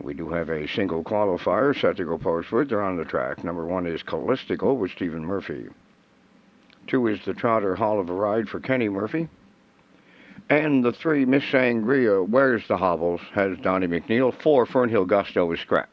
We do have a single qualifier set to go postward. They're on the track. Number 1 is Callistical with Stephen Murphy. 2 is the Trotter Hall of a Ride for Kenny Murphy. And the 3, Miss Sangria, Where's the Hobbles, has Donnie McNeil. 4, Fernhill Gusto is scratched.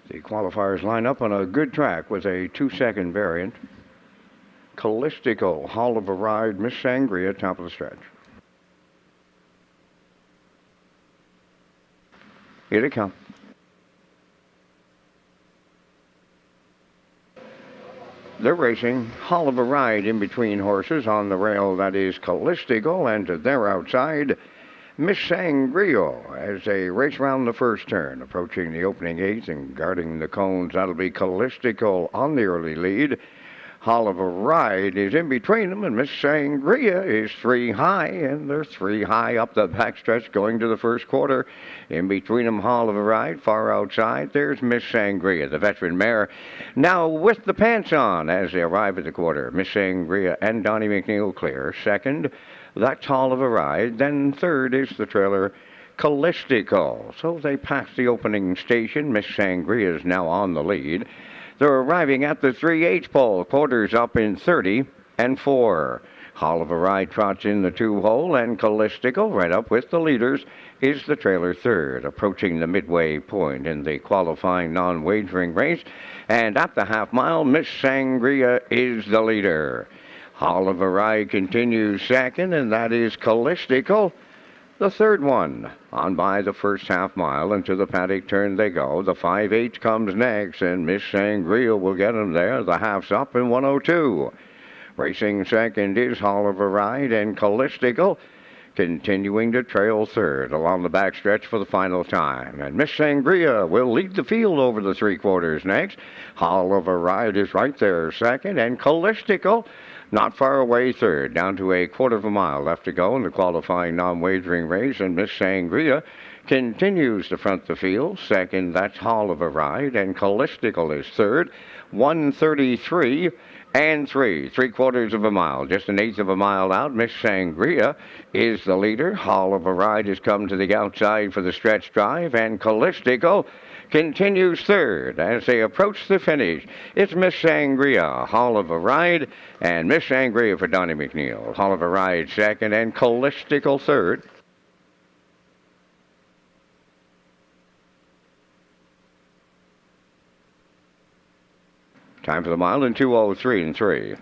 The qualifiers line up on a good track with a 2-second variant. Callistical, Hall of a Ride, Miss Sangria, top of the stretch. Here they come. They're racing. Hall of a Ride in between horses on the rail. That is Callistical, and to their outside, Miss Sangria as they race round the first turn, approaching the opening 8th and guarding the cones. That'll be Callistical on the early lead. Hall of a Ride is in between them, and Miss Sangria is 3 high, and they're 3 high up the backstretch going to the first quarter. In between them, Hall of a Ride, far outside, there's Miss Sangria, the veteran mare, now with the pants on as they arrive at the quarter. Miss Sangria and Donnie McNeil clear. Second, that's Hall of a Ride. Then third is the trailer Callistical. So they pass the opening station. Miss Sangria is now on the lead. They're arriving at the 3/8 pole. Quarters up in 30 and 4. Hall of a Ride trots in the 2-hole, and Callistical, right up with the leaders, is the trailer third, approaching the midway point in the qualifying non-wagering race. And at the half mile, Miss Sangria is the leader. Hall of a Ride continues second, and that is Callistical, the third one. On by the first half mile, and to the paddock turn they go. The 5/8 comes next, and Miss Sangria will get them there. The half's up in 1:02. Racing second is Hall of a Ride, and Callistical continuing to trail third along the backstretch for the final time. And Miss Sangria will lead the field over the 3/4 next. Hall of a Ride is right there second, and Callistical not far away third, down to a 1/4 of a mile left to go in the qualifying non-wagering race, and Miss Sangria continues to front the field. Second, that's Hall of a Ride, and Callistical is third, 1:33 and 3/4 of a mile, just 1/8 of a mile out. Miss Sangria is the leader. Hall of a Ride has come to the outside for the stretch drive, and Callistical continues third as they approach the finish. It's Miss Sangria, Hall of a Ride, and Miss Sangria for Donnie McNeil. Hall of a Ride second, and Callistical third. Time for the mile in 2:03 and 3.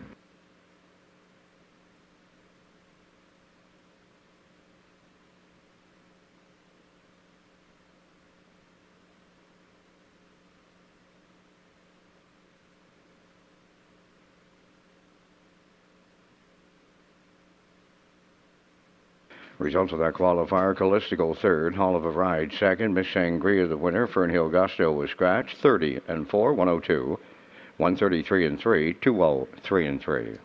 Results of that qualifier: Callistical third, Hall of a Ride second, Miss Sangria the winner, Fernhill Gusto was scratched, 30 and 4, 102, 133 and 3, 203 and 3.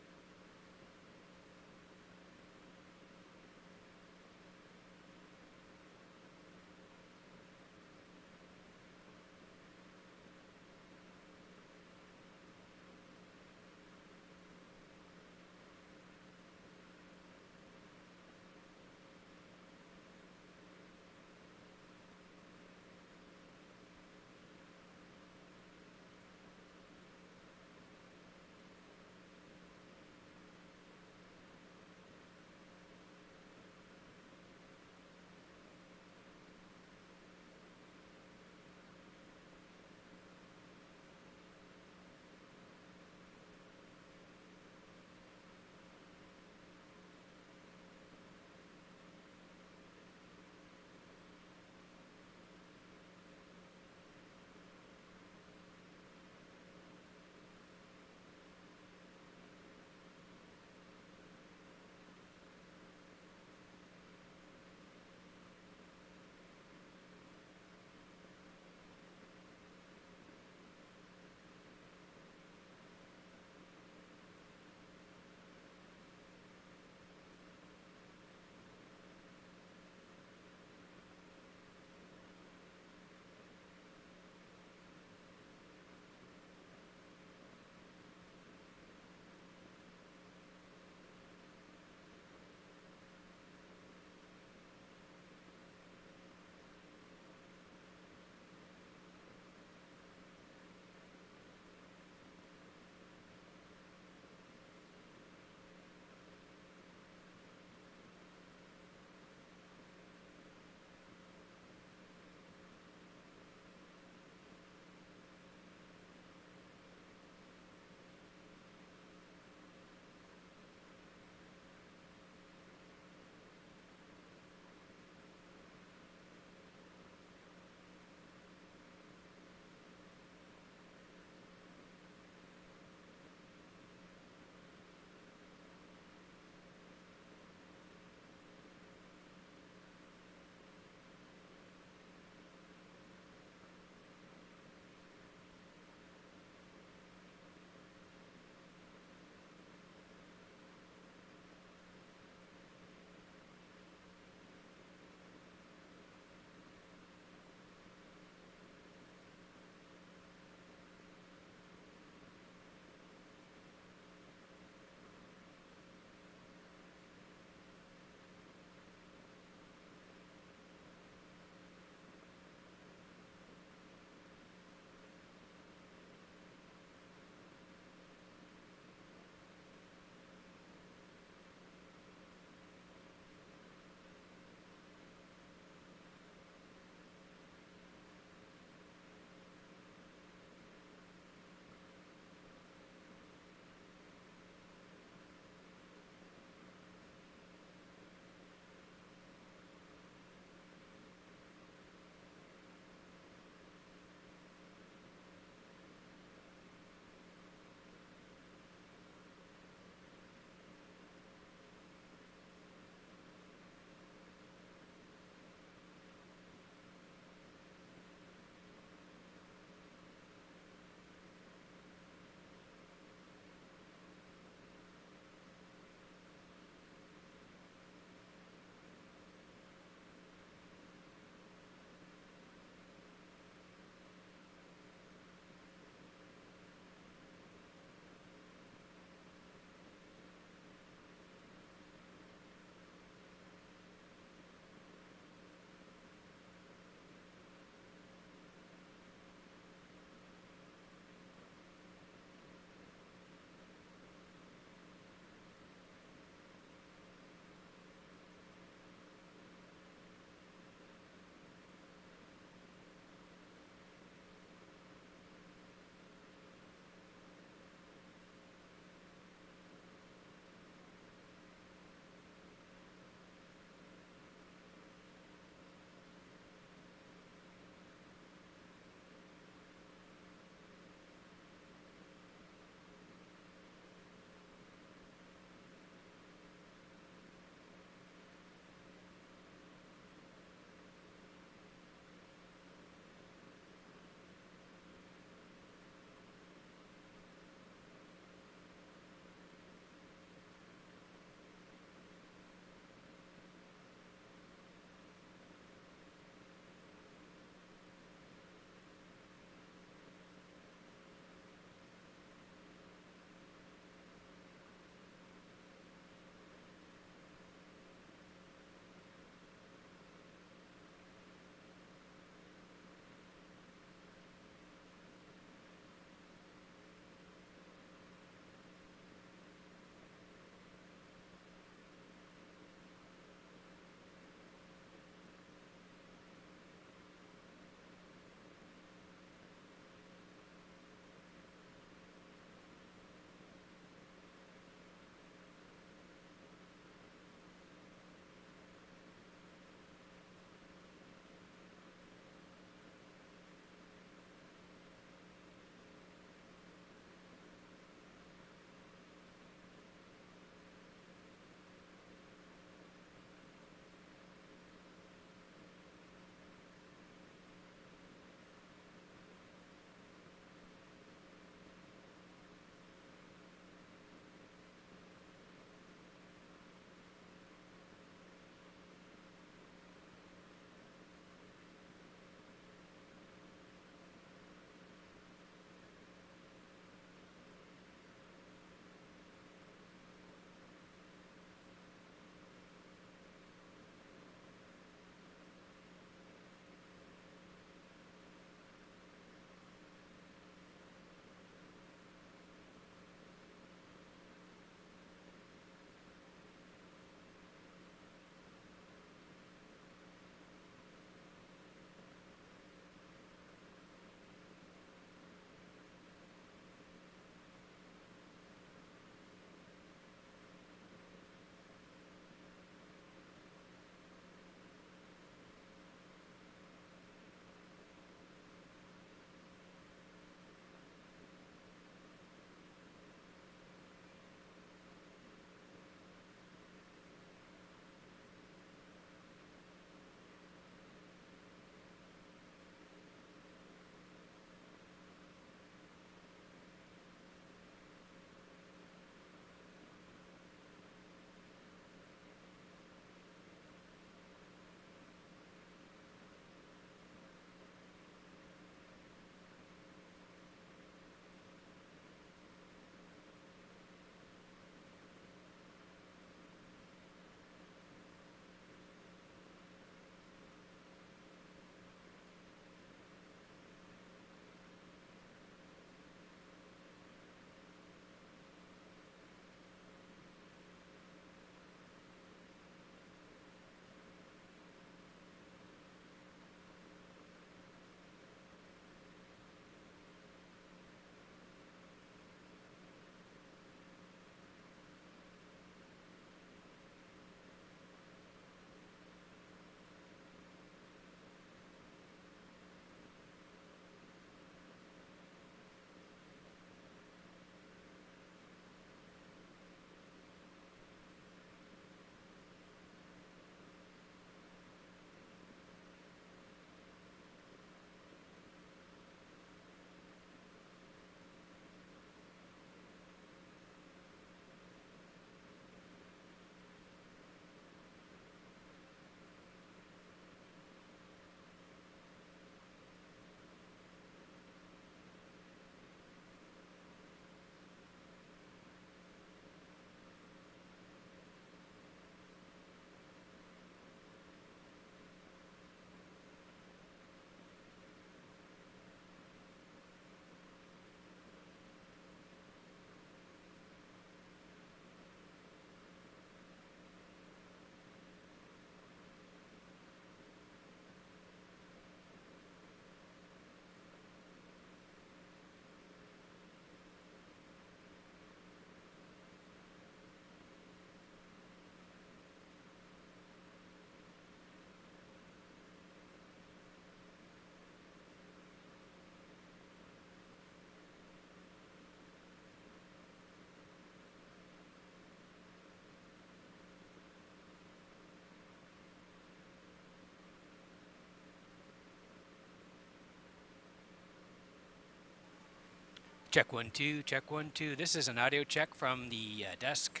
Check 1 2, check 1 2. This is an audio check from the desk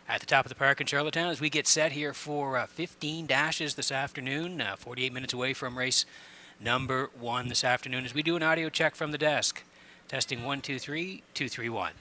at the top of the park in Charlottetown as we get set here for 15 dashes this afternoon, 48 minutes away from race number 1 this afternoon as we do an audio check from the desk. Testing 1 2 3, 2 3 1.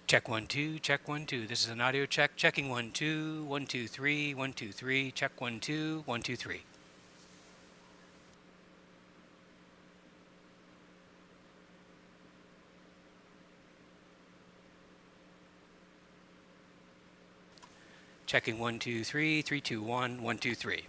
Check 1 2, check 1 2. This is an audio check. Checking 1 2, 1 2 3, 1 2 3. Check 1 2, 1 2 3. Checking 1 2 3, 3 2 1, 1 2 3.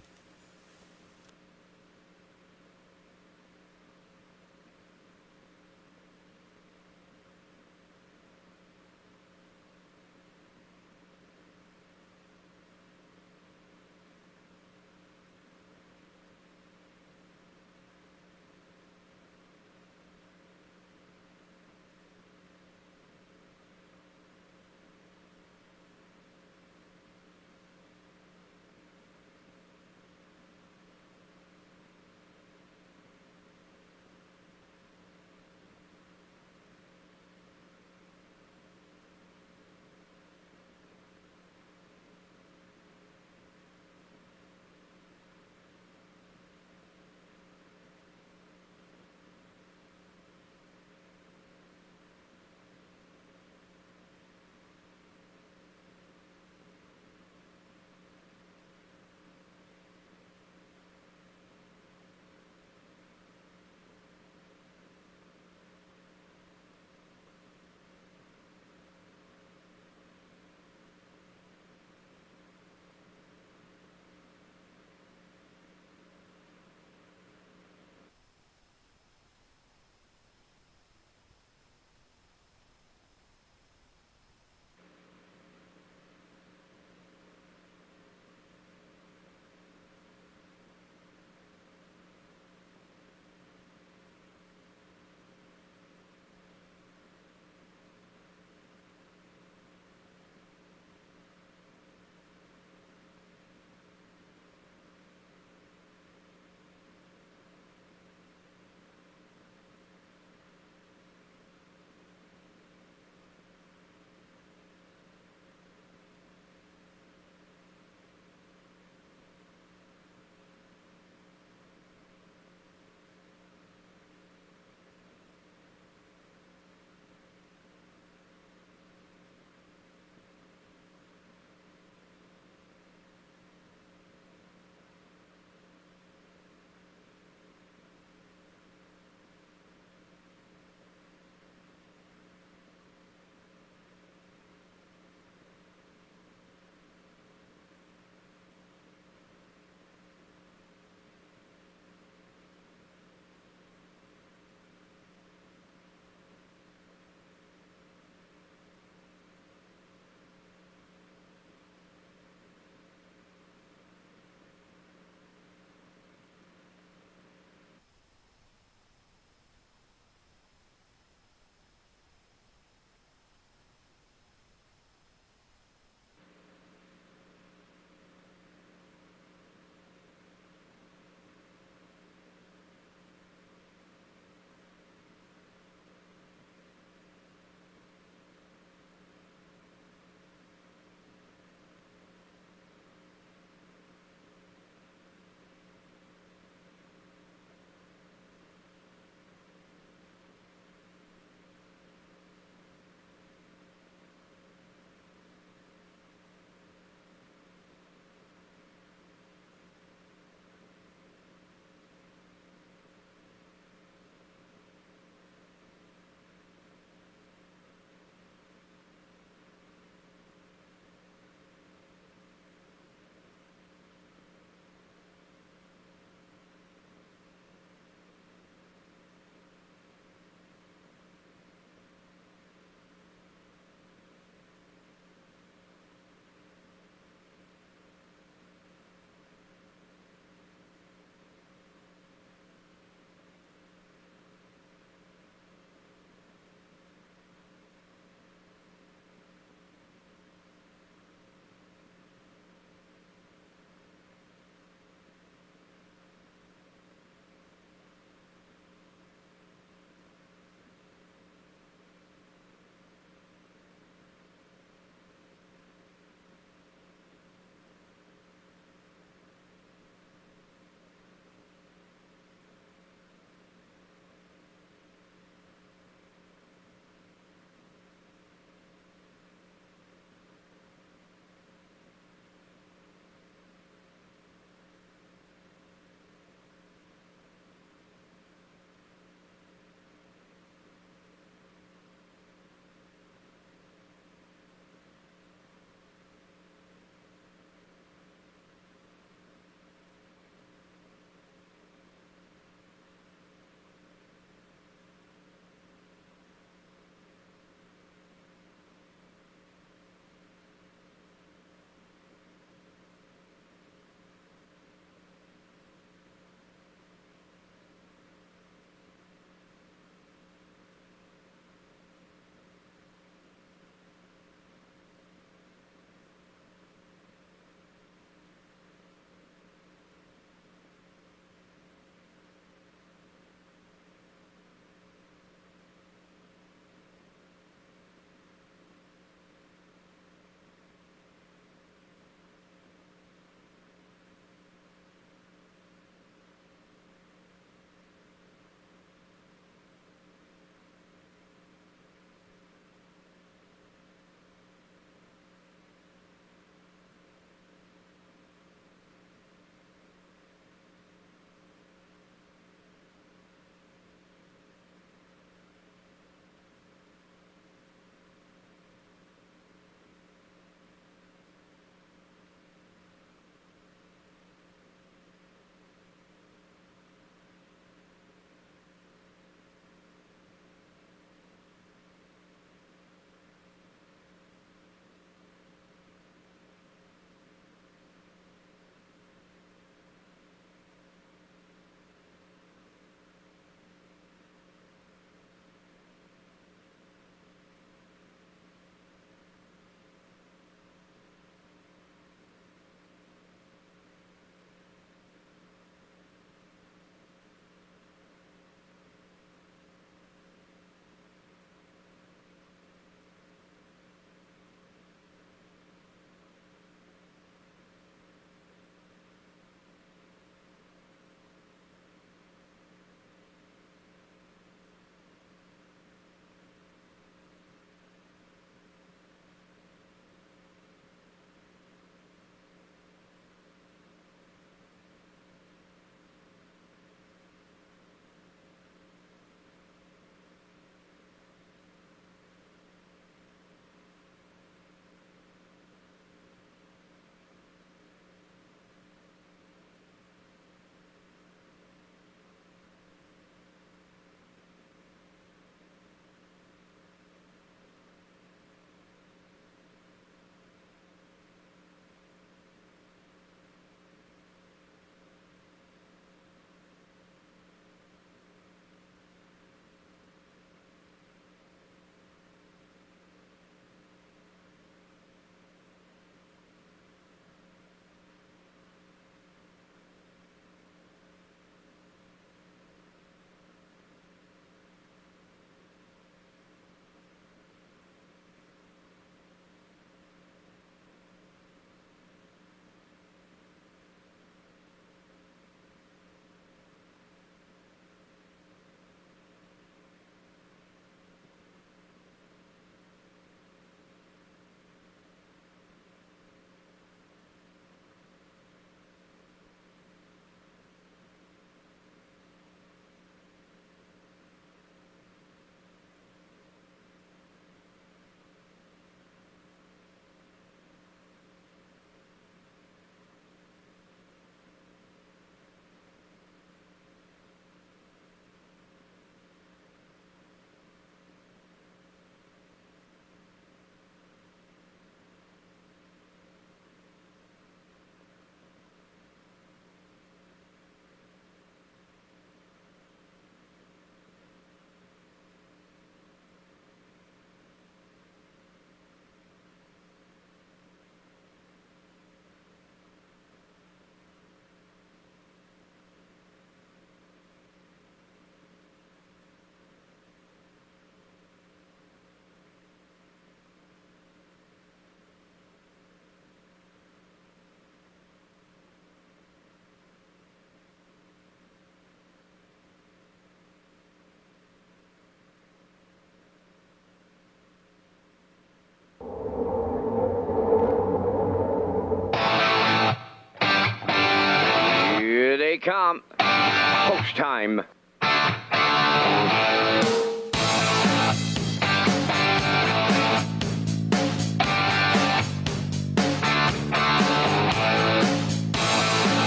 they come. Post time.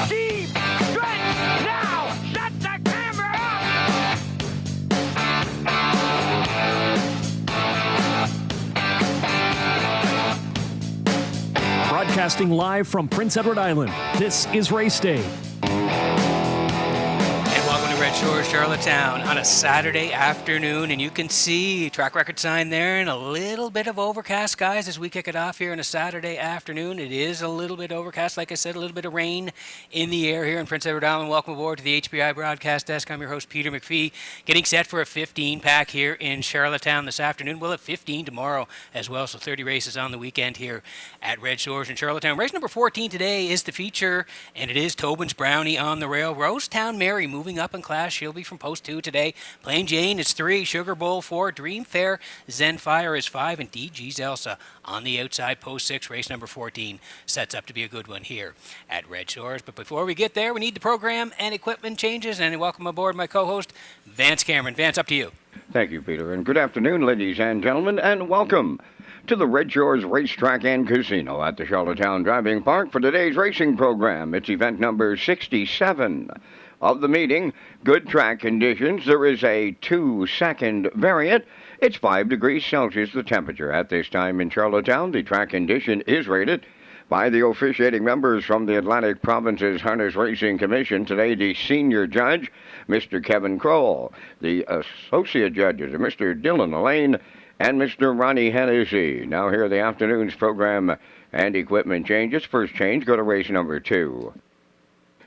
Deep stretch now. Set the camera up. Broadcasting live from Prince Edward Island, this is Race Day. And welcome to Red Shores, Charlottetown on a Saturday afternoon. And you can see track record sign there and a little bit of overcast skies as we kick it off here on a Saturday afternoon. It is a little bit overcast, like I said, a little bit of rain in the air here in Prince Edward Island. Welcome aboard to the HPI broadcast desk. I'm your host, Peter McPhee, getting set for a 15-pack here in Charlottetown this afternoon. We'll have 15 tomorrow as well, so 30 races on the weekend here at Red Shores in Charlottetown. Race number 14 today is the feature, and it is Tobin's Brownie on the rail. Rosetown Mary moving up in class. She'll be from post 2 today. Plain Jane is 3, Sugar Bowl 4, Dream Fair Zenfire is 5, and DG's Elsa on the outside. Post 6, race number 14 sets up to be a good one here at Red Shores. But before we get there, we need the program and equipment changes, and welcome aboard my co-host, Vance Cameron. Vance, up to you. Thank you, Peter, and good afternoon, ladies and gentlemen, and welcome to the Redshores Racetrack and Casino at the Charlottetown Driving Park for today's racing program. It's event number 67 of the meeting. Good track conditions. There is a 2-second variant. It's 5 degrees Celsius, the temperature at this time in Charlottetown. The track condition is rated by the officiating members from the Atlantic Province's Harness Racing Commission. Today, the senior judge, Mr. Kevin Kroll. The associate judges are Mr. Dylan Elaine and Mr. Ronnie Hennessy. Now here are the afternoon's program and equipment changes. First change, go to race number 2.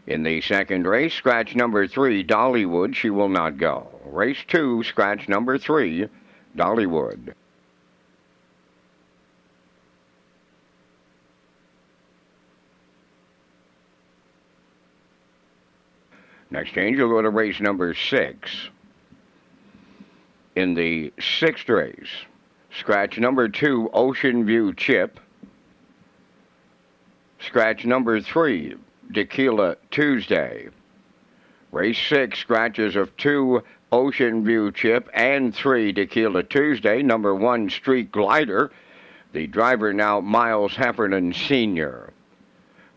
In the second race, scratch number 3, Dollywood, she will not go. Race 2, scratch number 3, Dollywood. Next change, you'll go to race number 6. In the sixth race, scratch number 2, Ocean View Chip. Scratch number 3, Tequila Tuesday. Race 6, scratches of 2, Ocean View Chip, and 3, Tequila Tuesday. Number 1, Street Glider. The driver now, Miles Heffernan Sr.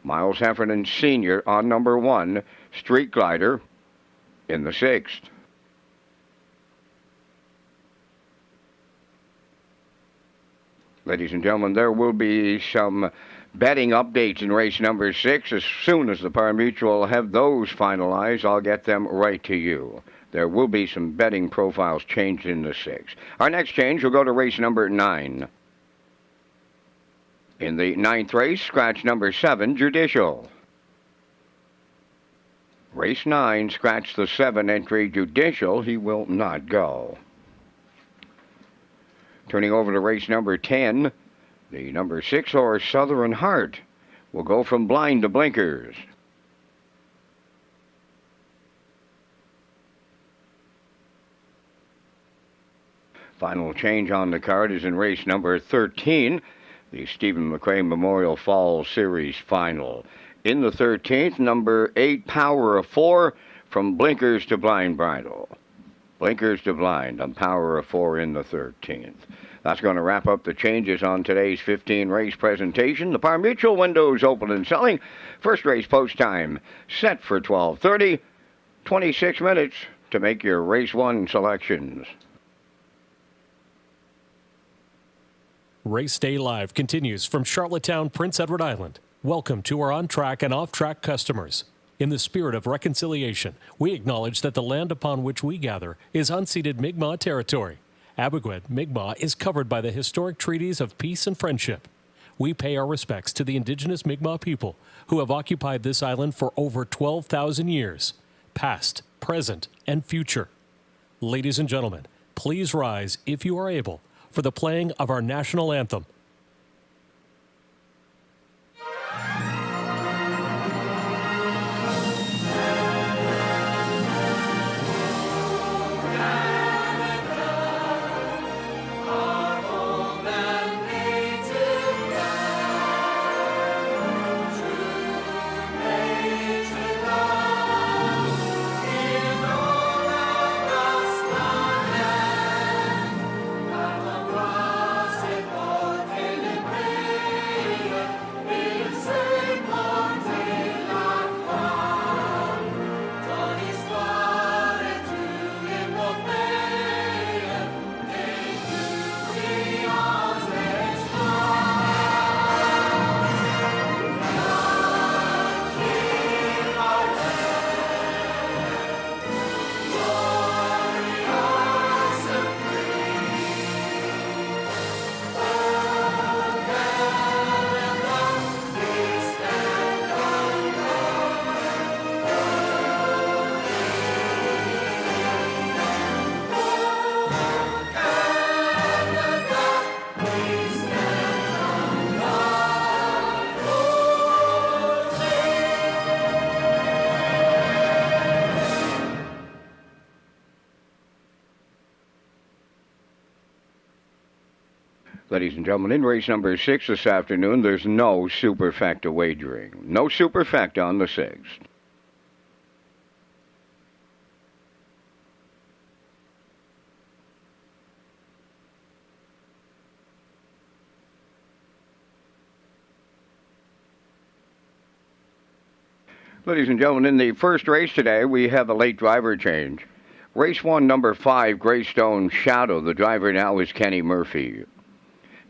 Miles Heffernan Sr. on number 1, Street Glider, in the 6th. Ladies and gentlemen, there will be some betting updates in race number 6. As soon as the pari-mutuel have those finalized, I'll get them right to you. There will be some betting profiles changed in the 6. Our next change will go to race number 9. In the 9th race, scratch number 7, Judicial. Race 9, scratch the 7 entry, Judicial. He will not go. Turning over to race number 10, the number 6 horse, Southern Heart, will go from blind to blinkers. Final change on the card is in race number 13, the Stephen McRae Memorial Fall Series Final. In the 13th, number 8, Power of 4, from blinkers to blind bridle. Blinkers to blind on Power of 4 in the 13th. That's going to wrap up the changes on today's 15 race presentation. The pari-mutuel windows open and selling. First race post time set for 12:30. 26 minutes to make your race 1 selections. Race Day Live continues from Charlottetown, Prince Edward Island. Welcome to our on-track and off-track customers. In the spirit of reconciliation, we acknowledge that the land upon which we gather is unceded Mi'kmaq territory. Abogwed, Mi'kmaq is covered by the historic treaties of peace and friendship. We pay our respects to the indigenous Mi'kmaq people who have occupied this island for over 12,000 years, past, present, and future. Ladies and gentlemen, please rise, if you are able, for the playing of our national anthem. Ladies and gentlemen, in race number 6 this afternoon, there's no superfecta wagering. No superfecta on the 6th. Ladies and gentlemen, in the first race today, we have a late driver change. Race 1, number 5, Greystone Shadow. The driver now is Kenny Murphy.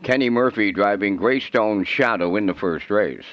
Kenny Murphy driving Greystone Shadow in the first race.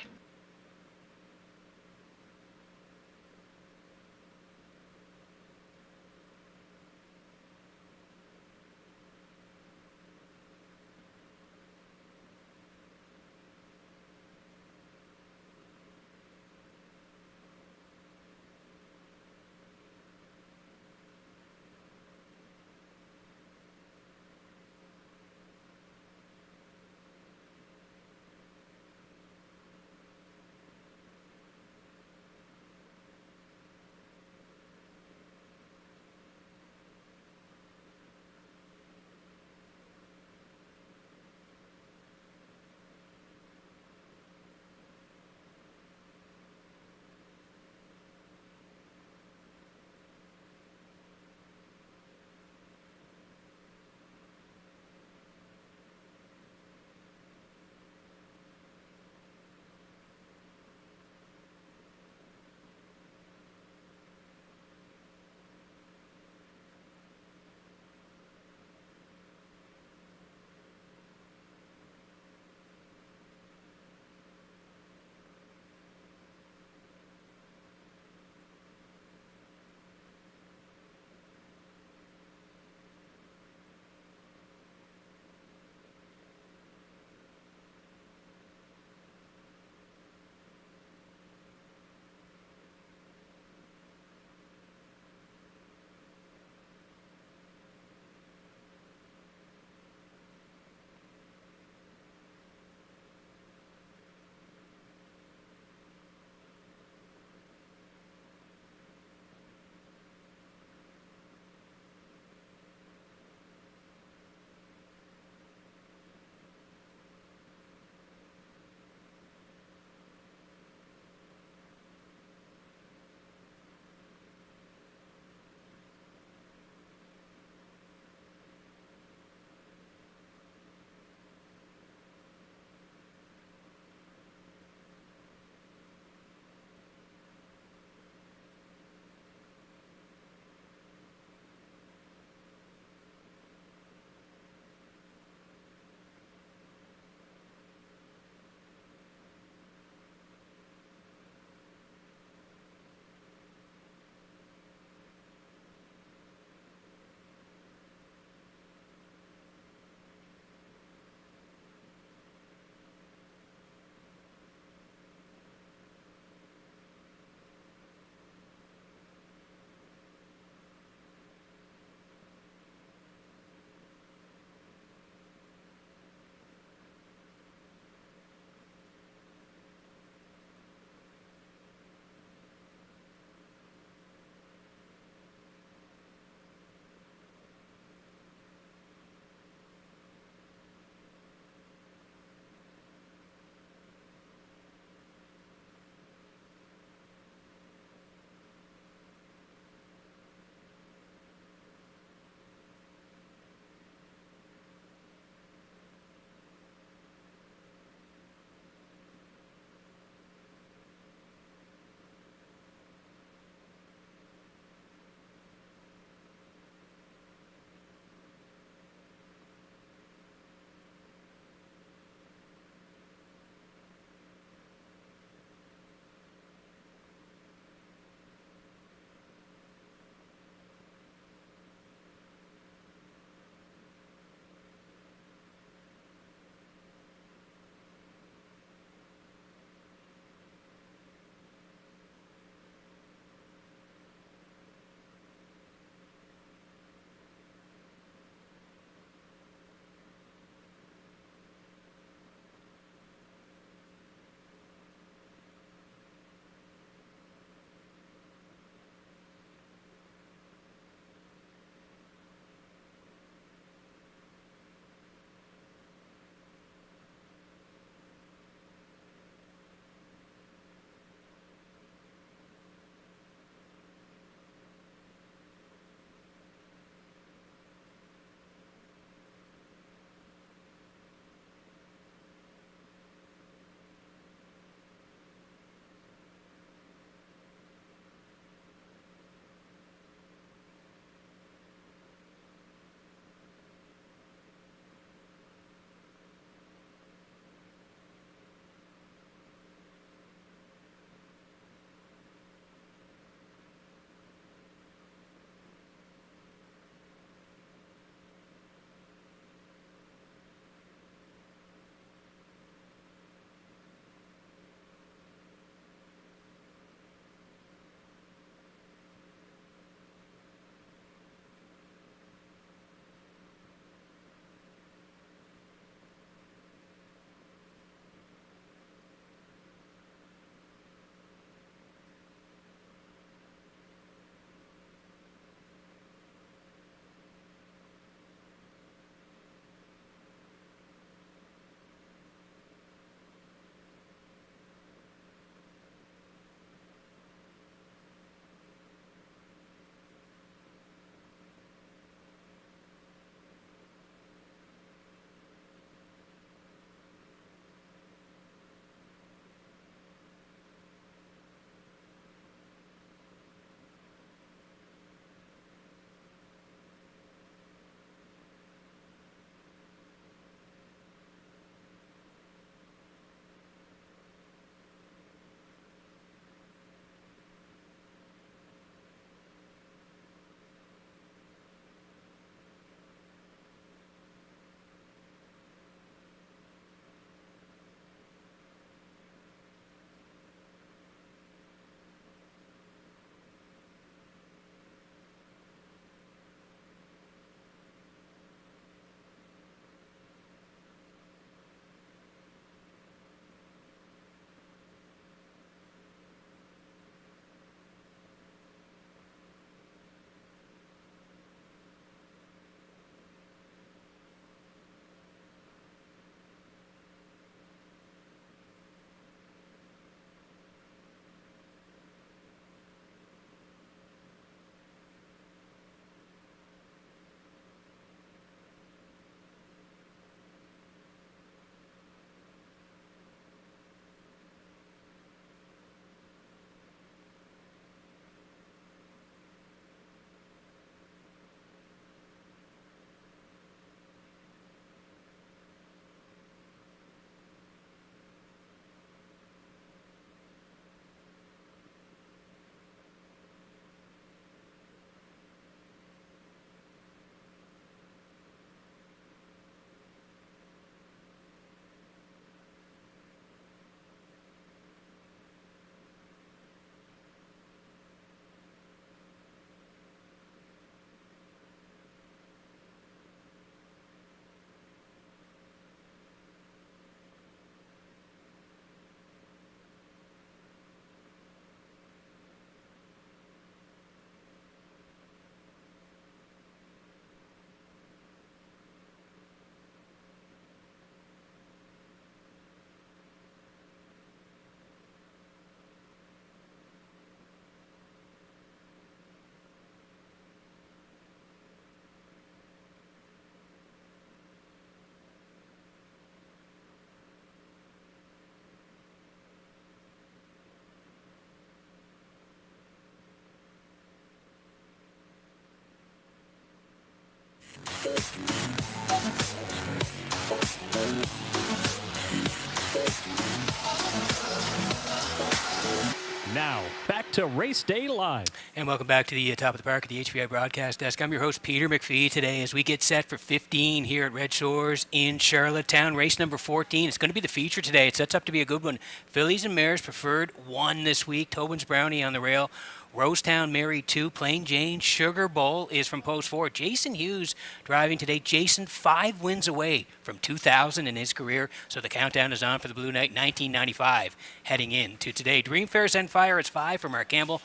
Now, back to Race Day Live. And welcome back to the top of the park at the HBI broadcast desk. I'm your host, Peter McPhee, today as we get set for 15 here at Red Shores in Charlottetown. Race number 14. It's going to be the feature today. It sets up to be a good one. Fillies and Mares Preferred 1 this week. Tobin's Brownie on the rail. Rosetown Mary 2, Plain Jane Sugar Bowl is from post 4. Jason Hughes driving today. Jason 5 wins away from 2000 in his career, so the countdown is on for the Blue Knight 1995 heading into today. Dream Fair Send Fire is 5 for Mark Campbell,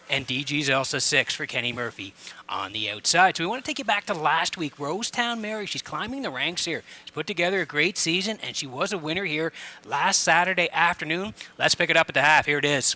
and DG's Elsa 6 for Kenny Murphy on the outside. So we want to take you back to last week. Rosetown Mary, she's climbing the ranks here. She's put together a great season, and she was a winner here last Saturday afternoon. Let's pick it up at the half. Here it is.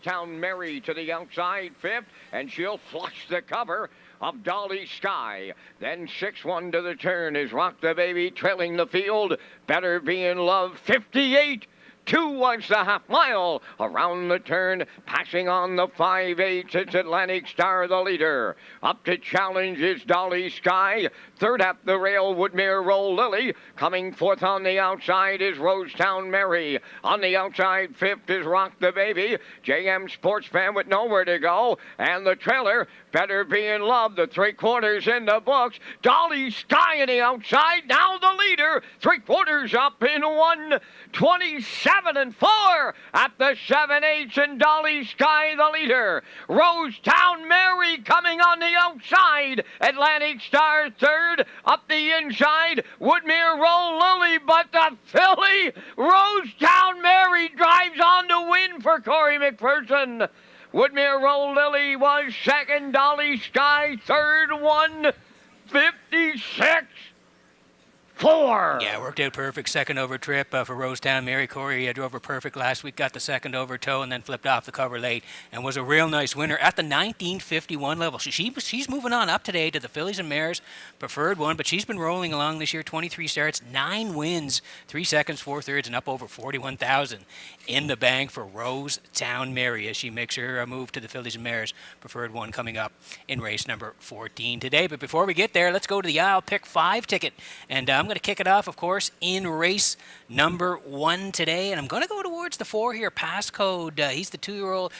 Town Mary to the outside, 5th, and she'll flush the cover of Dolly Sky. Then 6-1 to the turn is Rock the Baby trailing the field. Better Be in Love, 58. 2 was the half mile around the turn, passing on the 5/8. It's Atlantic Star, the leader. Up to challenge is Dolly Sky. 3rd at the rail, Woodmere Roll Lily. Coming 4th on the outside is Rosetown Mary. On the outside, 5th is Rock the Baby. JM Sports Fan with nowhere to go. And the trailer, Better Be in Love, the 3/4 in the books. Dolly Sky on the outside, now the leader. 3/4 up in 1:27.4 at the 7/8, and Dolly Sky the leader. Rosetown Mary coming on the outside. Atlantic Star 3rd. Up the inside, Woodmere Roll Lily, but the filly, Rosetown Mary, drives on to win for Corey McPherson. Woodmere Roll Lily was 2nd, Dolly Sky 3rd, 1:56.4. Yeah, worked out perfect. Second over trip for Rosetown Mary. Corey drove her perfect last week, got the second over toe, and then flipped off the cover late, and was a real nice winner at the 1951 level. She's moving on up today to the Fillies and Mares Preferred 1, but she's been rolling along this year. 23 starts, 9 wins, 3 seconds, 4 thirds, and up over 41,000 in the bank for Rosetown Mary as she makes her move to the Fillies and Mares Preferred 1 coming up in race number 14 today. But before we get there, let's go to the I'll Pick 5 ticket, and I'm going to kick it off, of course, in race number 1 today, and I'm going to go towards the 4 here. Passcode. She's the 2-year-old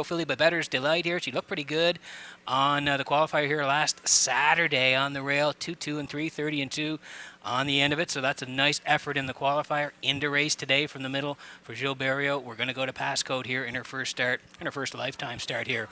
filly by Better's Delight here. She looked pretty good on the qualifier here last Saturday on the rail. 2-2 and 3:30 and 2 on the end of it. So that's a nice effort in the qualifier. Into race today from the middle for Gilles Barrio. We're going to go to Passcode here in her first start, in her first lifetime start here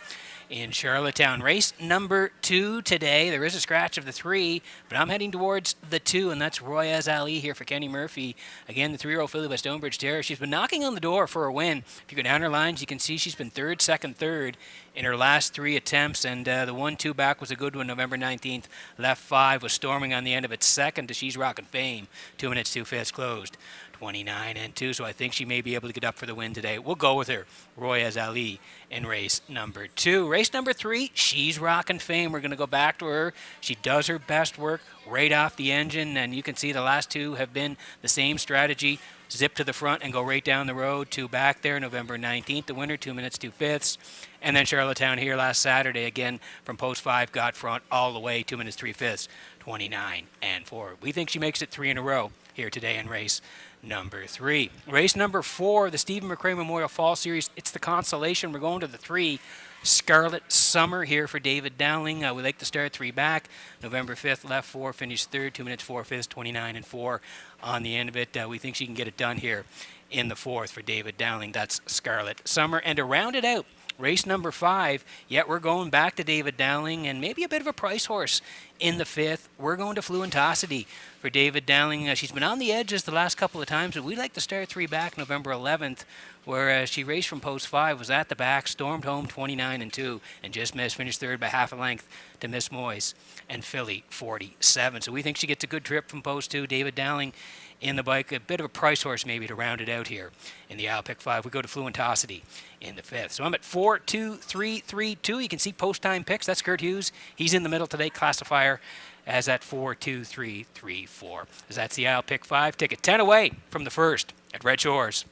in Charlottetown. Race number 2 today. There is a scratch of the 3, but I'm heading towards the 2, and that's Royaz Ali here for Kenny Murphy. Again, the 3-year-old filly by Stonebridge Terrace. She's been knocking on the door for a win. If you go down her lines, you can see she's been 3rd, 2nd, 3rd in her last 3 attempts, and the 1-2 back was a good one. November 19th, left 5 was storming on the end of it. 2nd to She's Rockin' Fame. 2 minutes, 2 fifths closed. 29 and 2, so I think she may be able to get up for the win today. We'll go with her, Royaz Ali, in race number 2. Race number 3, She's Rockin' Fame. We're going to go back to her. She does her best work right off the engine, and you can see the last 2 have been the same strategy. Zip to the front and go right down the road. 2 back there, November 19th, the winner, 2 minutes, 2 fifths. And then Charlottetown here last Saturday, again, from post 5, got front all the way, 2 minutes, 3 fifths, 29 and 4. We think she makes it 3 in a row here today in race number 3. Race number 4, the Stephen McRae Memorial Fall Series. It's the consolation. We're going to the 3. Scarlet Summer here for David Dowling. We like to start 3 back. November 5th, left 4, finished 3rd, 2 minutes, 4 fifths, 29 and 4 on the end of it. We think she can get it done here in the 4th for David Dowling. That's Scarlet Summer. And to round it out, race number 5, yet we're going back to David Dowling and maybe a bit of a price horse in the 5th. We're going to Fluentosity for David Dowling. She's been on the edges the last couple of times, but we like to start 3 back November 11th, where she raced from post 5, was at the back, stormed home 29 and 2, and just missed, finished 3rd by half a length to Miss Moyes and Philly 47. So we think she gets a good trip from post 2. David Dowling in the bike, a bit of a price horse maybe to round it out here in the I'll Pick 5. We go to Fluentosity in the 5th. So I'm at 4, 2, 3, 3, 2. You can see post time picks. That's Kurt Hughes. He's in the middle today. Classifier as at 4, 2, 3, 3, 4. As that's the I'll Pick 5 ticket. 10 away from the first at Red Shores.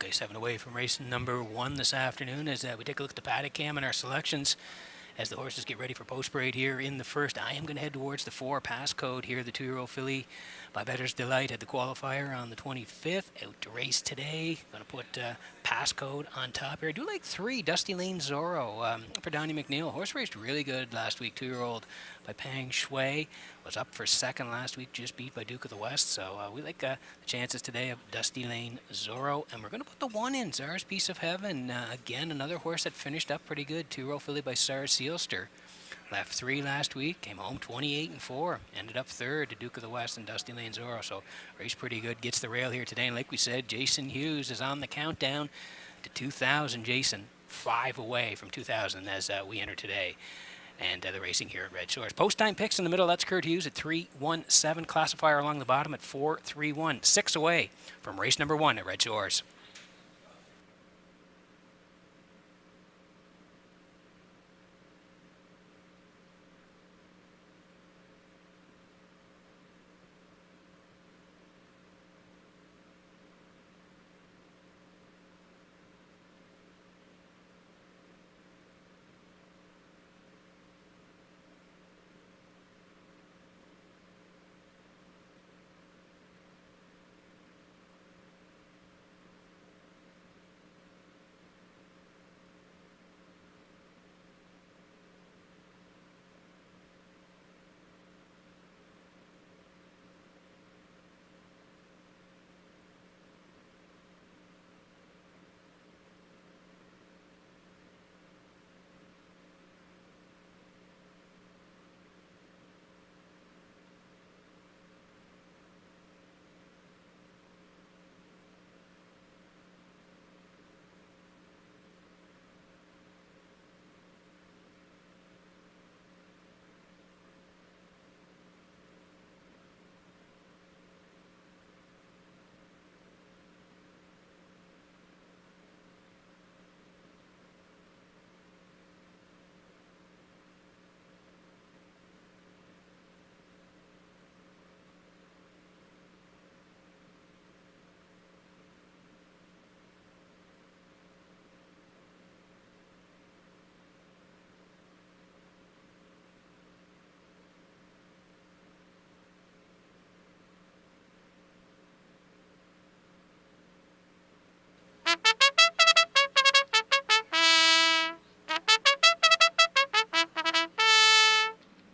Okay, 7 away from race number 1 this afternoon as we take a look at the paddock cam and our selections. As the horses get ready for post parade here in the first, I am going to head towards the 4 passcode here. The 2-year-old filly by Better's Delight had the qualifier on the 25th. Out to race today. Going to put passcode on top here. I do like 3, Dusty Lane Zorro for Donnie McNeil. Horse raced really good last week. 2-year-old by Pang Shui was up for second last week, just beat by Duke of the West. So we like the chances today of Dusty Lane Zorro. And we're going to put the 1 in, Czar's Piece of Heaven. Again, another horse that finished up pretty good. 2-year-old filly by Sarah Sealster. Left 3 last week, came home 28-4, ended up 3rd to Duke of the West and Dusty Lane Zorro. So race pretty good, gets the rail here today. And like we said, Jason Hughes is on the countdown to 2,000. Jason, 5 away from 2,000 as we enter today. And the racing here at Red Shores. Post time picks in the middle, that's Kurt Hughes at 3-1-7. Classifier along the bottom at 4-3-1. 6 away from race number 1 at Red Shores.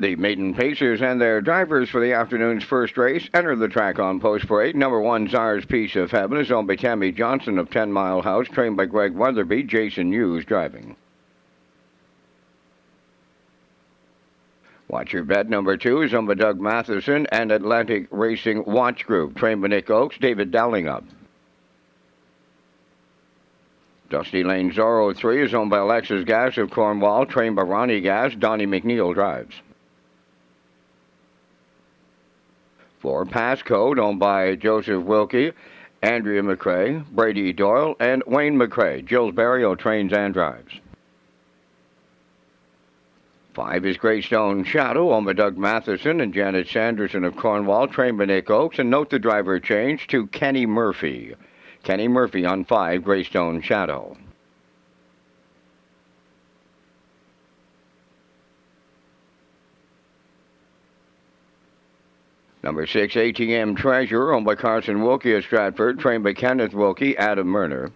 The maiden pacers and their drivers for the afternoon's first race enter the track on post parade. Number 1, Czar's Piece of Heaven, is owned by Tammy Johnson of 10 Mile House, trained by Greg Weatherby. Jason Hughes driving. Watch Your Bet, number 2, is owned by Doug Matheson and Atlantic Racing Watch Group, trained by Nick Oakes. David Dowlingup. Dusty Lane Zorro 3 is owned by Alexis Gass of Cornwall, trained by Ronnie Gass. Donnie McNeil drives. 4, Passcode, owned by Joseph Wilkie, Andrea McRae, Brady Doyle, and Wayne McRae. Jules Barrio trains and drives. 5 is Greystone Shadow, owned by Doug Matheson and Janet Sanderson of Cornwall, trained by Nick Oakes. And note the driver change to Kenny Murphy. Kenny Murphy on 5, Greystone Shadow. Number 6, ATM Treasure, owned by Carson Wilkie of Stratford, trained by Kenneth Wilkie, Adam Murner.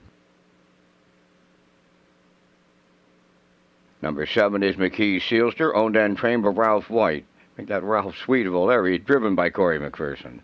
Number 7 is McKee Sealster, owned and trained by Ralph White. I think that Ralph Sweet of O'Leary, driven by Corey McPherson.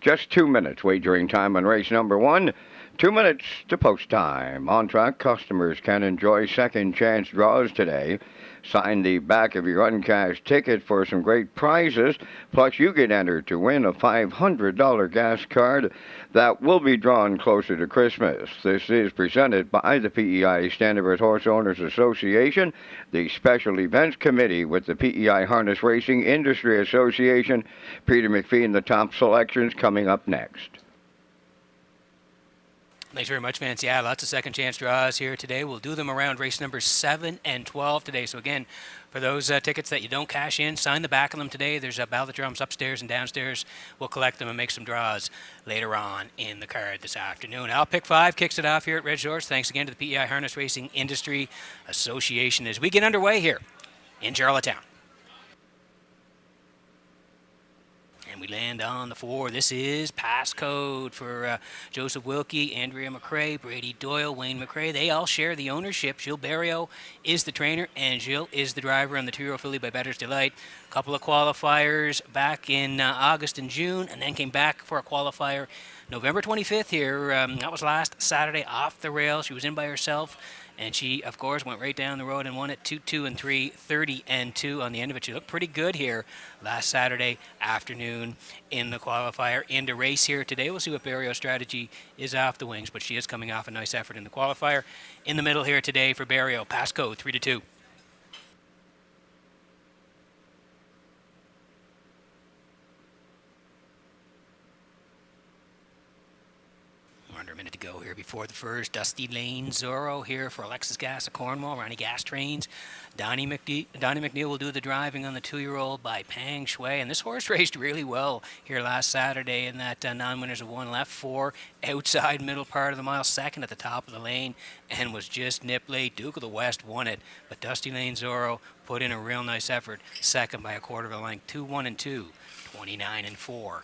Just 2 minutes wagering time on race number 1. 2 minutes to post time. On track, customers can enjoy second chance draws today. Sign the back of your uncashed ticket for some great prizes. Plus, you get entered to win a $500 gas card that will be drawn closer to Christmas. This is presented by the PEI Standard Horse Owners Association, the Special Events Committee with the PEI Harness Racing Industry Association. Peter McPhee and the top selections coming up next. Thanks very much, Vance. Yeah, lots of second chance draws here today. We'll do them around race numbers 7 and 12 today. So again, for those tickets that you don't cash in, sign the back of them today. There's ballot drums upstairs and downstairs. We'll collect them and make some draws later on in the card this afternoon. Our Pick 5 kicks it off here at Red Shores. Thanks again to the PEI Harness Racing Industry Association as we get underway here in Charlottetown. And we land on the 4. This is passcode for Joseph Wilkie, Andrea McRae, Brady Doyle, Wayne McRae. They all share the ownership. Gilles Barrio is the trainer, and Gilles is the driver on the 2-year-old filly by Bettor's Delight. A couple of qualifiers back in August and June, and then came back for a qualifier November 25th here. That was last Saturday off the rail. She was in by herself. And she, of course, went right down the road and won it 2-2 and 3, 30 and 2 on the end of it. She looked pretty good here last Saturday afternoon in the qualifier. Into race here today. We'll see what Barrio's strategy is off the wings, but she is coming off a nice effort in the qualifier. In the middle here today for Barrio, passcode 3-2. Under a minute to go here before the first. Dusty Lane Zorro here for Alexis Gas of Cornwall. Ronnie Gas trains. Donnie McNeil will do the driving on the 2-year-old by Pang Shui. And this horse raced really well here last Saturday in that non-winners of 1 left 4 outside middle part of the mile, second at the top of the lane, and was just nip late. Duke of the West won it, but Dusty Lane Zorro put in a real nice effort, second by a quarter of a length, 2-1 and 2, 29 and 4.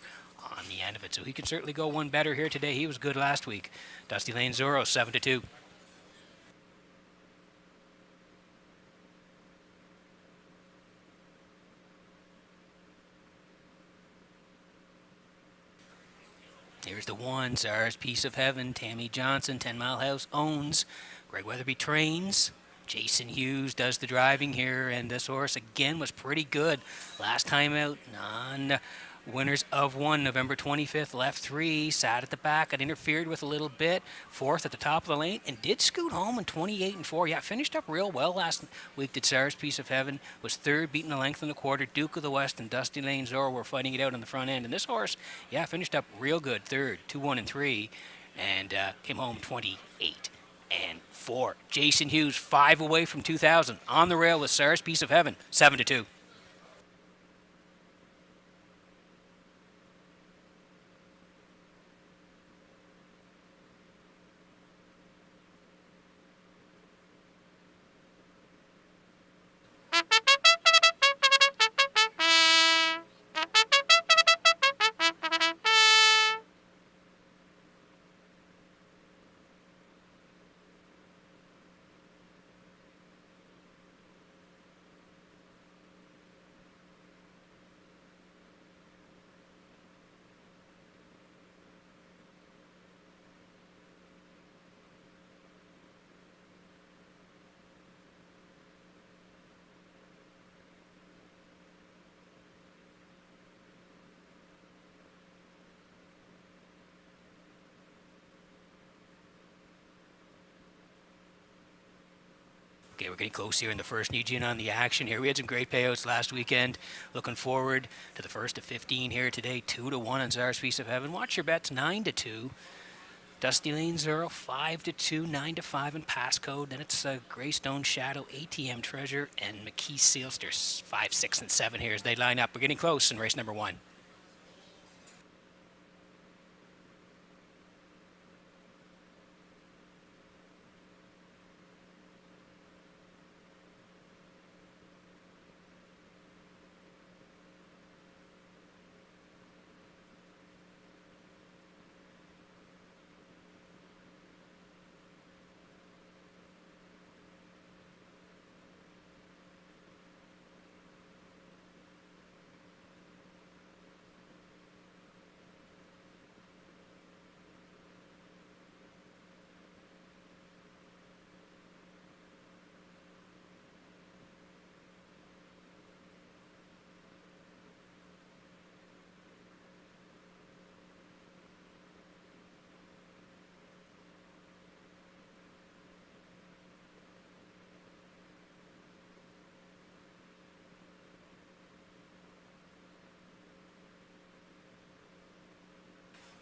On the end of it, so he can certainly go one better here today. He was good last week. Dusty Lane Zorro, 7-2. Here's the 1, Czar's Piece of Heaven. Tammy Johnson, 10 Mile House owns. Greg Weatherby trains. Jason Hughes does the driving here, and this horse again was pretty good last time out. Winners of 1, November 25th, left 3, sat at the back, got interfered with a little bit, 4th at the top of the lane, and did scoot home in 28 and 4. Yeah, finished up real well last week. Did Czar's Piece of Heaven, was 3rd, beating a length in the quarter. Duke of the West and Dusty Lane Zorro were fighting it out on the front end, and this horse, yeah, finished up real good, 3rd, 2-1 and 3, and came home 28 and 4. Jason Hughes, 5 away from 2,000, on the rail with Czar's Piece of Heaven, 7-2. Okay, we're getting close here in the first. Need you in on the action here. We had some great payouts last weekend. Looking forward to the first of 15 here today. 2-1 on Czar's Piece of Heaven. Watch your bets. 9-2. Dusty Lane Zorro, 5-2, 9-5 in passcode. Then it's Greystone Shadow, ATM Treasure, and McKee Sealster, 5, 6, and 7 here as they line up. We're getting close in race number 1.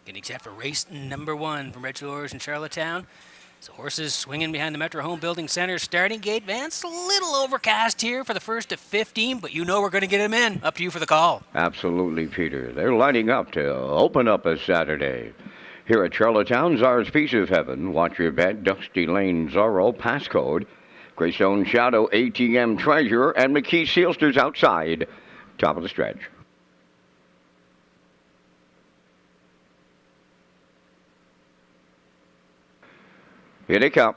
Getting set for race number 1 from Redshores in Charlottetown. So horses swinging behind the Metro Home Building Center starting gate. Vance, a little overcast here for the first of 15, but you know we're going to get him in. Up to you for the call. Absolutely, Peter. They're lining up to open up a Saturday. Here at Charlottetown, Czar's Piece of Heaven, Watch Your Bet, Dusty Lane Zorro, Passcode, Greystone Shadow, ATM Treasure, and McKee Sealster's outside. Top of the stretch. Here they come.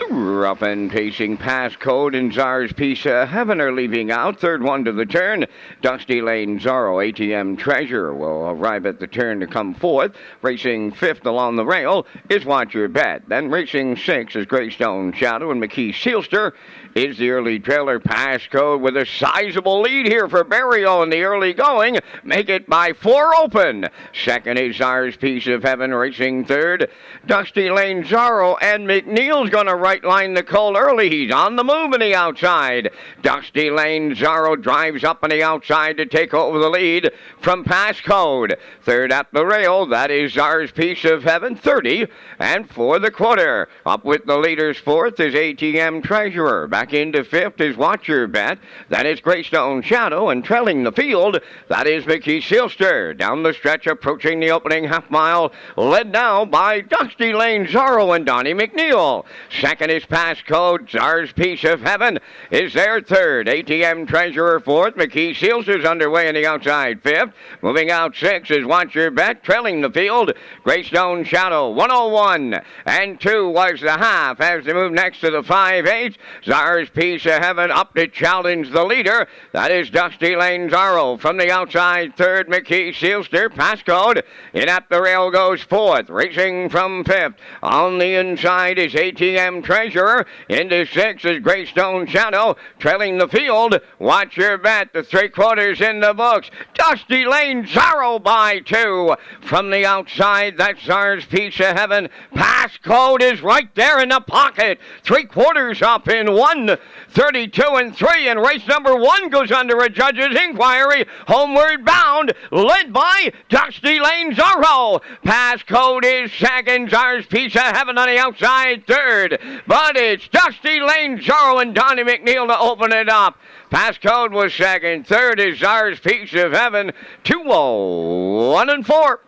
Rough and pacing Passcode and Czar's Piece of Heaven are leaving out. Third one to the turn. Dusty Lane Zorro, ATM Treasure will arrive at the turn to come fourth. Racing fifth along the rail is Watch Your Bet. Then racing sixth is Greystone Shadow, and McKee Sealster is the early trailer. Passcode with a sizable lead here for Burial in the early going. Make it by 4 open. Second is Czar's Piece of Heaven racing third. Dusty Lane Zorro, and McNeil's going to right line the colt early. He's on the move in the outside. Dusty Lane Zorro drives up on the outside to take over the lead from Passcode. Third at the rail, that is Czar's Piece of Heaven, 30, and for the quarter. Up with the leaders fourth is ATM Treasurer. Back into fifth is Watch Your Bet. That is Greystone Shadow, and trailing the field, that is McKee Sealster. Down the stretch, approaching the opening half mile, led now by Dusty Lane Zorro and Donnie McNeil. Second is Passcode. Czar's Piece of Heaven is their third. ATM Treasurer fourth. McKee Sealster's underway in the outside fifth. Moving out sixth is Watch Your Bet. Trailing the field, Greystone Shadow. 101 and 2 was the half as they move next to the 5-8. Czar's Piece of Heaven up to challenge the leader. That is Dusty Lane Zorro. From the outside third, McKee Sealster. Passcode in at the rail goes fourth. Racing from fifth. On the inside is ATM Treasurer. Into sixth is Greystone Shadow. Trailing the field, Watch Your Bet. The 3/4 in the books. Dusty Lane Zorro by 2. From the outside, that's Czar's Piece of Heaven. Passcode is right there in the pocket. 3/4 up in 1. 32 and 3, and race number 1 goes under a judge's inquiry. Homeward bound, led by Dusty Lane Zorro. Passcode is second. Czar's Piece of Heaven on the outside third. But it's Dusty Lane Zorro and Donnie McNeil to open it up. Passcode was second. Third is Czar's Piece of Heaven. 2-0, 1 and 4.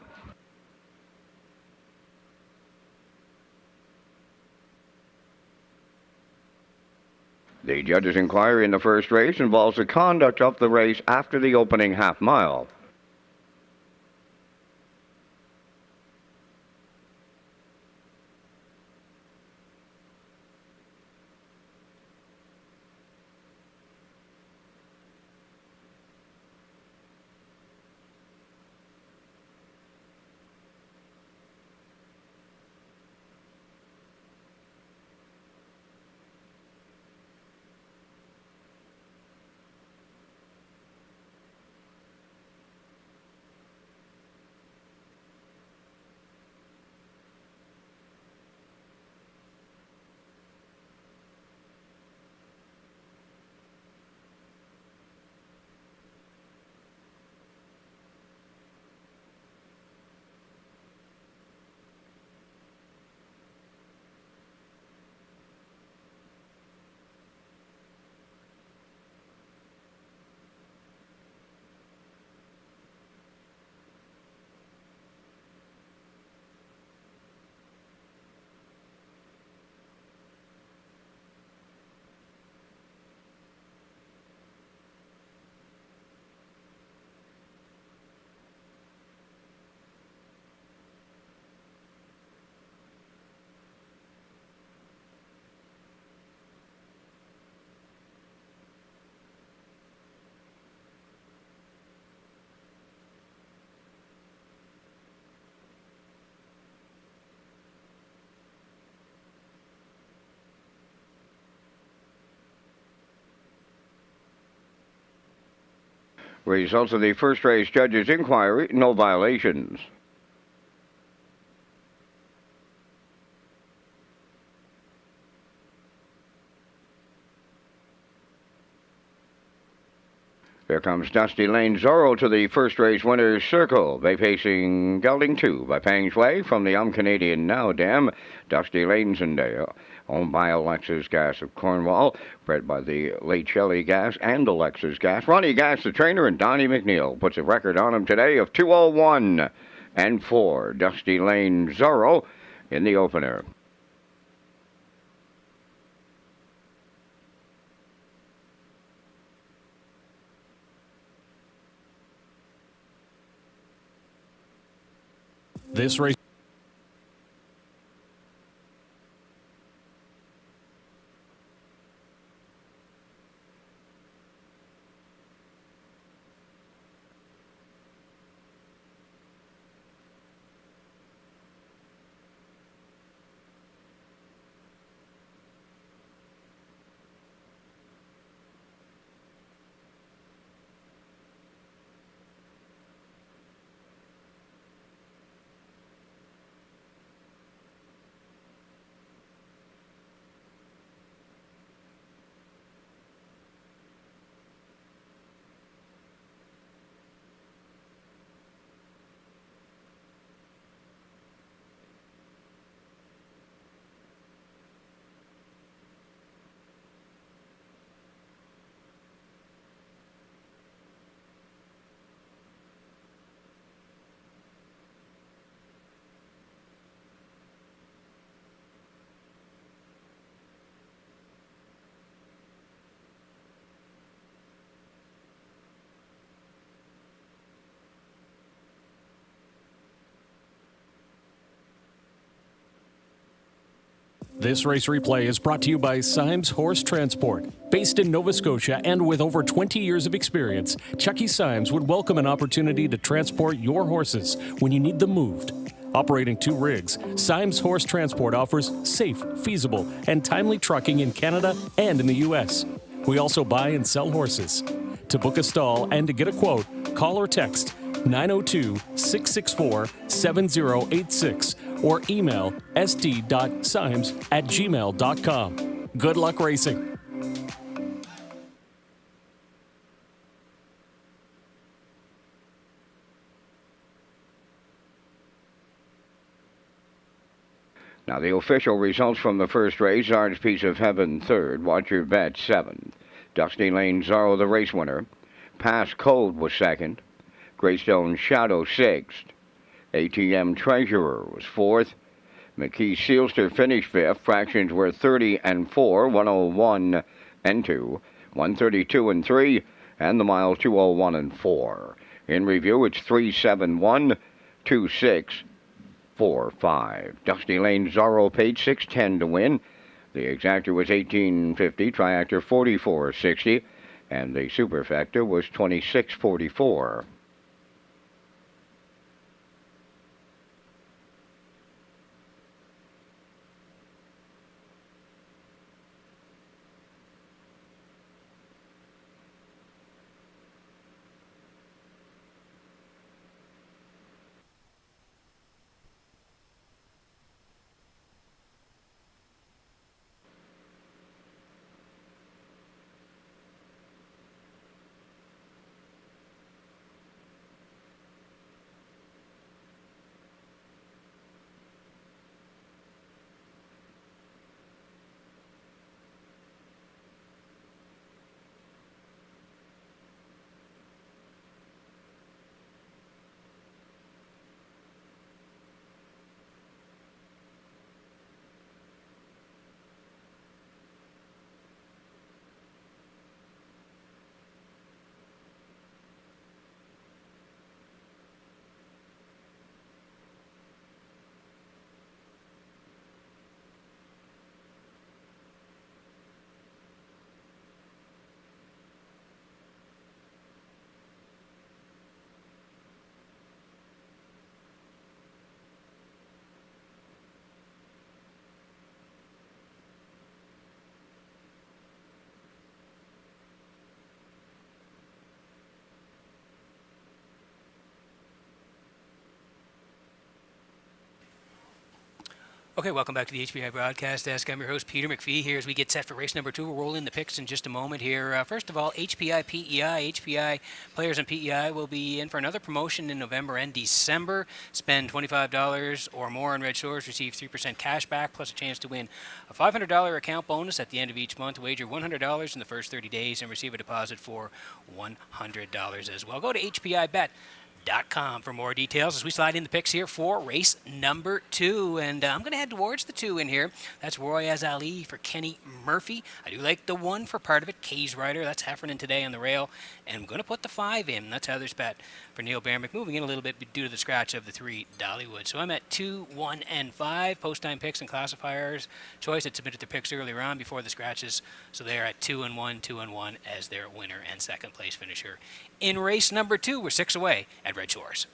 The judge's inquiry in the first race involves the conduct of the race after the opening half mile. Results of the first race judge's inquiry, no violations. Here comes Dusty Lane Zorro to the first race winner's circle. They facing Gelding 2 by Pang Shui from the Canadian Now Dam. Dusty Lane's in there, owned by Alexa's Gas of Cornwall, bred by the late Shelley Gas and Alexa's Gas. Ronnie Gas, the trainer, and Donnie McNeil puts a record on him today of 2:01 and 4. Dusty Lane Zorro in the opener. This race. This race replay is brought to you by Symes Horse Transport. Based in Nova Scotia and with over 20 years of experience, Chucky Symes would welcome an opportunity to transport your horses when you need them moved. Operating 2 rigs, Symes Horse Transport offers safe, feasible, and timely trucking in Canada and in the U.S. We also buy and sell horses. To book a stall and to get a quote, call or text 902-664-7086 or email sd.symes@gmail.com. Good luck racing. Now the official results from the first race: Orange Piece of Heaven 3rd, Watch Your Bet 7th, Dusty Lane Zorro the race winner, Pass Code was 2nd, Greystone Shadow 6th, ATM Treasurer was 4th, McKee Sealster finished 5th. Fractions were 30 and 4, 101 and 2, 132 and 3, and the mile 201 and 4. In review, it's 371, 26, 4-5. Dusty Lane Zorro paid $6.10 to win. The exactor was $18.50, triactor $44.60, and the superfecta was $26.44. Okay, welcome back to the HPI Broadcast Desk. I'm your host, Peter McPhee, here as we get set for race number 2. We'll roll in the picks in just a moment here. First of all, HPI PEI. HPI players in PEI will be in for another promotion in November and December. Spend $25 or more on Red Shores, receive 3% cash back, plus a chance to win a $500 account bonus at the end of each month. Wager $100 in the first 30 days and receive a deposit for $100 as well. Go to HPIBet.com for more details as we slide in the picks here for race number 2. And I'm going to head towards the 2 in here. That's Royaz Ali for Kenny Murphy. I do like the 1 for part of it, Kay's Rider. That's Heffernan today on the rail. And I'm going to put the 5 in. That's Heather's bet for Neil Barmick, moving in a little bit due to the scratch of the 3 Dollywood. So I'm at 2, 1, and 5. Post-time picks and classifiers choice had submitted their picks earlier on before the scratches. So they're at 2 and 1, 2 and 1 as their winner and second place finisher. In race number 2, we're 6 away at Red Shores.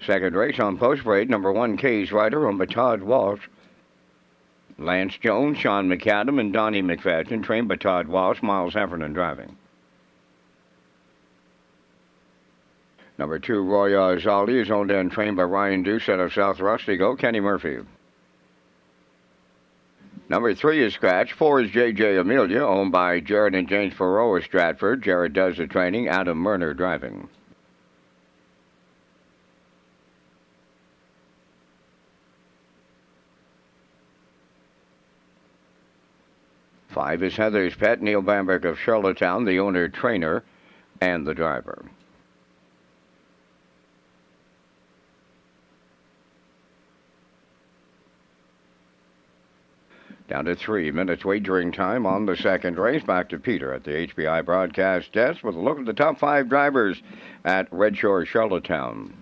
Second race on post parade, number 1, Kay's Rider on Todd Walsh. Lance Jones, Sean McAdam, and Donnie McFadden, trained by Todd Walsh, Miles Heffernan driving. Number 2, Royaz Ali is owned and trained by Ryan Deuce out of South Rustico, Kenny Murphy. Number 3 is Scratch. 4 is J.J. Amelia, owned by Jared and James Farrow of Stratford. Jared does the training, Adam Murner driving. 5 is Heather's Pet, Neil Bamberg of Charlottetown, the owner, trainer, and the driver. Down to 3 minutes wagering time on the second race. Back to Peter at the HPI Broadcast Desk with a look at the top 5 drivers at Redshores, Charlottetown.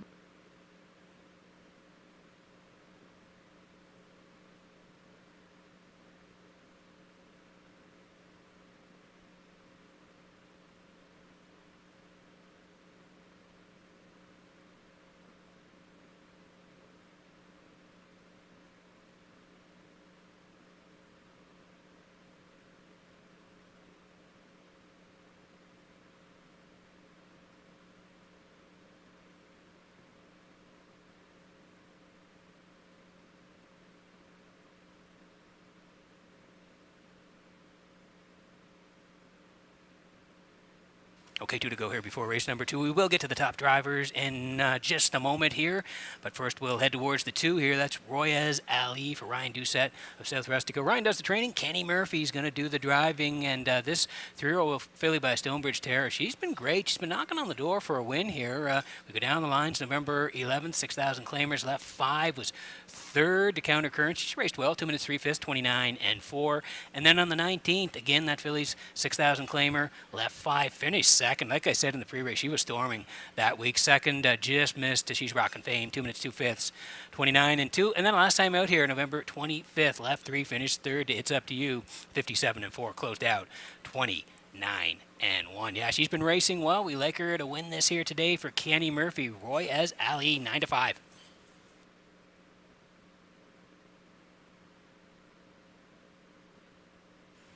Okay, 2 to go here before race number 2. We will get to the top drivers in just a moment here, but first we'll head towards the 2 here. That's Royaz Ali for Ryan Doucette of South Rustico. Ryan does the training. Kenny Murphy's going to do the driving, and this 3-year-old filly by Stonebridge Terror, she's been great. She's been knocking on the door for a win here. We go down the lines. November 11th, 6,000 claimers. Left 5 was third to Counter Current. She's raced well, 2 minutes 3/5, 29 and 4. And then on the 19th, again, that filly's 6,000 claimer, left 5, finished second. Like I said in the pre-race, she was storming that week. Second, just missed. She's rocking fame, 2 minutes 2/5, 29 and 2. And then last time out here, November 25th, left 3, finished third. It's Up to You, 57 and 4, closed out 29 and 1. Yeah, she's been racing well. We like her to win this here today for Kenny Murphy. Royaz Ali, 9 to 5.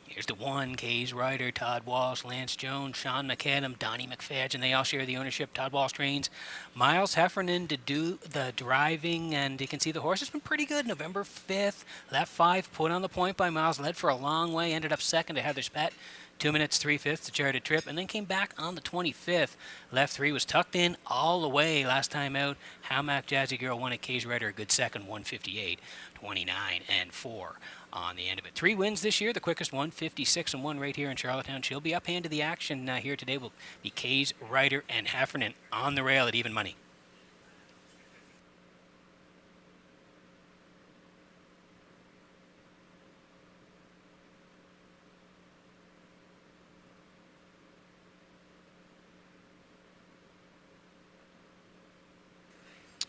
Here's the 1, Kay's Ryder, Todd Walsh, Lance Jones, Sean McAdam, Donnie McFadge, and they all share the ownership. Todd Walsh trains Miles Heffernan to do the driving, and you can see the horse has been pretty good. November 5th, left 5, put on the point by Miles, led for a long way, ended up second to Heather's Pet. 2 minutes 3/5 to Charted Trip, and then came back on the 25th. Left 3 was tucked in all the way last time out. Howmack Jazzy Girl won at Kay's Ryder, a good second, 158, 29 and 4 on the end of it. 3 wins this year, the quickest one, 56 and 1 right here in Charlottetown. She'll be up hand to the action here today. Will be Kay's Ryder and Heffernan on the rail at even money.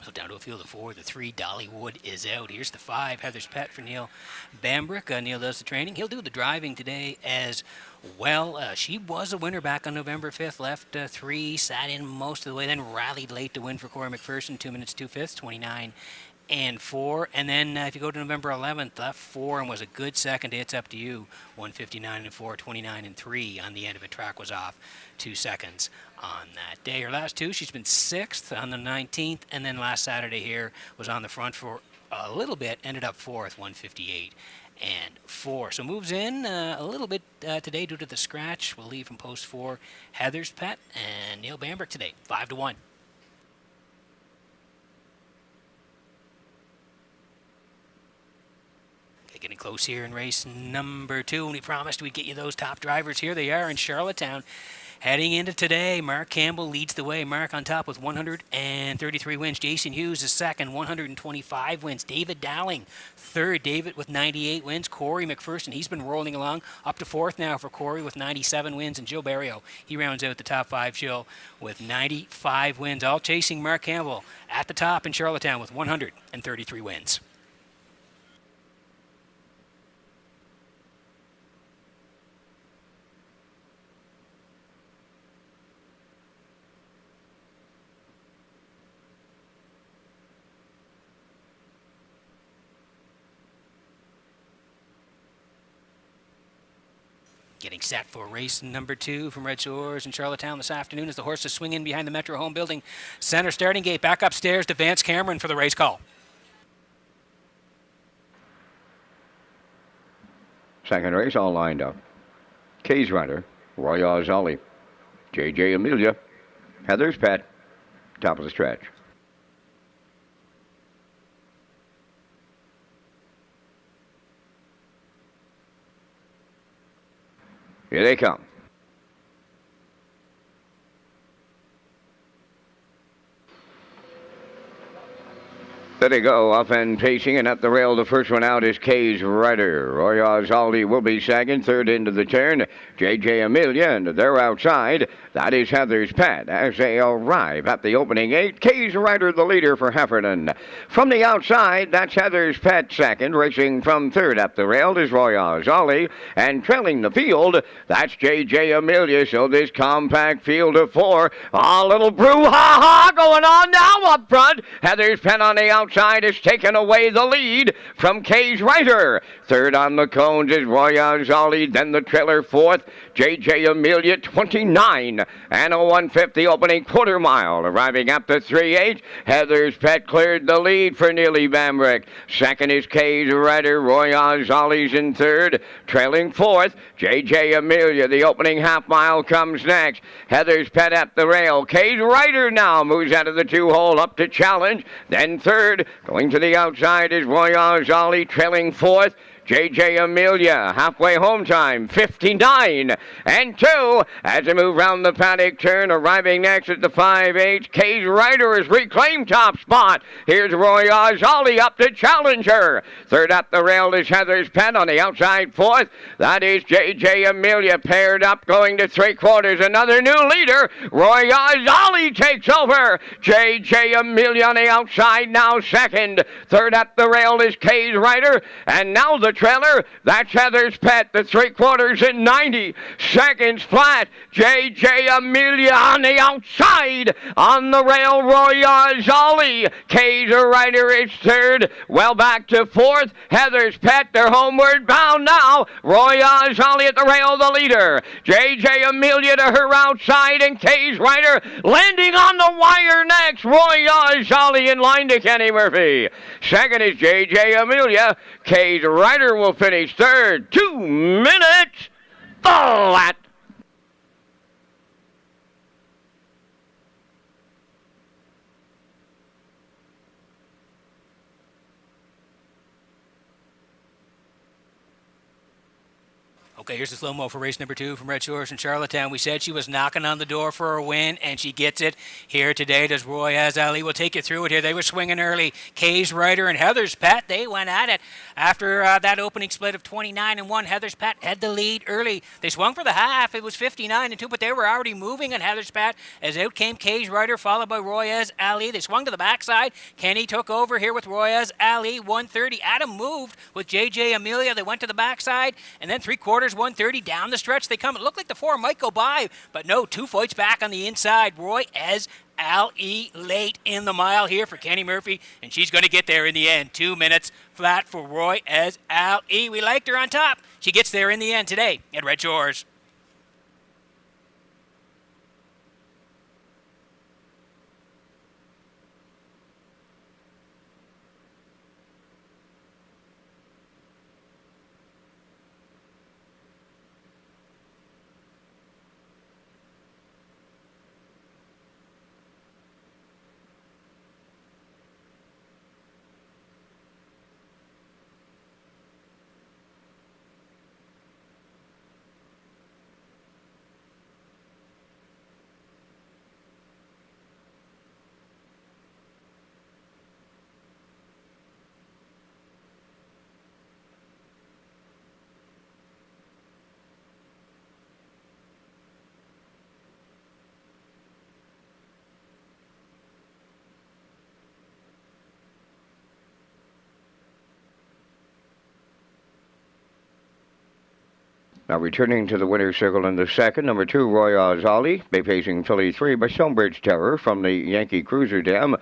So down to a field of 4, the 3, Dollywood is out. Here's the 5, Heather's Pet for Neil Bambrick. Neil does the training. He'll do the driving today as well. She was a winner back on November 5th. Left 3, sat in most of the way, then rallied late to win for Corey McPherson. 2 minutes 2/5, 29 and 4. And then if you go to November 11th, left 4 and was a good second. It's Up to You, 159 and 4, 29 and 3 on the end of it. Track was off 2 seconds on that day. Her last 2, she's been 6th on the 19th, and then last Saturday here was on the front for a little bit, ended up 4th, 158 and 4. So moves in a little bit today due to the scratch. We'll leave from post 4, Heather's Pet and Neil Bambrick today, 5 to 1. Getting close here in race number 2, and we promised we'd get you those top drivers. Here they are in Charlottetown. Heading into today, Mark Campbell leads the way. Mark on top with 133 wins. Jason Hughes is second, 125 wins. David Dowling, third. David with 98 wins. Corey McPherson, he's been rolling along. Up to 4th now for Corey with 97 wins. And Joe Barrio, he rounds out the top 5 show with 95 wins. All chasing Mark Campbell at the top in Charlottetown with 133 wins. Getting set for race number 2 from Red Shores in Charlottetown this afternoon as the horses swing in behind the Metro Home Building Center starting gate. Back upstairs to Vance Cameron for the race call. Second race all lined up. Kay's Ryder, Royaz Ali, JJ Amelia, Heather's Pet, top of the stretch. Here they come. There they go, off and pacing, and at the rail, the first one out is Kay's Ryder. Royaz Ali will be second, third into the turn, J.J. Amelia, and they're outside. That is Heather's Pet as they arrive at the opening 8. Kay's Ryder, the leader for Heffernan. From the outside, that's Heather's Pet second, racing from third up the rail is Royaz Ali, and trailing the field, that's J.J. Amelia. So this compact field of 4, a little brouhaha going on now up front. Heather's Pet on the outside. outside has taken away the lead from Kay's Rider. Third on the cones is Roy Azali, then the trailer fourth, J.J. Amelia, 29 and a 150 opening quarter mile. Arriving up to 3-8, Heather's Pet cleared the lead for Neely Bambrick. Second is Kay's Rider, Roy Azali's in third, trailing fourth, J.J. Amelia. The opening half mile comes next. Heather's Pet at the rail. Kay's Rider now moves out of the two-hole up to challenge. Then third, going to the outside is Roy Azali, trailing fourth. J.J. Amelia, halfway home time, 59 and 2 as they move round the paddock turn. Arriving next at the 5-8, Kay's Rider has reclaimed top spot. Here's Roy Azali up to challenge her. Third up the rail is Heather's Pet on the outside fourth. That is J.J. Amelia paired up going to three-quarters. Another new leader. Roy Azali takes over. J.J. Amelia on the outside now second. Third up the rail is Kay's Rider. And now the trailer, that's Heather's Pet, the three-quarters in 90 seconds flat. J.J. Amelia on the outside. On the rail, Roy Azali. Kay's Rider is third. Well back to fourth. Heather's Pet, they're homeward bound now. Roy Azali at the rail, the leader. J.J. Amelia to her outside, and Kay's Rider landing on the wire next. Roy Azali in line to Kenny Murphy. Second is J.J. Amelia. Kay's Rider will finish third. 2 minutes flat. Okay, here's the slow-mo for race number 2 from Red Shores in Charlottetown. We said she was knocking on the door for a win, and she gets it here today. Does Roy Azali will take you through it here. They were swinging early. Kay's Rider and Heather's Pet, they went at it. After that opening split of 29 and 1, Heather's Pet had the lead early. They swung for the half. It was 59 and 2, but they were already moving on Heather's Pet as out came Kay's Rider, followed by Roy Azali. They swung to the backside. Kenny took over here with Roy Azali, 130. Adam moved with J.J. Amelia. They went to the backside, and then three-quarters, 130 down the stretch they come. It looked like the four might go by, but no, two fights back on the inside. Roy Ali late in the mile here for Kenny Murphy, and she's going to get there in the end. 2 minutes flat for Roy Ali. We liked her on top. She gets there in the end today at Red Shores. Now returning to the winner's circle in the second, number 2, Roy Azali, facing filly 3 by Stonebridge Terror from the Yankee Cruiser Dam,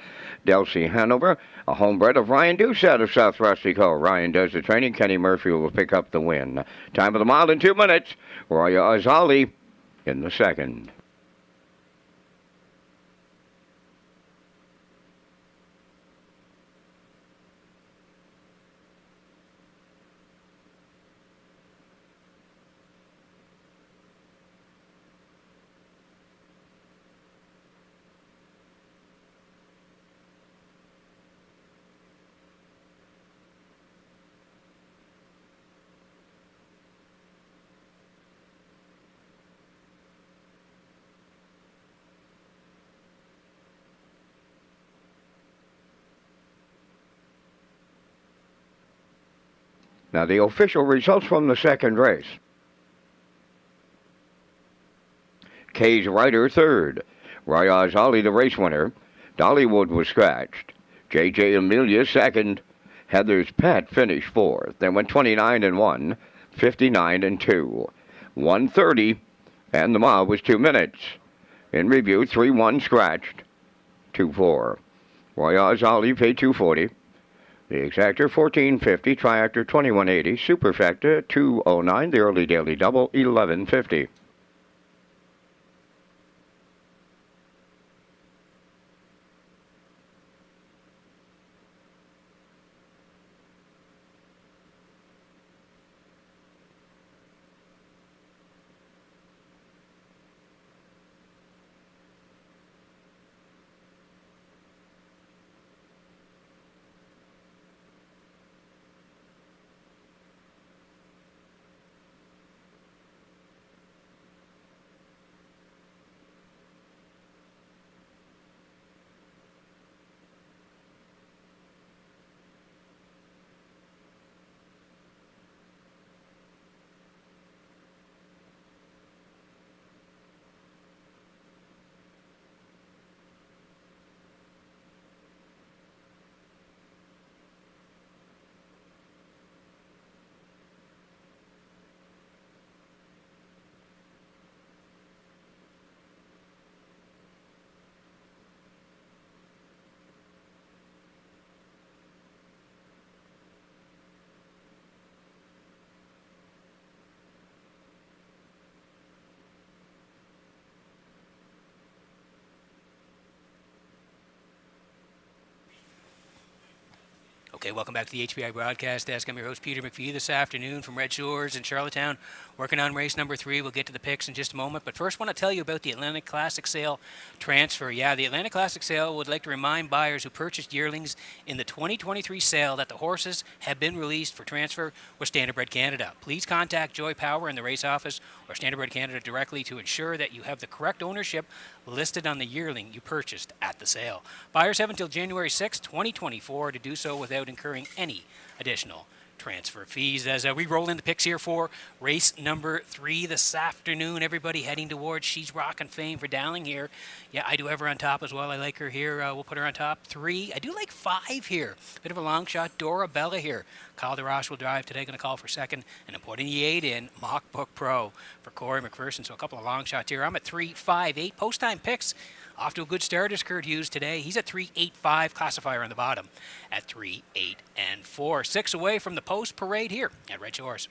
Delcy Hanover, a homebred of Ryan Doucette of South Rustico. Ryan does the training. Kenny Murphy will pick up the win. Time of the mile in 2 minutes. Roy Azali in the second. Now the official results from the second race. Kay's Rider third. Roy Azali the race winner. Dollywood was scratched. J.J. Amelia second. Heather's Pet finished fourth. They went 29 and 1, 59 and 2, 130, and the mile was 2 minutes. In review, 3-1 scratched, 2-4. Roy Azali paid $240. The exactor 1450, triactor 2180, superfecta 209, the early daily double 1150. Okay, welcome back to the HPI Broadcast Desk. I'm your host, Peter McPhee, this afternoon from Red Shores in Charlottetown, working on race number 3. We'll get to the picks in just a moment, but first I want to tell you about the Atlantic Classic Sale transfer. Yeah, the Atlantic Classic Sale would like to remind buyers who purchased yearlings in the 2023 sale that the horses have been released for transfer with Standardbred Canada. Please contact Joy Power in the race office or Standardbred Canada directly to ensure that you have the correct ownership listed on the yearling you purchased at the sale. Buyers have until January 6, 2024 to do so without incurring any additional transfer fees. As we roll in the picks here for race number 3 this afternoon, everybody heading towards She's Rockin' Fame for Dowling here. Yeah, I do have her on top as well. I like her here. We'll put her on top 3. I do like 5 here. Bit of a long shot. Dora Bella here. Kyle DeRoche will drive today. Going to call for second. And I'm putting the 8 in. Mock Book Pro for Corey McPherson. So a couple of long shots here. I'm at 3, 5, 8. Post time picks. Off to a good start is Kurt Hughes today. He's at 3, 8, 5. Classifier on the bottom at 3, 8, and 4. 6 away from the post parade here at Red Shores.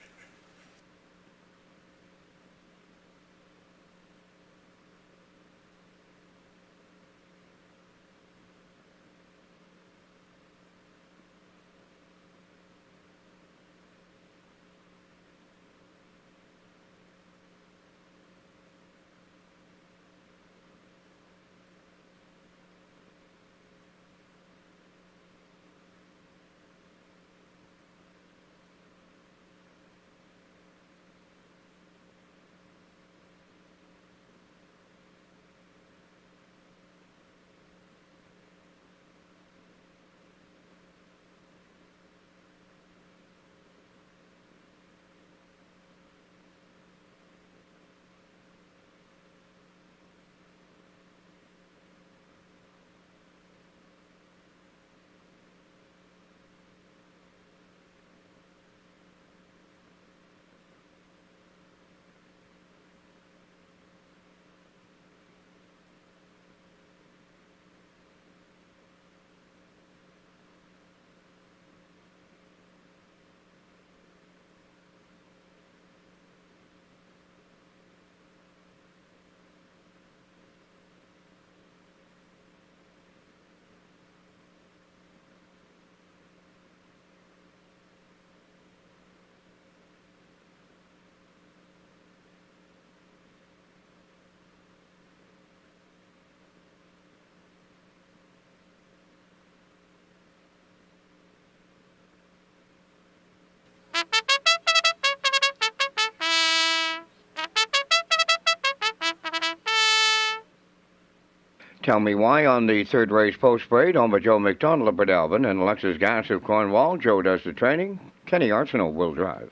Tell Me Why on the third race post parade, owned by Joe McDonald of Bredelvin and Alexis Gass of Cornwall. Joe does the training. Kenny Arsenault will drive.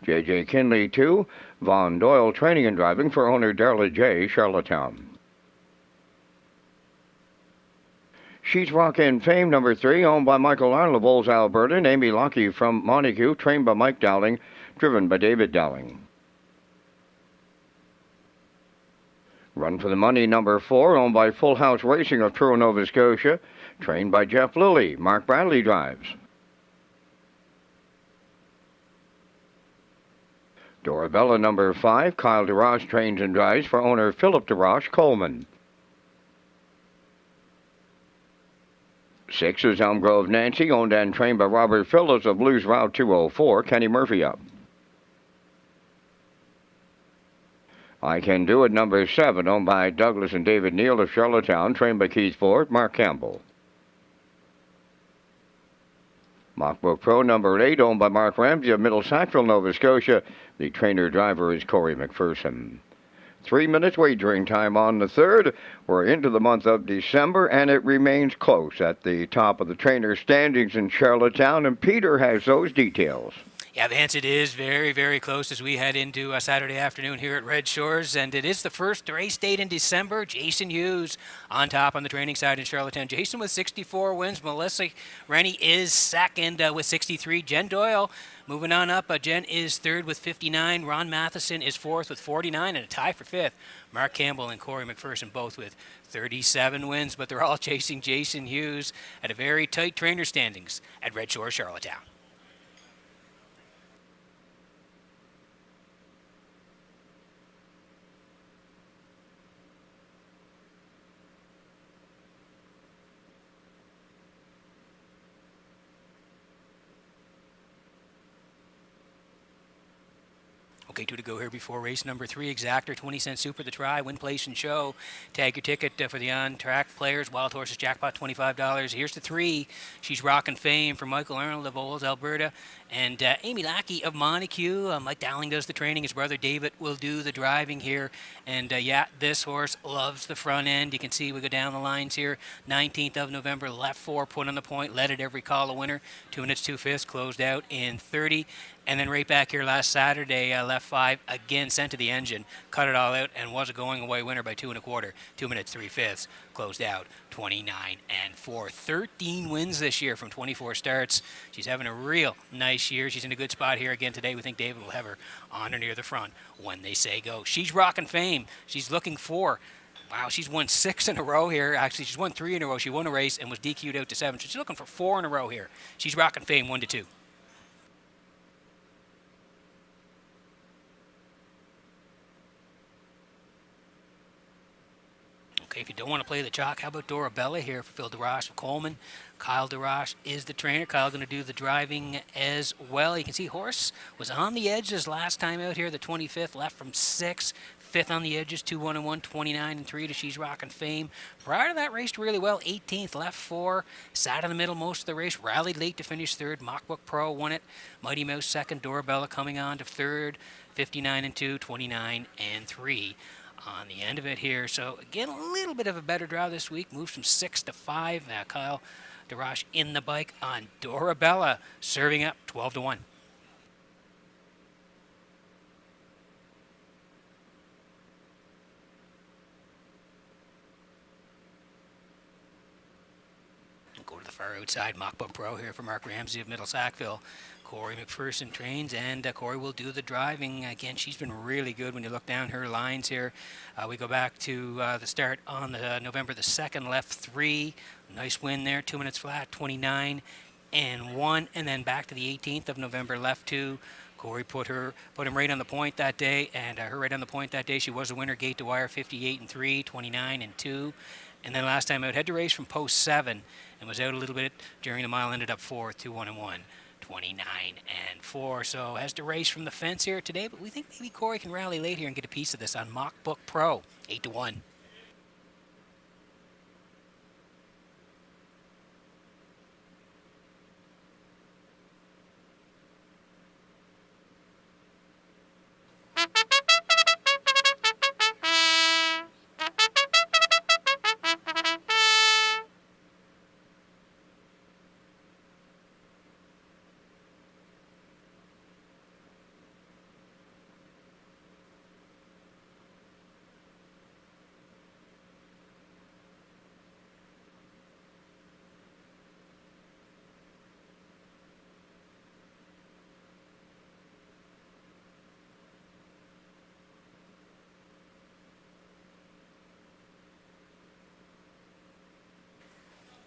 J.J. Kinley 2, Von Doyle training and driving for owner Darla J., Charlottetown. She's Rockin' Fame number 3, owned by Michael Arnold of Olds, Alberta, and Amy Lockie from Montague, trained by Mike Dowling, driven by David Dowling. Run for the Money, number 4, owned by Full House Racing of Truro, Nova Scotia. Trained by Jeff Lilly. Mark Bradley drives. Dorabella, number 5, Kyle DeRoche trains and drives for owner Philip DeRoche Coleman. 6 is Elm Grove Nancy, owned and trained by Robert Phillips of Blues Route 204. Kenny Murphy up. I Can Do It, number 7, owned by Douglas and David Neal of Charlottetown, trained by Keith Ford, Mark Campbell. Mockbook Pro, number 8, owned by Mark Ramsey of Middle Sackville, Nova Scotia. The trainer-driver is Corey McPherson. 3 minutes wagering time on the 3rd. We're into the month of December, and it remains close at the top of the trainer standings in Charlottetown, and Peter has those details. Yeah, Vance, it is very, very close as we head into Saturday afternoon here at Red Shores, and it is the first race date in December. Jason Hughes on top on the training side in Charlottetown. Jason with 64 wins. Melissa Rennie is second with 63. Jen Doyle moving on up. Jen is third with 59. Ron Matheson is fourth with 49, and a tie for fifth. Mark Campbell and Corey McPherson both with 37 wins, but they're all chasing Jason Hughes at a very tight trainer standings at Red Shores, Charlottetown. Okay, 2 to go here before race number 3. Exactor, 20-cent super, the try, win, place, and show. Tag your ticket for the on-track players. Wild Horses Jackpot, $25. Here's the 3. She's Rockin' Fame for Michael Arnold of Olds, Alberta. And Amy Lackey of Montague. Mike Dowling does the training. His brother David will do the driving here. And yeah, this horse loves the front end. You can see we go down the lines here. 19th of November, left 4, put on the point, led it every call a winner. 2 minutes, 2/5, closed out in 30. And then right back here last Saturday, left 5, again sent to the engine, cut it all out, and was a going-away winner by 2 1/4. 2 minutes, 3/5, closed out 29-4. 13 wins this year from 24 starts. She's having a real nice year. She's in a good spot here again today. We think David will have her on or near the front when they say go. She's Rockin' Fame. She's looking for... Wow, she's won 6 in a row here. Actually, she's won 3 in a row. She won a race and was DQ'd out to 7. So she's looking for 4 in a row here. She's Rockin' Fame, 1-2. Okay, if you don't want to play the chalk, how about Dorabella here for Phil DeRoche of Coleman? Kyle DeRoche is the trainer. Kyle going to do the driving as well. You can see horse was on the edges last time out here, the 25th, left from 6th. 5th on the edges, 2-1-1, 29-3 to She's Rockin' Fame. Prior to that, raced really well, 18th, left 4, sat in the middle most of the race, rallied late to finish 3rd. Mockbook Pro won it. Mighty Mouse 2nd, Dorabella coming on to 3rd, 59-2, 29-3. On the end of it here. So again, a little bit of a better draw this week. Moves from 6 to 5. Kyle DeRoche in the bike on Dorabella, serving up 12-1. Go to the far outside. Mockbook Pro here for Mark Ramsey of Middle Sackville. Corey McPherson trains, and Corey will do the driving. Again, she's been really good when you look down her lines here. We go back to the start on November the 2nd, left 3. Nice win there, 2 minutes flat, 29-1. And then back to the 18th of November, left 2. Corey put him right on the point that day, and her right on the point that day. She was a winner, gate to wire, 58-3, 29-2. And then last time out, had to race from post 7 and was out a little bit during the mile, ended up 4th, 2-1-1. 29-4, so has to race from the fence here today, but we think maybe Corey can rally late here and get a piece of this on Mockbook Pro, 8-1.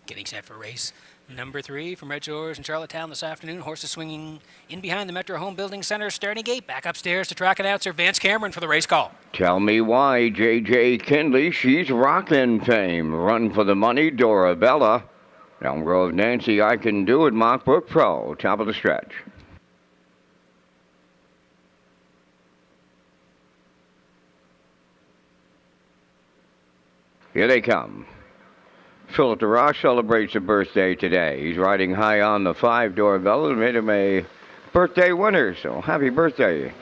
Getting set for race number 3 from Redshores in Charlottetown this afternoon. Horses swinging in behind the Metro Home Building Center starting gate. Back upstairs to track announcer Vance Cameron for the race call. Tell Me Why, J.J. Kinley, she's rockin' fame. Run for the Money, Dorabella. Elm Grove Nancy, I Can Do It, Mockbrook Pro. Top of the stretch. Here they come. Philip DeRoche celebrates a birthday today. He's riding high on the 5 Dorabella and made him a birthday winner. So happy birthday,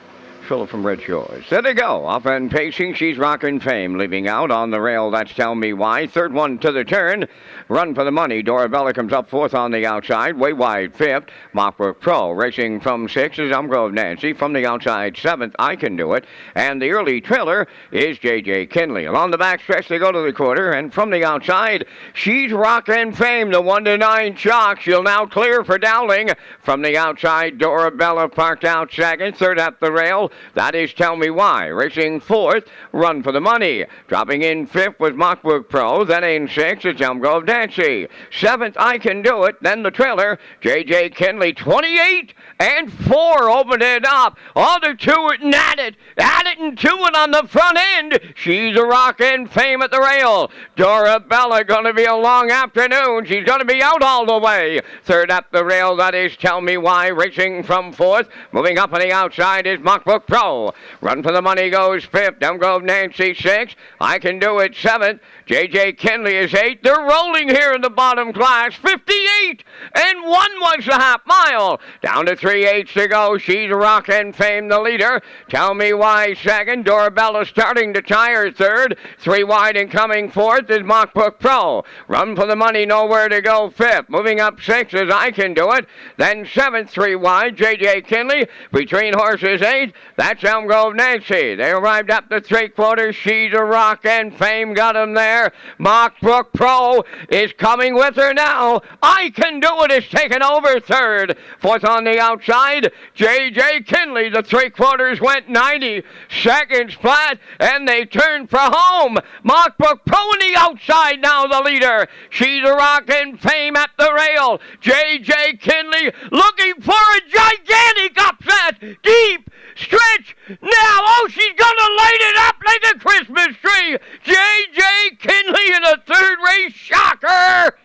Philip from Redshores. There they go. Off and pacing. She's rocking fame. Leaving out on the rail. That's Tell Me Why. Third one to the turn. Run for the Money. Dorabella comes up 4th on the outside. Way wide 5th. Mockbrook Pro racing from 6th is Elm Grove Nancy. From the outside 7th. I Can Do It. And the early trailer is J.J. Kinley. Along the back stretch they go to the quarter. And from the outside, she's rocking fame. The 1-9 shock. She'll now clear for Dowling. From the outside, Dorabella parked out 2nd. 3rd at the rail. That is Tell Me Why. Racing 4th, Run for the Money. Dropping in 5th was Mockbrook Pro. Then in 6th, it's Elm Grove Nancy. 7th, I Can Do It. Then the trailer, J.J. Kinley. 28 and 4 opened it up. All the 2 at it and 2 on the front end. She's a rockin' fame at the rail. Dorabella gonna be a long afternoon. She's gonna be out all the way. 3rd at the rail, that is Tell Me Why. Racing from 4th. Moving up on the outside is Mockbrook Pro. Run for the Money goes 5th. Elm Grove Nancy 6th. I Can Do It 7th. J.J. Kinley is 8th. They're rolling here in the bottom class. 58 and 1 was the half mile. Down to 3/8 to go. She's rockin' fame, the leader. Tell Me Why 2nd. Dorabella starting to tire 3rd. 3 wide and coming 4th is Mockbrook Pro. Run for the Money, nowhere to go 5th. Moving up 6th is I Can Do It. Then 7th, 3 wide, J.J. Kinley. Between horses 8th, that's Elm Grove Nancy. They arrived up to 3/4. She's a rockin' fame, got him there. Mockbrook Pro is coming with her now. I Can Do It is taken over 3rd. 4th on the outside, J.J. Kinley. The 3/4 went 90 seconds flat, and they turned for home. Mockbrook Pro on the outside now, the leader. She's a rockin' fame at the rail. J.J. Kinley looking for a gigantic upset. Deep stretch now. Oh, she's gonna light it up like a Christmas tree. J.J. Kinley in a 3rd race shocker.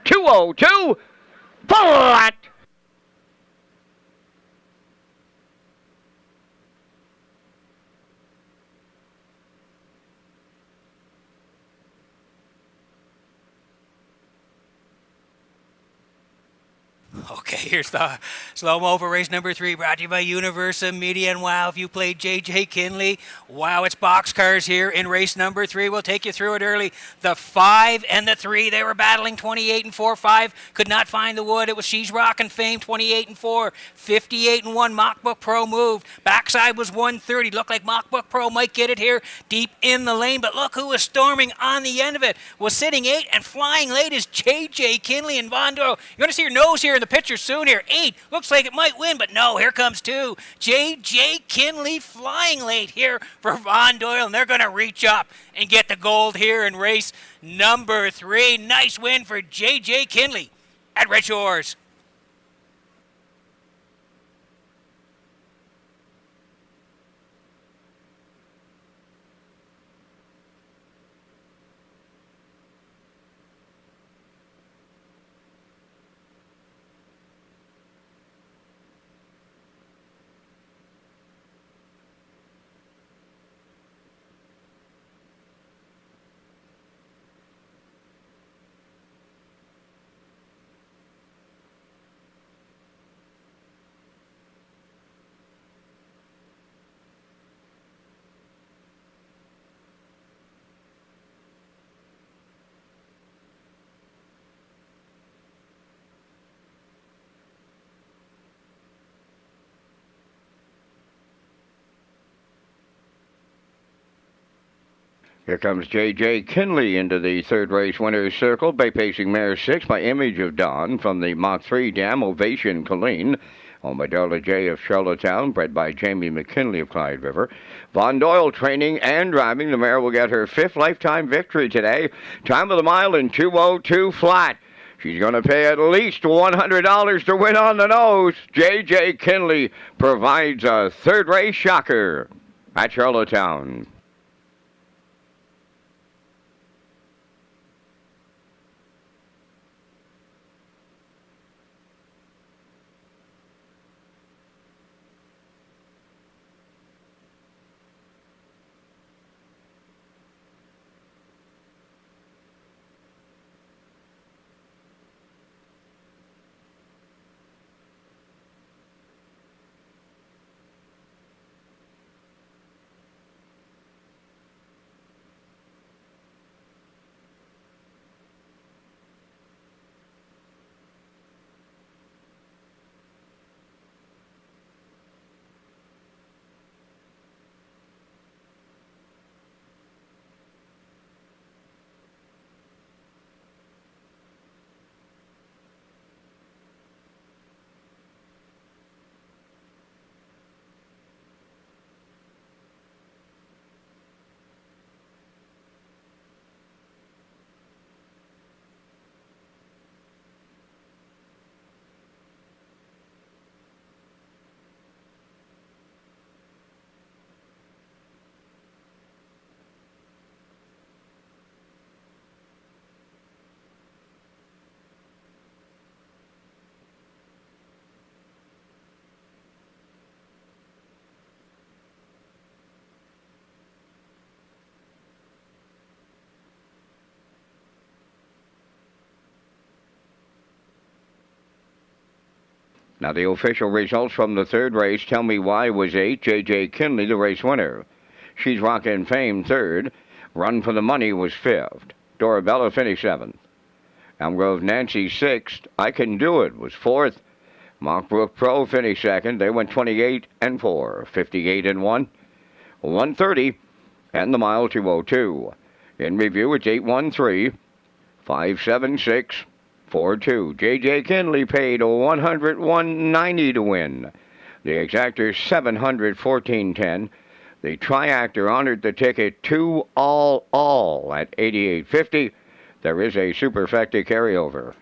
2:02 flat. Okay, here's the slow-mo for race number 3, brought to you by Universa Media. And wow, if you played J.J. Kinley, wow, it's boxcars here in race number 3. We'll take you through it early. The 5 and the 3, they were battling 28 and 4. 5 could not find the wood. It was She's Rockin' Fame, 28 and 4. 58 and 1, Mockbrook Pro moved. Backside was 130. Looked like Mockbrook Pro might get it here deep in the lane, but look who was storming on the end of it. Was sitting 8 and flying late is J.J. Kinley and Von Doyle. You're going to see your nose here in the picture soon here. 8 looks like it might win, but no, here comes 2. J.J. Kinley flying late here for Von Doyle, and they're going to reach up and get the gold here in race number 3. Nice win for J.J. Kinley at Redshores. Here comes J.J. Kinley into the 3rd race winner's circle. Bay pacing mare 6 by Image of Dawn from the Mach 3 Dam Ovation Colleen. Owned by Darla J. of Charlottetown, bred by Jamie McKinley of Clyde River. Von Doyle training and driving. The mare will get her 5th lifetime victory today. Time of the mile in 2:02 flat. She's going to pay at least $100 to win on the nose. J.J. Kinley provides a third race shocker at Charlottetown. Now the official results from the third race. Tell Me Why was 8. J.J. Kinley, the race winner. She's Rockin' Fame, third. Run for the Money was fifth. Dorabella finished seventh. Elm Grove Nancy, sixth. I Can Do It was fourth. Mockbrook Pro finished second. They went 28 and 4, 58 and 1, 130, and the mile 202. In review, it's 813, 576, 42. J.J. Kinley paid $101.90 to win. The exactor $714.10. The triactor honored the ticket 2 all at $88.50. There is a superfecta carryover.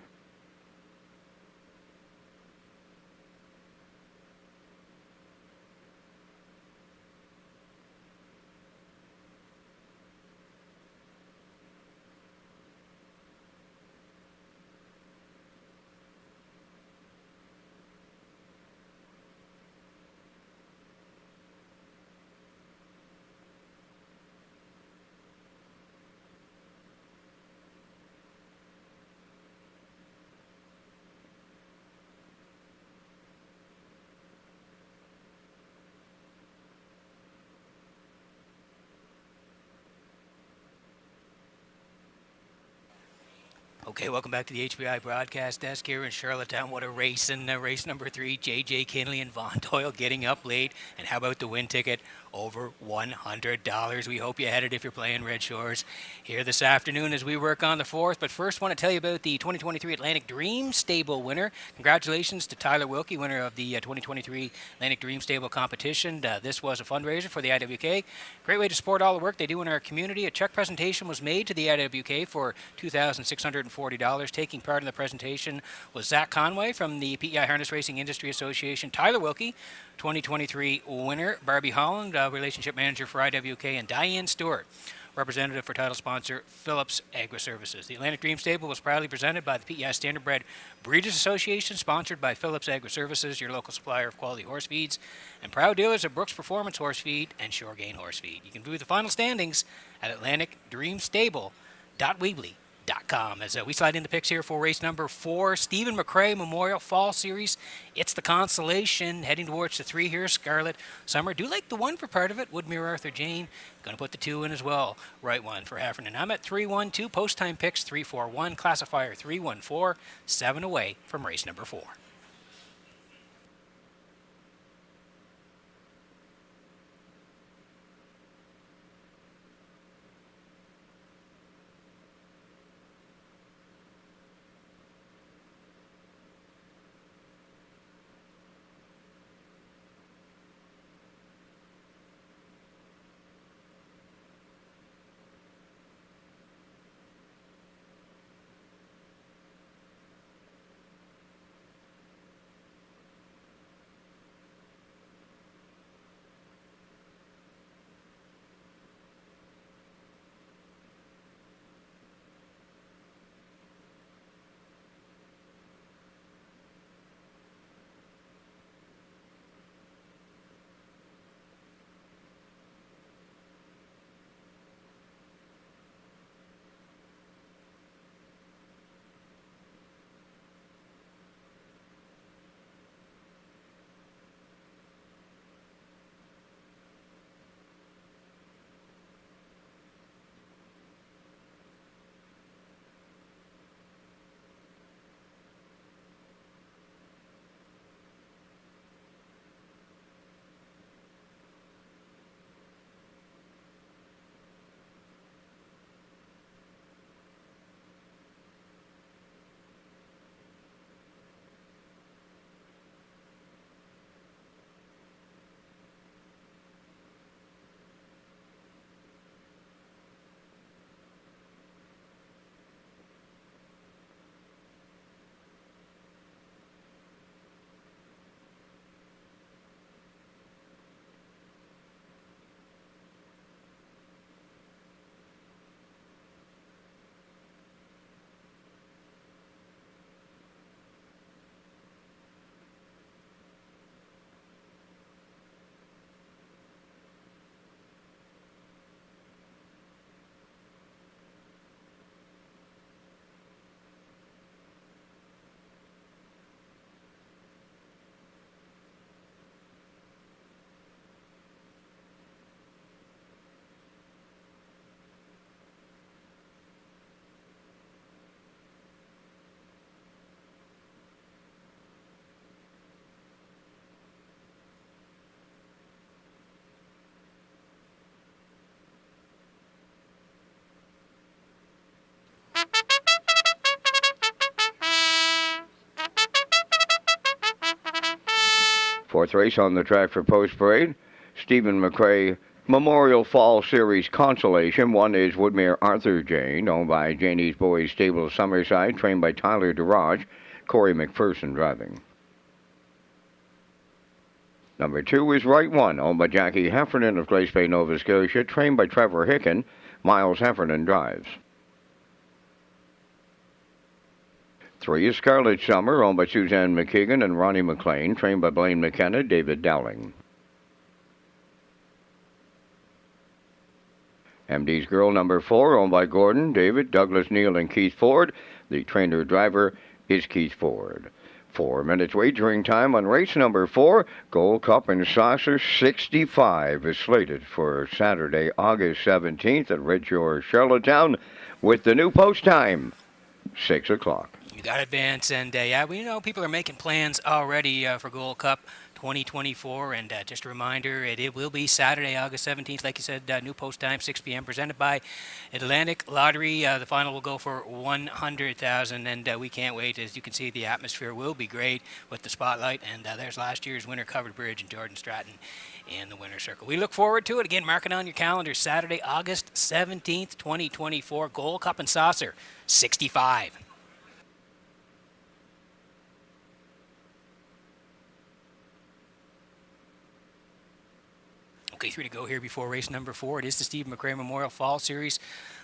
Okay, welcome back to the HBI broadcast desk here in Charlottetown. What a race in race number 3. J.J. Kinley and Von Doyle getting up late. And how about the win ticket? Over $100. We hope you had it if you're playing Red Shores here this afternoon as we work on the 4th. But first, want to tell you about the 2023 Atlantic Dream Stable winner. Congratulations to Tyler Wilkie, winner of the 2023 Atlantic Dream Stable competition. This was a fundraiser for the IWK. Great way to support all the work they do in our community. A check presentation was made to the IWK for $2,640. Taking part in the presentation was Zach Conway from the PEI Harness Racing Industry Association, Tyler Wilkie, 2023 winner, Barbie Holland, relationship manager for IWK, and Diane Stewart, representative for title sponsor Phillips Agri-Services. The Atlantic Dream Stable was proudly presented by the PEI Standardbred Breeders Association, sponsored by Phillips Agri-Services, your local supplier of quality horse feeds, and proud dealers of Brooks Performance Horse Feed and Shore Gain Horse Feed. You can view the final standings at atlanticdreamstable.weebly.com. As we slide into picks here for race number 4, Stephen McRae Memorial Fall Series. It's the consolation heading towards the 3 here. Scarlet Summer. Do like the 1 for part of it. Woodmere Arthur Jane. Going to put the 2 in as well. Right 1 for Heffernan. I'm at 3-1-2. Post time picks 3-4-1. Classifier 3-1-4. 7 away from race number 4. Fourth race on the track for Post Parade, Stephen McRae Memorial Fall Series Consolation. One is Woodmere Arthur Jane, owned by Janie's Boys Stable Summerside, trained by Tyler DeRaj, Corey McPherson driving. Number 2 is Right One, owned by Jackie Heffernan of Glace Bay, Nova Scotia, trained by Trevor Hicken. Miles Heffernan drives. 3 is Scarlet Summer, owned by Suzanne McKeegan and Ronnie McLean, trained by Blaine McKenna, David Dowling. MD's Girl, number 4, owned by Gordon, David, Douglas Neal, and Keith Ford. The trainer driver is Keith Ford. 4 minutes wagering time on race number 4. Gold Cup and Saucer 65 is slated for Saturday, August 17th at Redshores, Charlottetown, with the new post time, 6 o'clock. You got to advance, and yeah, we know people are making plans already for Gold Cup 2024, and just a reminder, it will be Saturday, August 17th, like you said, new post time, 6 p.m., presented by Atlantic Lottery. The final will go for $100,000, and we can't wait. As you can see, the atmosphere will be great with the spotlight, and there's last year's winner covered bridge in Jordan Stratton in the winner's circle. We look forward to it. Again, mark it on your calendar, Saturday, August 17th, 2024, Gold Cup and Saucer 65. Okay, 3 to go here before race number 4. It is the Stephen McRae Memorial Fall Series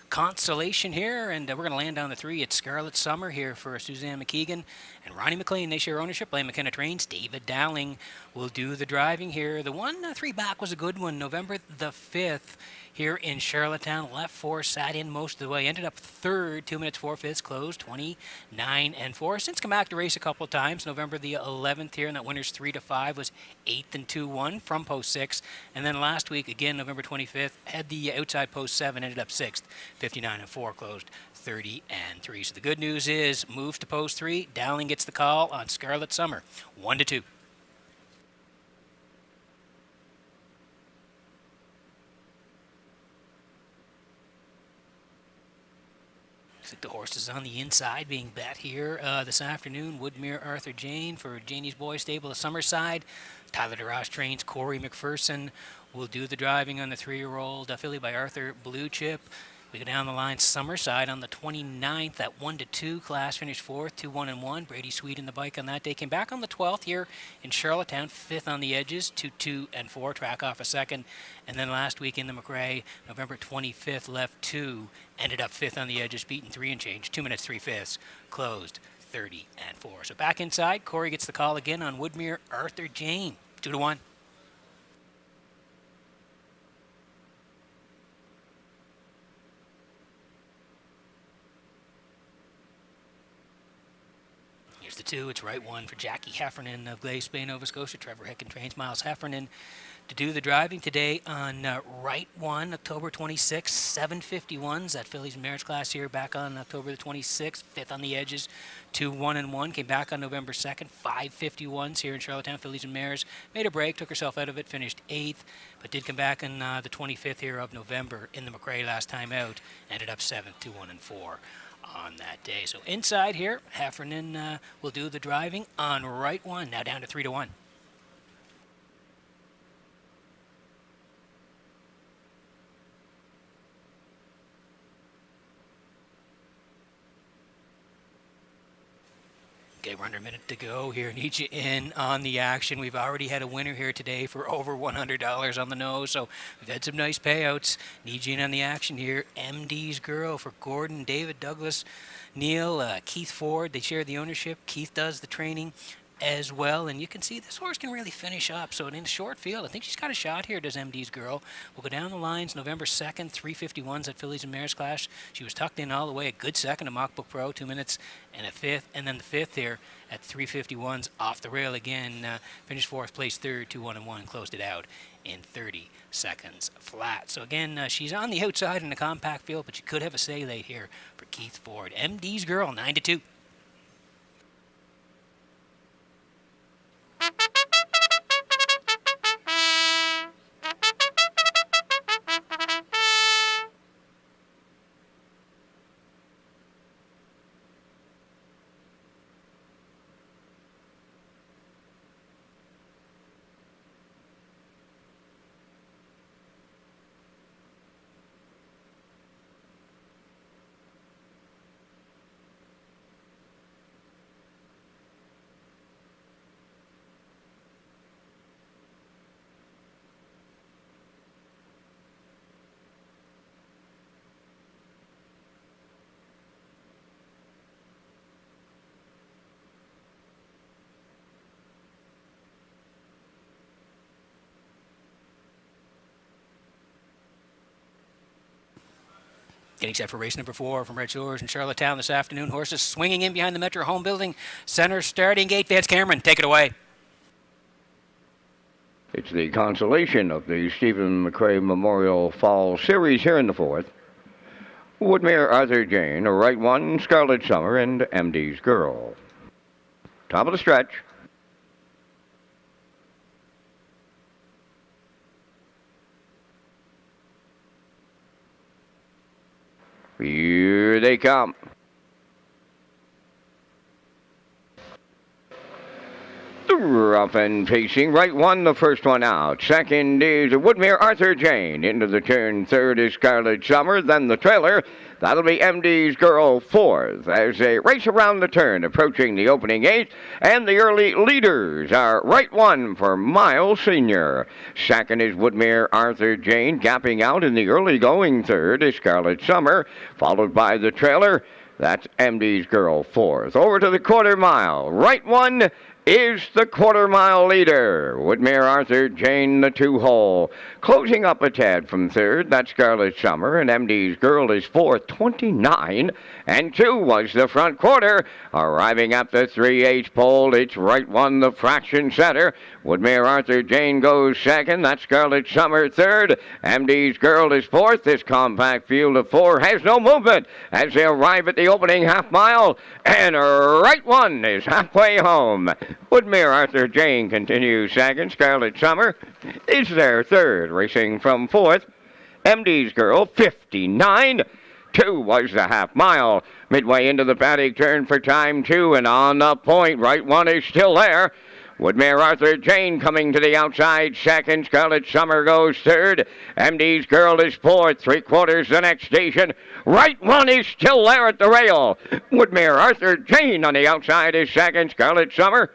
Consolation here, and we're going to land on the 3. It's Scarlet Summer here for Suzanne McKeegan and Ronnie McLean. They share ownership. Blaine McKenna trains. David Dowling will do the driving here. The 1-3 back was a good one. November the 5th here in Charlottetown. Left 4, sat in most of the way. Ended up 3rd, 2 minutes 4/5, closed 29-4. Since come back to race a couple of times. November the 11th here, and that winner's 3-5 was 8th and 2-1 from post 6. And then last week, again, November 25th, had the outside post 7, ended up 6th, 59-4, closed 30-3. So the good news is, moves to post 3. Dowling gets the call on Scarlet Summer, 1-2. Looks like the horse is on the inside being bet here this afternoon. Woodmere Arthur Jane for Janie's Boys Stable of Summerside. Tyler DeRoche trains. Corey McPherson will do the driving on the 3-year-old filly by Arthur Blue Chip. We go down the line, Summerside on the 29th at 1-2. Class finished 4th, 2-1-1. Brady Sweet in the bike on that day. Came back on the 12th here in Charlottetown, 5th on the edges, 2-2-4. Track off a 2nd. And then last week in the McRae, November 25th, left 2. Ended up 5th on the edges, beaten 3 and change. 2 minutes 3/5. Closed 30-4. So back inside, Corey gets the call again on Woodmere Arthur Jane, 2-1. The 2, it's Right One for Jackie Heffernan of Glace Bay, Nova Scotia. Trevor Hicken trains Miles Heffernan to do the driving today on Right One, October 26th, 751s. That Phillies Mares class here back on October the 26th, 5th on the edges, 2-1-1. Came back on November 2nd, 551s here in Charlottetown. Phillies and Mares made a break, took herself out of it, finished 8th, but did come back on the 25th here of November in the McRae last time out. Ended up 7th, 2-1-4. On that day. So inside here, Heffernan will do the driving on Right One. Now down to 3-1. Okay, we're under a minute to go here. Need you in on the action. We've already had a winner here today for over $100 on the nose, so we've had some nice payouts. Need you in on the action here. MD's Girl for Gordon, David, Douglas, Neil, Keith Ford. They share the ownership. Keith does the training as well, and you can see this horse can really finish up. So in the short field, I think she's got a shot here, does MD's Girl. We'll go down the lines November 2nd, 351s at Phillies and Mares class. She was tucked in all the way, a good second to Mockbook Pro, 2 minutes and a 5th, and then the 5th here at 351s off the rail again. Finished 4th place, 3rd, 2-1-1, closed it out in 30 seconds flat. So again, she's on the outside in the compact field, but you could have a say late here for Keith Ford. MD's Girl, 9-2. Getting set for race number 4 from Redshores in Charlottetown this afternoon. Horses swinging in behind the Metro Home Building Center starting gate. Vance Cameron, take it away. It's the consolation of the Stephen McRae Memorial Fall Series here in the 4th. Woodmere Arthur Jane, right one, Scarlet Summer, and MD's Girl. Top of the stretch. Here they come. Rough and pacing. Right one, the first one out. Second is Woodmere Arthur Jane. Into the turn. Third is Scarlet Summer. Then the trailer. That'll be MD's Girl fourth as they race around the turn, approaching the opening 8. And the early leaders are right one for Miles Sr. Second is Woodmere Arthur Jane. Gapping out in the early going. Third is Scarlet Summer, followed by the trailer. That's MD's Girl fourth. Over to the quarter mile. Right one is the quarter-mile leader. Woodmere Arthur Jane, the 2-hole. Closing up a tad from third, that's Scarlet Summer, and MD's Girl is fourth, 29. And 2 was the front quarter. Arriving at the 3/8 pole, it's right one, the fraction center. Woodmere Arthur Jane goes second, that's Scarlet Summer third. MD's Girl is fourth. This compact field of 4 has no movement as they arrive at the opening half mile. And right one is halfway home. Woodmere Arthur Jane continues second. Scarlet Summer is their third, racing from fourth. MD's Girl, 59. 2 was the half mile. Midway into the paddock turn for time 2, and on the point, right one is still there. Woodmere Arthur Jane coming to the outside second. Scarlet Summer goes third. MD's Girl is fourth. 3/4 the next station. Right one is still there at the rail. Woodmere Arthur Jane on the outside is second. Scarlet Summer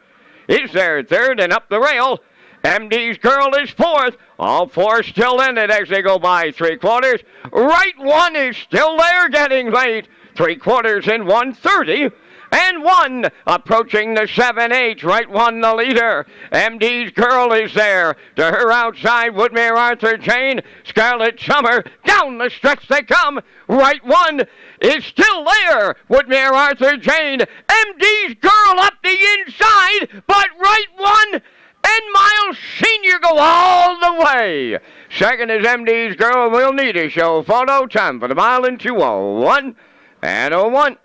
is there third, and up the rail. MD's Girl is fourth. All 4 still in it as they go by 3/4. Right one is still there, getting late. 3/4 in 1:30. And 1 approaching the 7/8. Right one, the leader. MD's Girl is there. To her outside, Woodmere Arthur Jane. Scarlet Summer. Down the stretch they come. Right one is still there. Woodmere Arthur Jane. MD's Girl up the inside. But right one and Miles Sr. go all the way. Second is MD's Girl. We'll need a show photo. Time for the mile in 2:01 and 01.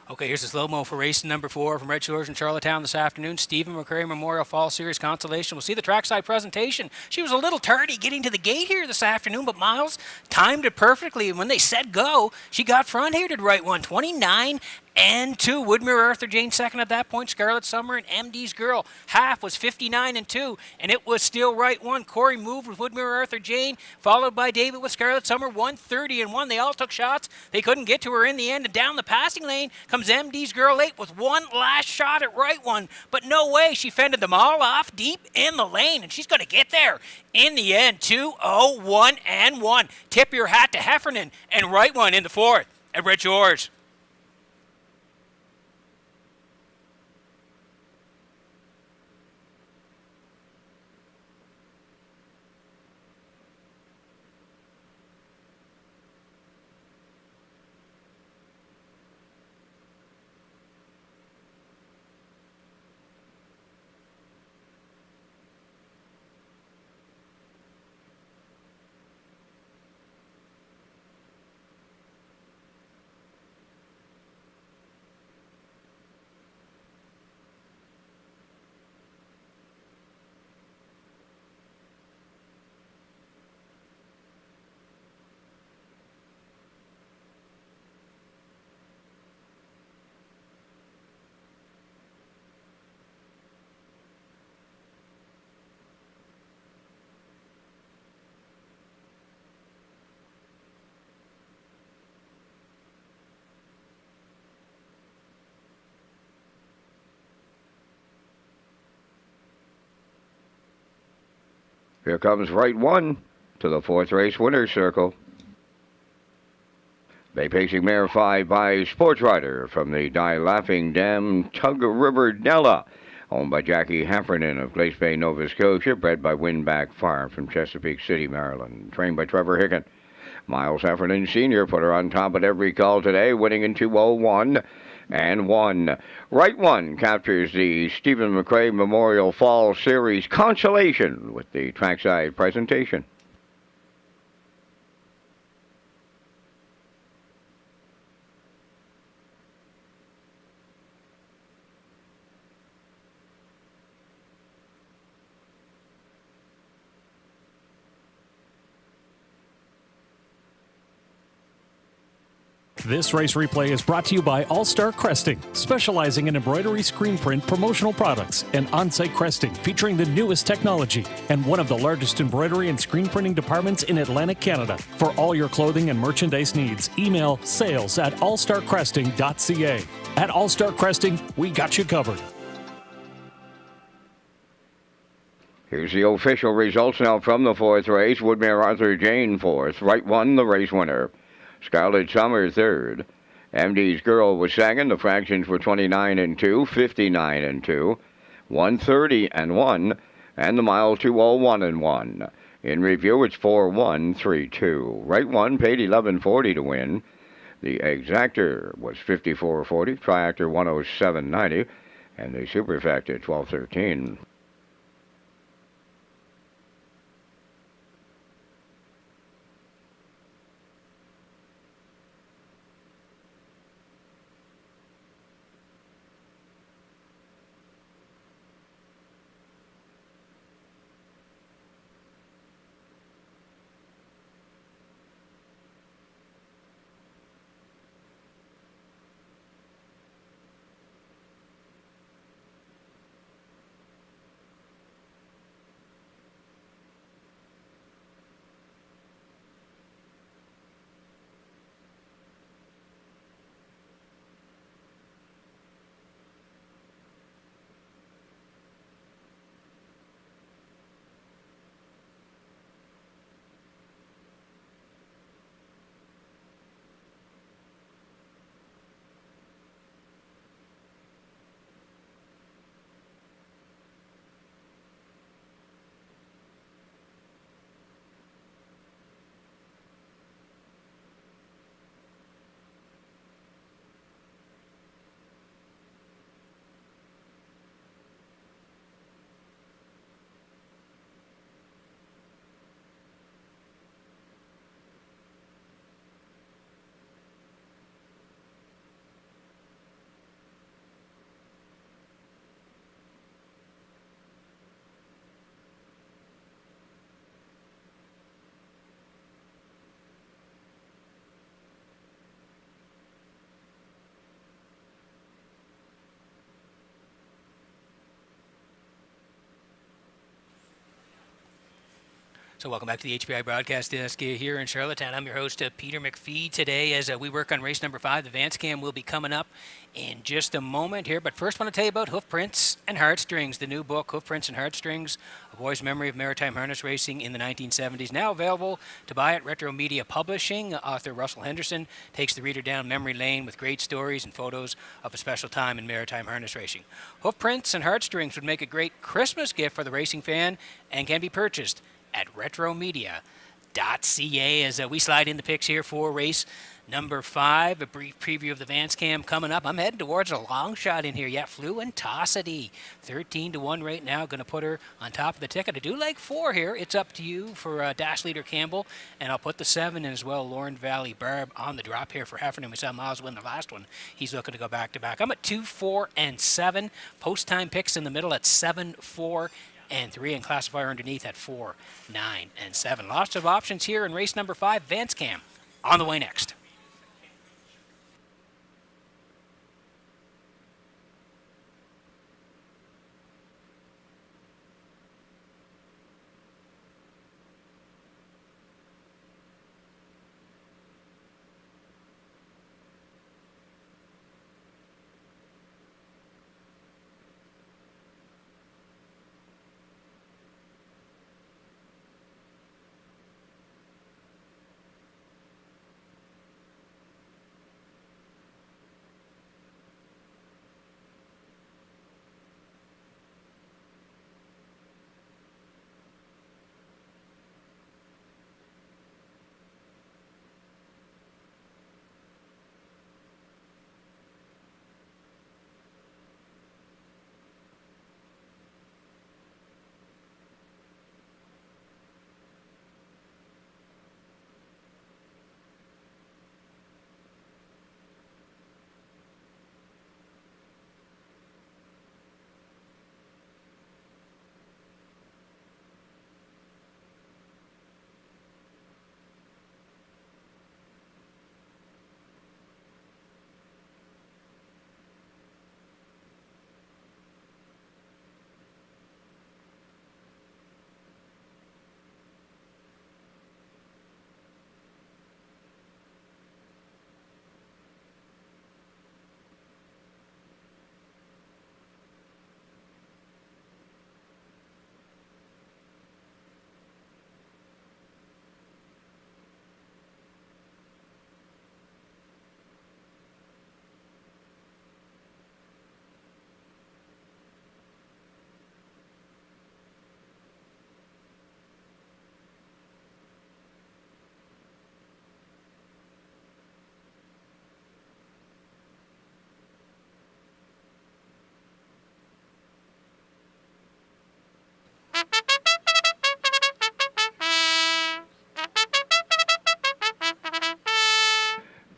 Okay, here's a slow-mo for race number 4 from Redshores in Charlottetown this afternoon. Stephen McRae Memorial Fall Series Consolation. We'll see the trackside presentation. She was a little tardy getting to the gate here this afternoon, but Miles timed it perfectly. And when they said go, she got front-handed right one, 29 and 2. Woodmere Arthur Jane second at that point. Scarlet Summer and MD's Girl. Half was 59 and 2, and it was still right one. Corey moved with Woodmere Arthur Jane, followed by David with Scarlet Summer, 130 and 1. They all took shots. They couldn't get to her in the end, and down the passing lane comes MD's Girl late with one last shot at right one, but no way. She fended them all off deep in the lane, and she's going to get there in the end. 2-0-1 and 1. Tip your hat to Heffernan and right one in the 4th at Redshores. Here comes right one to the 4th race winner's circle. Bay Pacing Mare 5 by Sports Rider from the Die Laughing Dam Tug River Della, owned by Jackie Heffernan of Glace Bay, Nova Scotia, bred by Windback Farm from Chesapeake City, Maryland, trained by Trevor Hicken. Miles Heffernan Sr. put her on top at every call today, winning in 2:01 and 1. Right One captures the Stephen McRae Memorial Fall Series consolation with the trackside presentation. This race replay is brought to you by All Star Cresting, specializing in embroidery, screen print, promotional products, and on-site cresting featuring the newest technology, and one of the largest embroidery and screen printing departments in Atlantic Canada. For all your clothing and merchandise needs, email sales@allstarcresting.ca. At All Star Cresting, we got you covered. Here's the official results now from the fourth race. Woodmare Arthur Jane fourth. Right One, the race winner. Scarlet Summer third. MD's Girl was second. The fractions were 29 and 2, 59 and 2, 130 and 1, and the mile 2:01 and 1. In review, it's 4-1-3-2. Right One paid $11.40 to win. The exactor was $54.40. Triactor $107.90, and the superfecta $12.13. So welcome back to the HPI Broadcast Desk here in Charlottetown. I'm your host, Peter McPhee. Today, as we work on race number 5, the Vance Cam will be coming up in just a moment here. But first, I want to tell you about Hoof Prints and Heartstrings, the new book, Hoof Prints and Heartstrings, A Boy's Memory of Maritime Harness Racing in the 1970s. Now available to buy at Retro Media Publishing. Author Russell Henderson takes the reader down memory lane with great stories and photos of a special time in maritime harness racing. Hoof Prints and Heartstrings would make a great Christmas gift for the racing fan and can be purchased at retromedia.ca. As we slide in the picks here for race number 5, a brief preview of the Vance Cam coming up. I'm heading towards a long shot in here. Yeah, Fluentosity, 13-1 right now. Going to put her on top of the ticket. I do like 4 here. It's up to you for Dash Leader Campbell, and I'll put the 7 in as well. Lauren Valley Barb on the drop here for Heffernan. We saw Miles win the last one. He's looking to go back-to-back. I'm at 2, 4, and 7. Post-time picks in the middle at 7, 4, and 3, and classifier underneath at 4, 9, and 7. Lots of options here in race number 5. Vance Cam on the way next.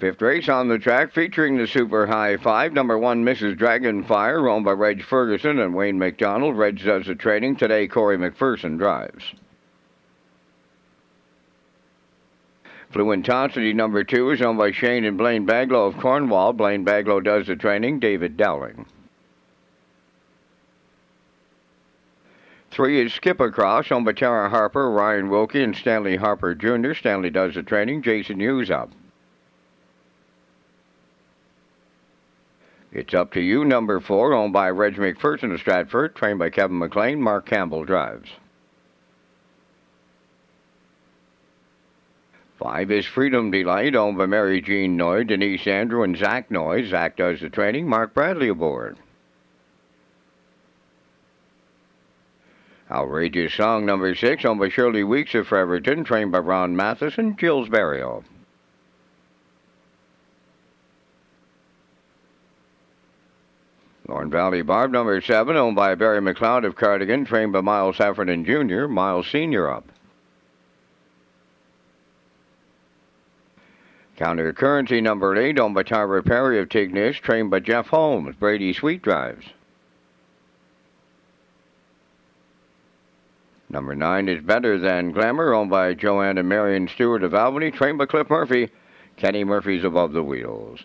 Fifth race on the track featuring the Super High Five. Number 1, Mrs. Dragonfire, owned by Reg Ferguson and Wayne McDonald. Reg does the training. Today, Corey McPherson drives. Fluentosity, number 2, is owned by Shane and Blaine Baglow of Cornwall. Blaine Baglow does the training. David Dowling. 3 is Skip Across, owned by Tara Harper, Ryan Wilkie, and Stanley Harper Jr. Stanley does the training. Jason Hughes up. It's Up to You, number 4, owned by Reg McPherson of Stratford, trained by Kevin McLean. Mark Campbell drives. 5 is Freedom Delight, owned by Mary Jean Noy, Denise Andrew, and Zach Noy. Zach does the training. Mark Bradley aboard. Outrageous Song, number 6, owned by Shirley Weeks of Fredericton, trained by Ron Matheson. Jill's Burial. Lorne Valley Barb, number 7, owned by Barry McLeod of Cardigan, trained by Miles Heffernan Jr., Miles Sr. up. Counter Currency, number 8, owned by Tara Perry of Tignish, trained by Jeff Holmes. Brady Sweet drives. Number 9 is Better Than Glamour, owned by Joanne and Marion Stewart of Albany, trained by Cliff Murphy. Kenny Murphy's above the wheels.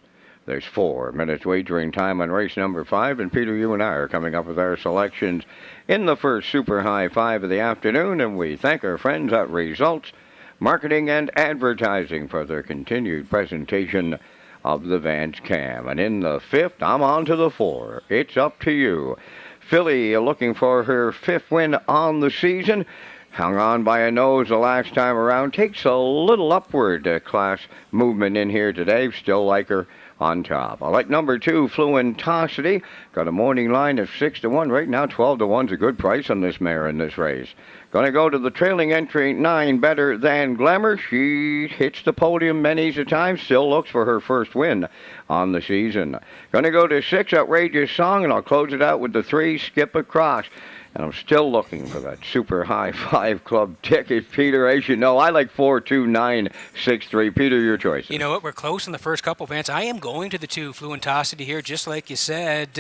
There's 4 minutes wagering time on race number 5, and Peter, you and I are coming up with our selections in the first Super High 5 of the afternoon, and we thank our friends at Results Marketing and Advertising for their continued presentation of the Vance Cam. And in the 5th, I'm on to the 4. It's Up to You. Philly looking for her 5th win on the season. Hung on by a nose the last time around. Takes a little upward class movement in here today. Still like her on top. I like number 2, Fluentosity. Got a morning line of 6-1. Right now, 12-1's a good price on this mare in this race. Going to go to the trailing entry, 9, Better Than Glamour. She hits the podium many a time. Still looks for her first win on the season. Going to go to 6, Outrageous Song, and I'll close it out with the 3, Skip Across. And I'm still looking for that Super High 5 Club ticket, Peter. As you know, I like 4, 2, 9, 6, 3. Peter, your choice. You know what? We're close in the first couple, Vance. I am going to the 2, Fluentosity here, just like you said.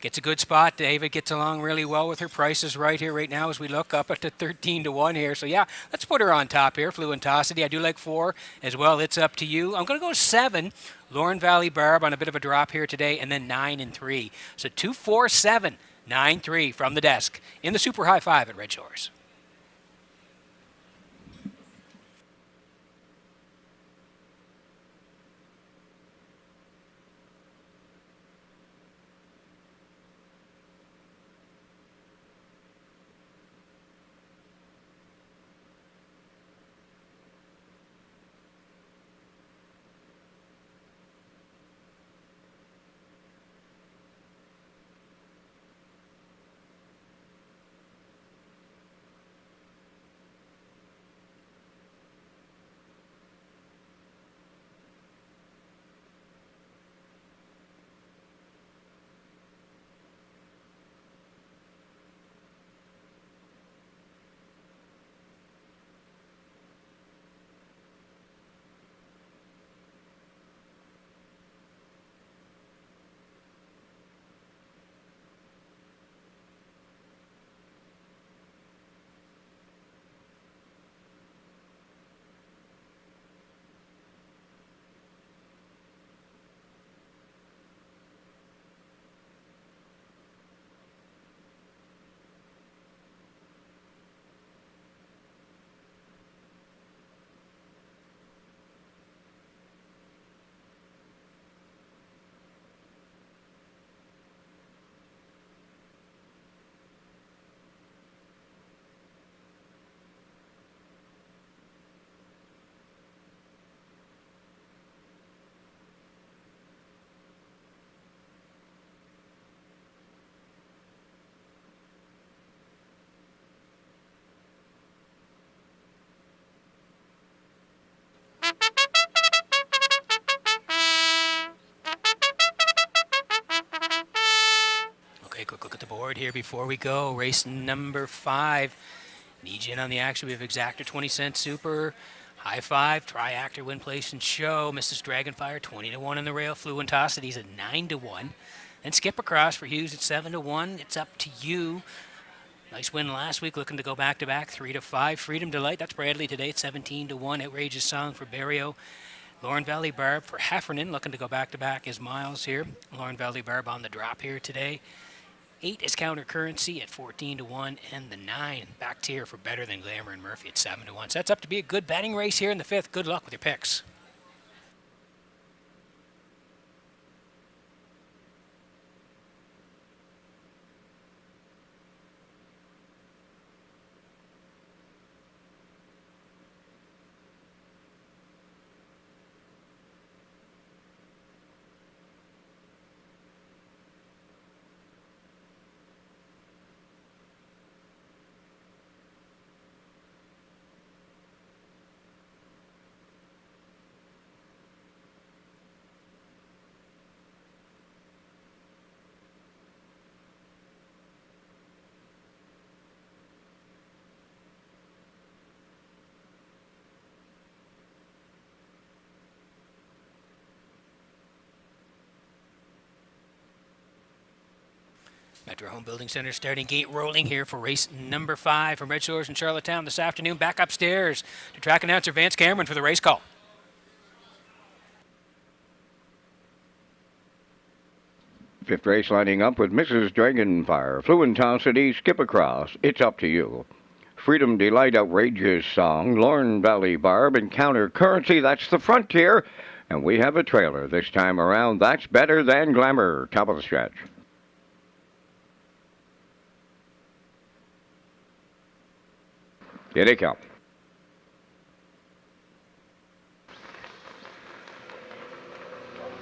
Gets a good spot. David gets along really well with her. Prices right here right now as we look up at the 13-1 here. So, yeah, let's put her on top here, Fluentosity. I do like 4 as well. It's Up to You. I'm going to go 7, Lorne Valley Barb, on a bit of a drop here today, and then 9 and 3. So 2, 4, 7. 9-3 from the desk in the Super High 5 at Red Shores. Okay, quick look at the board here before we go. Race number 5. Need you in on the action. We have Exactor 20 cent Super High Five, Tri-Actor, Win Place and Show. Mrs. Dragonfire, 20-1 in the rail. Fluentosity's at 9-1. Then Skip Across for Hughes at 7-1. It's up to you. Nice win last week, looking to go back-to-back, 3-5. Freedom Delight, that's Bradley today at 17-1. Outrageous Song for Barrio. Lauren Valley Barb for Heffernan, looking to go back-to-back is Miles here. Lauren Valley Barb on the drop here today. 8 is Counter Currency at 14-1, and the 9 back tier for Better Than Glamour and Murphy at 7-1. So that's up to be a good betting race here in the 5th. Good luck with your picks. Metro Home Building Center starting gate rolling here for race number 5 from Redshores in Charlottetown this afternoon. Back upstairs to track announcer Vance Cameron for the race call. Fifth race lining up with Mrs. Dragonfire, Fluentosity, Skip Across, It's Up to You. Freedom Delight, Outrageous Song, Lauren Valley Barb, and Counter Currency, that's the Frontier. And we have a trailer this time around, that's Better Than Glamour, top of the stretch. Here they come.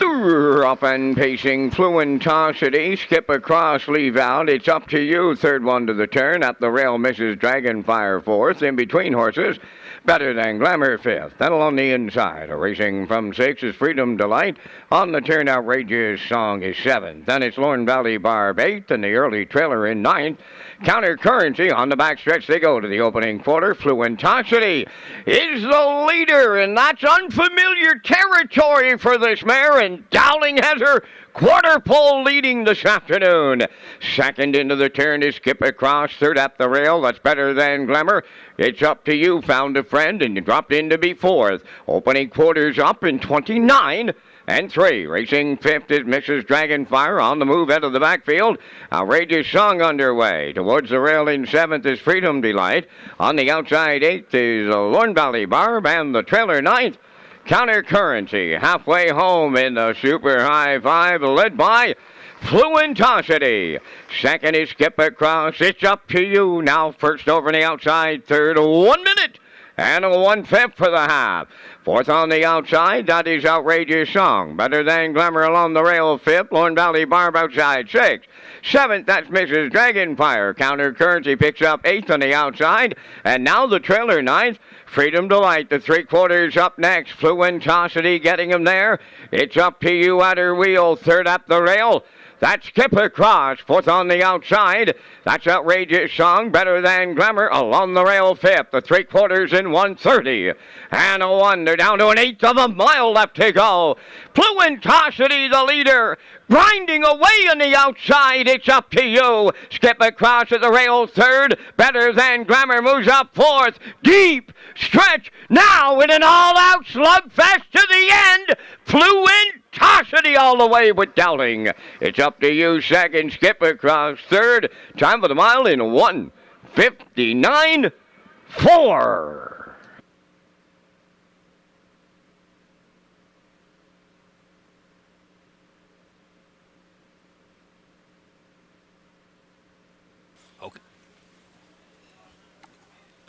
Up and pacing, Fluentosity, Skip Across, Leave Out, It's Up to You, third one to the turn, up the rail, Mrs. Dragonfire fourth, in between horses, Better Than Glamour fifth, then along the inside, racing from 6 is Freedom Delight, on the turn, Outrageous Song is 7th, then it's Lauren Valley Barb 8th, and the early trailer in 9th, Counter Currency on the backstretch, they go to the opening quarter, Fluentosity is the leader, and that's unfamiliar territory for this mare, and Dowling has her quarter pole leading this afternoon. Second into the turn is Skip Across. Third up the rail, that's Better Than Glamour. It's Up to You, found a friend, and you dropped in to be fourth. Opening quarters up in 29 and 3. Racing fifth is Mrs. Dragonfire on the move out of the backfield. Outrageous Song underway. Towards the rail in 7th is Freedom Delight. On the outside 8th is Lauren Valley Barb, and the trailer 9th. Counter Currency halfway home in the Super High Five, led by Fluentosity. Second is Skip Across. It's Up to You now. First over the outside. Third, 1 minute and a 1/5 for the half. Fourth on the outside, that is Outrageous Song. Better Than Glamour along the rail, 5th. Lauren Valley Barb outside, 6th. 7th, that's Mrs. Dragonfire. Counter Currency picks up 8th on the outside. And now the trailer 9th. Freedom Delight, the 3/4 up next. Fluentosity getting him there. It's Up to You at her wheel. Third up the rail. That's Skip Across, 4th on the outside. That's Outrageous Song, Better Than Glamour, along the rail 5th. The 3/4 in 1:30. And a 1, they're down to an 1/8 of a mile left to go. Fluentosity, the leader, grinding away on the outside. It's Up to You. Skip Across at the rail 3rd. Better Than Glamour moves up 4th. Deep stretch now in an all-out slugfest to the end. Fluentosity all the way with Dowling. It's Up to You 2nd. Skip Across 3rd. Time for the mile in 1:59.4.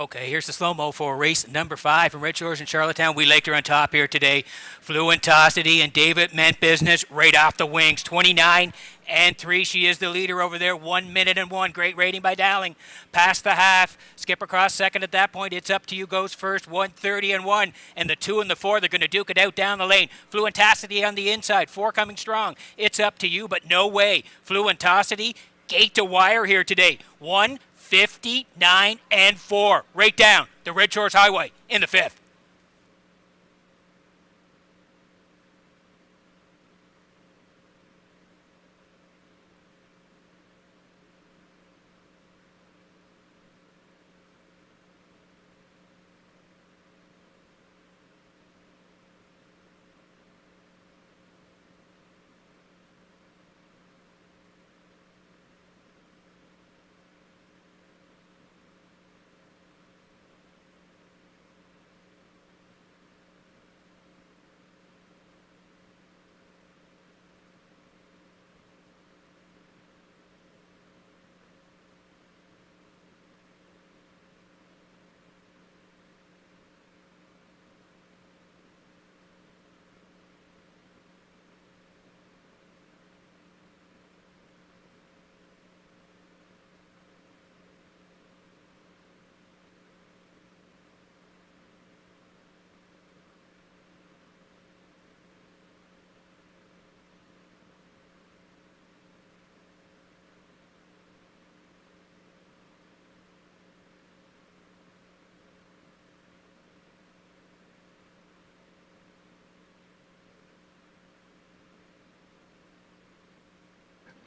Okay, here's the slow-mo for race number 5 from Redshores in Charlottetown. We Laked her on top here today. Fluentosity and David meant business right off the wings. 29 and 3. She is the leader over there. 1 minute and 1. Great rating by Dowling. Past the half. Skip Across second at that point. It's Up to You goes first. 1:30 and 1. And the 2 and the 4, they're going to duke it out down the lane. Fluentosity on the inside. 4 coming strong. It's Up to You, but no way. Fluentosity, gate to wire here today. 1:59 and 4. Right down the Redshores Highway in the 5th.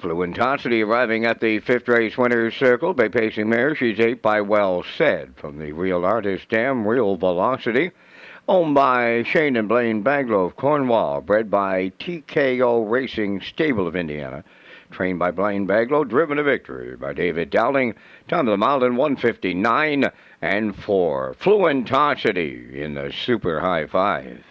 Fluentosity arriving at the fifth race winner's circle by pacing mare. She's 8 by Well Said from the Real Artist Dam, Real Velocity. Owned by Shane and Blaine Baglow of Cornwall. Bred by TKO Racing Stable of Indiana. Trained by Blaine Baglow. Driven to victory by David Dowling. Time of the mile in 1:59 and 4. Fluentosity in the Super High Five.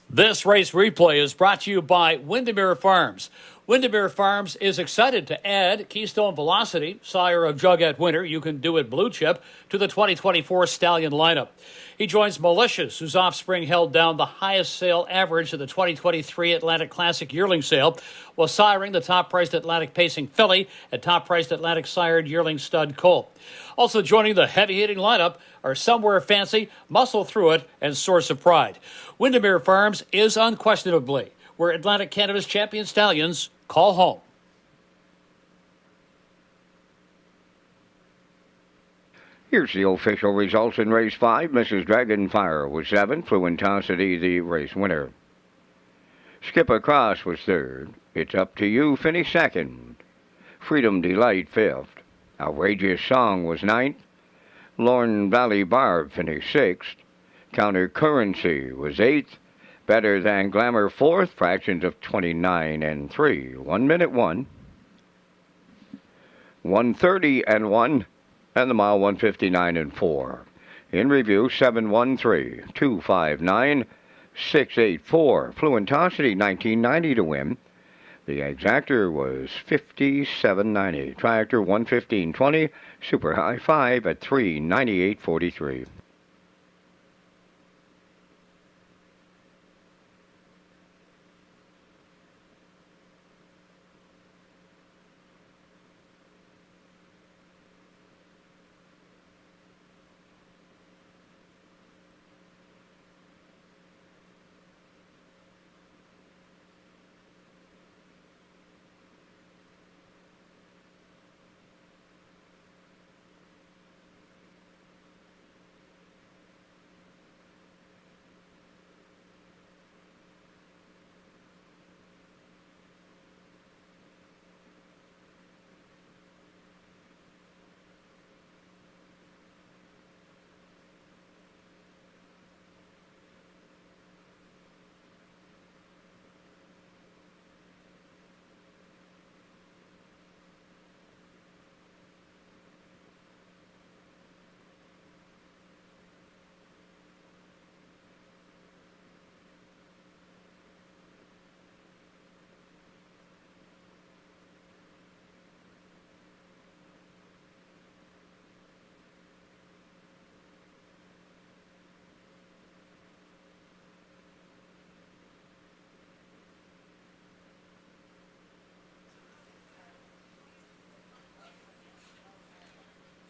This race replay is brought to you by Windermere Farms. Windermere Farms is excited to add Keystone Velocity, sire of Jughead Winter, You Can Do It Blue Chip, to the 2024 Stallion lineup. He joins Malicious, whose offspring held down the highest sale average of the 2023 Atlantic Classic yearling sale, while siring the top-priced Atlantic Pacing Filly and top-priced Atlantic sired yearling stud Colt. Also joining the heavy-hitting lineup are Somewhere Fancy, Muscle Through It, and Source of Pride. Windermere Farms is unquestionably where Atlantic Canada's champion stallions call home. Here's the official results in race 5. Mrs. Dragonfire was 7. Fluentosity the race winner. Skipper Cross was 3rd. It's Up to You finished 2nd. Freedom Delight 5th. Outrageous Song was 9th. Lorne Valley Barb finished 6th. Counter Currency was 8th. Better Than Glamour 4th. Fractions of 29 and 3. 1 minute 1. 1:30 and 1. And the mile 1:59 and 4. In review 713 259 684. Fluentosity 1990 to win. The exactor was 57.90. Triactor 115.20. Super High 5 at 398.43.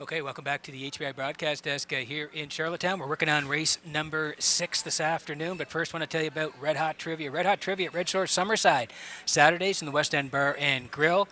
Okay, welcome back to the HBI broadcast desk here in Charlottetown. We're working on race number 6 this afternoon, but first I want to tell you about Red Hot Trivia. Red Hot Trivia at Redshores Summerside, Saturdays in the West End Bar and Grill.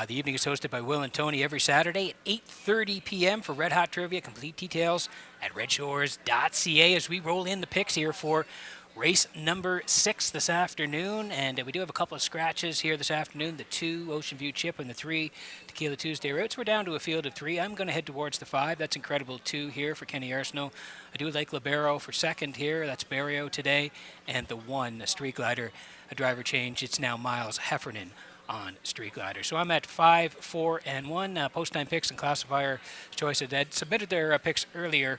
The evening is hosted by Will and Tony every Saturday at 8:30 p.m. for Red Hot Trivia. Complete details at Redshores.ca as we roll in the picks here for race number 6 this afternoon, and we do have a couple of scratches here this afternoon. The 2 Ocean View Chip and the 3 Tequila Tuesday routes. We're down to a field of 3. I'm going to head towards the 5. That's Incredible 2 here for Kenny Arsenault. I do like Libero for 2nd here. That's Barrio today. And the 1, a Street Glider, a driver change. It's now Miles Heffernan on Street Glider. So I'm at 5, 4, and 1. Post-time picks and classifier choice of dead submitted their picks earlier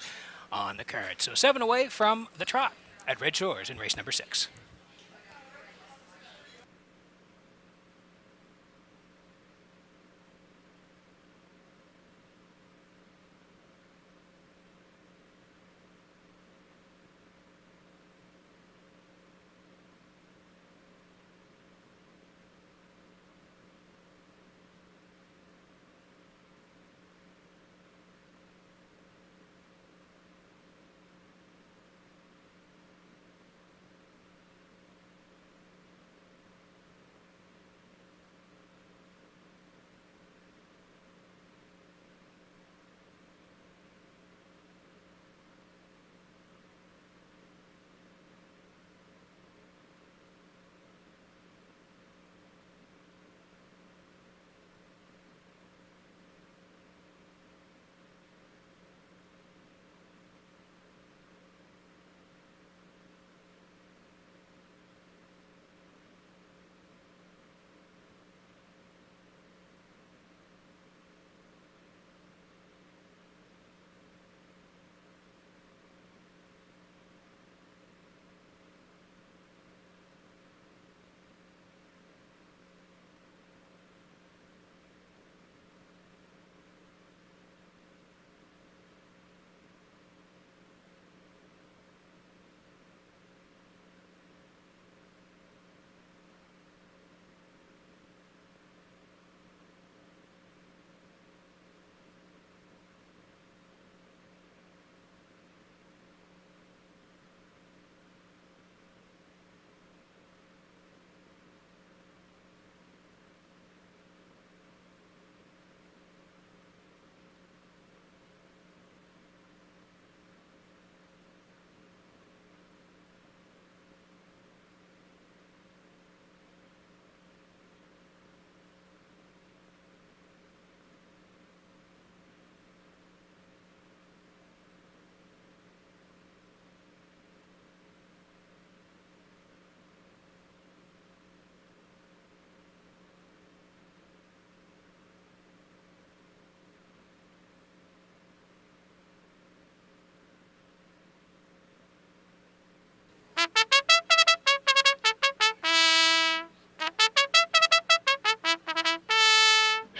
on the card. So 7 away from the trot at Red Shores in race number 6.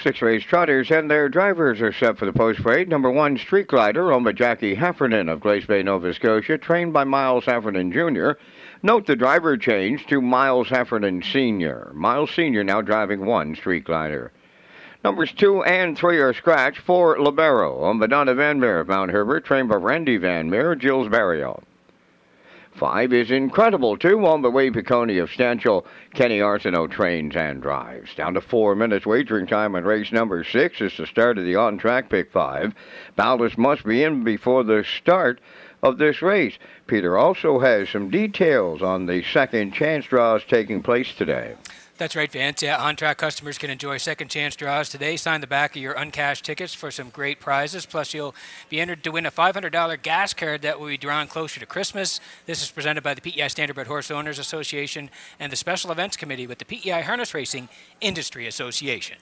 6 race trotters and their drivers are set for the post parade. Number 1, Street Glider, owned by Jackie Heffernan of Glace Bay, Nova Scotia, trained by Miles Heffernan Jr. Note the driver change to Miles Heffernan Sr. Miles Sr. now driving 1 Street Glider. Numbers 2 and 3 are scratched for Libero, owned by Donna Van Meer of Mount Herbert, trained by Randy Van Meer, Gilles Barrio. 5 is Incredible 2, owned by Wade Piccone of Stanchel. Kenny Arsenault trains and drives. Down to 4 minutes wagering time on race number 6 is the start of the on-track pick 5. Ballast must be in before the start of this race. Peter also has some details on the second chance draws taking place today. That's right, Vance. Yeah, on-track customers can enjoy second chance draws today. Sign the back of your uncashed tickets for some great prizes. Plus, you'll be entered to win a $500 gas card that will be drawn closer to Christmas. This is presented by the PEI Standardbred Horse Owners Association and the Special Events Committee with the PEI Harness Racing Industry Association.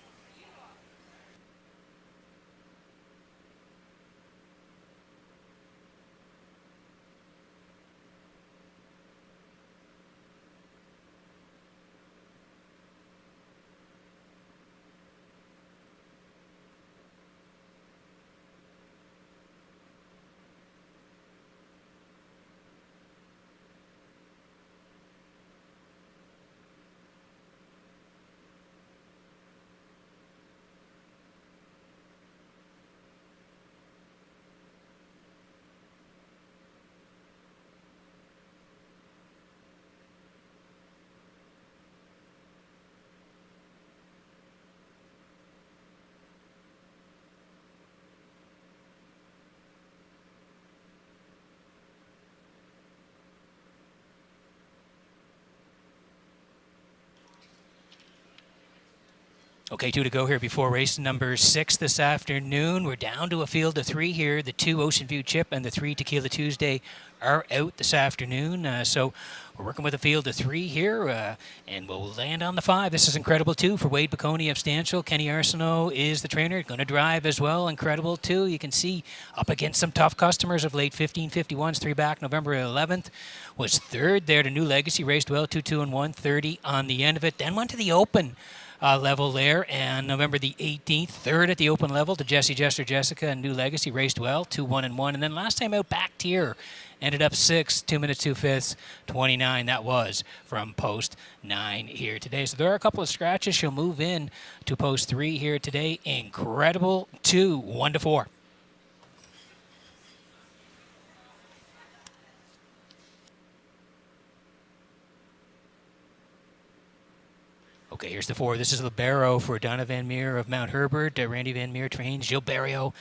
Okay, 2 to go here before race number 6 this afternoon. We're down to a field of 3 here. The 2 Ocean View Chip and the 3 Tequila Tuesday are out this afternoon. So we're working with a field of 3 here, and we'll land on the 5. This is Incredible 2 for Wade Piccone of Stanchel. Kenny Arsenault is the trainer, going to drive as well. Incredible 2, you can see up against some tough customers of late. 1551's 3 back November 11th. Was 3rd there to New Legacy, raced well, 2-2 and 130 on the end of it. Then went to the Open level there, and November the 18th, 3rd at the Open level to Jesse Jester Jessica and New Legacy, raced well, 2-1 and 1, and then last time out back tier, ended up 6th, 2 minutes 2 fifths, 29. That was from post 9 here today. So there are a couple of scratches. She'll move in to post 3 here today. Incredible 2, 1 to 4. Okay, here's the 4. This is Libero for Donna Van Meer of Mount Herbert. Randy Van Meer trains. Gilles Barrio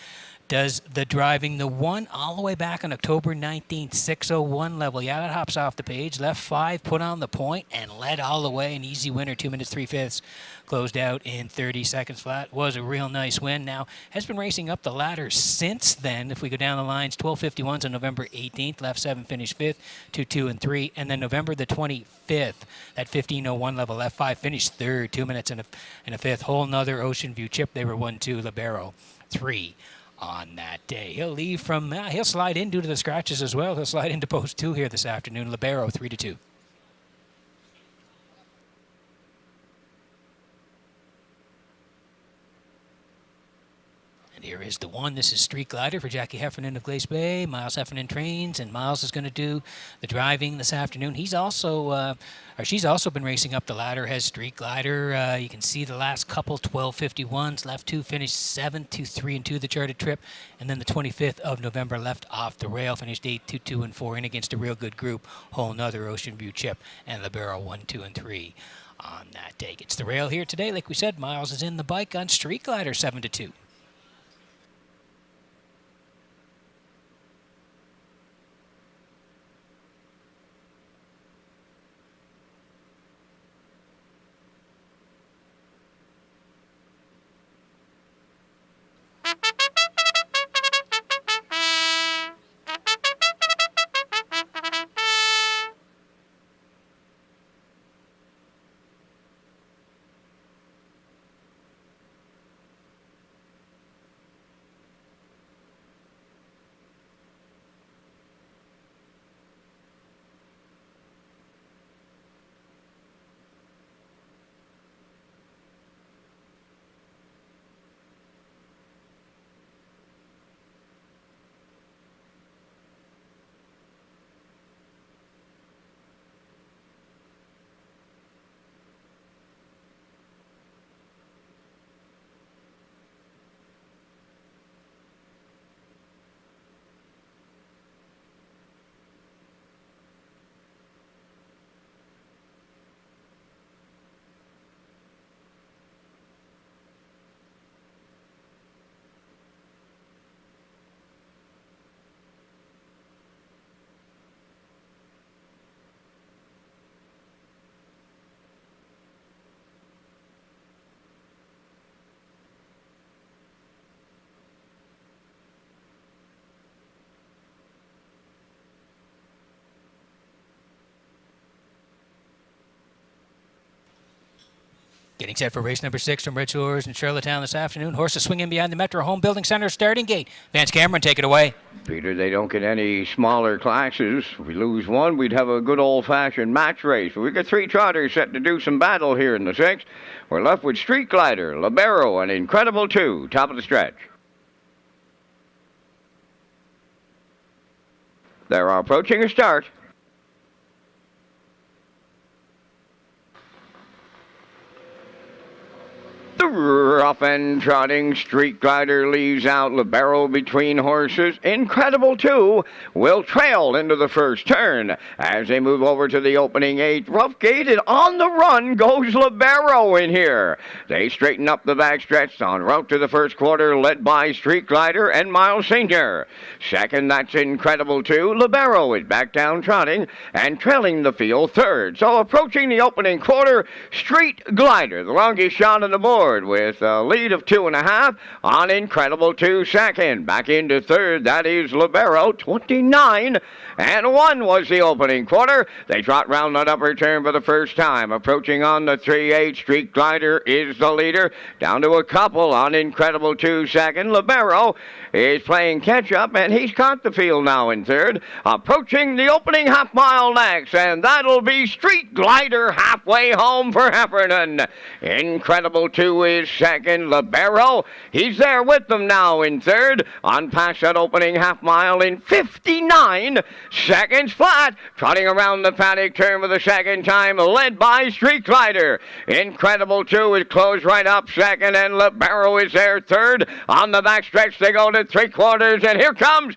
does the driving. The 1 all the way back on October 19th, 6:01 level. Yeah, that hops off the page. Left 5, put on the point, and led all the way. An easy winner, 2 minutes 3 fifths. Closed out in 30 seconds flat. Was a real nice win. Now, has been racing up the ladder since then. If we go down the lines, 12:51s on November 18th. Left 7, finished 5th, 2, 2, and 3. And then November the 25th, at 15:01 level. Left 5, finished 3rd, 2 minutes and a fifth. Whole nother Ocean View Chip. They were 1-2. Libero 3 on that day. He'll leave from, he'll slide in due to the scratches as well. He'll slide into post 2 here this afternoon. Libero 3-2. And here is the 1. This is Street Glider for Jackie Heffernan of Glace Bay. Miles Heffernan trains, and Miles is going to do the driving this afternoon. He's also, she's also been racing up the ladder, has Street Glider. You can see the last couple, 12:51s. Left 2, finished 7, 2, 3, and 2 the charted trip. And then the 25th of November, left off the rail, finished 8, 2, 2, and 4 in against a real good group. Whole nother Ocean View Chip, and Libero 1, 2, and 3 on that day. Gets the rail here today. Like we said, Miles is in the bike on Street Glider 7-2. Getting set for race number 6 from Redshores in Charlottetown this afternoon. Horses swing in behind the Metro Home Building Center starting gate. Vance Cameron, take it away. Peter, they don't get any smaller classes. If we lose one, we'd have a good old-fashioned match race. We've got 3 trotters set to do some battle here in the 6th. We're left with Street Glider, Libero, and Incredible 2, top of the stretch. They're approaching a start. The rough and trotting Street Glider leaves out Libero between horses. Incredible 2 will trail into the first turn. As they move over to the opening 8, rough gate, and on the run goes Libero in here. They straighten up the backstretch on route to the first quarter, led by Street Glider and Miles Senior. Second, that's Incredible 2. Libero is back down trotting and trailing the field third. So approaching the opening quarter, Street Glider, the longest shot on the board, with a lead of 2.5 on Incredible 2 second. Back into third, that is Libero, 29 and 1 was the opening quarter. They trot round that upper turn for the first time. Approaching on the 3-8, Street Glider is the leader, down to a couple on Incredible 2 second. Libero is playing catch-up, and he's caught the field now in third. Approaching the opening half mile next, and that'll be Street Glider halfway home for Heffernan. Incredible 2 is second. Libero, he's there with them now in third. On past that opening half mile in 59 seconds flat. Trotting around the paddock turn for the second time, led by Street Glider. Incredible 2 is closed right up second, and Libero is there third. On the backstretch they go to 3/4, and here comes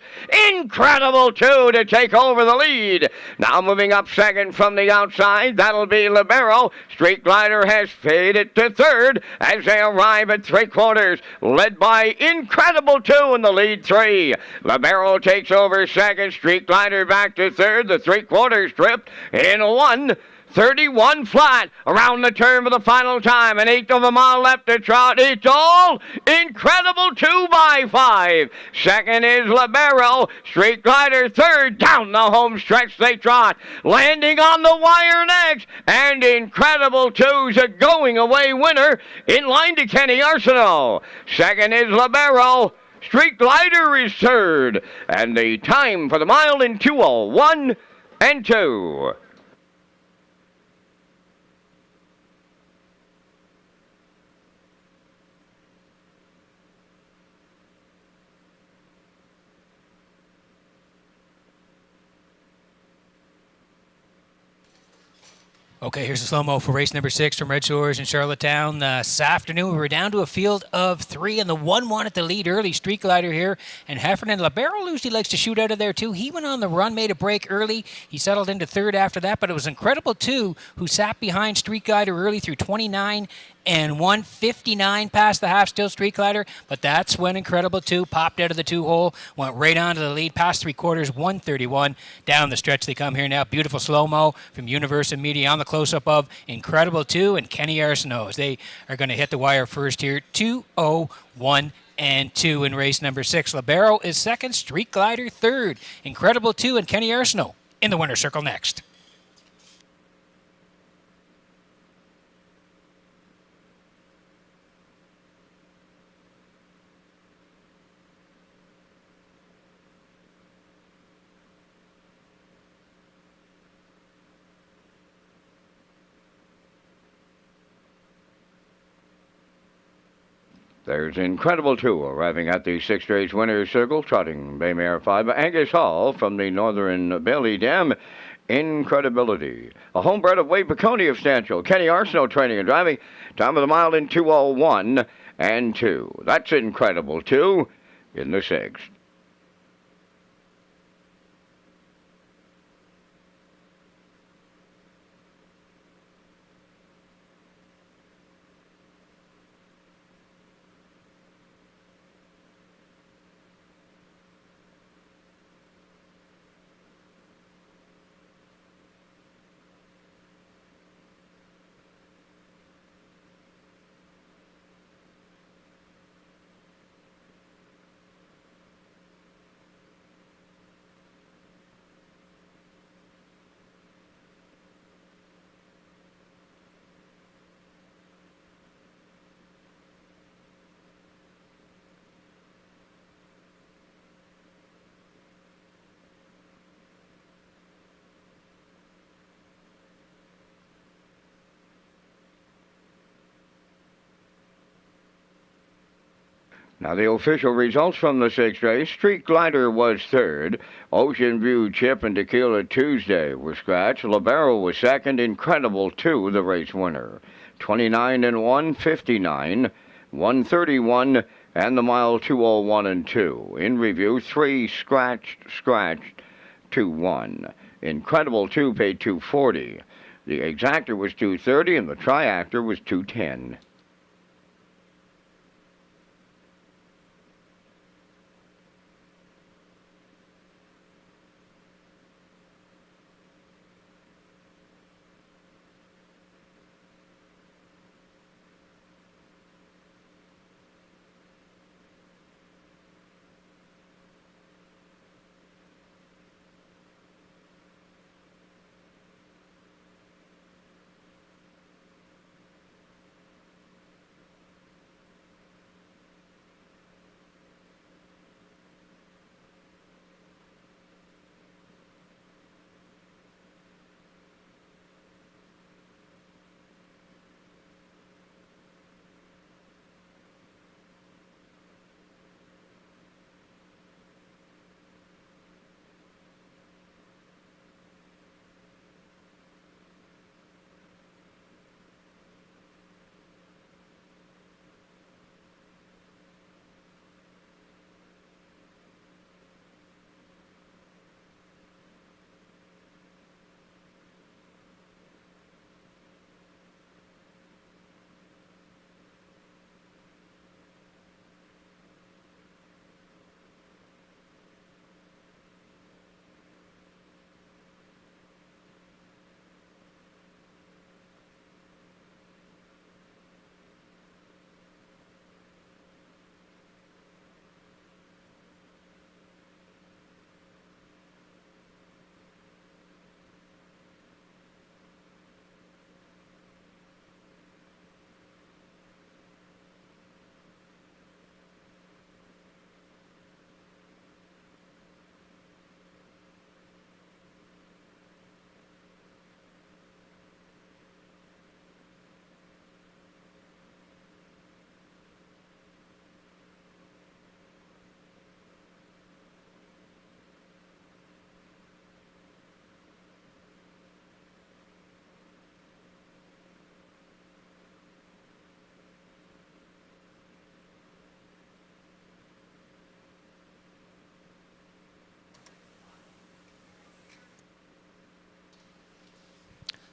Incredible 2 to take over the lead. Now moving up second from the outside, that'll be Libero. Street Glider has faded to third as they arrive at 3/4, led by Incredible 2 in the lead 3. Libero takes over second, Street Glider back to third. The 3/4 trip in 1:31 flat around the turn for the final time. An 1/8 of a mile left to trot. It's all Incredible 2 by 5. Second is Libero. Street Glider third. Down the home stretch they trot. Landing on the wire next. And Incredible 2's a going away winner in line to Kenny Arsenault. Second is Libero. Street Glider is third. And the time for the mile in 2:01 and 2. Okay, here's the slow-mo for race number 6 from Redshores in Charlottetown. This afternoon, we were down to a field of 3, and the 1 wanted to lead early. Street Glider here, and Heffernan. Libero usually likes to shoot out of there, too. He went on the run, made a break early. He settled into third after that, but it was Incredible 2 who sat behind Street Glider early through 29 and 1:59 past the half, still Street Glider, but that's when Incredible 2 popped out of the 2-hole, went right onto the lead, past 3/4, 1:31. Down the stretch they come here now. Beautiful slow-mo from Universal Media on the close-up of Incredible 2 and Kenny Arsenault. They are going to hit the wire first here, 2:01 and 2 in race number 6. Libero is second, Street Glider third. Incredible 2 and Kenny Arsenault in the winner's circle next. There's Incredible 2 arriving at the 6th race winner's circle, trotting Baymare 5. Angus Hall from the Northern Bailey Dam. Incredibility. A homebred of Wade Piccone of Stanchill. Kenny Arsenault training and driving. Time of the mile in 2:01 and 2. That's Incredible 2 in the 6th. Now, the official results from the sixth race: Street Glider was third. Ocean View Chip and Tequila Tuesday were scratched. Libero was second. Incredible 2, the race winner. 29 and 1, 59, 131, and the mile 201 and 2. In review, 3 scratched, 2 won. Incredible 2 paid 240. The exactor was 230 and the triactor was 210.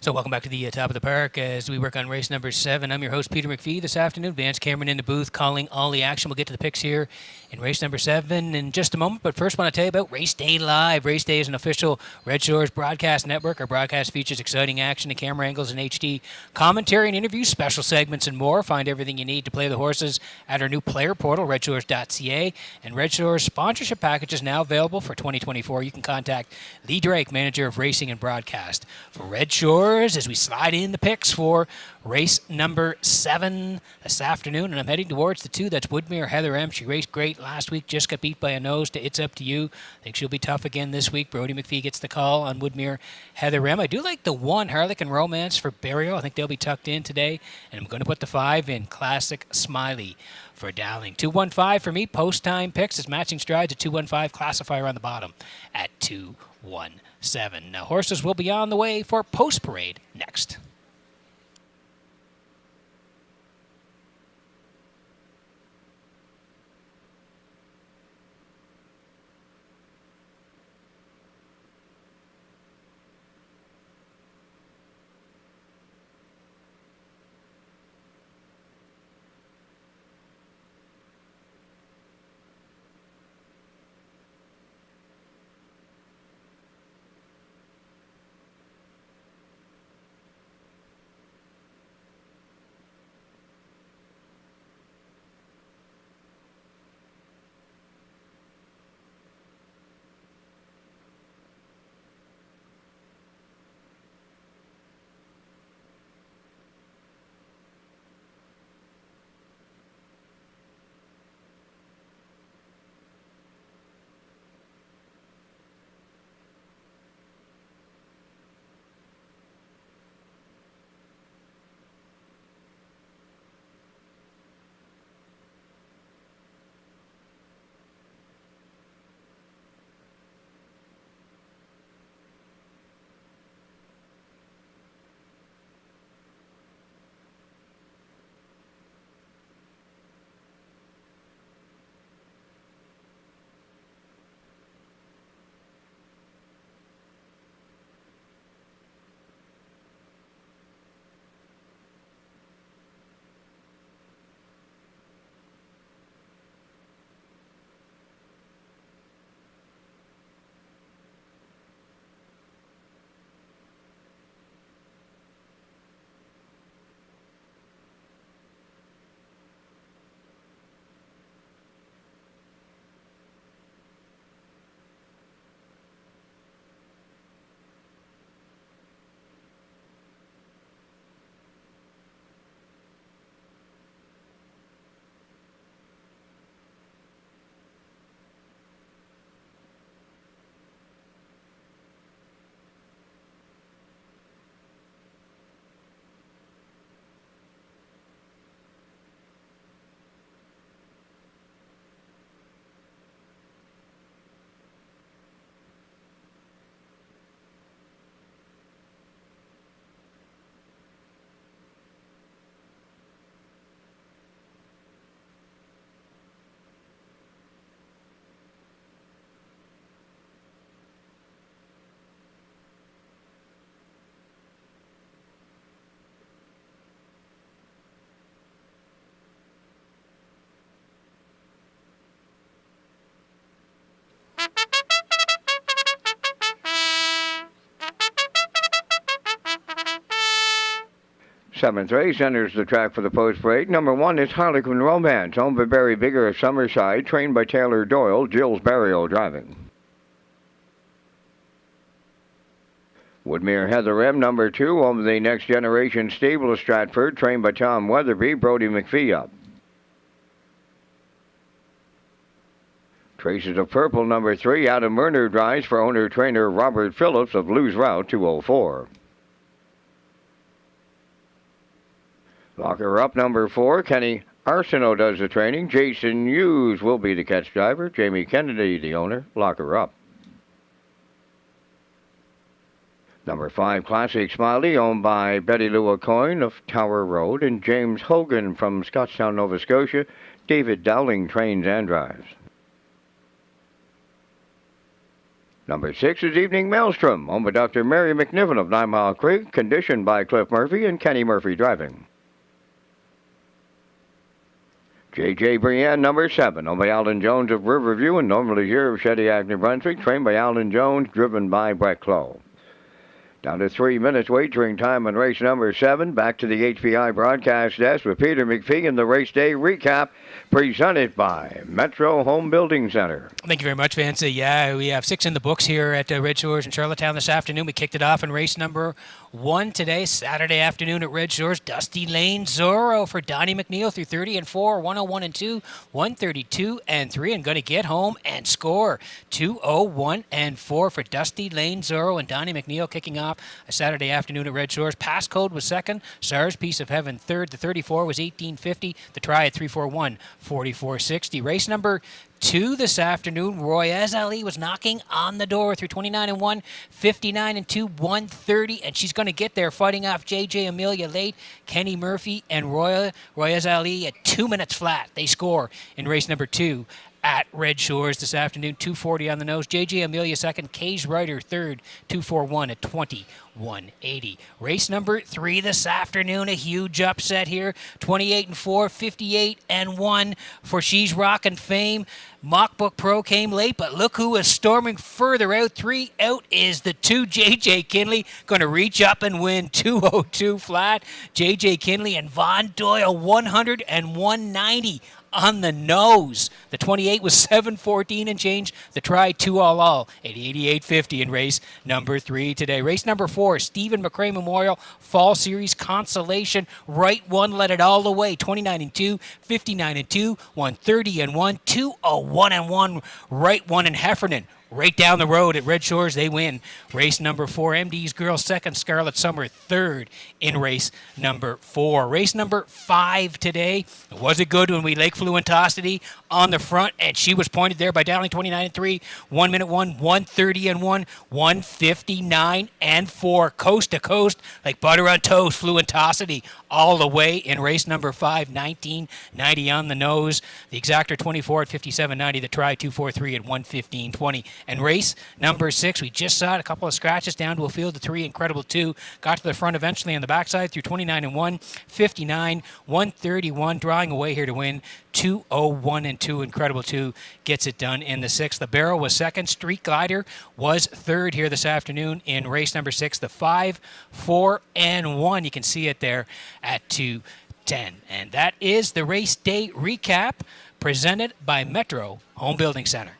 So welcome back to the top of the park as we work on race number 7. I'm your host, Peter McPhee, this afternoon. Vance Cameron in the booth calling all the action. We'll get to the picks here in race number 7 in just a moment. But first, I want to tell you about Race Day Live. Race Day is an official Red Shores broadcast network. Our broadcast features exciting action and camera angles and HD commentary and interviews, special segments, and more. Find everything you need to play the horses at our new player portal, Redshores.ca. And Red Shores sponsorship package is now available for 2024. You can contact Lee Drake, manager of racing and broadcast for Red Shores, as we slide in the picks for race number 7 this afternoon. And I'm heading towards the 2. That's Woodmere Heather M. She raced great last week, just got beat by a nose to It's Up to You. I think she'll be tough again this week. Brody McPhee gets the call on Woodmere Heather M. I do like the 1 Harlequin Romance for Burial. I think they'll be tucked in today. And I'm going to put the 5 in Classic Smiley for Dowling. 215 for me. Post time picks is Matching Strides at 215. Classifier on the bottom at 217. Now, horses will be on the way for Post Parade next. Seventh race enters the track for the post parade. Number 1 is Harlequin Romance, owned by Barry Bigger of Summerside, trained by Taylor Doyle, Jill's Burial driving. Woodmere Heather M, number 2, owned by the Next Generation Stable of Stratford, trained by Tom Weatherby, Brody McPhee up. Traces of Purple, number 3, Adam Werner drives for owner-trainer Robert Phillips of Blues Route 204. Locker up, number 4, Kenny Arsenault does the training. Jason Hughes will be the catch driver. Jamie Kennedy, the owner. Locker up. Number 5, Classic Smiley, owned by Betty Lou O'Coin of Tower Road, and James Hogan from Scotstown, Nova Scotia. David Dowling trains and drives. Number 6 is Evening Maelstrom, owned by Dr. Mary McNiven of 9 Mile Creek, conditioned by Cliff Murphy and Kenny Murphy driving. J.J. Brienne, number 7, owned by Alan Jones of Riverview and Normal Leisure of Shediac, New Brunswick, trained by Alan Jones, driven by Brett Clough. Down to 3 minutes wagering time on race number 7. Back to the HPI broadcast desk with Peter McPhee and the race day recap presented by Metro Home Building Center. Thank you very much, Vance. Yeah, we have 6 in the books here at Redshores in Charlottetown this afternoon. We kicked it off in race number 1 today, Saturday afternoon at Redshores. Dusty Lane Zorro for Donnie McNeil through 30 and 4, 101 and 2, 132 and 3, and going to get home and score 201 and 4 for Dusty Lane Zorro and Donnie McNeil kicking off a Saturday afternoon at Redshores. Passcode was 2nd, SARS Piece of Heaven 3rd. The 34 was 1850. The try at 341, 4460. Race number 2 this afternoon. Royaz Ali was knocking on the door through 29 and 1, 59 and 2, 130, and she's going to get there fighting off JJ Amelia late. Kenny Murphy and Royaz Ali at 2 minutes flat. They score in race number 2 at Redshores this afternoon. 240 on the nose. JJ Amelia 2nd, Cage Ryder 3rd, 241 at 2180. Race number 3 this afternoon, a huge upset here. 28 and 4, 58 and 1 for She's Rockin' Fame. Mockbook Pro came late, but look who is storming further out. 3 out is the 2, J.J. Kinley, going to reach up and win 202 flat. J.J. Kinley and Von Doyle 100 and 190 on the nose. The 28 was 714 and change. The try 2 all at 88.50 in race number 3 today. Race number 4, Stephen McRae Memorial Fall Series Consolation. Right 1 led it all the way. 29 and 2, 59 and 2, 130 and 1, 201 and 1. Right 1 in Heffernan. Right down the road at Redshores, they win race number 4. MD's Girl 2nd, Scarlet Summer 3rd in race number 4. Race number 5 today. Was it good when we Lake Fluentosity on the front, and she was pointed there by Dowling 29 and 3, 1 minute 1, 130 and 1, 159 and 4. Coast to coast like butter on toast. Fluentosity all the way in race number 5, 1990 on the nose. The exactor 24 at 57.90. The try 243 at 115.20. And race number 6, we just saw it, a couple of scratches down to a field of 3, Incredible 2. Got to the front eventually on the backside through 29 and 1, 59, 131, drawing away here to win 201 and 2. Incredible 2 gets it done in the 6th. The Barrel was 2nd. Street Glider was 3rd here this afternoon in race number 6. The 5, 4, and 1. You can see it there at 2:10. And that is the race day recap presented by Metro Home Building Center.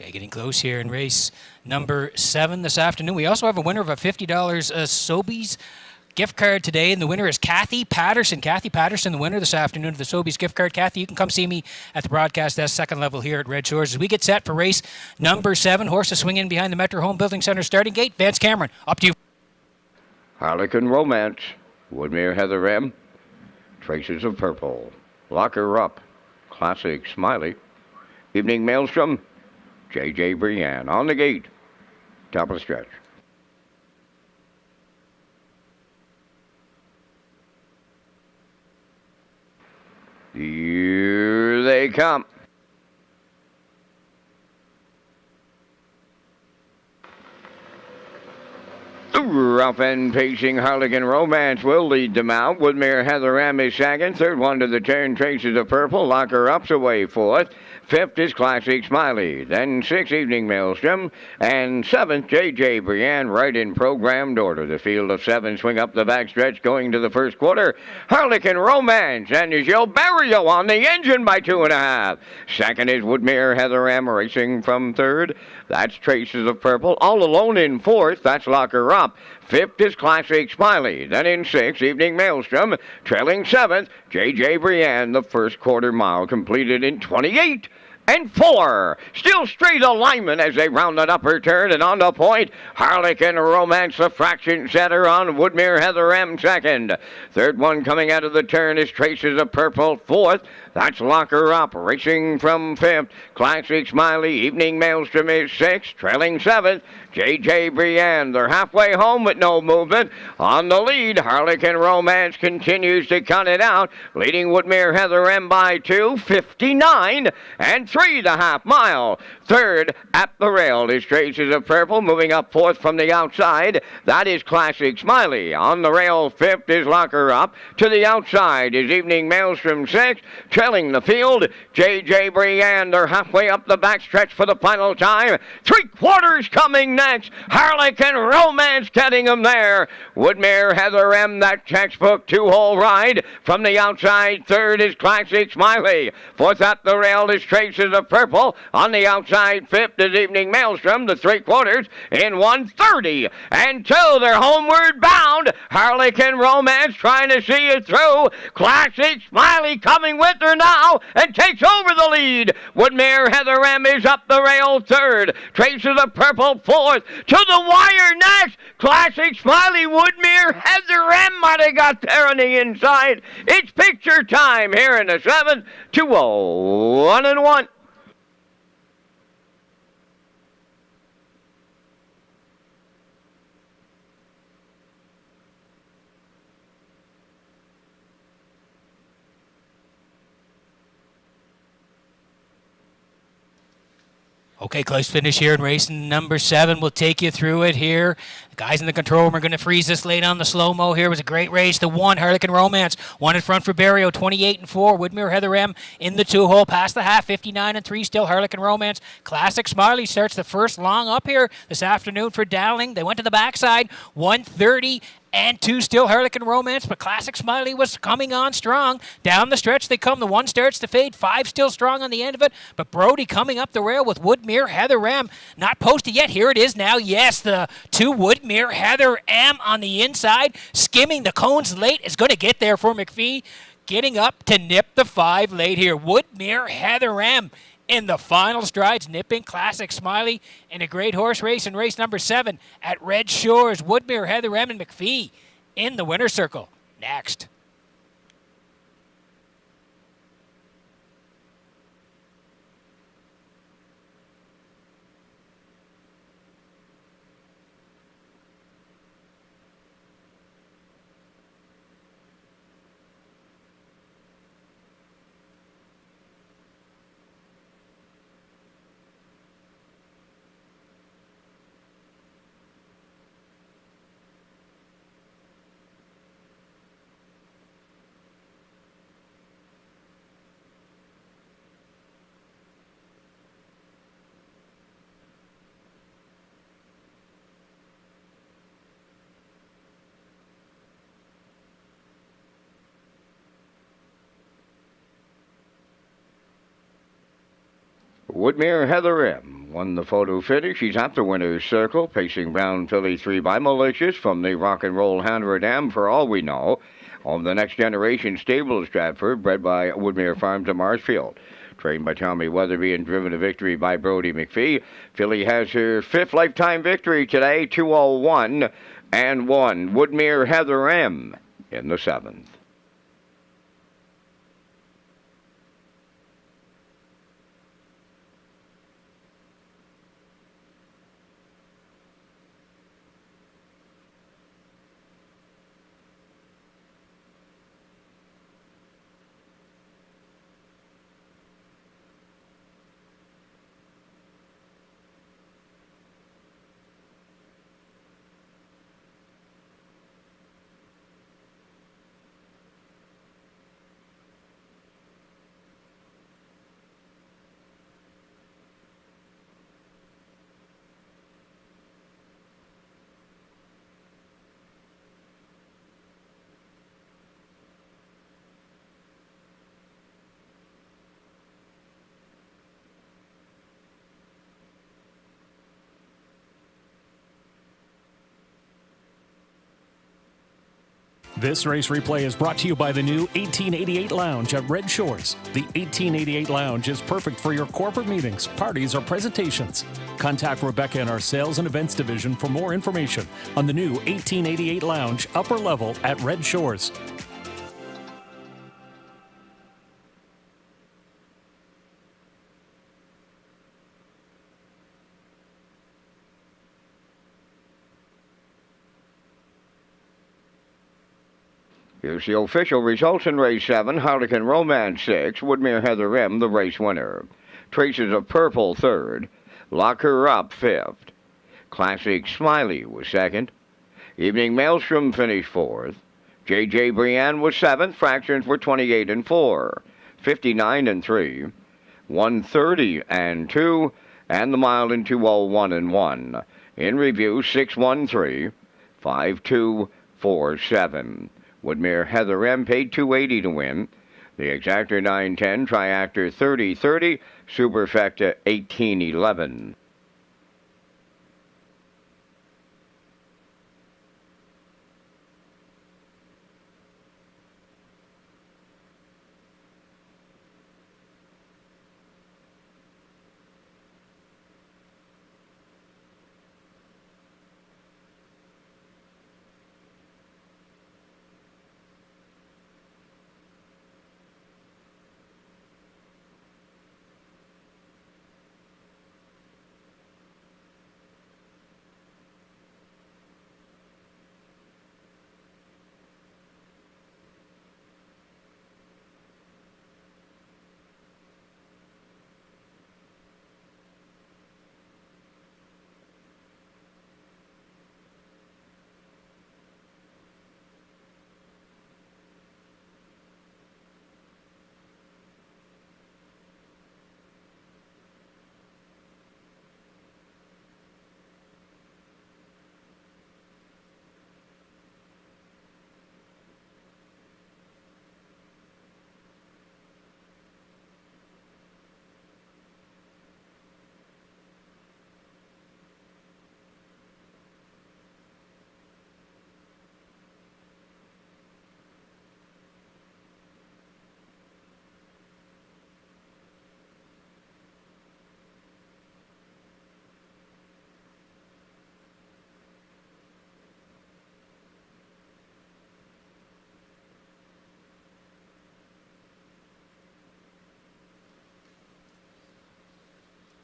Okay, getting close here in race number 7 this afternoon. We also have a winner of a $50 Sobeys gift card today, and the winner is Kathy Patterson. Kathy Patterson, the winner this afternoon of the Sobeys gift card. Kathy, you can come see me at the broadcast desk, second level here at Red Shores. As we get set for race number 7, horses swing in behind the Metro Home Building Center starting gate. Vance Cameron, up to you. Harlequin Romance, Woodmere Heather M, Traces of Purple, Lock Her Up, Classic Smiley, Evening Maelstrom, J.J. Brienne on the gate, top of the stretch. Here they come. Rough and pacing Harlequin Romance will lead them out. Woodmere Heather M is second. Third one to the turn, Traces of Purple. Lock Her Up's away fourth. Fifth is Classic Smiley. Then sixth, Evening Maelstrom. And seventh, J.J. Brienne, right in programmed order. The field of 7 swing up the backstretch going to the first quarter. Harlequin Romance and Gilberto on the engine by 2.5. Second is Woodmere Heather M racing from third. That's Traces of Purple. All alone in fourth. That's Lock Her Up. Fifth is Classic Smiley. Then in sixth, Evening Maelstrom. Trailing seventh, J.J. Brienne. The first quarter mile completed in 28 and 4. Still straight alignment as they round that upper turn and on the point. Harlequin Romance, the fraction setter on Woodmere Heather M second. Third one coming out of the turn is Traces of Purple. Fourth, that's Lock Her Up. Racing from fifth, Classic Smiley. Evening Maelstrom is sixth. Trailing seventh, J.J. Brienne. They're halfway home with no movement. On the lead, Harlequin Romance continues to cut it out, leading Woodmere Heather M by 2, 59 and 3 the half mile. Third, at the rail is Traces of Purple, moving up fourth from the outside. That is Classic Smiley. On the rail, fifth is Lock Her Up. To the outside is Evening Maelstrom sixth. Trailing the field, J.J. Brienne. They're halfway up the backstretch for the final time. 3/4 coming next. Harlequin Romance getting them there. Woodmere Heather M, that textbook 2-hole ride. From the outside, third is Classic Smiley. Fourth at the rail is Traces of Purple. On the outside, fifth is Evening Maelstrom. The 3/4 in 1:30 and 2. They're homeward bound. Harlequin Romance trying to see it through. Classic Smiley coming with her now and takes over the lead. Woodmere Heather M is up the rail third. Traces of Purple fourth. To the wire next. Classic Smiley. Woodmere Heather M might have got there on the inside. It's picture time here in the 7th. 2-0, 1-1. Okay, close finish here in race number 7. We'll take you through it here. The guys in the control room are going to freeze this late on the slow-mo here. It was a great race. The 1, Harlequin Romance. 1 in front for Barrio, 28 and 4. Woodmere Heather M in the 2-hole. Past the half, 59 and 3 still. Harlequin Romance. Classic Smiley starts the first long up here this afternoon for Dowling. They went to the backside, 1:30 and 2 still. Harlequin Romance, but Classic Smiley was coming on strong. Down the stretch they come. The 1 starts to fade. 5 still strong on the end of it, but Brody coming up the rail with Woodmere Heather M. Not posted yet. Here it is now. Yes, the 2 Woodmere Heather M on the inside. Skimming the cones late is going to get there for McPhee. Getting up to nip the 5 late here. Woodmere Heather M in the final strides, nipping Classic Smiley in a great horse race in race number 7 at Red Shores. Woodmere Heather M and McPhee in the winner's circle. Next. Woodmere Heather M. won the photo finish. She's at the winner's circle, pacing Brown Filly 3 by Malicious from the Rock and Roll Handler Dam, for all we know. On the Next Generation Stable, Stratford, bred by Woodmere Farms of Marshfield. Trained by Tommy Weatherby and driven to victory by Brody McPhee. Filly has her 5th lifetime victory today, 201 and 1. Woodmere Heather M. in the 7th. This race replay is brought to you by the new 1888 Lounge at Red Shores. The 1888 Lounge is perfect for your corporate meetings, parties, or presentations. Contact Rebecca in our Sales and Events Division for more information on the new 1888 Lounge upper level at Red Shores. Here's the official results in Race 7. Harlequin Romance 6. Woodmere Heather M. the race winner. Traces of Purple 3rd. Lock Her Up 5th. Classic Smiley was 2nd. Evening Maelstrom finished 4th. J.J. Brienne was 7th. Fractions were 28 and 4. 59 and 3. 130 and 2. And the mile in 201 and 1. In review, 613. 5247. Woodmere Heather M. paid $280 to win. The Exactor 910, Triactor 3030, Superfecta 1811.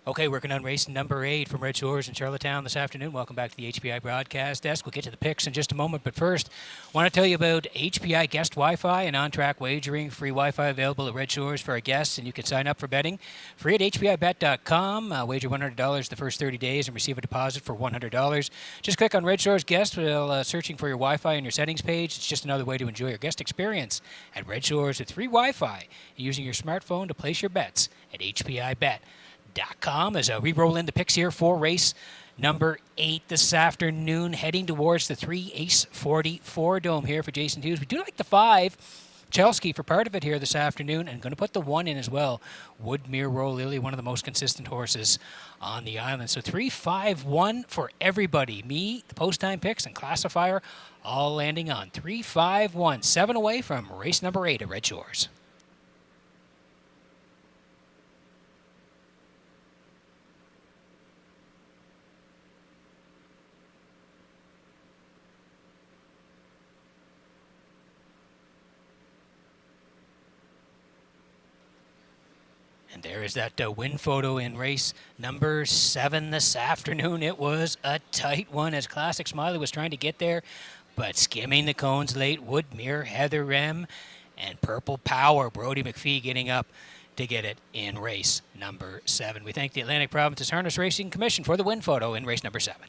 Okay, working on race number 8 from Red Shores in Charlottetown this afternoon. Welcome back to the HPI broadcast desk. We'll get to the picks in just a moment, but first, I want to tell you about HPI Guest Wi-Fi and on-track wagering. Free Wi-Fi available at Red Shores for our guests, and you can sign up for betting free at hpibet.com. Wager $100 the first 30 days and receive a deposit for $100. Just click on Red Shores Guest while searching for your Wi-Fi on your settings page. It's just another way to enjoy your guest experience at Red Shores with free Wi-Fi using your smartphone to place your bets at hpibet.com. As we roll in the picks here for race number 8 this afternoon, heading towards the 3 Ace 44 Dome here for Jason Hughes. We do like the 5. Chelsky for part of it here this afternoon, and going to put the 1 in as well. Woodmere Roll Lily, one of the most consistent horses on the island. So 3-5-1 for everybody. Me, the post time picks, and classifier all landing on 3-5-1. 7 away from race number 8 at Red Shores. And there is that win photo in race number 7 this afternoon. It was a tight one as Classic Smiley was trying to get there, but skimming the cones late. Woodmere, Heather M, and Purple Power. Brody McPhee getting up to get it in race number 7. We thank the Atlantic Province's Harness Racing Commission for the win photo in race number 7.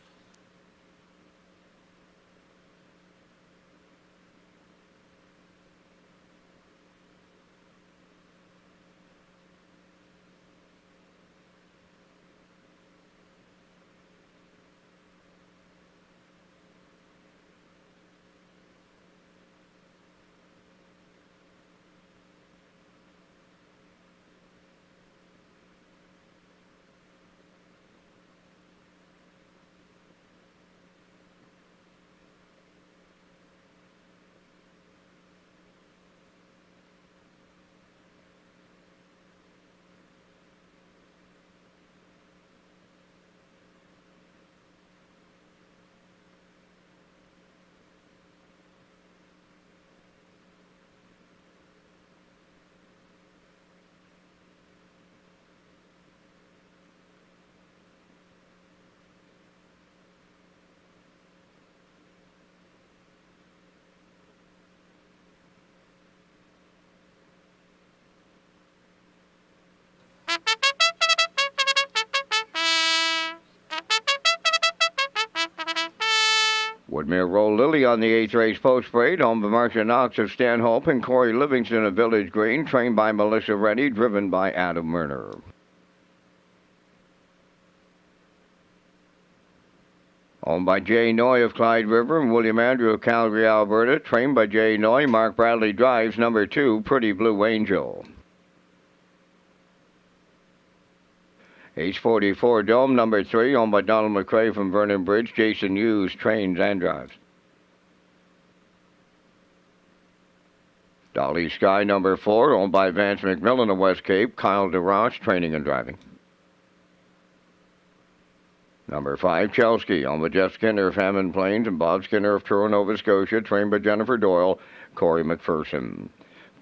Woodmere Roll Lily on the 8th race post parade, owned by Marcia Knox of Stanhope and Corey Livingston of Village Green, trained by Melissa Reddy, driven by Adam Murner. Owned by Jay Noy of Clyde River and William Andrew of Calgary, Alberta, trained by Jay Noy. Mark Bradley drives number 2, Pretty Blue Angel. H44 Dome, number 3, owned by Donald McRae from Vernon Bridge. Jason Hughes trains and drives. Dolly Sky, number 4, owned by Vance McMillan of West Cape. Kyle DeRoche, training and driving. Number 5, Chelsky, owned by Jeff Skinner of Hammond Plains and Bob Skinner of Truro, Nova Scotia, trained by Jennifer Doyle, Corey McPherson.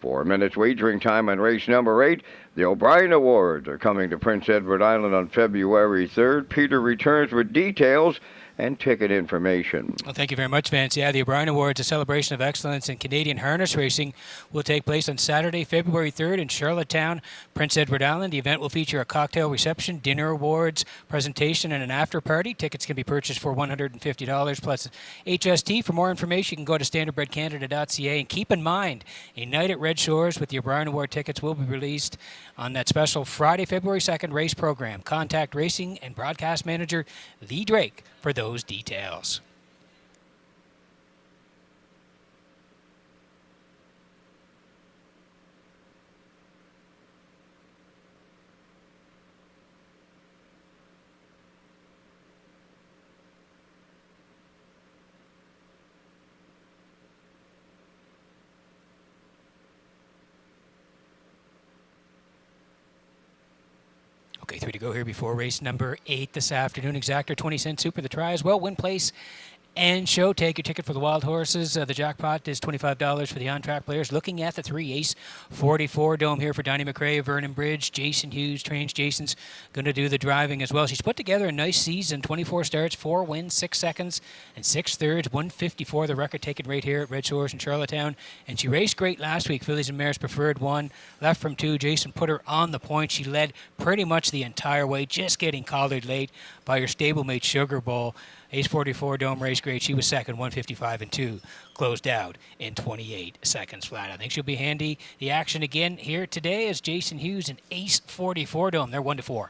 4 minutes wagering time on race number 8. The O'Brien Awards are coming to Prince Edward Island on February 3rd. Peter returns with details and ticket information. Well, thank you very much, Vance. Yeah, the O'Brien Awards, a celebration of excellence in Canadian harness racing, will take place on Saturday, February 3rd in Charlottetown, Prince Edward Island. The event will feature a cocktail reception, dinner awards, presentation, and an after party. Tickets can be purchased for $150 plus HST. For more information, you can go to standardbredcanada.ca. And keep in mind, a night at Red Shores with the O'Brien Award tickets will be released on that special Friday, February 2nd race program. Contact Racing and Broadcast Manager Lee Drake for those details. Okay, 3 to go here before race number 8 this afternoon. Exactor 20-cent Super, the try as well. Win, place, and show. Take your ticket for the wild horses. The jackpot is $25 for the on-track players. Looking at the 3 Ace 44 Dome here for Donnie McRae of Vernon Bridge. Jason Hughes trains. Jason's going to do the driving as well. She's put together a nice season. 24 starts, 4 wins, 6 seconds, and 6 thirds. 154, the record taken right here at Red Shores in Charlottetown. And she raced great last week. Fillies and Mares preferred 1. Left from 2. Jason put her on the point. She led pretty much the entire way, just getting collared late by her stablemate Sugar Bowl. Ace 44 Dome race great. She was second, 155 and 2. Closed out in 28 seconds flat. I think she'll be handy. The action again here today is Jason Hughes and Ace 44 Dome. They're 1-4.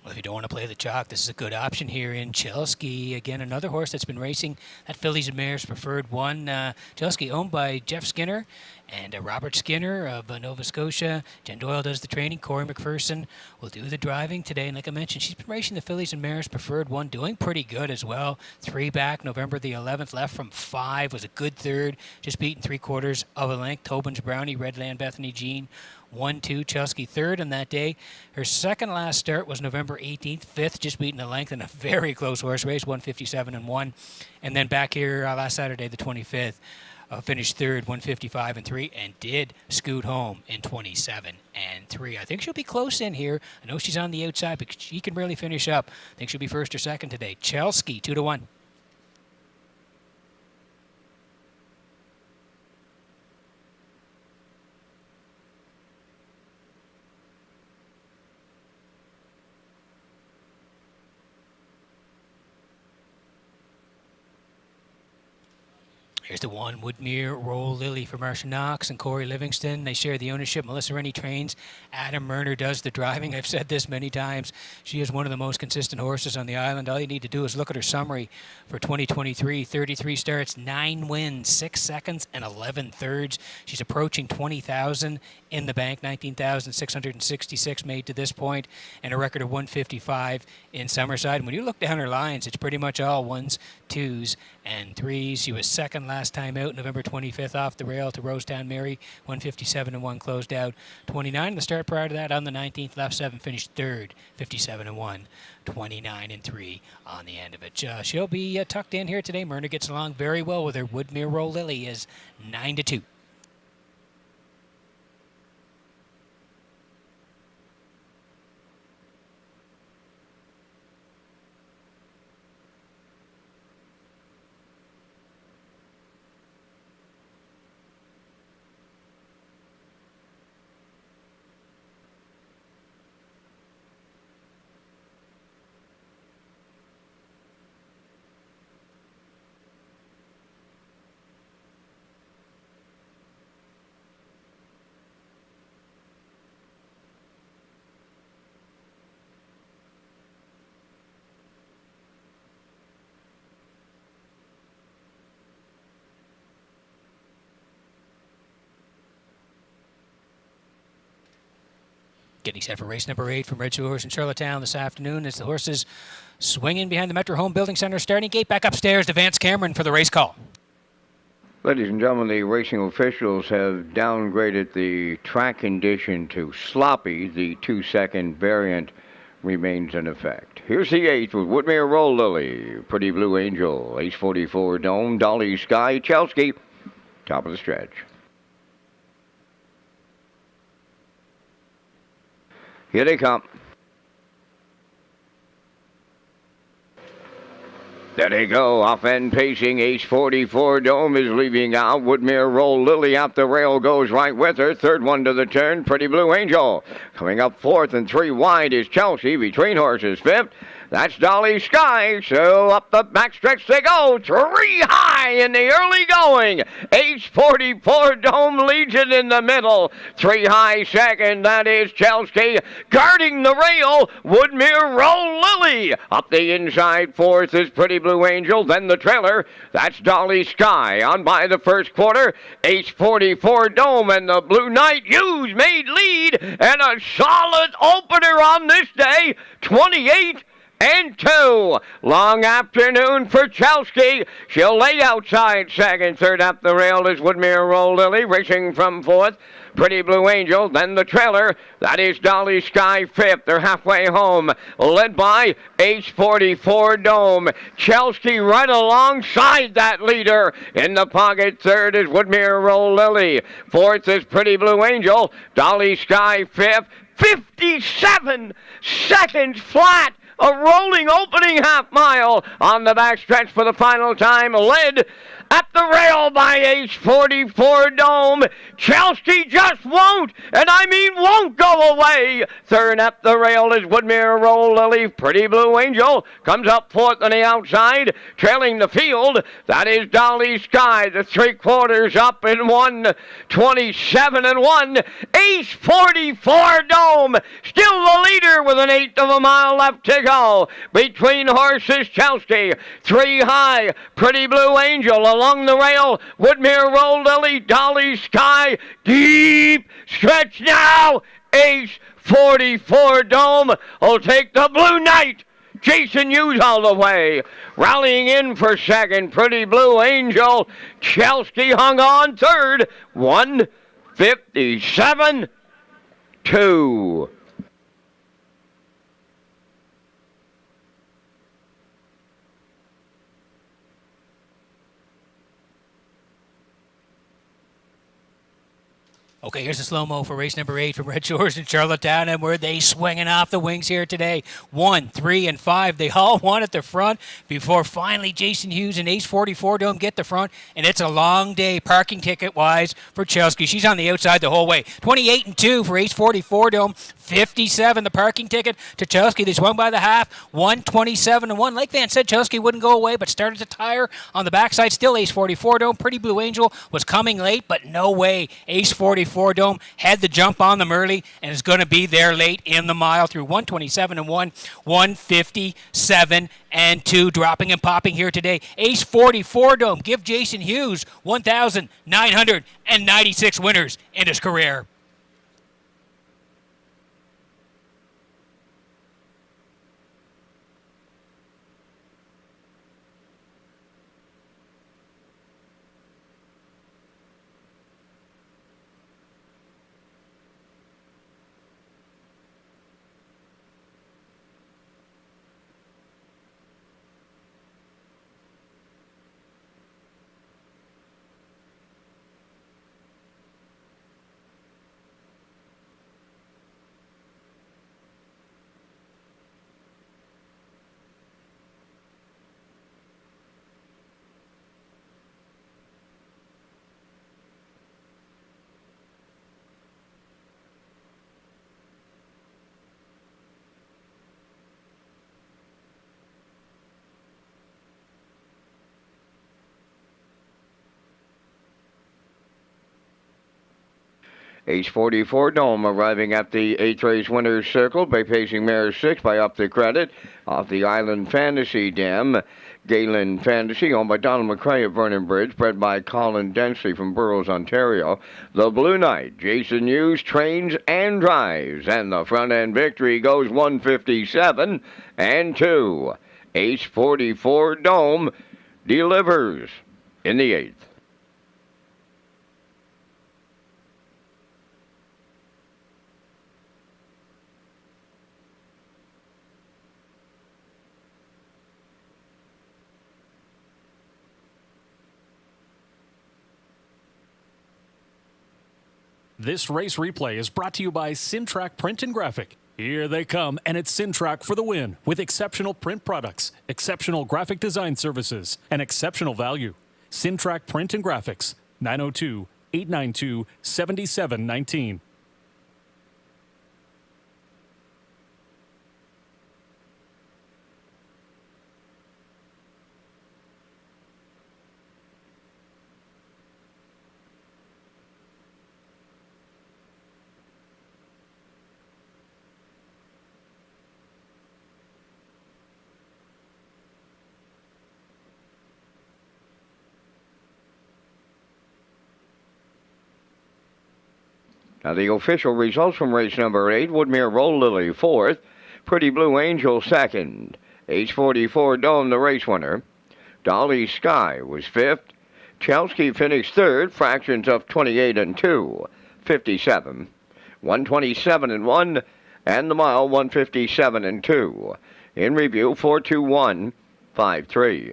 Well, if you don't want to play the chalk, this is a good option here in Chelsea. Again, another horse that's been racing at Fillies and Mares Preferred One. Chelsea owned by Jeff Skinner and Robert Skinner of Nova Scotia. Jen Doyle does the training. Corey McPherson will do the driving today. And like I mentioned, she's been racing the Fillies and Mares Preferred One, doing pretty good as well. 3 back, November the 11th, left from 5, was a good third, just beaten 3/4 of a length. Tobin's Brownie, Redland, Bethany Jean, 1-2, Chelsea third on that day. Her second last start was November 18th, 5th, just beaten a length in a very close horse race, 157-1. And then back here last Saturday, the 25th, finished third, 155-3, and did scoot home in 27-3. I think she'll be close in here. I know she's on the outside, but she can really finish up. I think she'll be first or second today. Chelsea, 2-1. Here's the one, Woodmere Roll Lily for Marcia Knox and Corey Livingston. They share the ownership. Melissa Rennie trains. Adam Murner does the driving. I've said this many times. She is one of the most consistent horses on the island. All you need to do is look at her summary for 2023. 33 starts, 9 wins, 6 seconds, and 11 thirds. She's approaching 20,000 in the bank, 19,666 made to this point, and a record of 155 in Summerside. And when you look down her lines, it's pretty much all 1s, 2s, and 3s. She was second last time out, November 25th, off the rail to Rosetown Mary, 157-1, closed out 29. The start prior to that on the 19th, left 7, finished third, 57-1, 29-3 on the end of it. She'll be tucked in here today. Myrna gets along very well with her. Woodmere Roll Lily is 9-2. Getting set for race number 8 from Redshores in Charlottetown this afternoon as the horses swinging behind the Metro Home Building Center starting gate. Back upstairs to Vance Cameron for the race call. Ladies and gentlemen, the racing officials have downgraded the track condition to sloppy. The 2-second variant remains in effect. Here's the 8th with Woodmere Roll Lily, Pretty Blue Angel, Ace 44 Dome, Dolly Sky, Chelsea, top of the stretch. Here they come. There they go, off-end pacing. Ace 44 Dome is leaving out. Woodmere Roll Lily up the rail, goes right with her. Third one to the turn, Pretty Blue Angel. Coming up 4th and 3 wide is Chelsea. Between horses, 5th. That's Dolly Sky. So up the backstretch they go. 3 high in the early going. Ace 44 Dome leads it in the middle. 3 high second. That is Chelsea. Guarding the rail, Woodmere Roll Lily. Up the inside, 4th is Pretty Blue Angel. Then the trailer. That's Dolly Sky. On by the first quarter. Ace 44 Dome and the Blue Knight Hughes made lead. And a solid opener on this day. 28-2. Long afternoon for Chelsea. She'll lay outside second. Third up the rail is Woodmere Roll Lily, racing from 4th. Pretty Blue Angel, then the trailer. That is Dolly Sky 5th. They're halfway home, led by Ace 44 Dome. Chelsea right alongside that leader. In the pocket, 3rd is Woodmere Roll Lily. 4th is Pretty Blue Angel. Dolly Sky 5th. 57 seconds flat A rolling opening half mile on the backstretch for the final time, led at the rail by Ace 44 Dome. Chelsea just won't, and I mean won't go away. Third at the rail is Woodmere Roll Lily. Pretty Blue Angel comes up fourth on the outside, trailing the field. That is Dolly Sky, the 3/4 up in 1:27.1. Ace 44 Dome, still the leader with an 1/8 of a mile left to go. Between horses, Chelsea, 3 high, Pretty Blue Angel along the rail, Woodmere Roll Lily, Dolly Sky, deep stretch now. Ace 44 Dome will take the Blue Knight. Jason Hughes all the way. Rallying in for second, Pretty Blue Angel. Chelsea hung on third, 1:57.2. Okay, here's a slow-mo for race number 8 from Redshores in Charlottetown, and where they swinging off the wings here today. 1, 3, and 5. They all won at the front before finally Jason Hughes and Ace 44 don't get the front, and it's a long day parking ticket-wise for Chelsea. She's on the outside the whole way. 28 and 2 for Ace 44 Dome. 57 the parking ticket to Chelsea. They swung by the half. 1:27 and 1. Like Van said, Chelsea wouldn't go away, but started to tire on the backside. Still Ace 44 Dome. Pretty Blue Angel was coming late, but no way. Ace 44 Dome had the jump on them early and is going to be there late in the mile through 1:27 and 1. 1:57 and 2. Dropping and popping here today. Ace 44 Dome. Give Jason Hughes 1,996 winners in his career. Ace 44 Dome arriving at the 8th race winner's circle by pacing mare 6 by Up the Credit off the Island Fantasy Dam. Galen Fantasy, owned by Donald McCrae of Vernon Bridge, bred by Colin Densley from Burroughs, Ontario. The Blue Knight, Jason Hughes, trains and drives, and the front end victory goes 1:57 and 2. Ace 44 Dome delivers in the 8th. This race replay is brought to you by Sintrack Print and Graphic. Here they come, and it's Sintrack for the win with exceptional print products, exceptional graphic design services, and exceptional value. Sintrack Print and Graphics, 902-892-7719. Now the official results from race number 8, Woodmere Roll Lily 4th, Pretty Blue Angel 2nd, Ace 44 Dome the race winner, Dolly Sky was 5th, Chelsea finished 3rd, fractions of 28 and 2, 57, 1:27 and 1, and the mile 1:57 and 2. In review, 4:21.53.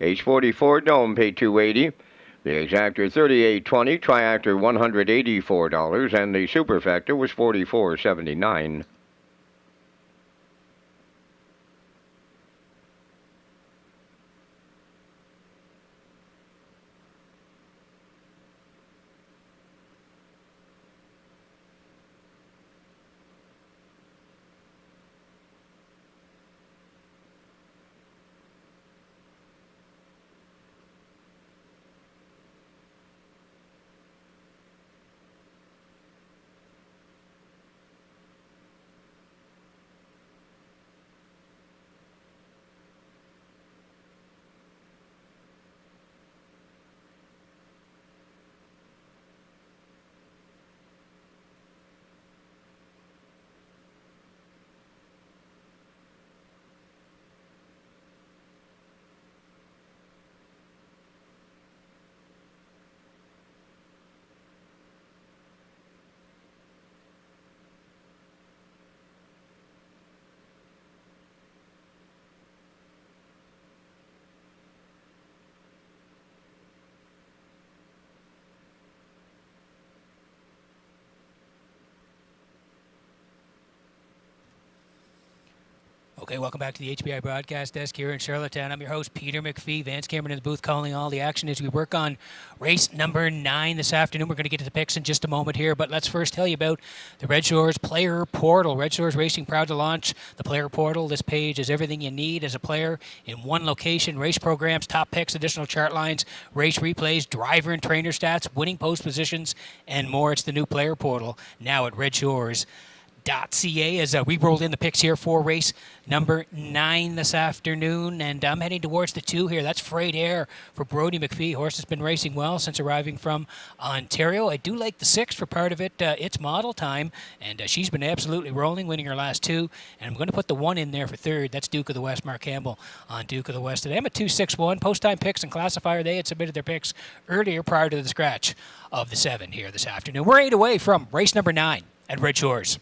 Ace 44 Dome paid $280. The exactor $38.20, triactor $184, and the superfecta was $44.79. Okay, welcome back to the HBI broadcast desk here in Charlottetown. I'm your host, Peter McPhee. Vance Cameron in the booth calling all the action as we work on race number 9 this afternoon. We're going to get to the picks in just a moment here, but let's first tell you about the Red Shores Player Portal. Red Shores Racing proud to launch the Player Portal. This page is everything you need as a player in one location. Race programs, top picks, additional chart lines, race replays, driver and trainer stats, winning post positions, and more. It's the new Player Portal now at Redshores.ca as we rolled in the picks here for race number 9 this afternoon, and I'm heading towards the 2 here. That's Freight Air for Brody McPhee. Horse has been racing well since arriving from Ontario. I do like the 6 for part of it. It's model time, and she's been absolutely rolling, winning her last 2, and I'm going to put the 1 in there for third. That's Duke of the West, Mark Campbell on Duke of the West today. I'm at 2-6-1. Post-time picks and classifier, they had submitted their picks earlier prior to the scratch of the 7 here this afternoon. We're 8 away from race number 9 at Red Shores.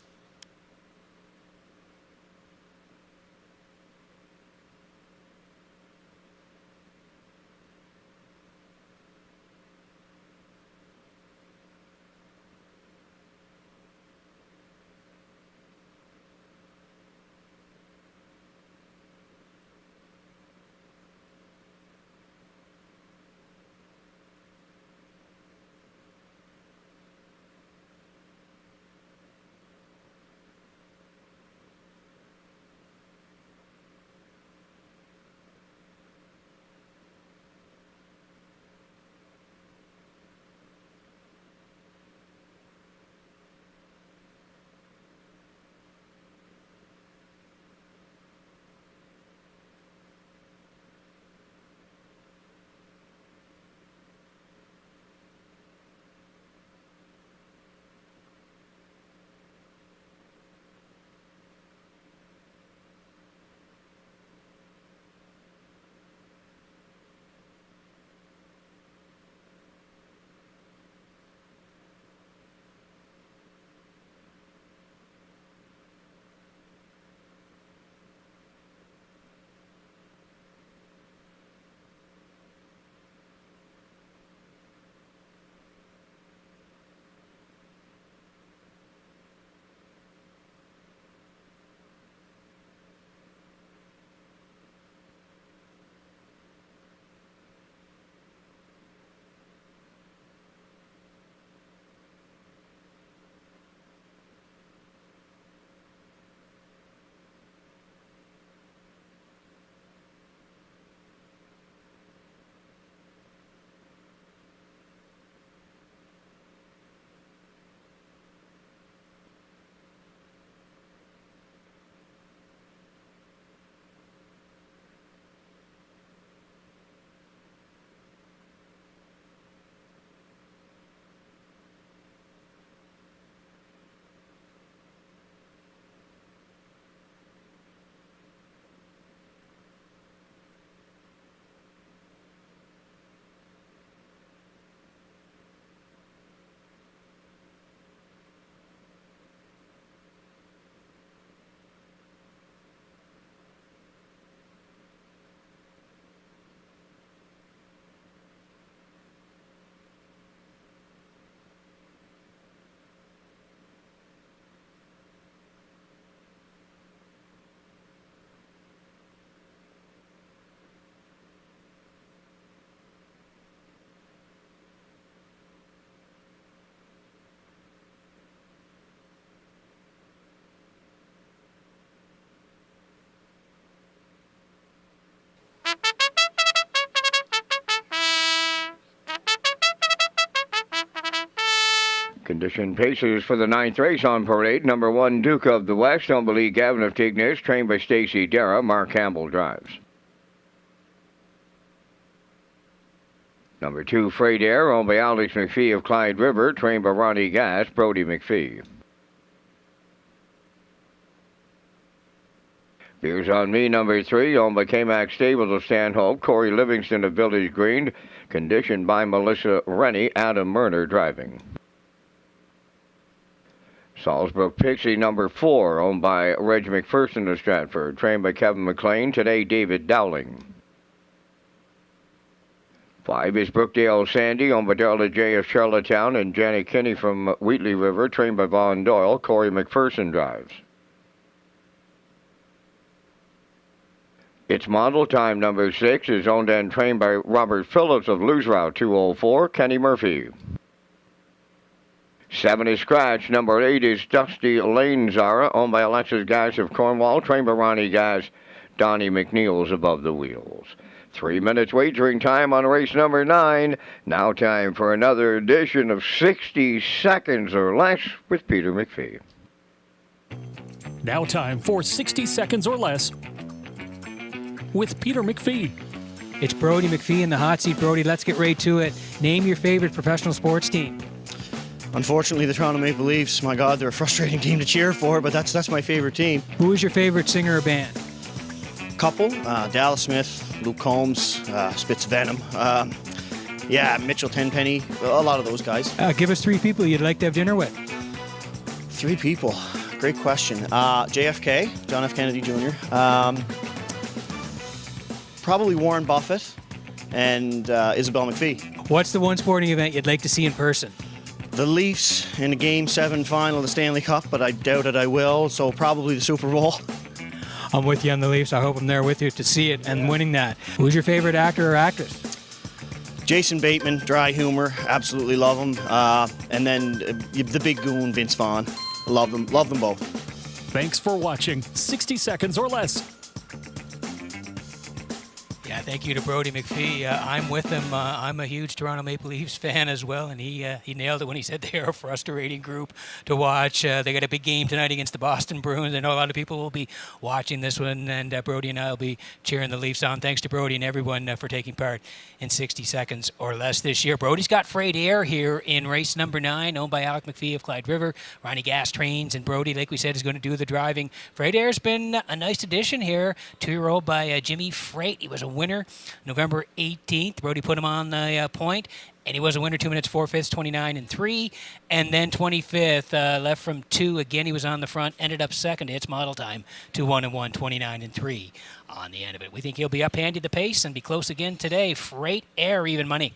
Condition paces for the 9th race on parade. Number 1, Duke of the West, owned by Lee Gavin of Tignes, trained by Stacy Dara. Mark Campbell drives. Number 2, Freight Air, owned by Alex McPhee of Clyde River, trained by Ronnie Gass, Brody McPhee. Beers on Me, number 3, owned by K-Max Stables of Stanhope, Corey Livingston of Village Green, conditioned by Melissa Rennie, Adam Murner driving. Salisbrook Pixie, number 4, owned by Reg McPherson of Stratford, trained by Kevin McLean, today David Dowling. 5 is Brookdale Sandy, owned by Darla J. of Charlottetown, and Janet Kinney from Wheatley River, trained by Vaughn Doyle, Corey McPherson drives. Its model time number 6 is owned and trained by Robert Phillips of Lose Route 204, Kenny Murphy. 7 is Scratch. Number 8 is Dusty Lane Zara, owned by Alexis Gash of Cornwall, trained by Ronnie Gash. Donnie McNeil's above the wheels. 3 minutes wagering time on race number 9. Now time for another edition of 60 Seconds or Less with Peter McPhee. Now time for 60 Seconds or Less with Peter McPhee. It's Brody McPhee in the hot seat. Brody, let's get right to it. Name your favorite professional sports team. Unfortunately, the Toronto Maple Leafs. My God, they're a frustrating team to cheer for, but that's my favorite team. Who is your favorite singer or band? Couple, Dallas Smith, Luke Combs, Spitz Venom. Mitchell Tenpenny, a lot of those guys. Give us 3 people you'd like to have dinner with. 3 people. Great question. JFK, John F. Kennedy Jr. Probably Warren Buffett and Isabel McPhee. What's the one sporting event you'd like to see in person? The Leafs in the Game 7 final of the Stanley Cup, but I doubt it I will, so probably the Super Bowl. I'm with you on the Leafs. I hope I'm there with you to see it and winning that. Who's your favorite actor or actress? Jason Bateman, dry humor, absolutely love him. And then the big goon, Vince Vaughn. Love them both. Thanks for watching 60 Seconds or Less. Yeah, thank you to Brody McPhee. I'm with him. I'm a huge Toronto Maple Leafs fan as well, and he nailed it when he said they are a frustrating group to watch. They got a big game tonight against the Boston Bruins. I know a lot of people will be watching this one, and Brody and I will be cheering the Leafs on. Thanks to Brody and everyone for taking part in 60 Seconds or Less this year. Brody's got Freight Air here in race number 9, owned by Alec McPhee of Clyde River. Ronnie Gas trains, and Brody, like we said, is going to do the driving. Freight Air's been a nice addition here. 2-year-old by Jimmy Freight. He was a winner November 18th. Brody put him on the point, and he was a winner 2 minutes 4/5, 29 and 3. And then 25th, left from 2 again. He was on the front, ended up second. It's model time, 2-1 and 1, 29 and 3 on the end of it. We think he'll be up-handed the pace and be close again today. Freight Air, even money.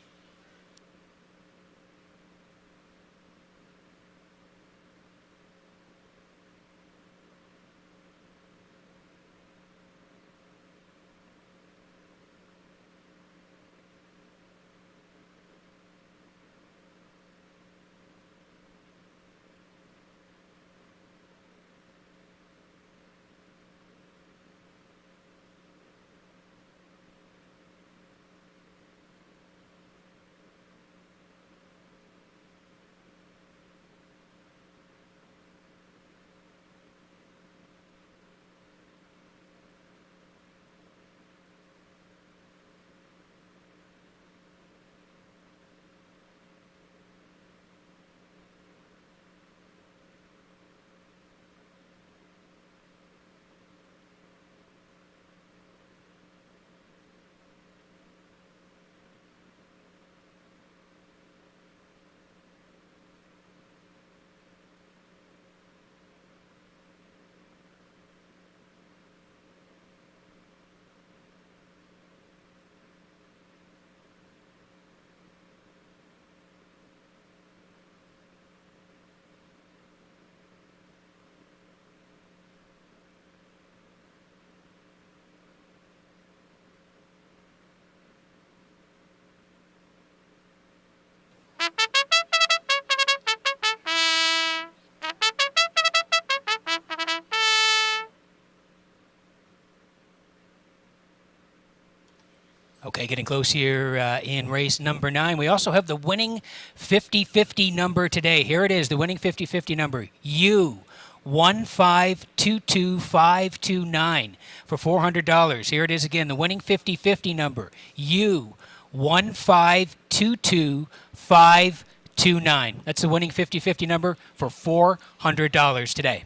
Okay, getting close here in race number 9. We also have the winning 50-50 number today. Here it is, the winning 50-50 number. U1522529 for $400. Here it is again, the winning 50-50 number. U1522529. That's the winning 50-50 number for $400 today.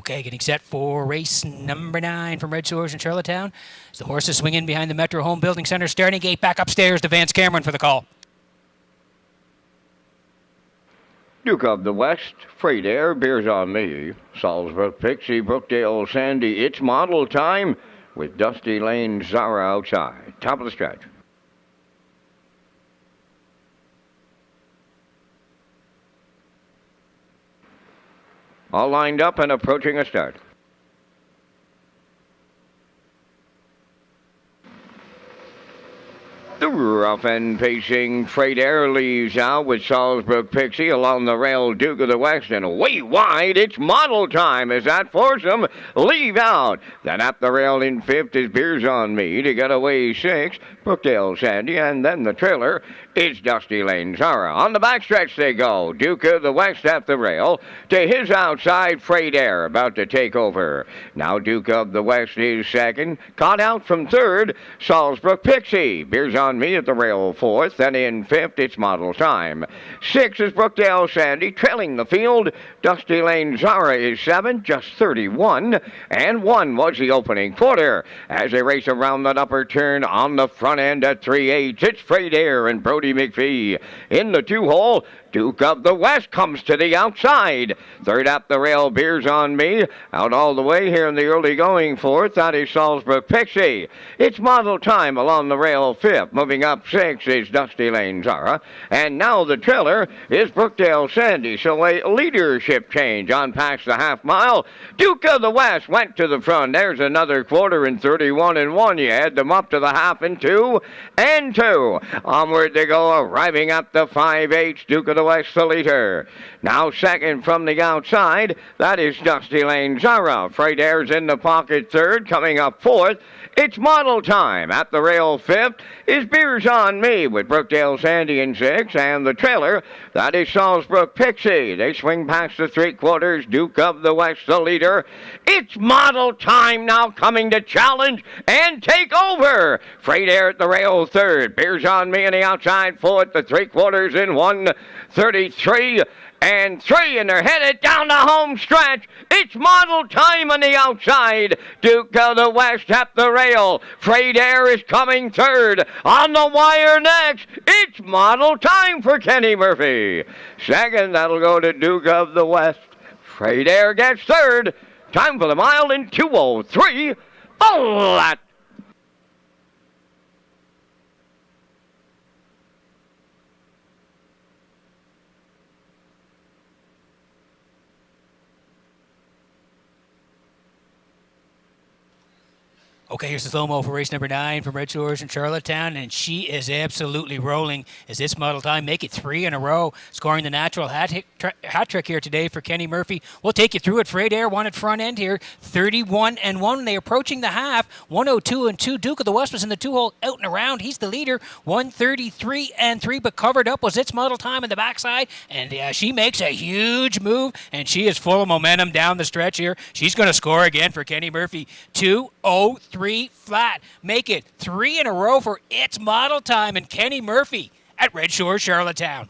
Okay, getting set for race number 9 from Redshores in Charlottetown. As the horses swing in behind the Metro Home Building Center starting gate, back upstairs to Vance Cameron for the call. Duke of the West, Freight Air, Beers on Me, Salisbury Pixie, Brookdale Sandy, It's Model Time with Dusty Lane Zara outside. Top of the stretch. All lined up and approaching a start. The rough and pacing Freight Air leaves out with Salisbury Pixie along the rail, Duke of the West, and way wide. It's Model Time as that foursome leave out. Then up the rail in 5th is Beers on Me to get away 6th, Brookdale Sandy, and then the trailer. It's Dusty Lane Zara. On the backstretch they go. Duke of the West at the rail. To his outside, Freight Air about to take over. Now Duke of the West is 2nd. Caught out from 3rd, Salisbury Pixie. Beers on Me at the rail 4th. Then in 5th, it's Model Time. 6th is Brookdale Sandy. Trailing the field, Dusty Lane Zara is 7th, just 31. And 1 was the opening quarter. As they race around that upper turn on the front end at 3/8, it's Freight Air and Brody McPhee. In the 2-hole, Duke of the West comes to the outside. 3rd up the rail, Beers on Me. Out all the way here in the early going 4th, that is Salisbury Pixie. It's Model Time along the rail 5th. Moving up 6th is Dusty Lane Zara. And now the trailer is Brookdale Sandy. So a leadership change on past the half mile. Duke of the West went to the front. There's another quarter in 31 and 1. You add them up to the half in 2 and 2. Onward they go, arriving at the 5/8. Duke of the West the leader. Now 2nd from the outside, that is Dusty Lane Zara. Freight Air's in the pocket 3rd, coming up 4th. It's Model Time. At the rail 5th is Beers on Me with Brookdale Sandy in 6th, and the trailer, that is Salisbury Pixie. They swing past the 3/4, Duke of the West the leader. It's Model Time now coming to challenge and take over. Freight Air at the rail 3rd, Beers on Me on the outside 4th, the 3/4 in 1:33 and 3, and they're headed down the home stretch. It's Model Time on the outside. Duke of the West at the rail. Freight Air is coming 3rd. On the wire next, it's Model Time for Kenny Murphy. 2nd, that'll go to Duke of the West. Freight Air gets 3rd. Time for the mile in 2:03. Oh, that. Okay, here's the slow-mo for race number 9 from Redshores in Charlottetown, and she is absolutely rolling as this Model Time make it 3 in a row, scoring the natural hat trick here today for Kenny Murphy. We'll take you through it. Freight Air won at front end here, 31 and 1. They're approaching the half, 102 and 2. Duke of the West was in the 2-hole, out and around. He's the leader, 133 and 3, but covered up was its Model Time in the backside, and she makes a huge move, and she is full of momentum down the stretch here. She's going to score again for Kenny Murphy, 2:03 flat. Make it 3 in a row for its Model Time and Kenny Murphy at Redshores, Charlottetown.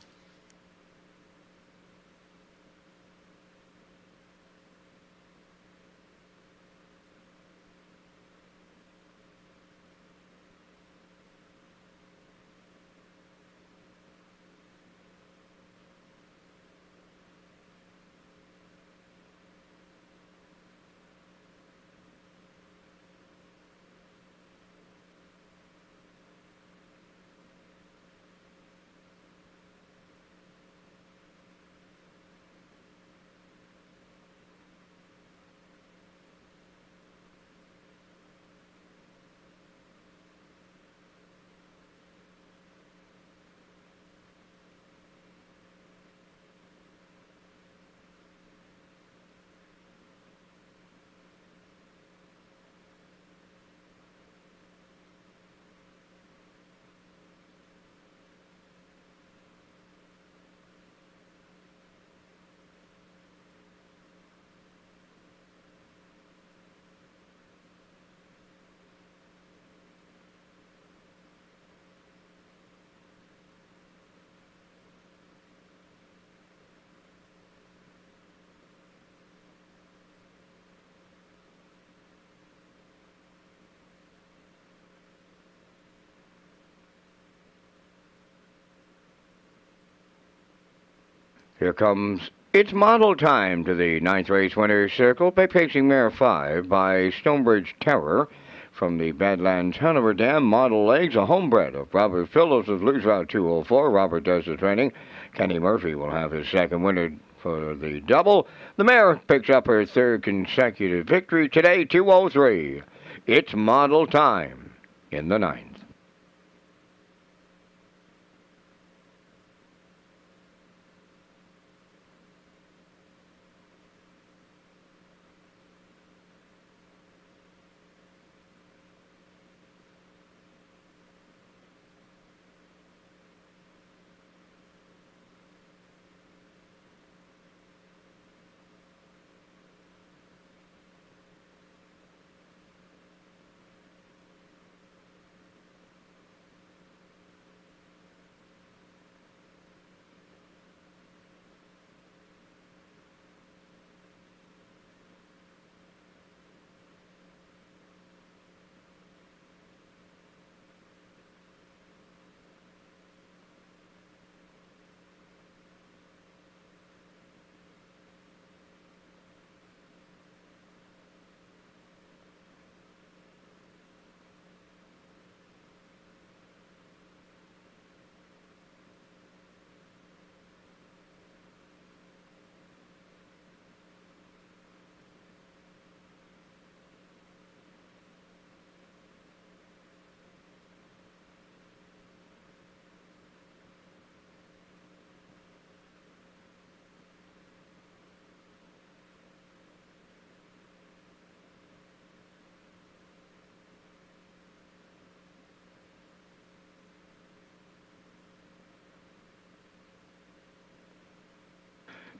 Here comes It's Model Time to the ninth race winner's circle by pacing mare 5 by Stonebridge Terror. From the Badlands Hanover Dam, Model Legs, a homebred of Robert Phillips of Loose Route 204. Robert does the training. Kenny Murphy will have his second winner for the double. The mare picks up her third consecutive victory today, 203. It's Model Time in the ninth.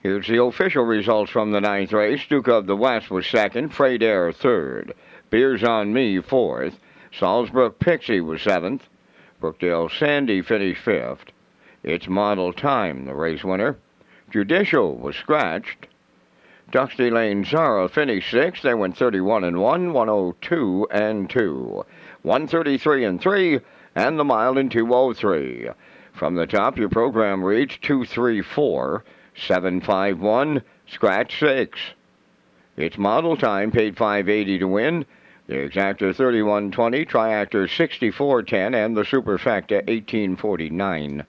Here's the official results from the ninth race. Duke of the West was second. Freight Air third. Beers on Me fourth. Salzbrook Pixie was seventh. Brookdale Sandy finished fifth. It's Model Time, the race winner. Judicial was scratched. Duxty Lane Zara finished sixth. They went 31-1, 102-2, 133-3, and the mile in 203. From the top, your program reads 234. 751, scratch 6. It's Model Time, paid $5.80 to win. The exactor 31.20, triactor 64.10, and the superfecta 18.49.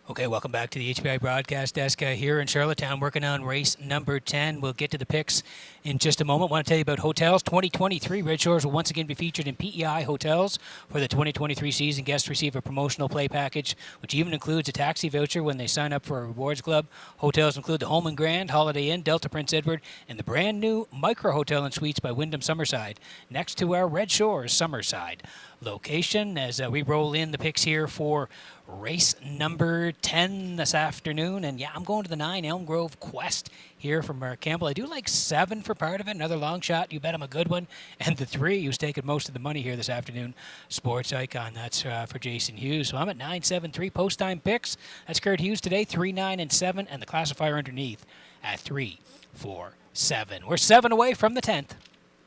Okay, welcome back to the HPI broadcast desk here in Charlottetown, working on race number 10. We'll get to the picks in just a moment. Want to tell you about hotels. 2023 Red Shores will once again be featured in PEI hotels for the 2023 season. Guests receive a promotional play package, which even includes a taxi voucher when they sign up for a rewards club. Hotels include the Home and Grand, Holiday Inn, Delta Prince Edward, and the brand new Micro Hotel and Suites by Wyndham Summerside, next to our Red Shores Summerside location. As we roll in the picks here for race number 10 this afternoon. And yeah, I'm going to the 9 Elm Grove Quest here from Mark Campbell. I do like 7 for part of it. Another long shot. You bet him a good one. And the 3 who's taking most of the money here this afternoon, Sports Icon. That's for Jason Hughes. So I'm at 9-7-3 post time picks. That's Kurt Hughes today, 3, 9, and 7. And the classifier underneath at 3, 4, 7. We're 7 away from the 10th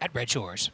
at Red Shores.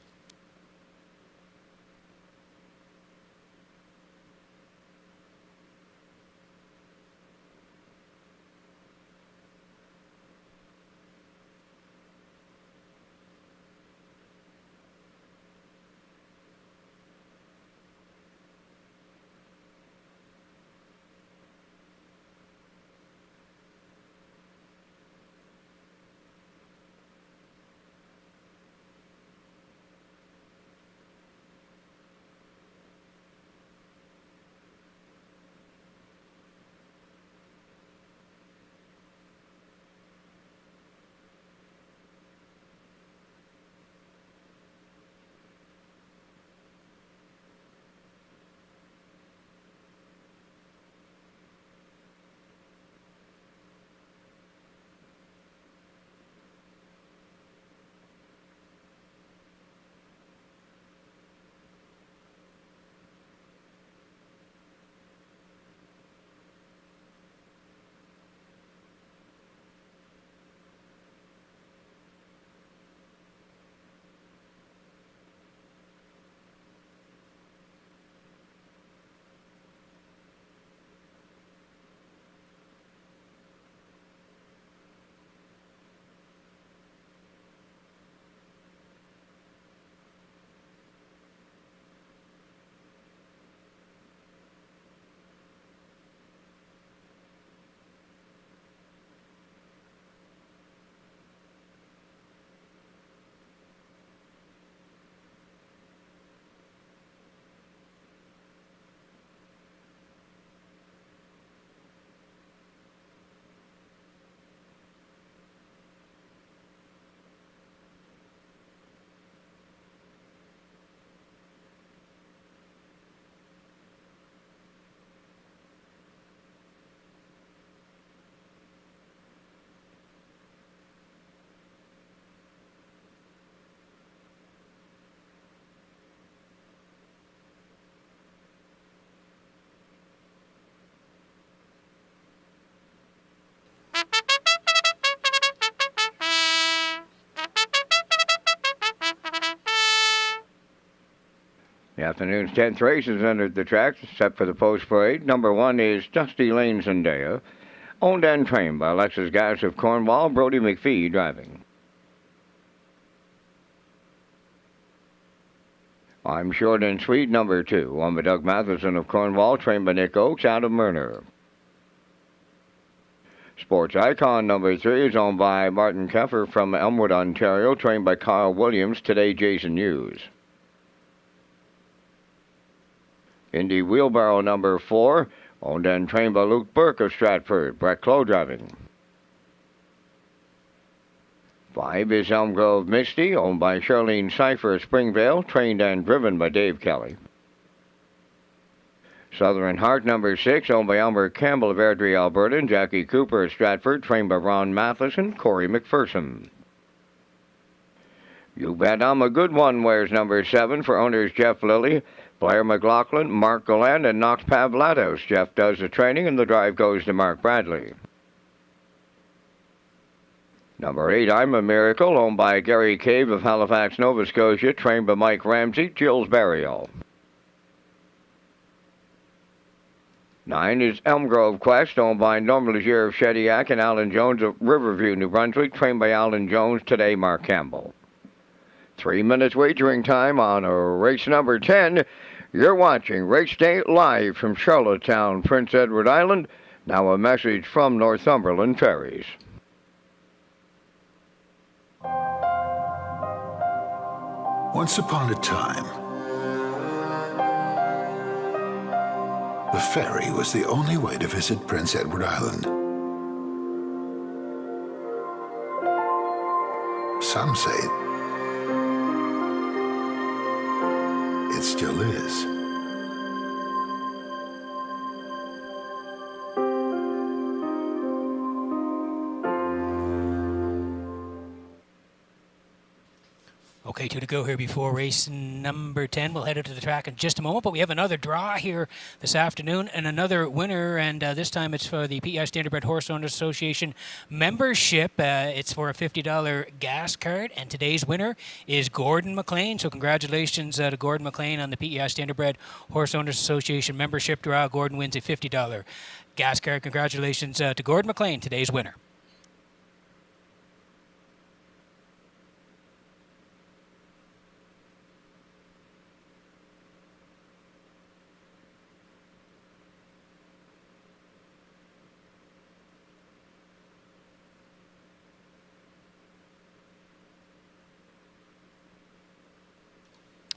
afternoon's 10th race has entered the track, set for the post parade. Number 1 is Dusty Lane Zendaya, owned and trained by Alexis Gass of Cornwall, Brody McPhee driving. I'm Short and Sweet, number 2, owned by Doug Matheson of Cornwall, trained by Nick Oakes out of Myrna. Sports Icon number 3 is owned by Martin Keffer from Elmwood, Ontario, trained by Carl Williams, today Jason Hughes. Indy Wheelbarrow number 4, owned and trained by Luke Burke of Stratford, Brett Clough driving. 5 is Elm Grove Misty, owned by Charlene Cipher of Springvale, trained and driven by Dave Kelly. Southern Heart number 6, owned by Elmer Campbell of Airdrie, Alberta, and Jackie Cooper of Stratford, trained by Ron Matheson, Corey McPherson. You Bet I'm a Good One wears number 7 for owners Jeff Lilly, Blair McLaughlin, Mark Galland, and Knox Pavlatos. Jeff does the training, and the drive goes to Mark Bradley. Number 8, I'm a Miracle, owned by Gary Cave of Halifax, Nova Scotia, trained by Mike Ramsey, Jill's Burial. 9 is Elm Grove Quest, owned by Norm Legier of Shediac and Alan Jones of Riverview, New Brunswick, trained by Alan Jones, today Mark Campbell. 3 minutes wagering time on race number 10. You're watching Race Day live from Charlottetown, Prince Edward Island. Now a message from Northumberland Ferries. Once upon a time, the ferry was the only way to visit Prince Edward Island. Some say it still is. Okay, 2 to go here before race number 10. We'll head out to the track in just a moment, but we have another draw here this afternoon and another winner, and this time it's for the PEI Standardbred Horse Owners Association membership. It's for a $50 gas card, and today's winner is Gordon McLean. So congratulations to Gordon McLean on the PEI Standardbred Horse Owners Association membership draw. Gordon wins a $50 gas card. Congratulations to Gordon McLean, today's winner.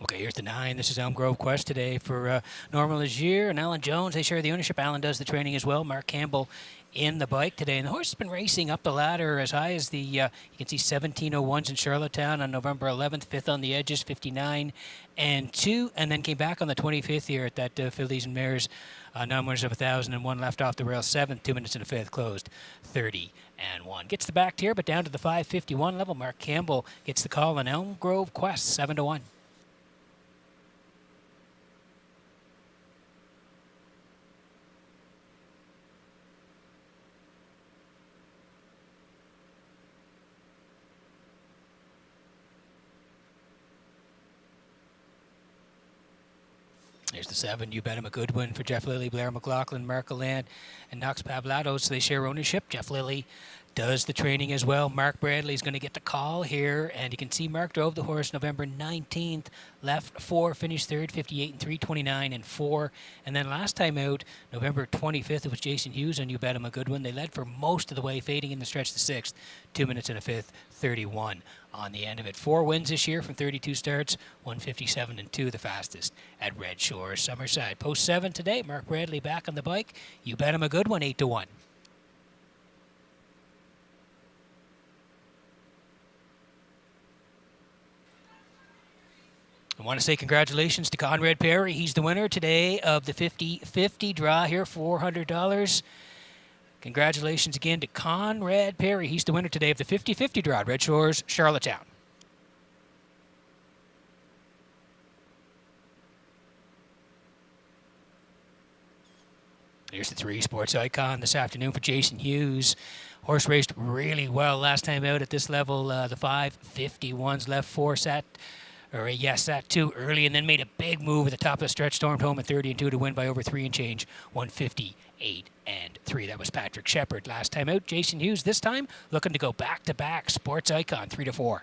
Okay, here's the 9. This is Elm Grove Quest today for Norma Legier and Alan Jones. They share the ownership. Alan does the training as well. Mark Campbell in the bike today. And the horse has been racing up the ladder as high as the, you can see 17:01s in Charlottetown on November 11th, 5th on the edges, 59 and 2, and then came back on the 25th here at that Fillies and Mares, 9 winners of 1,000 and 1 left off the rail, 7th, 2 minutes and a fifth, closed 30 and 1. Gets the back tier, but down to the 551 level. Mark Campbell gets the call on Elm Grove Quest, 7-1. Here's the 7. You Bet him a good win for Jeff Lilly, Blair McLaughlin, Mark Galland, and Knox Pavlatos. They share ownership. Jeff Lilly does the training as well. Mark Bradley is going to get the call here, and you can see Mark drove the horse November 19th, left 4, finished 3rd, 58 and 3, 29 and 4. And then last time out, November 25th, it was Jason Hughes, and You Bet him a good one. They led for most of the way, fading in the stretch the 6th, 2 minutes and a fifth, 31 on the end of it. 4 wins this year from 32 starts, 157 and 2, the fastest at Red Shores, Summerside. Post 7 today, Mark Bradley back on the bike. You Bet him a good one, 8-1. I want to say congratulations to Conrad Perry. He's the winner today of the 50-50 draw here, $400. Congratulations again to Conrad Perry. He's the winner today of the 50-50 draw at Red Shores, Charlottetown. Here's the 3 Sports Icon this afternoon for Jason Hughes. Horse raced really well last time out at this level. The 551s left 4 sat Or yes, that too early, and then made a big move at the top of the stretch, stormed home at 30 and 2 to win by over 3 and change, 158 and 3. That was Patrick Shepard last time out. Jason Hughes this time looking to go back to back. Sports Icon 3 to 4.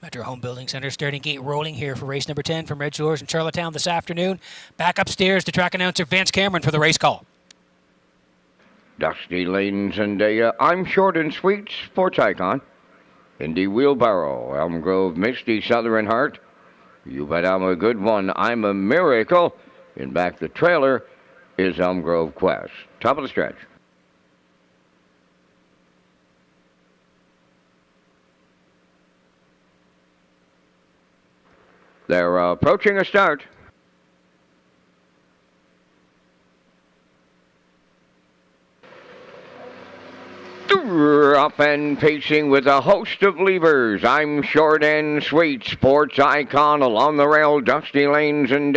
Metro Home Building Center starting gate rolling here for race number 10 from Red Shores in Charlottetown this afternoon. Back upstairs to track announcer Vance Cameron for the race call. Dusty Lanes and I'm short and sweet, sports icon. Indy Wheelbarrow, Elm Grove Misty, Southern Heart. You bet I'm a good one, I'm a miracle. In back the trailer is Elm Grove Quest. Top of the stretch. They're approaching a start. Up and pacing with a host of levers. I'm short and sweet, sports icon along the rail, Dusty Lanes and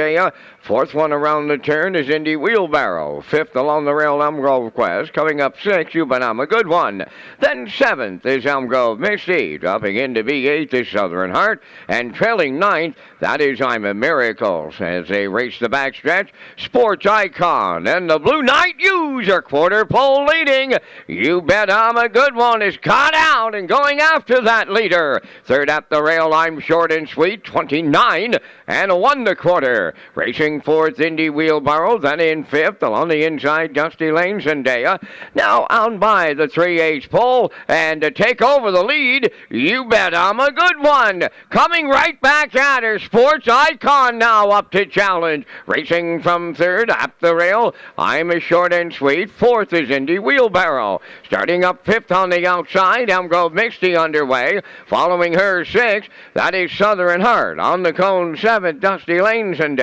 Fourth one around the turn is Indy Wheelbarrow. Fifth along the rail, Elm Grove Quest. Coming up sixth, You Bet I'm a Good One. Then seventh is Elm Grove Misty. Dropping into B8 is Southern Heart. And trailing ninth, that is I'm a Miracle. As they race the backstretch, Sports Icon and the Blue Knight U's are quarter pole leading. You Bet I'm a Good One is caught out and going after that leader. Third at the rail, I'm short and sweet, 29 and 1 1/4. Racing fourth, Indy Wheelbarrow. Then in fifth, along the inside, Dusty Lanes and Now out by the 3/8 pole, and to take over the lead, You Bet I'm a Good One. Coming right back at her, Sports Icon now up to challenge. Racing from third, up the rail, I'm a short and sweet. Fourth is Indy Wheelbarrow. Starting up fifth on the outside, Elm Grove Misty underway. Following her sixth, that is Southern Heart. On the cone seventh, Dusty Lanes and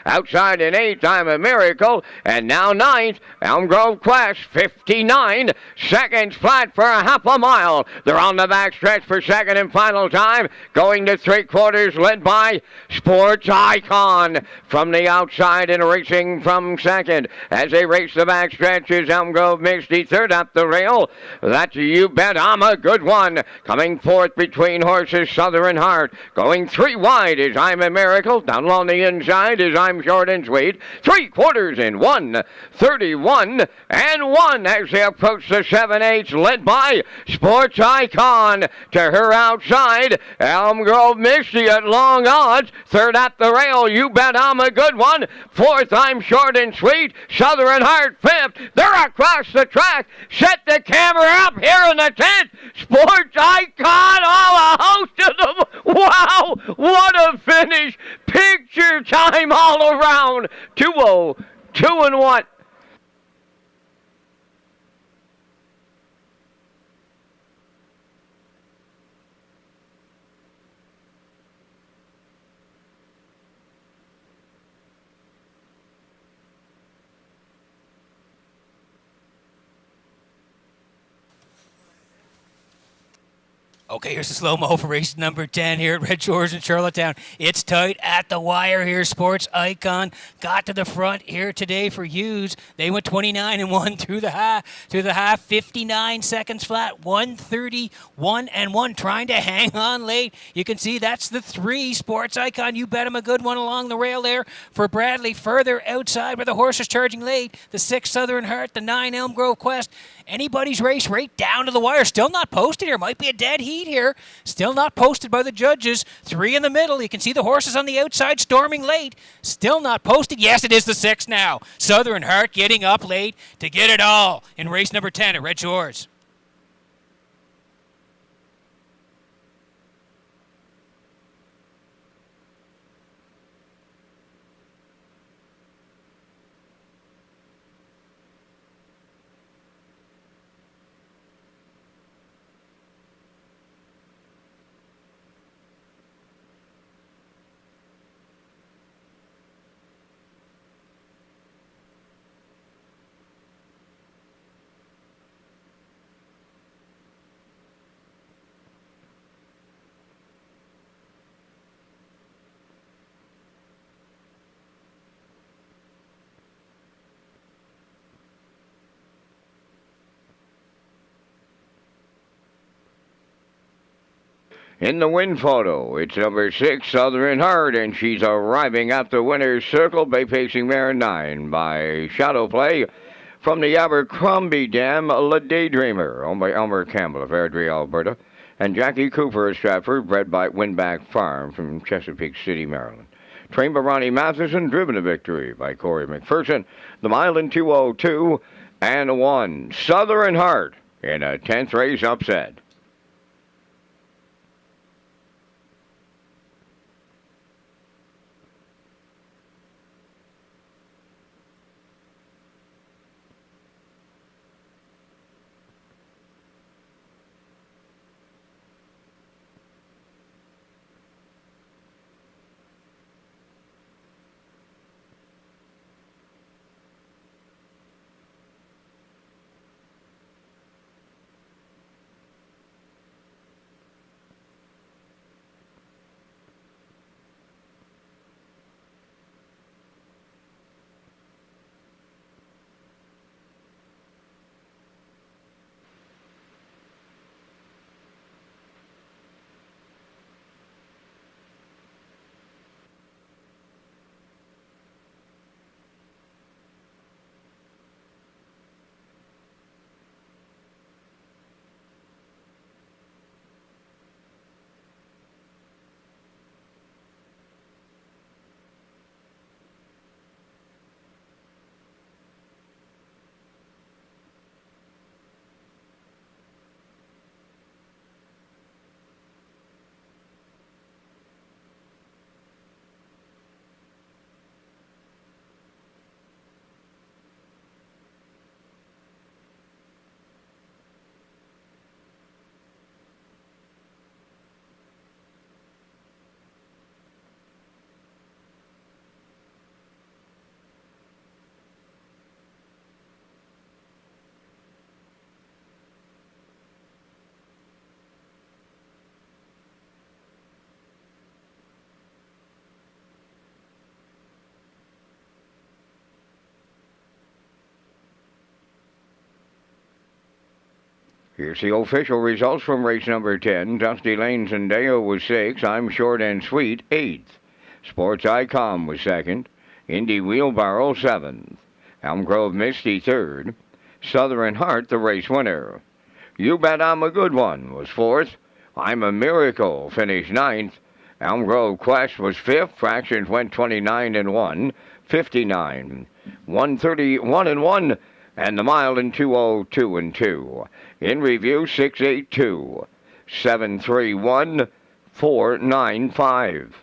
Outside in eighth, I'm a Miracle. And now ninth, Elm Grove Quest, 59 seconds flat for a half a mile. They're on the backstretch for second and final time. Going to 3/4, led by Sports Icon. From the outside and racing from second. As they race the backstretch is Elm Grove Misty. Third up the rail. That's You Bet I'm a Good One. Coming fourth between horses, Southern Heart. Going 3 wide is I'm a Miracle. Down along the inside is I'm short and sweet. 3/4 in 1:31 and 1 as they approach the 7/8, led by Sports Icon. To her outside, Elm Grove Misty at long odds. Third at the rail, You Bet I'm a Good One. Fourth, I'm short and sweet. Southern Heart fifth. They're across the track. Set the camera up here in the tent. Sports Icon, a host of them. Wow, what a finish. Picture time all around. 2-0, 2 and 1. Okay, here's the slow-mo for race number 10 here at Red Shores in Charlottetown. It's tight at the wire here. Sports Icon got to the front here today for Hughes. They went 29 and 1 through the half. 59 seconds flat, 1:31 and 1, trying to hang on late. You can see that's the 3. Sports Icon, You Bet him a good one along the rail there for Bradley. Further outside where the horse is charging late, the 6 Southern Heart, the 9 Elm Grove Quest. Anybody's race right down to the wire. Still not posted here. Might be a dead heat here. Still not posted by the judges. 3 in the middle. You can see the horses on the outside storming late. Still not posted. Yes, it is the 6 now. Southern Heart getting up late to get it all in race number 10 at Red Shores. In the win photo, it's number 6, Southern Heart, and she's arriving at the winner's circle, bay-pacing mare 9 by Shadow Play from the Abercrombie Dam, La Daydreamer, owned by Elmer Campbell of Airdrie, Alberta, and Jackie Cooper of Stratford, bred by Winback Farm from Chesapeake City, Maryland. Trained by Ronnie Matheson, driven to victory by Corey McPherson. The mile in 2:02 and 1. Southern Heart in a 10th race upset. Here's the official results from race number 10. Dusty Lane Zendaya was 6. I'm Short and Sweet, 8th. Sports Icon was 2nd. Indy Wheelbarrow, 7th. Elm Grove Misty, 3rd. Southern Heart, the race winner. You Bet I'm a Good One was 4th. I'm a Miracle finished 9th. Elm Grove Quest was 5th. Fractions went 29 and 1, 59, 131 and 1, and the mile in 2:02 and 2. In review, 682, 731, 495.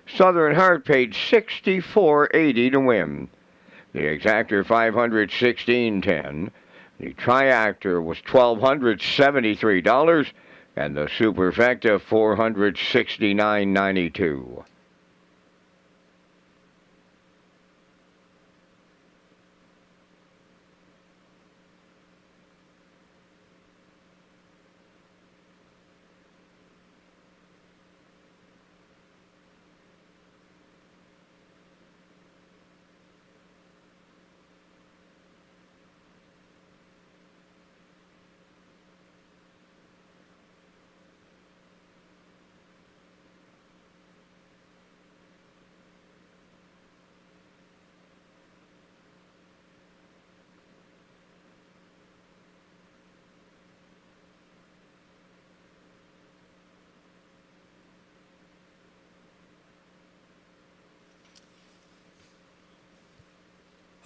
Southern Heart paid $64.80 to win. The exactor $516.10. The triactor was $1,273, and the superfecta $469.92.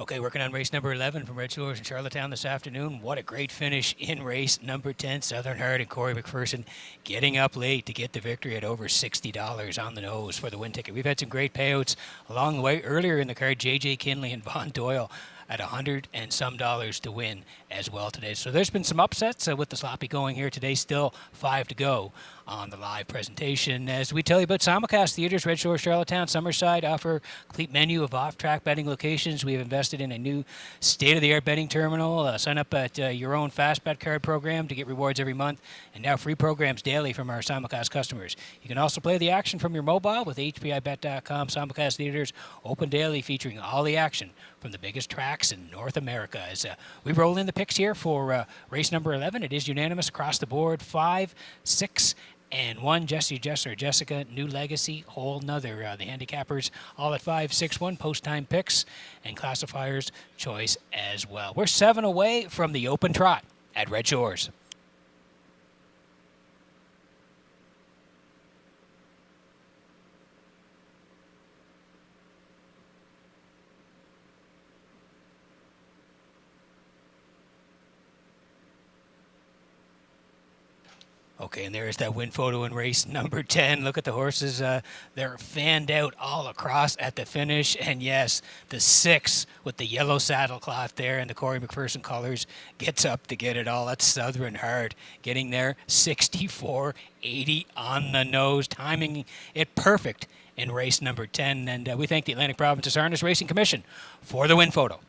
Okay, working on race number 11 from Redshores in Charlottetown this afternoon. What a great finish in race number 10. Southern Heart and Corey McPherson getting up late to get the victory at over $60 on the nose for the win ticket. We've had some great payouts along the way. Earlier in the card, J.J. Kinley and Von Doyle at $100 and some to win as well today. So there's been some upsets with the sloppy going here today. Still 5 to go on the live presentation. As we tell you about simulcast theaters, Red Shore, Charlottetown, Summerside offer a complete menu of off-track betting locations. We have invested in a new state-of-the-art betting terminal. Sign up at your own fast bet card program to get rewards every month, and now free programs daily from our simulcast customers. You can also play the action from your mobile with HPIBet.com. Simulcast theaters open daily, featuring all the action from the biggest tracks in North America. As we roll in the picks here for race number 11, it is unanimous across the board, 5, 6, 1. Jesse, Jess, or Jessica, New Legacy, Whole Nother. The handicappers all at 5, 6, 1, post-time picks, and classifiers choice as well. We're 7 away from the open trot at Red Shores. Okay, and there's that win photo in race number 10. Look at the horses. They're fanned out all across at the finish. And yes, the 6 with the yellow saddle cloth there and the Corey McPherson colors gets up to get it all. That's Southern Hard getting there. 64.80 on the nose, timing it perfect in race number 10. And we thank the Atlantic Provinces Harness Racing Commission for the win photo.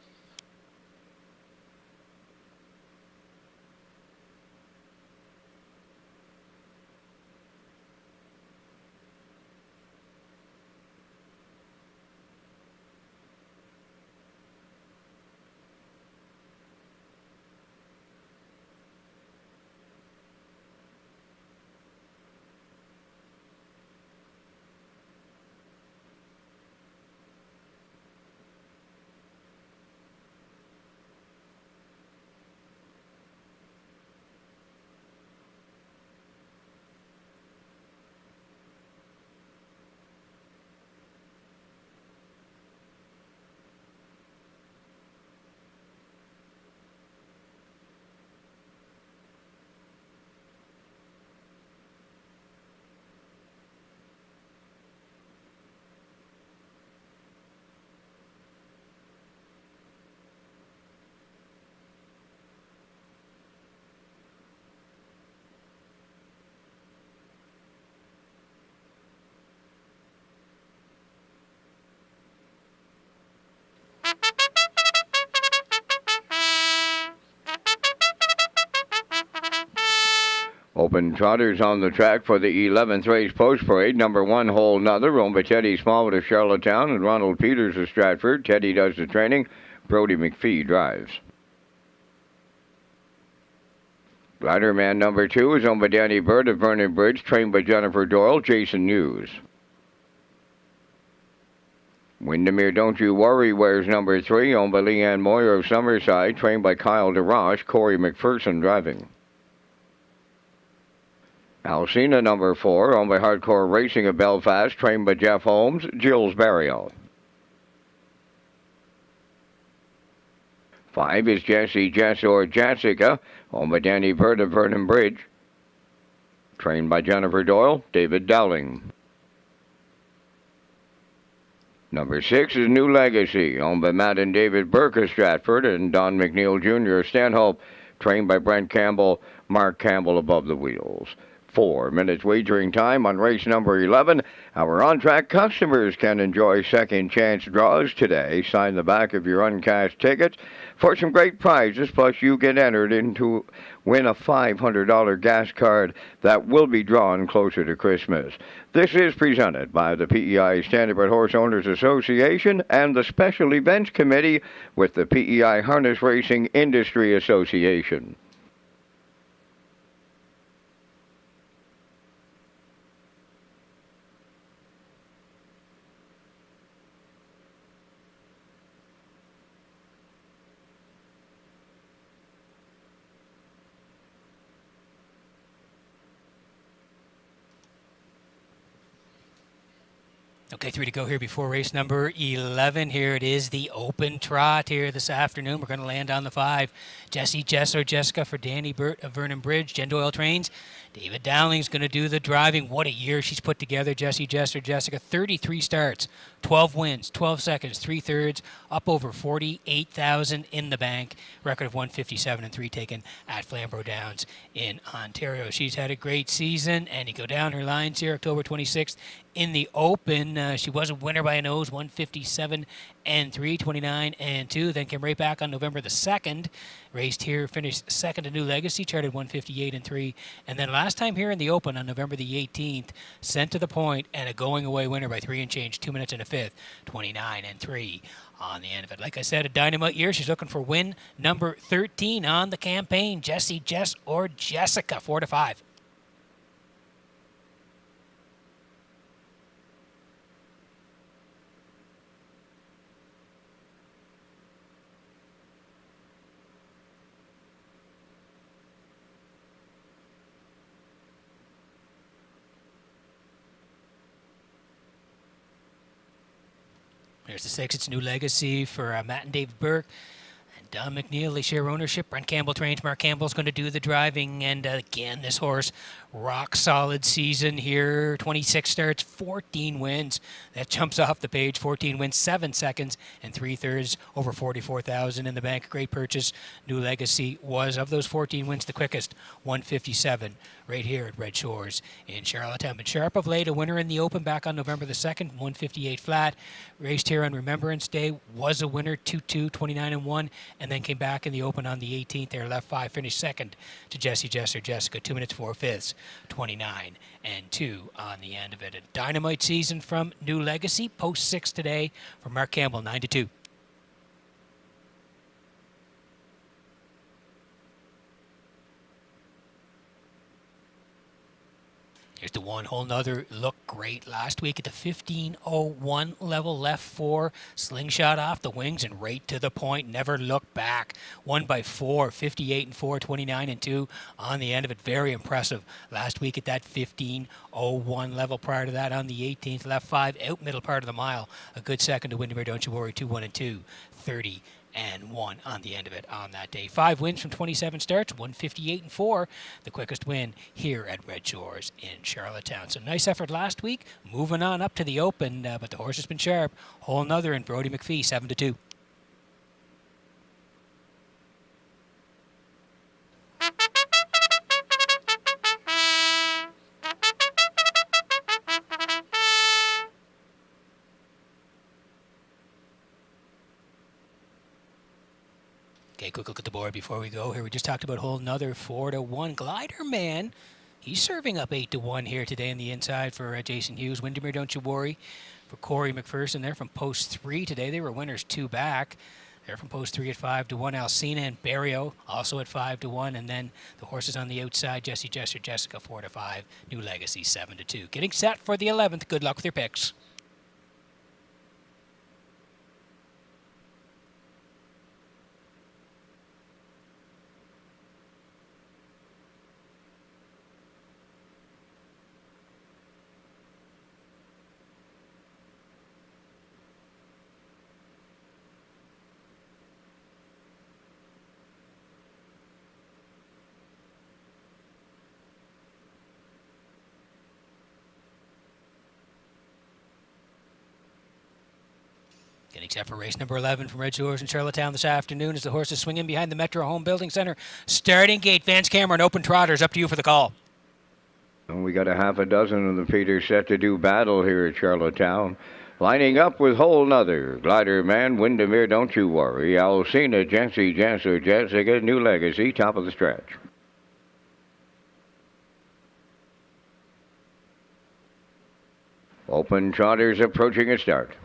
Open trotters on the track for the 11th race post parade. Number 1, Whole Nother, owned by Teddy Smallwood of Charlottetown and Ronald Peters of Stratford. Teddy does the training. Brody McPhee drives. Glider Man number 2 is owned by Danny Bird of Vernon Bridge, trained by Jennifer Doyle, Jason News. Windermere Don't You Worry wears number 3, owned by Leanne Moyer of Summerside, trained by Kyle DeRoche, Corey McPherson driving. Alcina number 4, owned by Hardcore Racing of Belfast, trained by Jeff Holmes, Jill's Burial. 5 is Jesse, Jess, or Jessica, owned by Danny Bird of Vernon Bridge, trained by Jennifer Doyle, David Dowling. Number 6 is New Legacy, owned by Matt and David Burke of Stratford and Don McNeil Jr. of Stanhope, trained by Brent Campbell, Mark Campbell above the wheels. 4 minutes wagering time on race number 11. Our on-track customers can enjoy second chance draws today. Sign the back of your uncashed tickets for some great prizes, plus you get entered into win a $500 gas card that will be drawn closer to Christmas. This is presented by the PEI Standardbred Horse Owners Association and the Special Events Committee with the PEI Harness Racing Industry Association. Okay, 3 to go here before race number 11. Here it is, the open trot here this afternoon. We're going to land on the 5. Jesse, Jess, or Jessica for Danny Burt of Vernon Bridge. Jen Doyle trains. David Dowling's going to do the driving. What a year she's put together. Jesse, Jess, or Jessica. 33 starts, 12 wins, 12 seconds, 3/3, up over 48,000 in the bank. Record of 157-3 taken at Flamborough Downs in Ontario. She's had a great season, and you go down her lines here, October 26th in the Open. She was a winner by a nose, 157-3, 29-2. Then came right back on November the 2nd. Raced here, finished second to New Legacy, charted 158-3. And then last time here in the Open on November the 18th, sent to the point and a going away winner by 3 and change, 2 minutes and a fifth, 29-3 on the end of it. Like I said, a dynamite year. She's looking for win number 13 on the campaign. Jesse, Jess, or Jessica, 4 to 5. There's the 6. It's New Legacy for Matt and David Burke. Don McNeil, they share ownership. Brent Campbell trains. Mark Campbell's going to do the driving. And again, this horse, rock solid season here. 26 starts, 14 wins. That jumps off the page. 14 wins, 7 seconds, and 3/3 over 44,000 in the bank. Great purchase. New Legacy was, of those 14 wins, the quickest. 157 right here at Red Shores in Charlottetown. But sharp of late, a winner in the Open back on November the 2nd, 158 flat. Raced here on Remembrance Day, was a winner, 2-2, 29-1. And then came back in the Open on the 18th there, left 5, finished second to Jessie Jessica, 2 minutes 4/5, 29-2 on the end of it. A dynamite season from New Legacy, post 6 today for Mark Campbell, 9-2. Here's the one whole nother look great last week at the 15:01 level, left 4, slingshot off the wings and right to the point, never looked back. Won by 4, 58-4, 29-2 on the end of it. Very impressive last week at that 15:01 level. Prior to that on the 18th, left 5, out middle part of the mile. A good second to Windermere, Don't You Worry, 2-1-2, 30-1 on the end of it on that day. 5 wins from 27 starts, 158-4, the quickest win here at Red Shores in Charlottetown. So nice effort last week, moving on up to the Open, but the horse has been sharp. Whole nother in Brody McPhee, 7-2. Okay, quick look at the board before we go here. We just talked about whole nother 4-1. Glider Man, he's serving up 8-1 here today on the inside for Jason Hughes. Windermere, Don't You Worry for Corey McPherson. They're from post 3 today. They were winners 2 back. They're from post 3 at 5-1. Alcina and Barrio also at 5-1. And then the horses on the outside, Jessie Jessica 4-5. New Legacy 7-2. Getting set for the 11th. Good luck with your picks. Getting set for race number 11 from Red Shores in Charlottetown this afternoon as the horses swing in behind the Metro Home Building Center. Starting gate, Vance Cameron, open trotters. Up to you for the call. And we got a half a dozen of the feeders set to do battle here at Charlottetown. Lining up with whole nother. Glider Man, Windermere, Don't You Worry. Alcina, Jessie Jessica, New Legacy, top of the stretch. Open trotters approaching a start.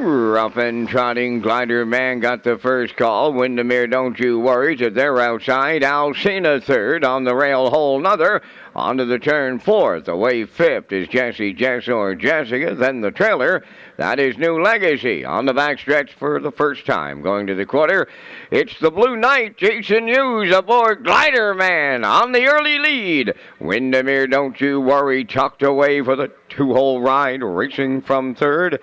Rough and trotting Glider Man got the first call. Windermere, Don't You Worry to their outside. Alcina third on the rail, whole nother. Onto the turn 4th. Away 5th is Jessie Jessica. Then the trailer. That is New Legacy on the backstretch for the first time. Going to the quarter. It's the Blue Knight, Jason Hughes aboard Glider Man on the early lead. Windermere, Don't You Worry tucked away for the 2-hole ride. Racing from 3rd.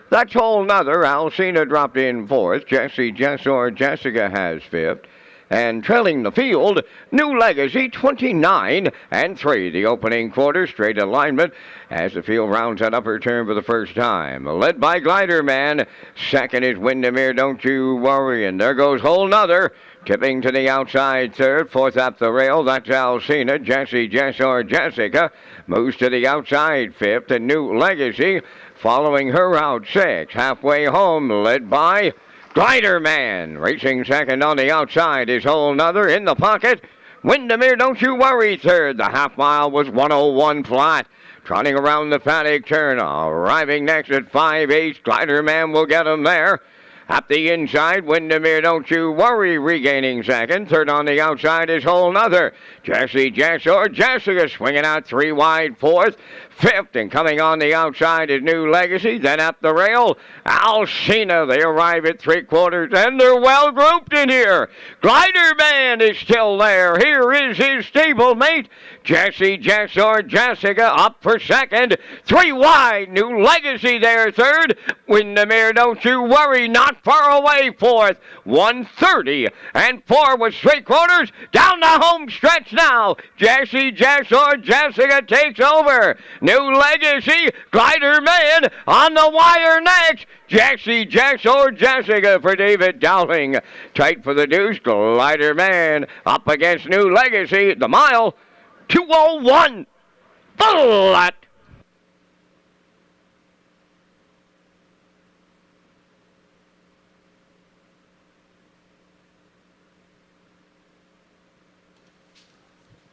That's whole nother. Alcina dropped in 4th. Jessie Jessica has 5th. And trailing the field, New Legacy 29-3. The opening quarter, straight alignment as the field rounds that upper turn for the first time. Led by Glider Man. Second is Windermere, Don't You Worry. And there goes whole nother. Tipping to the outside 3rd. 4th up the rail. That's Alcina. Jessie Jessica moves to the outside 5th. And New Legacy following her out 6th. Halfway home, led by Glider Man. Racing second on the outside is whole nother in the pocket. Windermere, Don't You Worry 3rd. The half mile was 101 flat. Trotting around the paddock turn. Arriving next at 5/8. Glider Man will get him there. Up the inside, Windermere, Don't You Worry, regaining second. Third on the outside is Whole Nother. Jesse or Jessica swinging out 3 wide, fourth. Fifth, and coming on the outside is New Legacy. Then up the rail, Alcina. They arrive at 3/4, and they're well grouped in here. Glider Man is still there. Here is his stablemate, Jesse or Jessica, up for second. 3 wide, New Legacy there third. Windermere, Don't You Worry, not far away fourth. 1:30 and 4 with 3/4 down the home stretch now. Jesse or Jessica takes over. New Legacy, Glider Man on the wire next. Jesse or Jessica for David Dowling. Tight for the deuce, Glider Man up against New Legacy. The mile, 2:01. Bullet.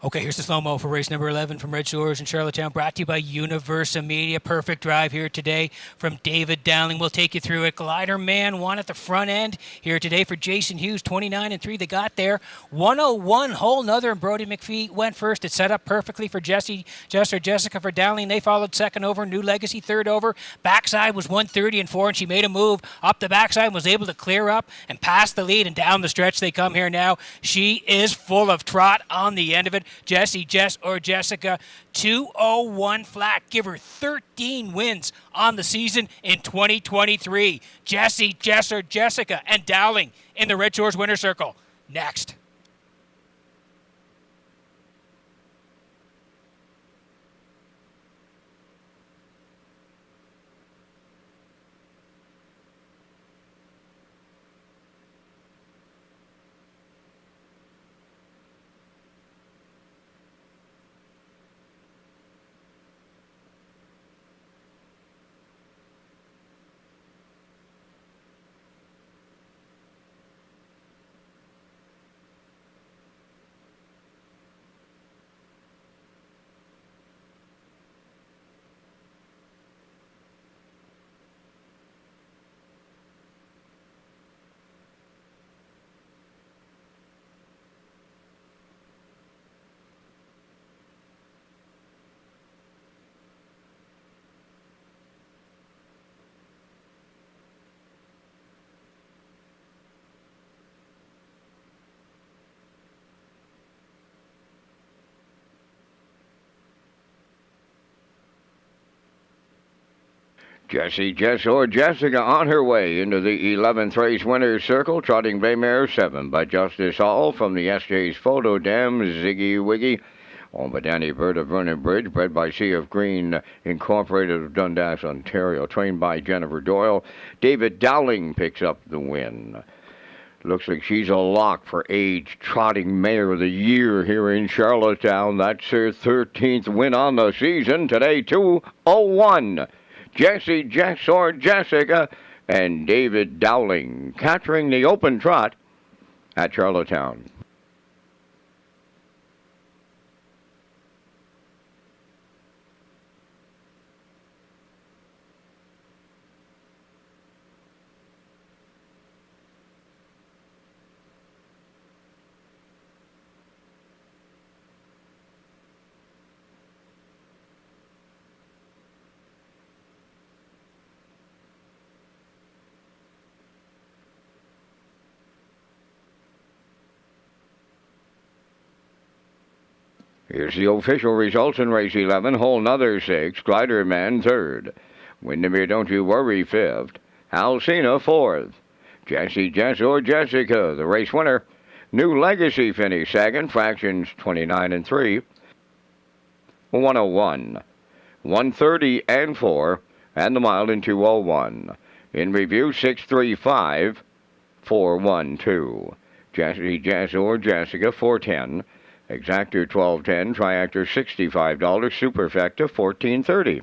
Okay, here's the slow-mo for race number 11 from Red Shores in Charlottetown, brought to you by Universa Media. Perfect drive here today from David Dowling. We'll take you through it. Glider Man won at the front end here today for Jason Hughes, 29-3. They got there. 101, Whole Nother, and Brody McPhee went first. It set up perfectly for Jessica for Dowling. They followed second over. New Legacy third over. Backside was 130 and 4, and she made a move up the backside and was able to clear up and pass the lead, and down the stretch they come here now. She is full of trot on the end of it. Jesse or Jessica, 2:01 flat. Give her 13 wins on the season in 2023. Jesse or Jessica, and Dowling in the Red Shores winner circle. Next. Jesse or Jessica on her way into the 11th race winner's circle, trotting Bay Mare 7 by Justice Hall from the SJ's Photo Dam, Ziggy Wiggy. Owned by Danny Bird of Vernon Bridge, bred by Sea of Green Incorporated of Dundas, Ontario, trained by Jennifer Doyle. David Dowling picks up the win. Looks like she's a lock for age trotting mare of the year here in Charlottetown. That's her 13th win on the season. Today, 2:01. Jesse or Jessica and David Dowling capturing the open trot at Charlottetown. Here's the official results in race 11. Whole Nother 6, Glider Man 3rd. Windermere, Don't You Worry 5th. Alcina 4th. Jesse or Jessica, the race winner. New Legacy finished 2nd, fractions 29-3. 101, 130 and 4, and the mile in 2:01. In review, 635, 412. Jesse or Jessica 410. Exactor $12.10, Triactor $65, Superfecta $14.30.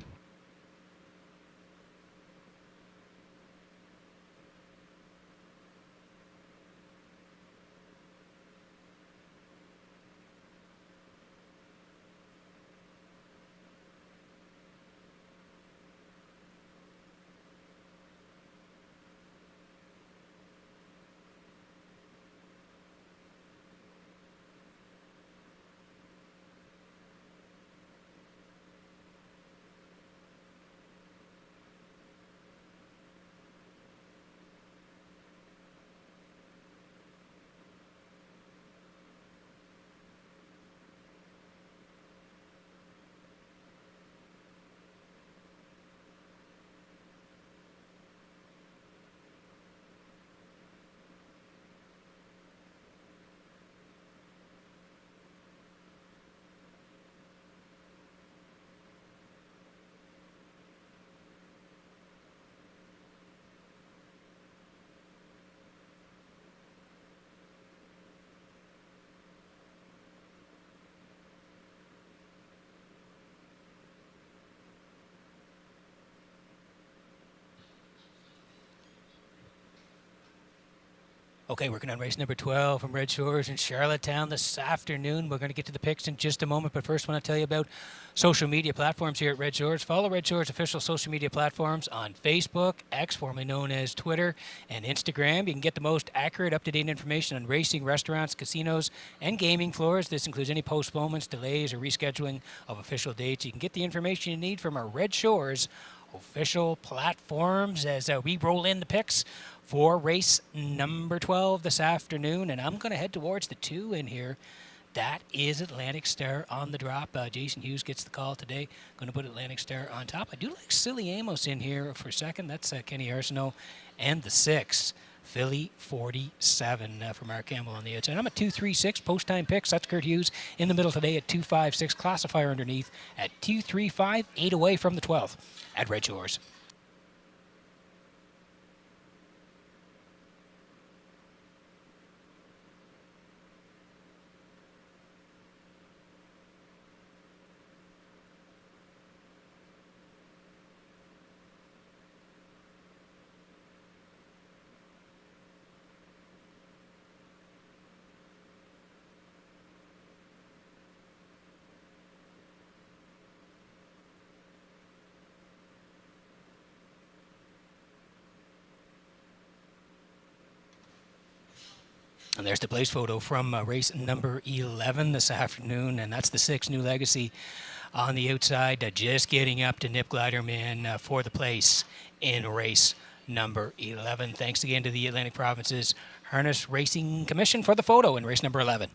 Okay, working on race number 12 from Red Shores in Charlottetown this afternoon. We're going to get to the picks in just a moment, but first I want to tell you about social media platforms here at Red Shores. Follow Red Shores' official social media platforms on Facebook, X, formerly known as Twitter, and Instagram. You can get the most accurate, up-to-date information on racing, restaurants, casinos, and gaming floors. This includes any postponements, delays, or rescheduling of official dates. You can get the information you need from our Red Shores official platforms as we roll in the picks for race number 12 this afternoon. And I'm going to head towards the 2 in here. That is Atlantic Star on the drop. Jason Hughes gets the call today. Going to put Atlantic Star on top. I do like Silly Amos in here for second. That's Kenny Arsenault. And the 6, Philly 47 for Mark Campbell on the outside. I'm at 2-3-6 post-time picks. That's Kurt Hughes in the middle today at 2-5-6. Classifier underneath at 2-3-5, 8 away from the 12th at Red Shores. And there's the place photo from race number 11 this afternoon, and that's the 6, New Legacy on the outside, just getting up to Nip Gliderman for the place in race number 11. Thanks again to the Atlantic Province's Harness Racing Commission for the photo in race number 11.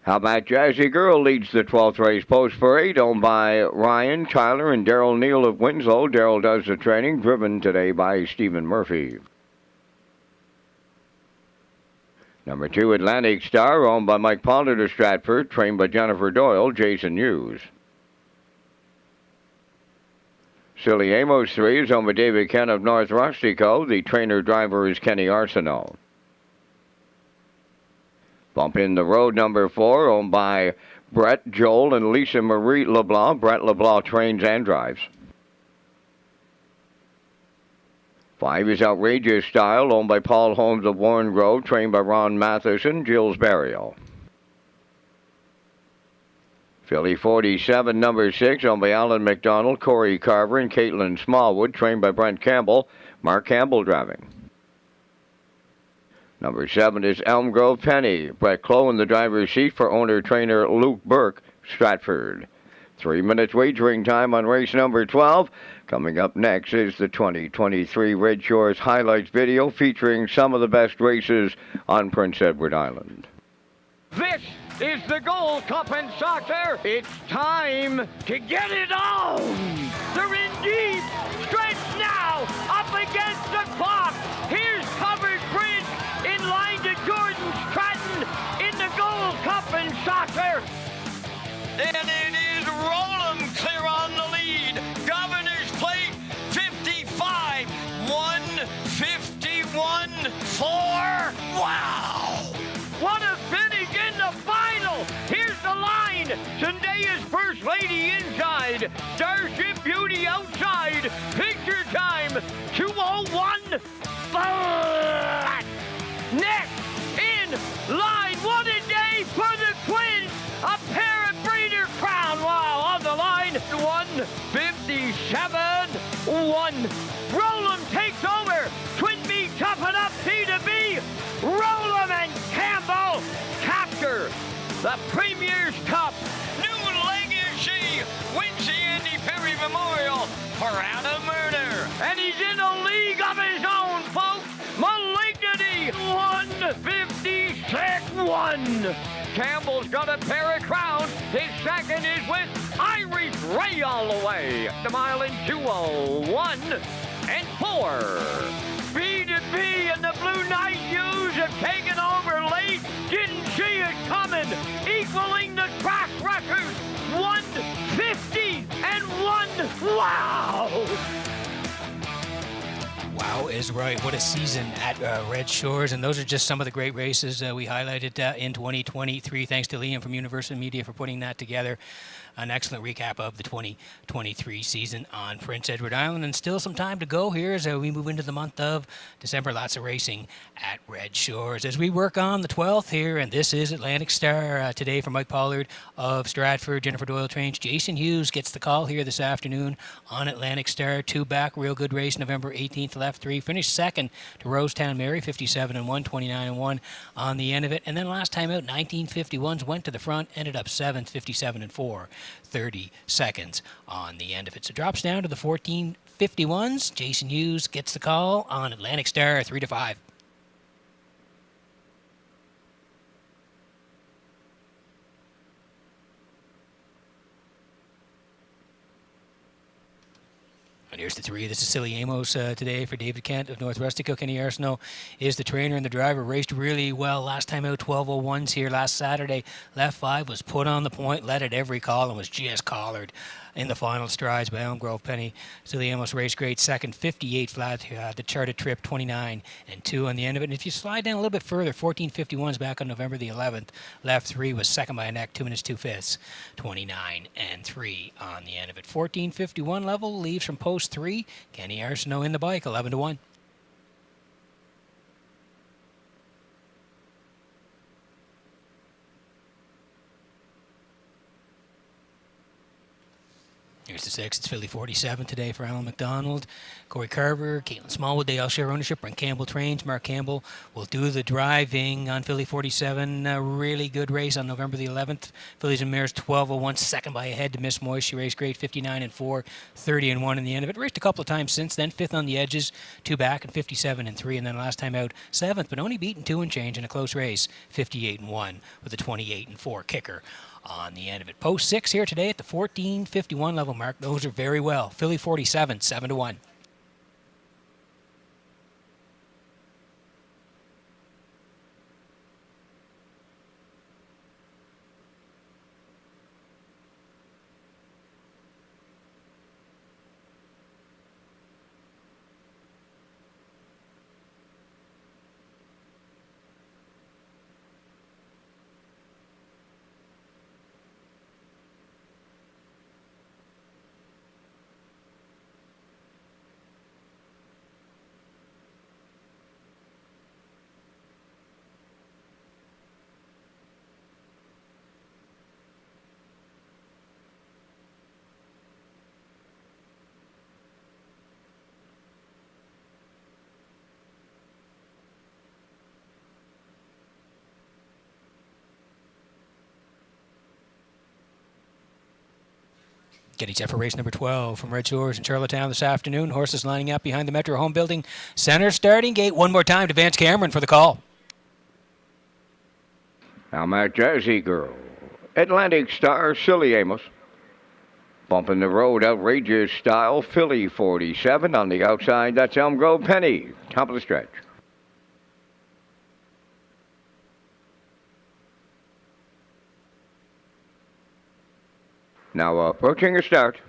How about Jazzy Girl leads the 12th race post parade, owned by Ryan, Tyler, and Daryl Neal of Winslow. Daryl does the training, driven today by Stephen Murphy. Number 2, Atlantic Star, owned by Mike Pollard of Stratford, trained by Jennifer Doyle, Jason Hughes. Silly Amos 3 is owned by David Kent of North Rustico. The trainer-driver is Kenny Arsenault. Bump in the road, number 4, owned by Brett, Joel, and Lisa Marie LeBlanc. Brett LeBlanc trains and drives. 5 is Outrageous Style, owned by Paul Holmes of Warren Grove, trained by Ron Matheson, Jill's Burial. Filly 47, number 6, owned by Alan McDonald, Corey Carver, and Caitlin Smallwood, trained by Brent Campbell, Mark Campbell driving. Number 7 is Elm Grove Penny, Brett Clough in the driver's seat for owner-trainer Luke Burke, Stratford. 3 minutes wagering time on race number 12. Coming up next is the 2023 Red Shores highlights video featuring some of the best races on Prince Edward Island. This is the Gold Cup in soccer. It's time to get it on. They're in deep. Stretch now. Up against the clock. Here's Covered Bridge in line to Jordan Stratton in the Gold Cup in soccer. And it is Rollum clear on the lead. Governor's Plate 55. 151 4. Wow. What a finish in the final! Here's the line. Zendaya's First Lady inside. Starship Beauty outside. Picture time 2:01. Next in line. What a day for the Twins. A pair of breeder crown. Wow, on the line. 157-1. Rollum takes over. Twin B toughen up C to B. Rollum and Campbell capture the Premier's Cup. New legacy wins the Andy Perry Memorial for Adam Murder. And he's in a league of his own, folks. Malignity 156-1. Campbell's got a pair of crowns. His second is with Irish Ray all the way. The mile in 2:01 and 4. B to B and the Blue Knight U's have taken over late. Didn't see it coming. Equaling the track record. 150-1. Wow. Wow is right. What a season at Red Shores. And those are just some of the great races we highlighted in 2023. Thanks to Liam from Universal Media for putting that together. An excellent recap of the 2023 season on Prince Edward Island. And still some time to go here as we move into the month of December. Lots of racing at Red Shores as we work on the 12th here. And this is Atlantic Star today for Mike Pollard of Stratford. Jennifer Doyle trains. Jason Hughes gets the call here this afternoon on Atlantic Star. 2 back, real good race, November 18th, left 3. Finished second to Rosetown Mary, 57-1, 29-1 on the end of it. And then last time out, 1951s went to the front, ended up 7th, 57-4. 30 seconds on the end of it. So drops down to the 1451s. Jason Hughes gets the call on Atlantic Star, 3-5. And here's the 3. This is Silly Amos today for David Kent of North Rustico. Kenny Arsenault is the trainer and the driver. Raced really well last time out, 12:01s here last Saturday. Left 5 was put on the point, led at every call, and was just collared in the final strides by Elm Grove Penny. Silly Amos raced great. Second, 58 flat. The charted trip, 29-2 on the end of it. And if you slide down a little bit further, 1451's back on November the 11th. Left 3 was second by a neck, 2 minutes 2 fifths, 29-3 on the end of it. 1451 level leaves from post 3. Kenny Arsenault in the bike, 11-1. Here's the 6. It's Philly 47 today for Alan McDonald. Corey Carver, Caitlin Smallwood, they all share ownership. Brent Campbell trains. Mark Campbell will do the driving on Philly 47. A really good race on November the 11th. Phillies and Mares 12:01, second by a head to Miss Moist. She raced great, 59-4, 30-1 in the end of it. Raced a couple of times since then. 5th on the edges, 2 back, and 57-3. And then last time out, 7th, but only beaten 2 and change in a close race, 58-1 with a 28-4 kicker on the end of it. Post 6 here today at the 1451 level mark. Those are very well. Philly 47, 7-1. Getting set for race number 12 from Red Shores in Charlottetown this afternoon. Horses lining up behind the Metro Home Building Center starting gate. One more time to Vance Cameron for the call. Now, Matt Jazzy Girl. Atlantic Star, Silly Amos. Bumping the road, Outrageous Style, Philly 47 on the outside. That's Elm Grove Penny, top of the stretch. Now approaching a start.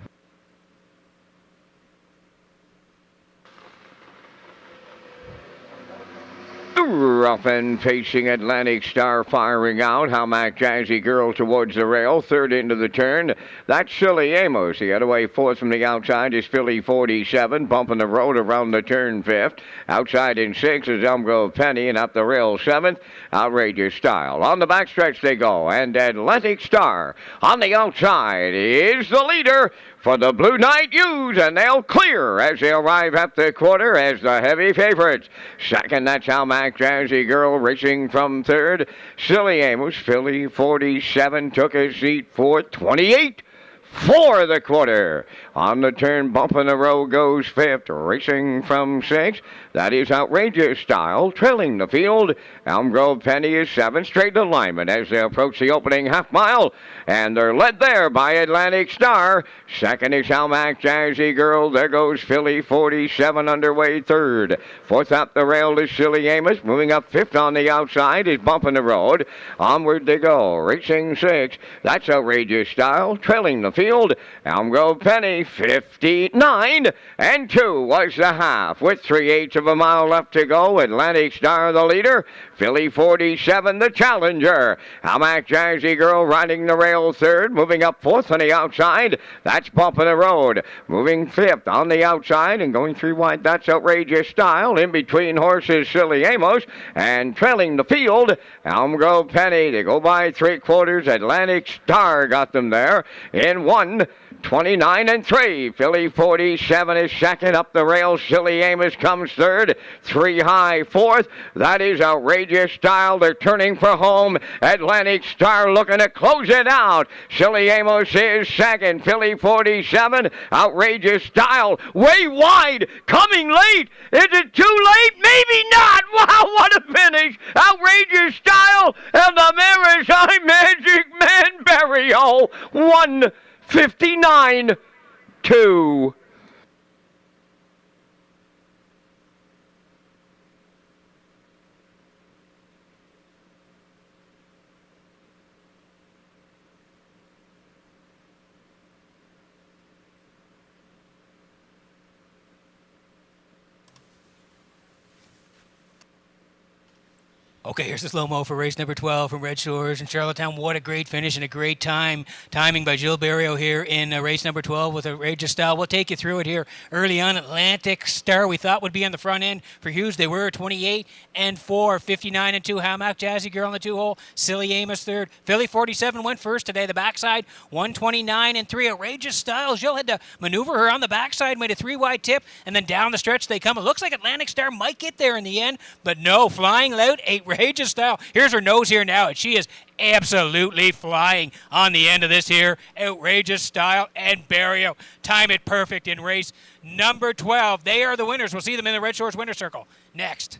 Rough and facing Atlantic Star firing out. How Mac Jazzy Girl towards the rail. Third into the turn. That's Silly Amos. The other way fourth from the outside is Philly 47. Bumping the road around the turn fifth. Outside in sixth is Elm Grove Penny. And up the rail seventh. Outrageous Style. On the backstretch they go. And Atlantic Star on the outside is the leader for the Blue Knight U's, and they'll clear as they arrive at the quarter as the heavy favorites. Second, that's how Mac Jazzy Girl racing from third. Silly Amos, Philly 47, took his seat for 28 for the quarter. On the turn, bumping the road goes fifth, racing from sixth. That is Outrageous Style, trailing the field. Elm Grove Penny is seventh, straight alignment as they approach the opening half mile. And they're led there by Atlantic Star. Second is Mac Jazzy Girl. There goes Philly 47 underway third. Fourth up the rail is Silly Amos. Moving up fifth on the outside is bumping the road. Onward they go, racing sixth. That's Outrageous Style, trailing the field. Elm Grove Penny 59 and 2 was the half with 3/8 of a mile left to go. Atlantic Star the leader. Philly 47 the challenger. Mac Jazzy Girl riding the rail third. Moving up fourth on the outside. That's bumping the road. Moving fifth on the outside and going 3 wide. That's Outrageous Style. In between horses Silly Amos. And trailing the field, Elm Grove Penny. They go by 3/4. Atlantic Star got them there in 1:29 and 3. Philly 47 is second. Up the rail, Silly Amos comes third. 3 high fourth. That is Outrageous Style. They're turning for home. Atlantic Star looking to close it out. Silly Amos is second. Philly 47. Outrageous Style way wide. Coming late. Is it too late? Maybe not. Wow, what a finish. Outrageous Style and the Maritime Magic Man Barrio. 1:59-2. Okay, here's the slow-mo for race number 12 from Red Shores in Charlottetown. What a great finish and a great timing by Jill Barrio here in race number 12 with Outrageous Style. We'll take you through it here early on. Atlantic Star we thought would be on the front end for Hughes. They were 28 and 4, 59 and 2. Mac Jazzy Girl on the 2-hole. Silly Amos third. Philly 47 went first today. The backside 129 and 3. Outrageous Style. Jill had to maneuver her on the backside, made a 3-wide tip, and then down the stretch they come. It looks like Atlantic Star might get there in the end, but no, flying loud. Outrageous Style. Here's her nose here now, and she is absolutely flying on the end of this here. Outrageous Style and Barrio time it perfect in race number 12. They are the winners. We'll see them in the Red Shores Winner Circle next.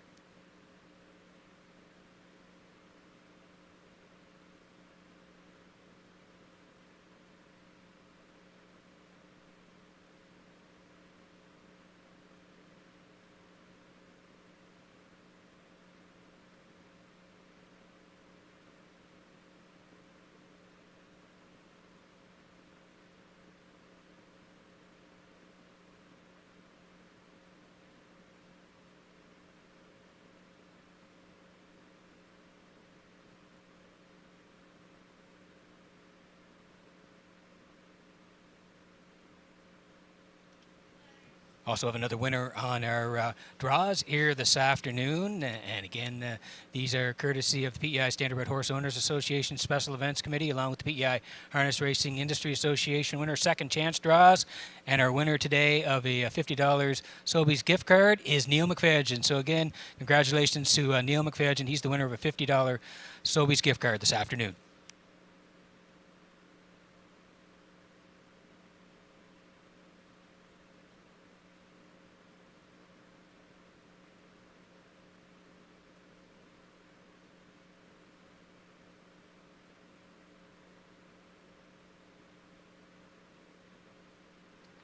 Also have another winner on our draws here this afternoon. And again, these are courtesy of the PEI Standardbred Horse Owners Association Special Events Committee, along with the PEI Harness Racing Industry Association winner second chance draws. And our winner today of a $50 Sobeys gift card is Neil McFadgen. So again, congratulations to Neil McFadgen. He's the winner of a $50 Sobeys gift card this afternoon.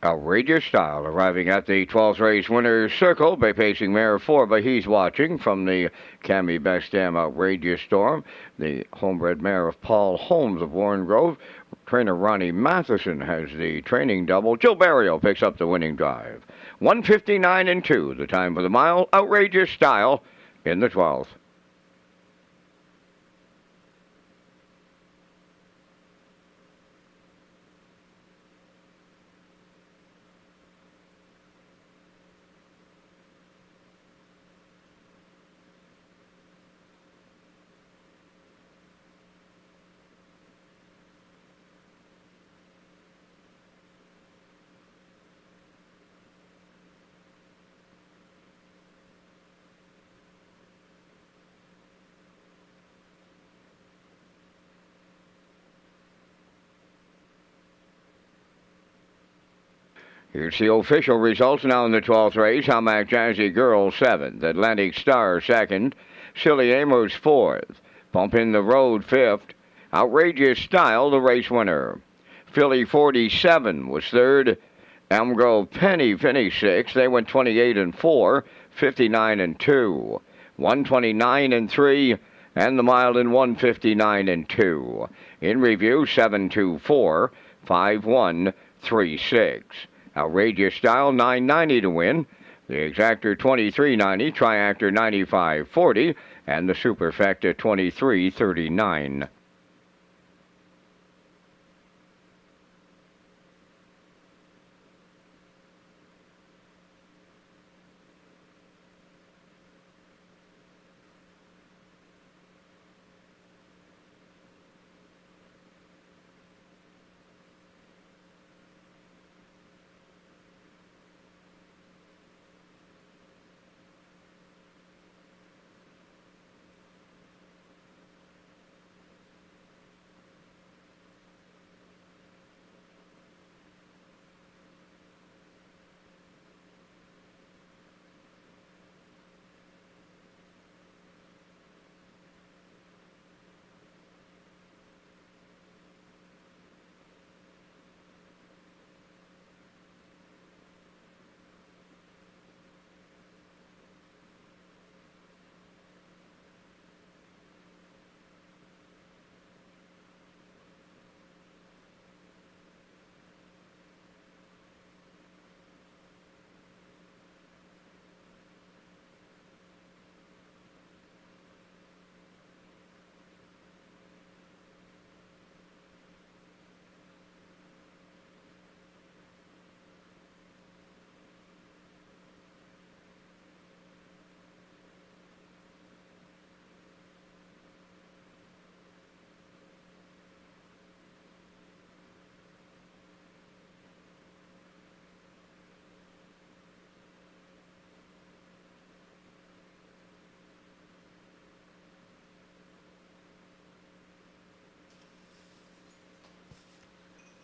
Outrageous Style arriving at the 12th race winner's circle by pacing mare 4, but he's watching from the Cami Best Damn Outrageous Storm. The homebred mare of Paul Holmes of Warren Grove. Trainer Ronnie Matheson has the training double. Joe Barrio picks up the winning drive. 1:59 and 2, the time for the mile. Outrageous Style in the 12th. Here's the official results now in the 12th race. Hamac Jazzy Girl 7th, Atlantic Star 2nd, Silly Amos 4th, Bump in the Road 5th, Outrageous Style the race winner. Philly 47 was 3rd, Elmgrove Penny finished 6th. They went 28 and 4, 59 and 2, 129 and 3, and the mile in 159 and 2. In review 724, 5136. Outrageous Style, $9.90 to win. The Exactor, $23.90. Triactor, $95.40. And the Superfecta, $23.39.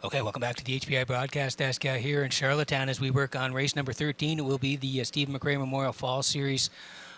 Okay, welcome back to the HPI Broadcast Desk here in Charlottetown as we work on race number 13. It will be the Stephen McRae Memorial Fall Series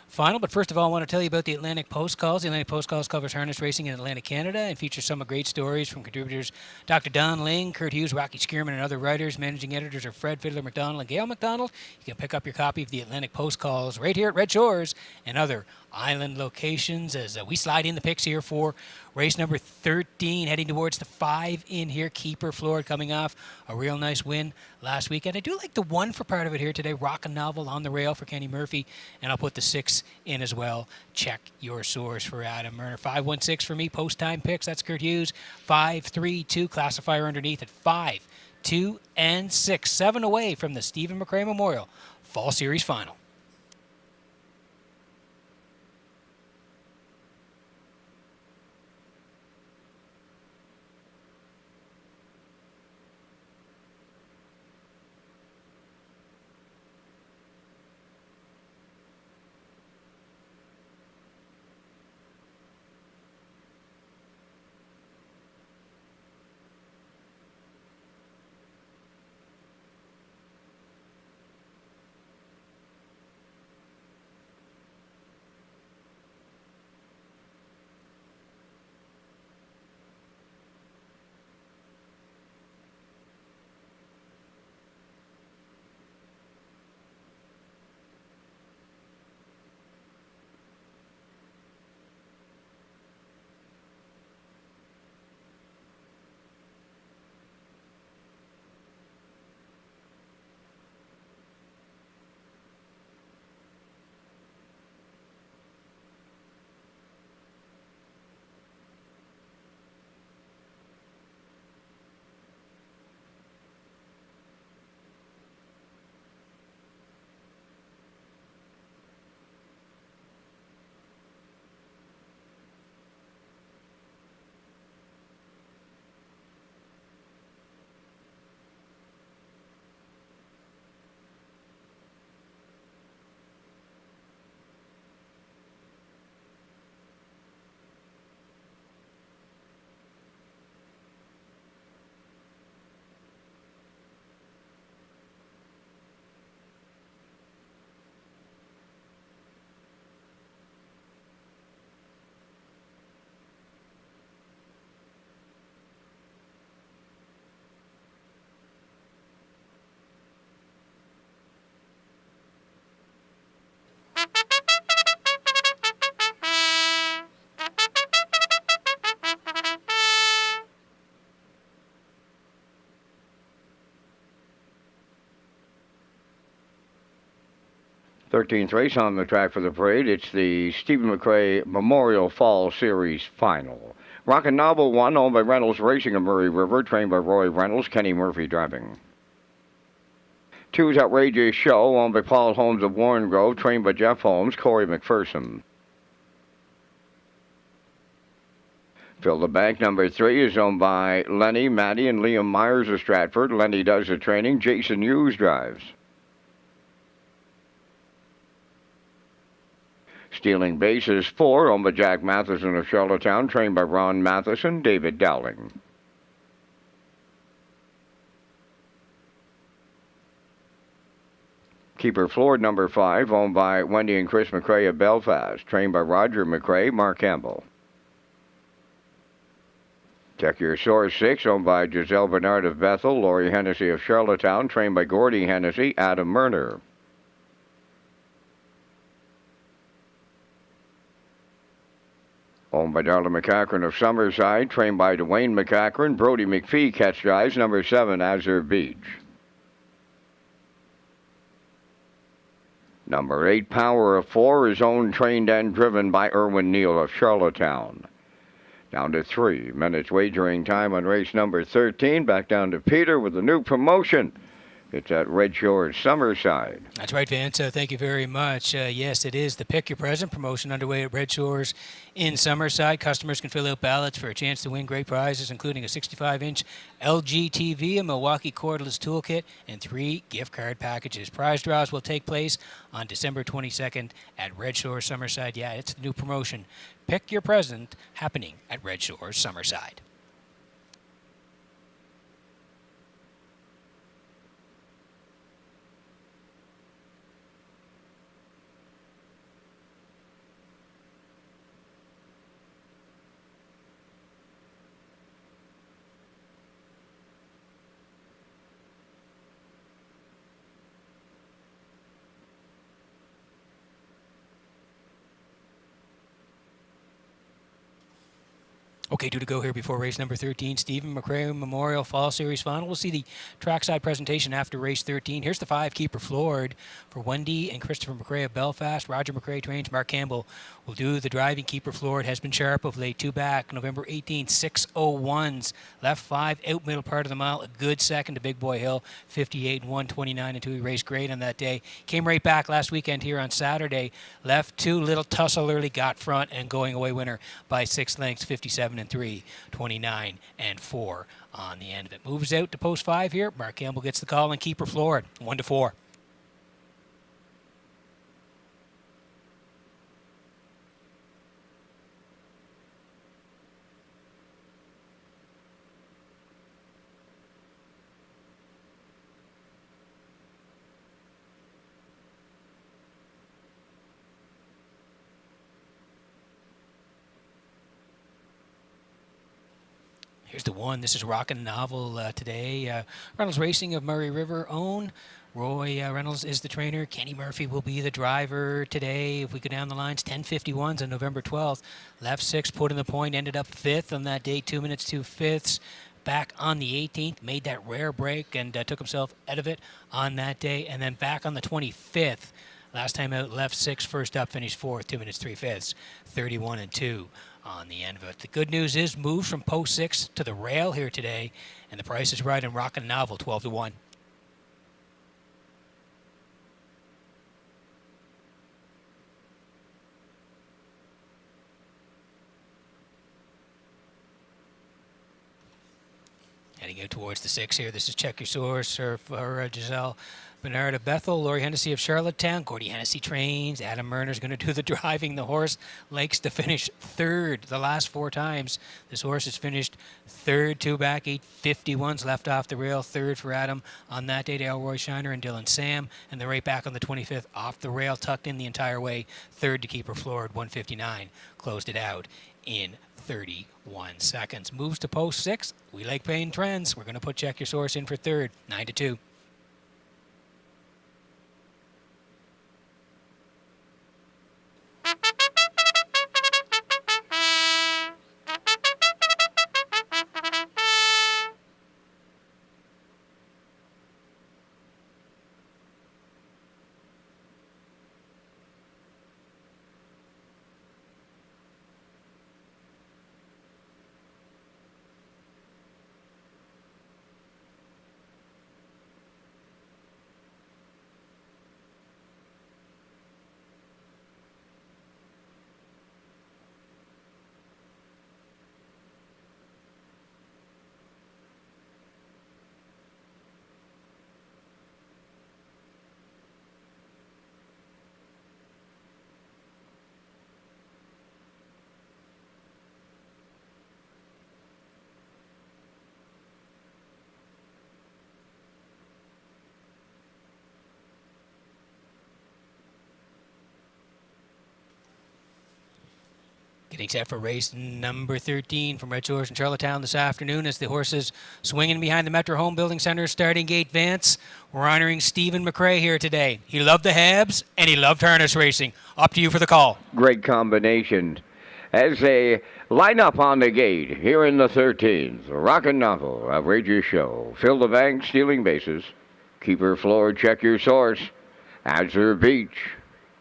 final. But first of all, I want to tell you about the Atlantic Post Calls. The Atlantic Post Calls covers harness racing in Atlantic, Canada, and features some great stories from contributors Dr. Don Ling, Kurt Hughes, Rocky Skierman, and other writers. Managing editors are Fred Fiddler McDonald and Gail McDonald. You can pick up your copy of the Atlantic Post Calls right here at Red Shores and other island locations as we slide in the picks here for race number 13, heading towards the 5 in here. Keeper Floored coming off a real nice win last weekend. I do like the 1 for part of it here today. Rockin' Novel on the rail for Kenny Murphy, and I'll put the 6 in as well. Check your source for Adam Murner. 516 for me, post time picks. That's Kurt Hughes. 532 classifier underneath at 5, 2, and 6. 7 away from the Stephen McRae Memorial Fall Series final. 13th race on the track for the parade. It's the Stephen McRae Memorial Fall Series Final. Rockin' Novel 1, owned by Reynolds Racing of Murray River, trained by Roy Reynolds, Kenny Murphy driving. 2 is Outrageous Show, owned by Paul Holmes of Warren Grove, trained by Jeff Holmes, Corey McPherson. Fill the Bank number 3 is owned by Lenny, Matty, and Liam Myers of Stratford. Lenny does the training. Jason Hughes drives. Stealing Base is 4, owned by Jack Matheson of Charlottetown, trained by Ron Matheson, David Dowling. Keeper Floored number 5, owned by Wendy and Chris McRae of Belfast, trained by Roger McRae, Mark Campbell. Check Your Source 6, owned by Giselle Bernard of Bethel, Laurie Hennessy of Charlottetown, trained by Gordy Hennessy, Adam Murner. Owned by Darla McCachran of Summerside, trained by Dwayne McCachran, Brody McPhee catch drives, number 7, Azure Beach. Number 8, Power of 4, is owned, trained, and driven by Erwin Neal of Charlottetown. Down to 3 minutes wagering time on race number 13. Back down to Peter with a new promotion. It's at Redshores, Summerside. That's right, Vance. Thank you very much. Yes, it is the Pick Your Present promotion underway at Redshores in Summerside. Customers can fill out ballots for a chance to win great prizes, including a 65-inch LG TV, a Milwaukee cordless toolkit, and 3 gift card packages. Prize draws will take place on December 22nd at Redshores, Summerside. Yeah, it's the new promotion. Pick Your Present, happening at Redshores, Summerside. Okay, 2 to go here before race number 13. Stephen McRae Memorial Fall Series Final. We'll see the trackside presentation after race 13. Here's the 5, Keeper Floored for Wendy and Christopher McRae of Belfast. Roger McRae trains. Mark Campbell will do the driving. Keeper Floored has been sharp of late. 2 back, November 18th, 6:01s. Left 5, out middle part of the mile. A good second to Big Boy Hill, 58 and 129 and 2. He raced great on that day. Came right back last weekend here on Saturday. Left 2, Little Tussle early, got front, and going away winner by 6 lengths, 57 and 3, 29 and 4 on the end of it. Moves out to post 5 here. Mark Campbell gets the call and Keeper Floored, 1 to 4. Here's the 1. This is Rockin' Novel today. Reynolds Racing of Murray River own. Roy Reynolds is the trainer. Kenny Murphy will be the driver today. If we go down the lines, 10:51s on November 12th. Left 6, put in the point, ended up 5th on that day, 2 minutes, 2 fifths. Back on the 18th, made that rare break and took himself out of it on that day. And then back on the 25th. Last time out, left 6, first up, finished 4th, 2 minutes, 3 fifths, 31 and 2 on the end of it. The good news is moves from post 6 to the rail here today, and the price is right in Rockin' Novel, 12 to 1. Heading out towards the 6 here. This is Check Your Source for Giselle Bernard of Bethel, Laurie Hennessy of Charlottetown, Gordy Hennessy trains. Adam Murner's going to do the driving. The horse likes to finish 3rd the last 4 times. This horse has finished 3rd, 2 back, 8:51s left off the rail. 3rd for Adam on that day to Elroy Shiner and Dylan Sam. And they're right back on the 25th off the rail, tucked in the entire way. 3rd to Keeper Floored, 159. Closed it out in 31 seconds. Moves to post 6. We like paying trends. We're going to put Check Your Source in for 3rd, 9 to 2. Getting set for race number 13 from Redshores in Charlottetown this afternoon as the horses swinging behind the Metro Home Building Center starting gate. Vance, we're honoring Stephen McRae here today. He loved the Habs and he loved harness racing. Up to you for the call. Great combination. As they line up on the gate here in the 13th, Rockin' Novel, Outrageous Show, Fill the Bank, Stealing Bases, Keeper Floor, Check Your Source, Azure Beach,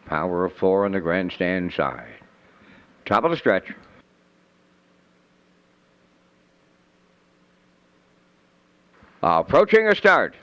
Power of 4 on the grandstand side. Top of the stretch. Approaching a start.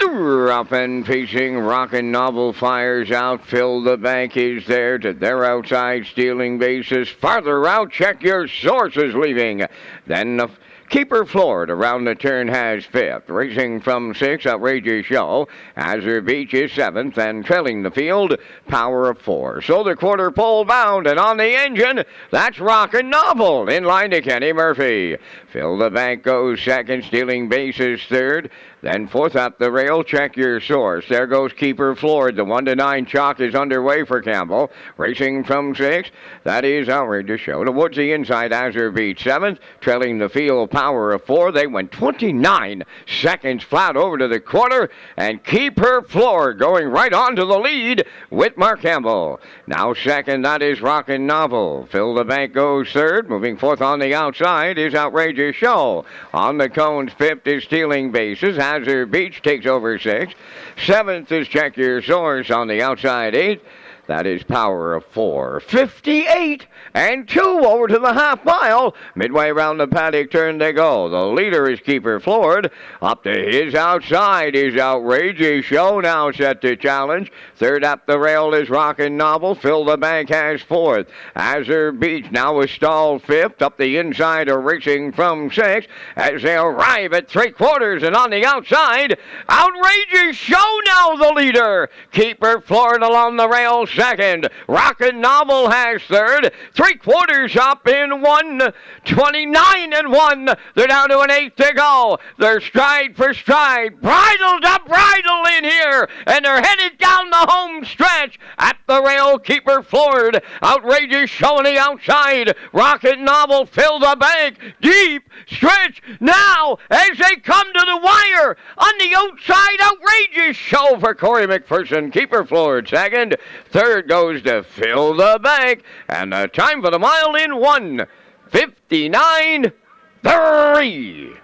Up and facing Rockin' Novel fires out. Fill the Bank is there to their outside, Stealing Bases. Farther out, Check Your Source is leaving. Then the Keeper Floored around the turn has 5th. Racing from 6, Outrageous Show. Azure Beach is 7th, and trailing the field, Power of 4. So the quarter pole bound, and on the engine, that's Rockin' Novel in line to Kenny Murphy. Fill the Bank goes 2nd, Stealing Bases 3rd. Then 4th up the rail, Check Your Source. There goes Keeper Floored. The 1-9 chalk is underway for Campbell. Racing from 6, that is Outrageous Show. Towards the inside, Azure Beach 7th. Trailing the field, Power of 4. They went 29 seconds flat over to the quarter. And Keeper Floored going right on to the lead with Mark Campbell. Now 2nd, that is Rockin' Novel. Fill the Bank goes 3rd. Moving 4th on the outside is Outrageous Show. On the cones, 5th is Stealing Bases. Azure Beach takes over 6th. 7th is Check Your Source on the outside 8th. That is Power of 4. 58 and 2 over to the half mile. Midway around the paddock turn they go. The leader is Keeper Floored. Up to his outside is Outrageous Show, now set to challenge. 3rd up the rail is Rockin' Novel. Fill the Bank has 4th. Azure Beach now is stalled 5th. Up the inside are racing from 6th as they arrive at 3/4, and on the outside, Outrageous Show now the leader. Keeper Floored along the rail 2nd. Rockin' Novel has 3rd. 3/4 up in 1:29 and 1. They're down to an 8th to go. They're stride for stride, bridle to bridle in here, and they're headed down the home stretch. At the rail, Keeper Floored. Outrageous Show on the outside. Rockin' Novel, Fill the Bank. Deep stretch now as they come to the wire. On the outside, Outrageous Show for Corey McPherson. Keeper Floored 2nd. 3rd goes to Fill the Bank. And the time for the mile in 1:59.3.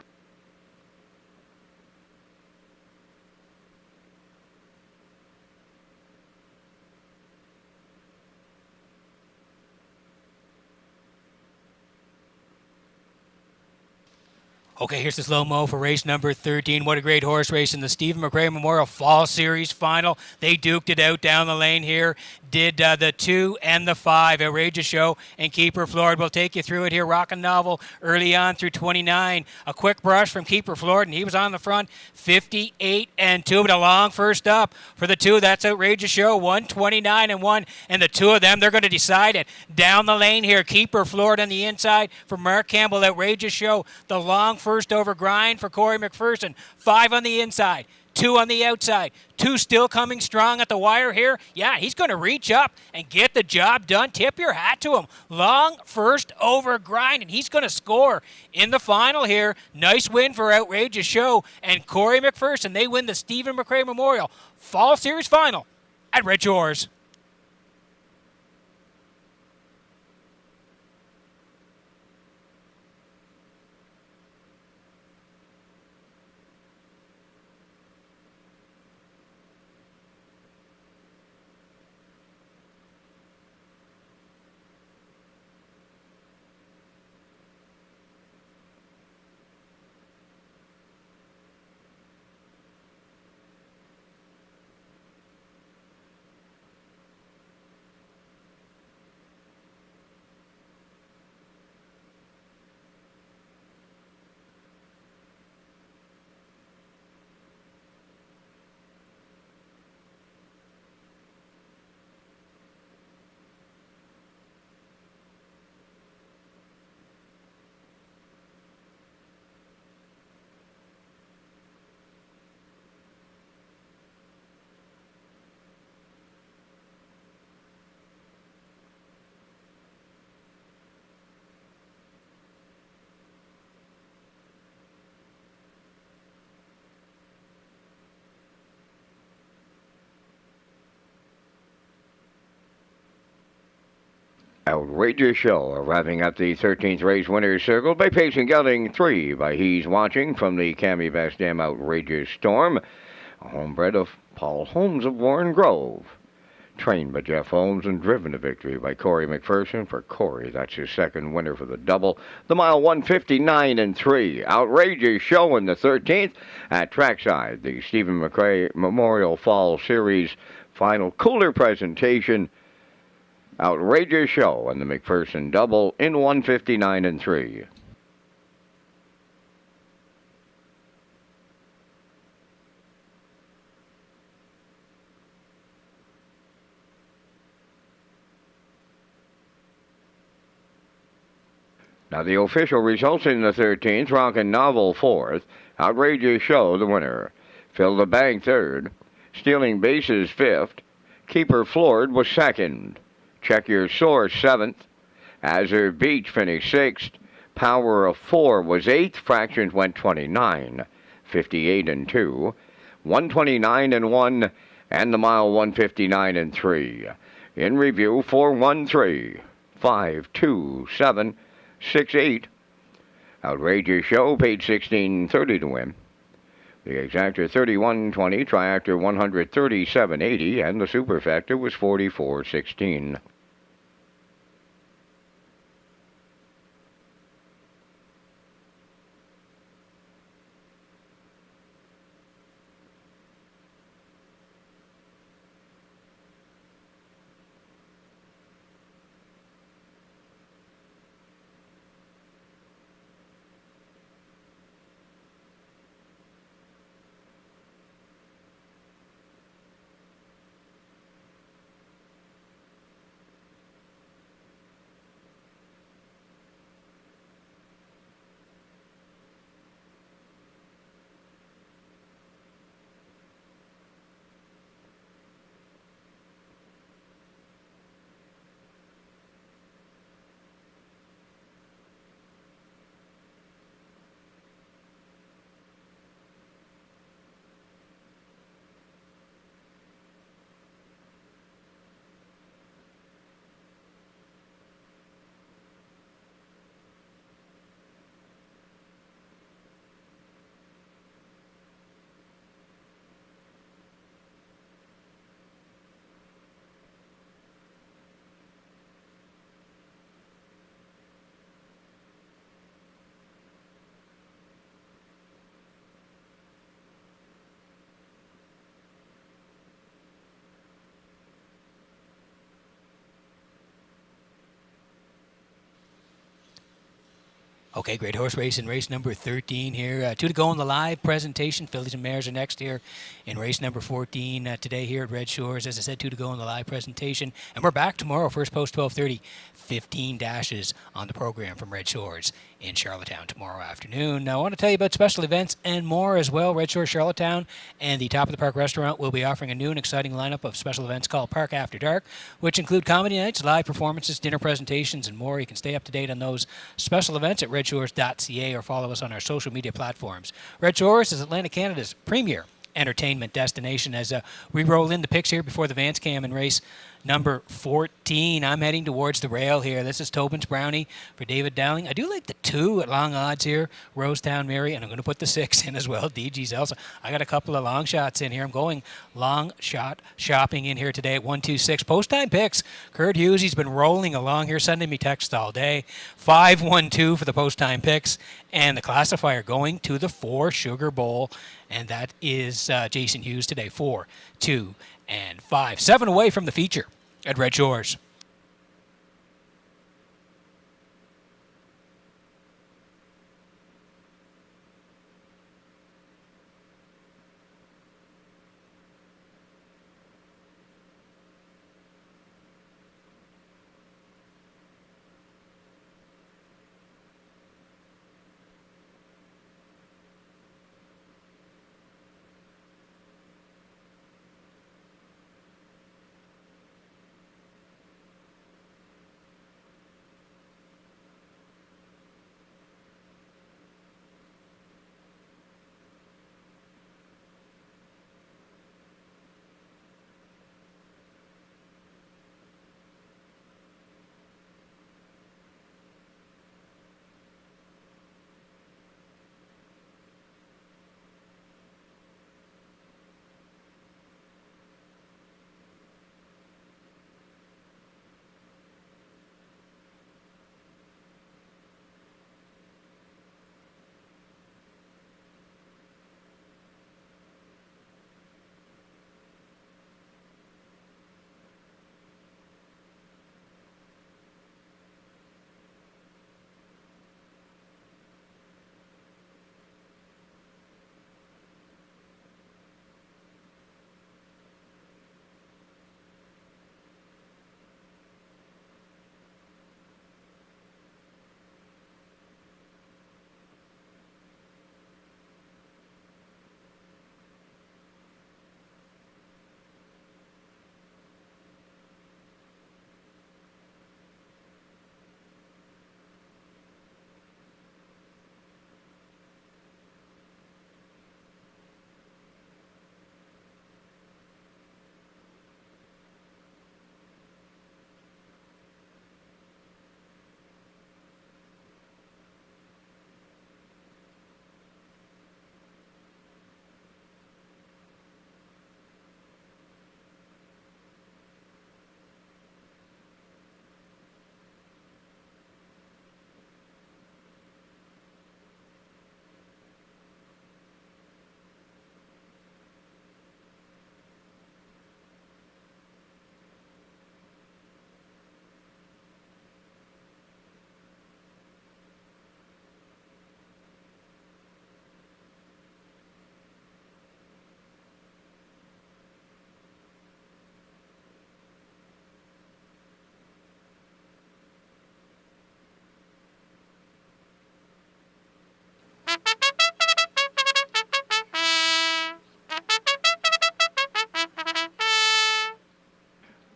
Okay, here's the slow-mo for race number 13. What a great horse race in the Stephen McRae Memorial Fall Series Final. They duked it out down the lane here. Did the 2 and the 5. Outrageous Show and Keeper Floored. We'll take you through it here. Rockin' Novel early on through 29. A quick brush from Keeper Floored, and he was on the front. 58 and 2, but a long first up for the 2. That's Outrageous Show. 129 and 1, and the 2 of them, they're going to decide it. Down the lane here, Keeper Floored on the inside for Mark Campbell. Outrageous Show. The long first over grind for Corey McPherson. 5 on the inside, 2 on the outside. 2 still coming strong at the wire here. Yeah, he's going to reach up and get the job done. Tip your hat to him. Long first over grind, and he's going to score in the final here. Nice win for Outrageous Show and Corey McPherson. They win the Stephen McRae Memorial Fall Series Final at Redshores. Outrageous Show arriving at the 13th race winner's circle by pacing gelding 3 by He's Watching from the Cammy Best Dam Outrageous Storm, a homebred of Paul Holmes of Warren Grove. Trained by Jeff Holmes and driven to victory by Corey McPherson. For Corey, that's his second winner for the double. The mile 159 and 3. Outrageous Show in the 13th at trackside. The Stephen McRae Memorial Fall Series final cooler presentation. Outrageous Show and the McPherson double in 159 and 3. Now the official results in the 13th, Rockin' Novel 4th, Outrageous Show the winner, Fill the Bank 3rd, Stealing Bases 5th, Keeper Floored was 2nd, Check Your Source 7th, Azure Beach finished 6th, Power of 4 was 8th, Fractions went 29, 58 and 2, 129 and 1, and the mile 159 and 3. In review, 413, 527, 6-8. Outrageous Show paid $16.30 to win. The exactor 31.20, triactor 137.80, and the superfecta was 44.16. Okay, great horse race in race number 13 here. 2 to go in the live presentation. Fillies and Mares are next here in race number 14 today here at Red Shores. As I said, 2 to go in the live presentation. And we're back tomorrow, first post 12:30. 15 dashes on the program from Red Shores in Charlottetown tomorrow afternoon. Now, I want to tell you about special events and more as well. Red Shores Charlottetown and the Top of the Park restaurant will be offering a new and exciting lineup of special events called Park After Dark, which include comedy nights, live performances, dinner presentations, and more. You can stay up to date on those special events at Redshores.ca or follow us on our social media platforms. Red Shores is Atlantic Canada's premier entertainment destination. As we roll in the picks here before the Vance Cam in race number 14. I'm heading towards the rail here. This is Tobin's Brownie for David Dowling. I do like the 2 at long odds here, Rosetown Mary, and I'm going to put the 6 in as well, DG's Elsa. I got a couple of long shots in here. I'm going long shot shopping in here today at 126. Post time picks. Kurt Hughes, he's been rolling along here, sending me texts all day. 5-1-2 for the post time picks, and the classifier going to the 4 Sugar Bowl, and that is Jason Hughes today. 4, 2, and 5. 7 away from the feature at Red Shores.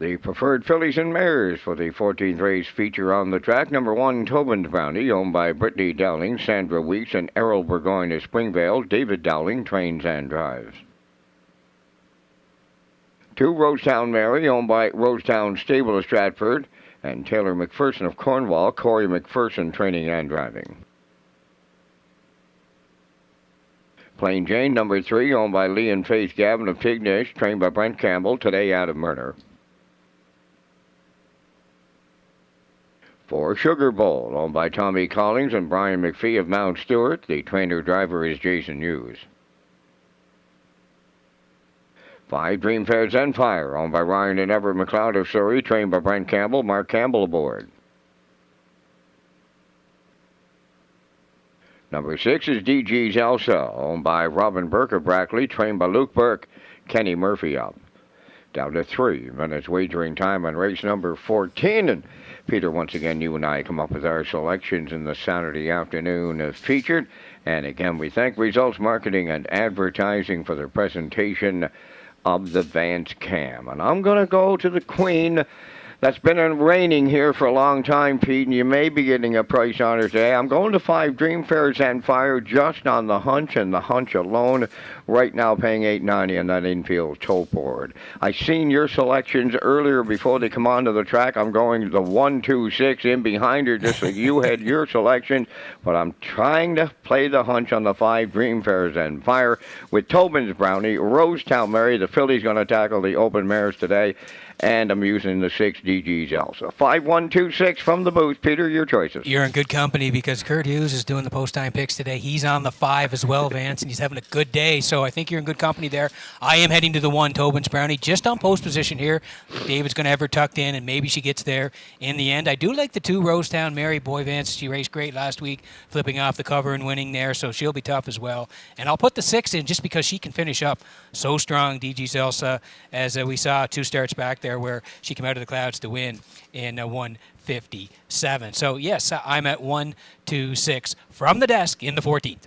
The preferred fillies and mares for the 14th race feature on the track. Number 1, Tobin's Brownie, owned by Brittany Dowling, Sandra Weeks, and Errol Burgoyne of Springvale. David Dowling trains and drives. 2, Rosetown Mary, owned by Rosetown Stable of Stratford, and Taylor McPherson of Cornwall. Corey McPherson training and driving. Plain Jane, number 3, owned by Lee and Faith Gavin of Tignish, trained by Brent Campbell, today out of Murner. 4, Sugar Bowl, owned by Tommy Collins and Brian McPhee of Mount Stewart. The trainer-driver is Jason Hughes. 5, Dreamfair Zenfire, owned by Ryan and Everett McLeod of Surrey, trained by Brent Campbell. Mark Campbell aboard. Number 6 is DG's Elsa, owned by Robin Burke of Brackley, trained by Luke Burke. Kenny Murphy up. Down to 3 minutes wagering time on race number 14. And Peter, once again, you and I come up with our selections in the Saturday afternoon featured. And again, we thank Results Marketing and Advertising for their presentation of the Vance Cam. And I'm going to go to the Queen. That's been raining here for a long time, Pete, and you may be getting a price on her today. I'm going to 5, Dreamfair Zenfire, just on the hunch and the hunch alone. Right now paying $8.90 on that infield tote board. I seen your selections earlier before they come onto the track. I'm going the 1, 2, 6 in behind her just so you had your selection. But I'm trying to play the hunch on the 5, Dreamfair Zenfire with Tobin's Brownie, Rosetown Mary. The filly's going to tackle the open mares today. And I'm using the 6, DG's Elsa. 5, 1, 2, 6 from the booth. Peter, your choices. You're in good company because Kurt Hughes is doing the post-time picks today. He's on the 5 as well, Vance, and he's having a good day. So I think you're in good company there. I am heading to the 1, Tobin's Brownie, just on post position here. David's going to have her tucked in, and maybe she gets there in the end. I do like the 2, Rosetown Mary. Boy, Vance, she raced great last week, flipping off the cover and winning there, so she'll be tough as well. And I'll put the 6 in just because she can finish up so strong, DG's Elsa, as we saw 2 starts back there where she came out of the clouds to win in 1:57. So, yes, I'm at 1, 2, 6 from the desk in the 14th.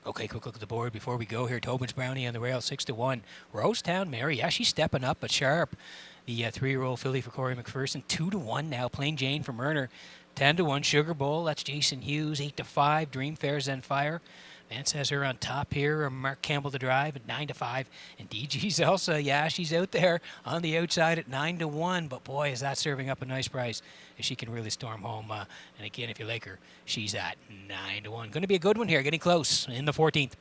Okay, quick look at the board before we go here. Tobin's Brownie on the rail, 6-1. Rosetown Mary, yeah, she's stepping up, but sharp. The 3-year-old filly for Corey McPherson, 2-1 now. Plain Jane from Murner, 10-1. Sugar Bowl, that's Jason Hughes, 8-5. Dreamfair Zenfire. Vance has her on top here. Mark Campbell to drive at 9-5. And DG's Elsa, yeah, she's out there on the outside at 9-1. But boy, is that serving up a nice price if she can really storm home. And again, if you like her, she's at 9-1. Going to be a good one here, getting close in the 14th.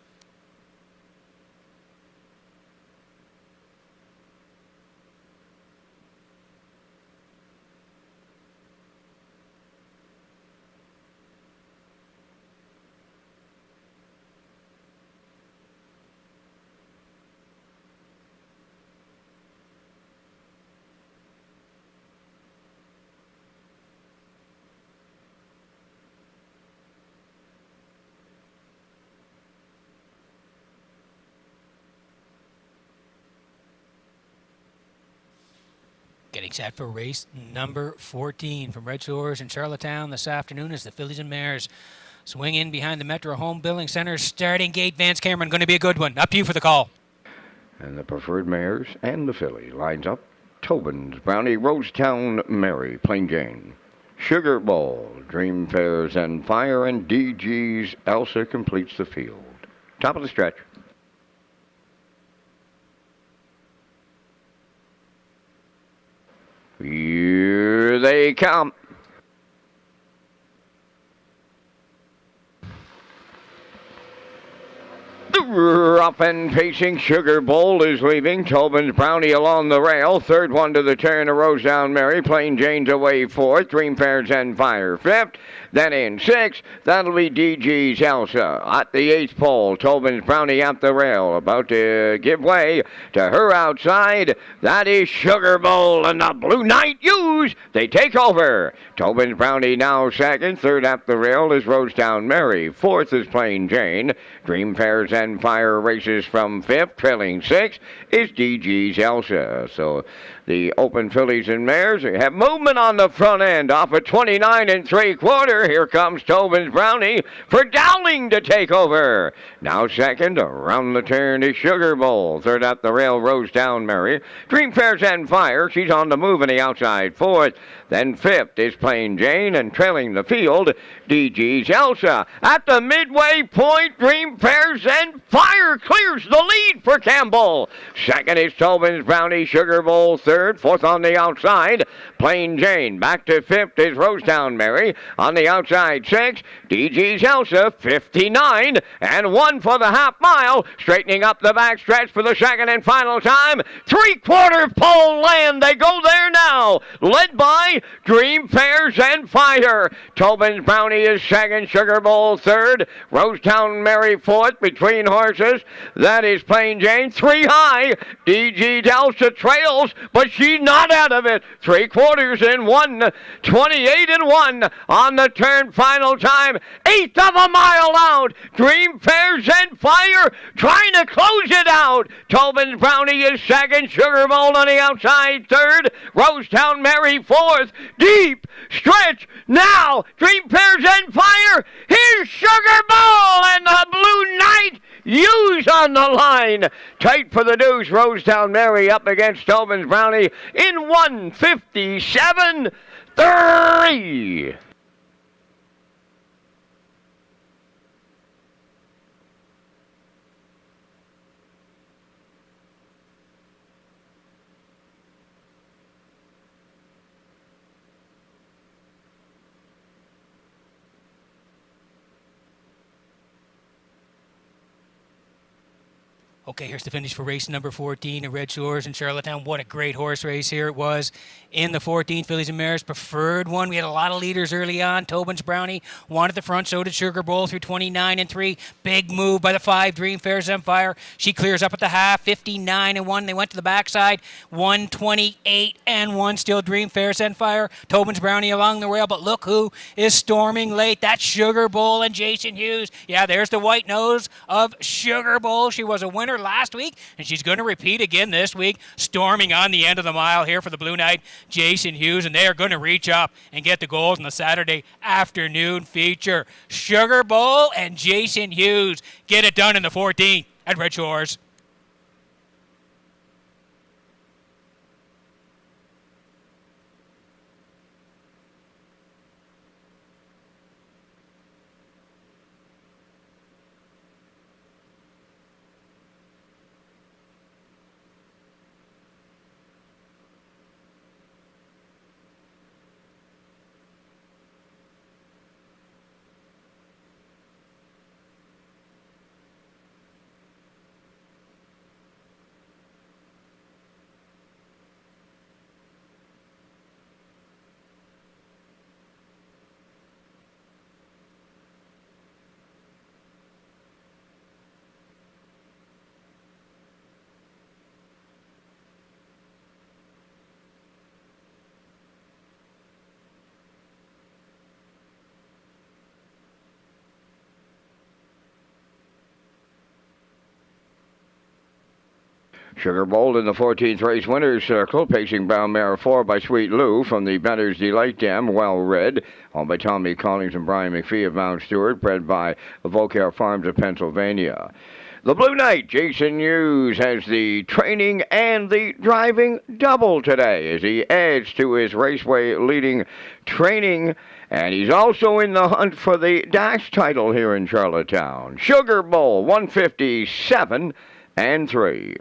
Getting set for race number 14 from Redshores in Charlottetown this afternoon as the fillies and mares swing in behind the Metro Home Building Center starting gate. Vance Cameron, going to be a good one. Up to you for the call. And the preferred mares and the filly lines up. Tobin's Brownie, Rosetown Mary, Plain Jane, Sugar Bowl, Dream Fairs and Fire, and DG's Elsa completes the field. Top of the stretch. Here they come. Rough and pacing Sugar Bowl is leaving. Tobin's Brownie along the rail. Third one to the turn of Rosetown Mary. Plain Jane's away fourth. Dream Fairs and Fire fifth. Then in sixth, that'll be DG's Elsa. At the eighth pole, Tobin's Brownie at the rail. About to give way to her outside. That is Sugar Bowl and the Blue Knight Use. They take over. Tobin's Brownie now second. Third at the rail is Rosetown Mary. Fourth is Plain Jane. Dream Fairs and Fire races from fifth. Trailing sixth is DG's Elsa. So the open fillies and mares have movement on the front end off at 29 3/4. Here comes Tobin's Brownie for Dowling to take over. Now second, around the turn is Sugar Bowl. Third at the rail, Rosetown Mary. Dream Fairs and Fire, she's on the move in the outside fourth. Then fifth is Plain Jane, and trailing the field, DG's Elsa. At the midway point, Dream Fairs and Fire clears the lead for Campbell. Second is Tobin's Brownie, Sugar Bowl third. Fourth on the outside, Plain Jane. Back to fifth is Rosetown Mary. On the outside six, DG's Elsa, 59 and 1 for the half mile. Straightening up the back stretch for the second and final time. 3/4 pole land. They go there now. Led by Dream Fairs and Fire. Tobin's Brownie is second. Sugar Bowl third. Rosetown Mary fourth between horses. That is Plain Jane. 3 high. DG's Elsa trails, but she's not out of it. 3/4 in 1. 28 and 1 on the turn. Final time. 1/8 of a mile out. Dream Fairs and Fire trying to close it out. Tobin's Brownie is second. Sugar Bowl on the outside third. Rosetown Mary fourth. Deep stretch now. Dream Fairs and Fire. Here's Sugar Bowl and the Blue Knight Use on the line. Tight for the deuce. Rosetown Mary up against Tobin's Brownie in 1:57.3. Okay, here's the finish for race number 14 at Red Shores in Charlottetown. What a great horse race here it was in the 14 fillies and mares preferred one. We had a lot of leaders early on. Tobin's Brownie wanted the front, so did Sugar Bowl through 29 and 3. Big move by the 5 Dream Fairs and Fire. She clears up at the half, 59 and 1. They went to the backside, 128 and 1. Still Dream Fairs and Fire. Tobin's Brownie along the rail, but look who is storming late. That's Sugar Bowl and Jason Hughes. Yeah, there's the white nose of Sugar Bowl. She was a winner last week, and she's going to repeat again this week, storming on the end of the mile here for the Blue Knight, Jason Hughes, and they are going to reach up and get the goals in the Saturday afternoon feature. Sugar Bowl and Jason Hughes get it done in the 14th at Red Shores. Sugar Bowl in the 14th race winner's circle, pacing bound mare 4 by Sweet Lou from the Benner's Delight Dam, well read, owned by Tommy Collins and Brian McPhee of Mount Stewart, bred by Vocare Farms of Pennsylvania. The Blue Knight, Jason Hughes, has the training and the driving double today as he adds to his Raceway leading training, and he's also in the hunt for the dash title here in Charlottetown. Sugar Bowl, 157 and 3.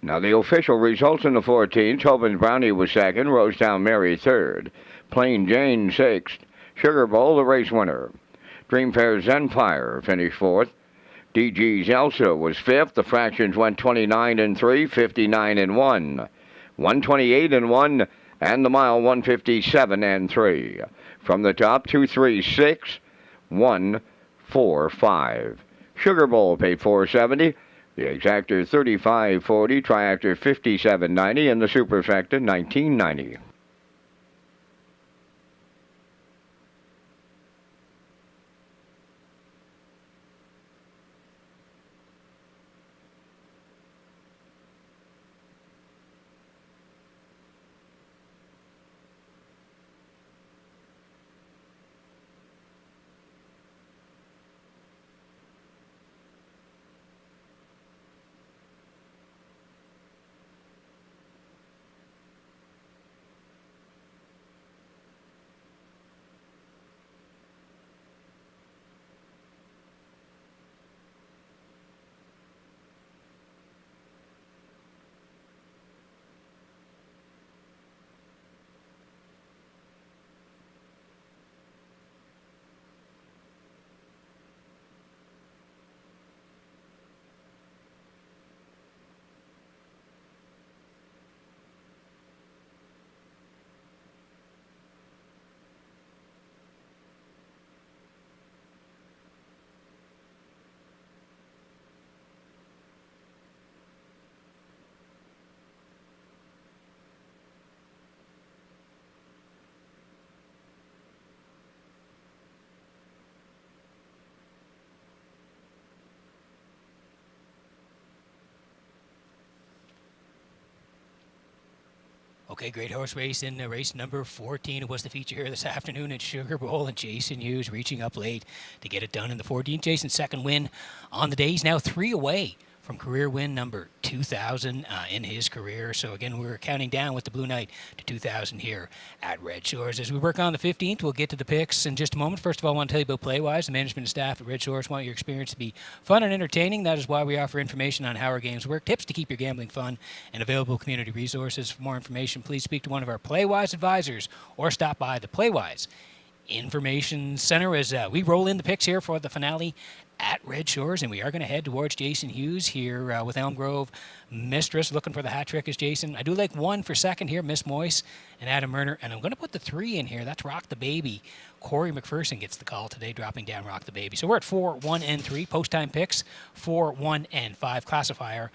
Now the official results in the 14th, Tobin's Brownie was second, Rosetown Mary third, Plain Jane sixth, Sugar Bowl the race winner. Dreamfair's Zenfire finished fourth, DG's Elsa was fifth, the fractions went 29 and 3, 59 and 1, 128 and 1, and the mile 157 and 3. From the top, 236, 1, 4, 5. Sugar Bowl paid $4.70. The Exactor $35.40, Triactor $57.90, and the Superfecta $19.90. Okay, great horse race in race number 14. It was the feature here this afternoon at Sugar Bowl, and Jason Hughes reaching up late to get it done in the 14th. Jason's second win on the day. He's now 3 away from career win number 2,000 in his career. So again, we're counting down with the Blue Knight to 2,000 here at Red Shores. As we work on the 15th, we'll get to the picks in just a moment. First of all, I want to tell you about Playwise. The management and staff at Red Shores want your experience to be fun and entertaining. That is why we offer information on how our games work, tips to keep your gambling fun, and available community resources. For more information, please speak to one of our Playwise advisors or stop by the Playwise Information Center as we roll in the picks here for the finale at Red Shores, and we are going to head towards Jason Hughes here with Elm Grove Mistress. Looking for the hat trick is Jason. I do like 1 for second here, Miss Moise and Adam Murner, and I'm going to put the 3 in here. That's Rock the Baby. Corey McPherson gets the call today, dropping down Rock the Baby. So we're at 4, 1, and 3. Post-time picks, 4, 1, and 5. Classifier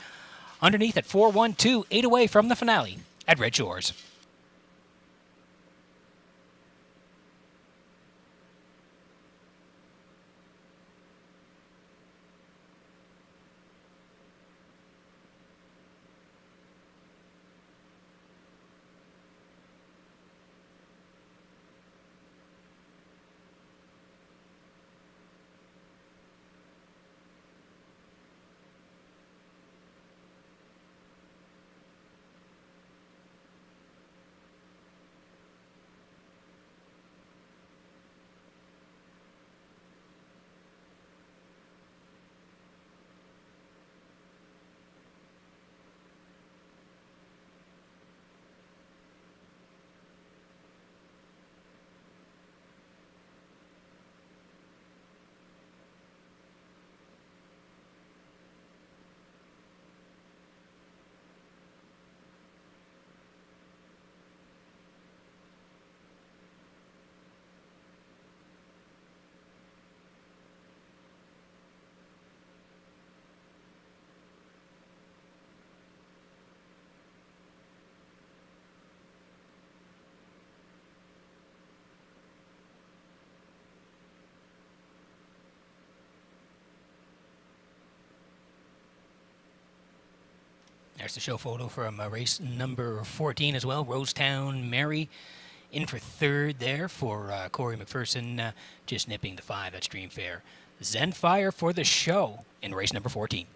underneath at 4, 1, 2, 8 away from the finale at Red Shores. There's the show photo from race number 14 as well. Rosetown Mary in for third there for Corey McPherson, just nipping the 5 at Stream Fair. Zenfire for the show in race number 14.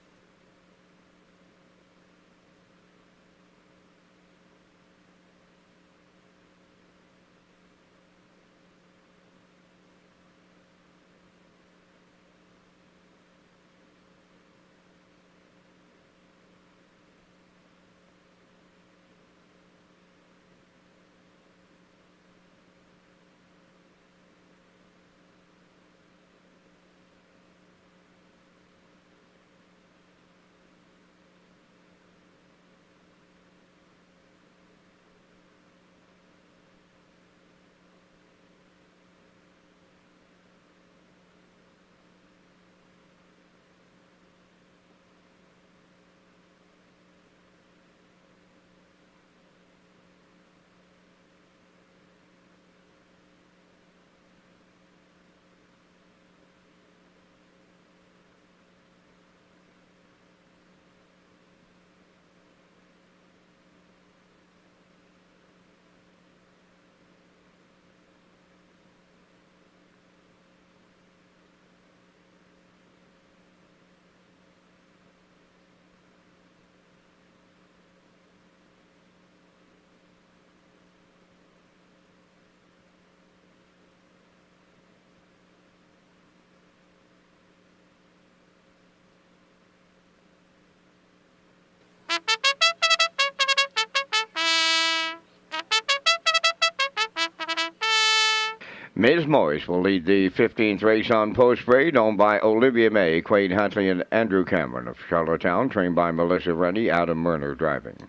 Ms. Morris will lead the 15th race on post grade, owned by Olivia May, Quade Huntley, and Andrew Cameron of Charlottetown, trained by Melissa Rennie, Adam Murner driving.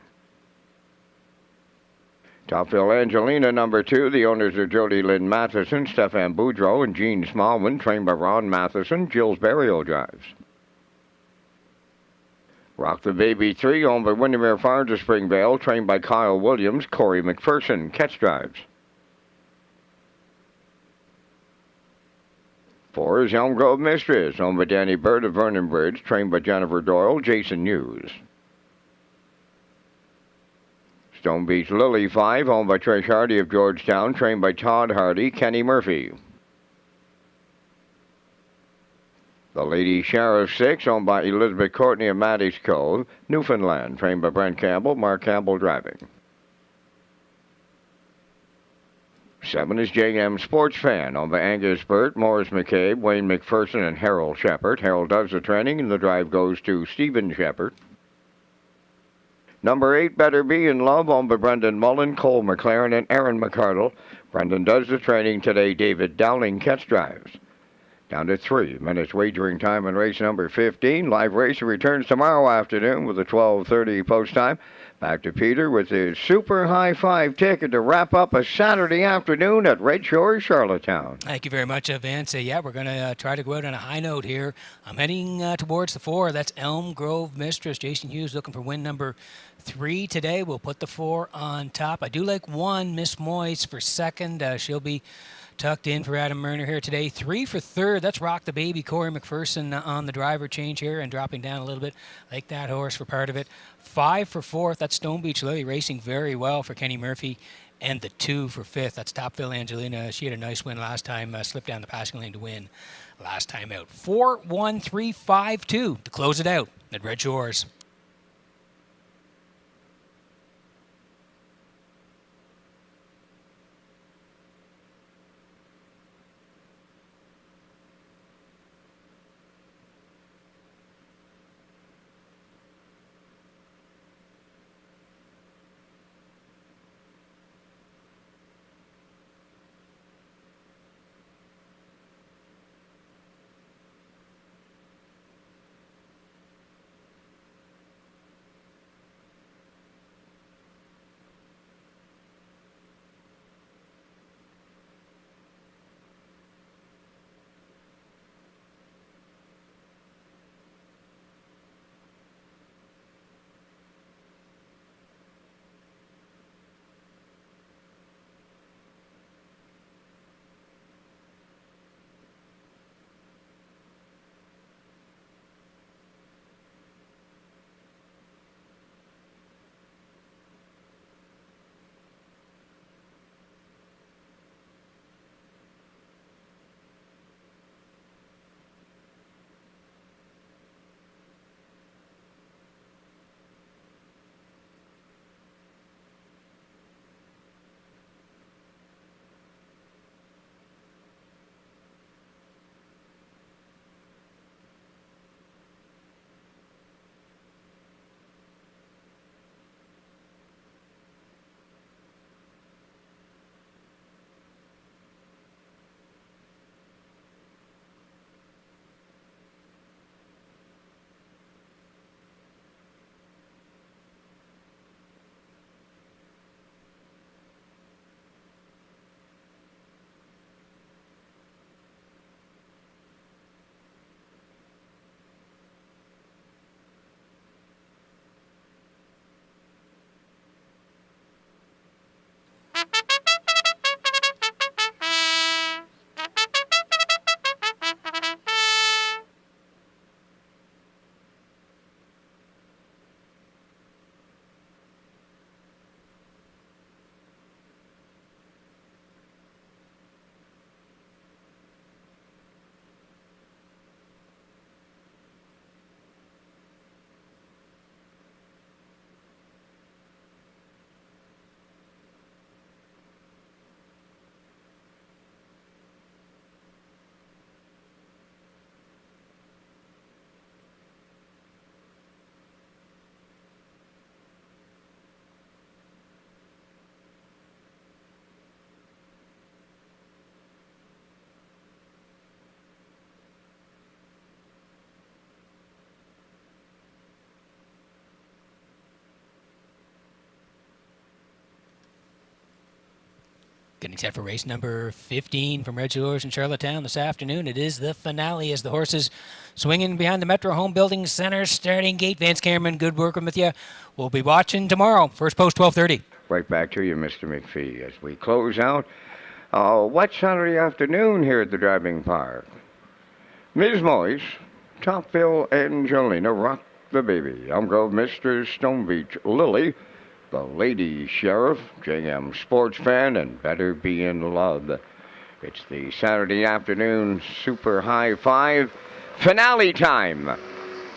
Topville Angelina, number 2. The owners are Jody Lynn Matheson, Stefan Boudreau, and Gene Smallman, trained by Ron Matheson. Jill's Burial drives. Rock the Baby 3, owned by Windermere Farms of Springvale, trained by Kyle Williams. Corey McPherson, Catch drives. 4 is Elm Grove Mistress, owned by Danny Bird of Vernon Bridge, trained by Jennifer Doyle, Jason Hughes. Stone Beach Lily 5, owned by Trish Hardy of Georgetown, trained by Todd Hardy, Kenny Murphy. The Lady Sheriff 6, owned by Elizabeth Courtney of Maddie's Cove, Newfoundland, trained by Brent Campbell, Mark Campbell driving. 7 is JM Sports Fan, owned by Angus Burt, Morris McCabe, Wayne McPherson, and Harold Shepard. Harold does the training, and the drive goes to Stephen Shepard. Number 8, Better Be in Love, owned by Brendan Mullen, Cole McLaren, and Aaron McCardle. Brendan does the training today. David Dowling catch drives. Down to 3 minutes wagering time in race number 15. Live racing returns tomorrow afternoon with a 12:30 post time. Back to Peter with his super high five ticket to wrap up a Saturday afternoon at Redshores, Charlottetown. Thank you very much, Vance. Yeah, we're going to try to go out on a high note here. I'm heading towards the 4. That's Elm Grove Mistress. Jason Hughes looking for win number 3 today. We'll put the 4 on top. I do like 1, Miss Moise, for second. She'll be tucked in for Adam Murner here today. 3 for third. That's Rock the Baby. Corey McPherson on the driver change here and dropping down a little bit. Like that horse for part of it. 5 for fourth. That's Stone Beach Lily racing very well for Kenny Murphy. And the 2 for fifth. That's Topville Angelina. She had a nice win last time. Slipped down the passing lane to win last time out. 4, 1, 3, 5, 2 to close it out at Red Shores. Getting set for race number 15 from Redshores in Charlottetown this afternoon. It is the finale as the horses swinging behind the Metro Home Building Center starting gate. Vance Cameron, good working with you. We'll be watching tomorrow. First post, 12:30. Right back to you, Mr. McPhee, as we close out wet Saturday afternoon here at the driving park. Ms. Moyes, Topville Angelina, Rock the Baby, Elm Grove Mistress, Stone Beach Lily, the Lady Sheriff, JM Sports Fan, and Better Be in Love. It's the Saturday afternoon Super High Five finale time.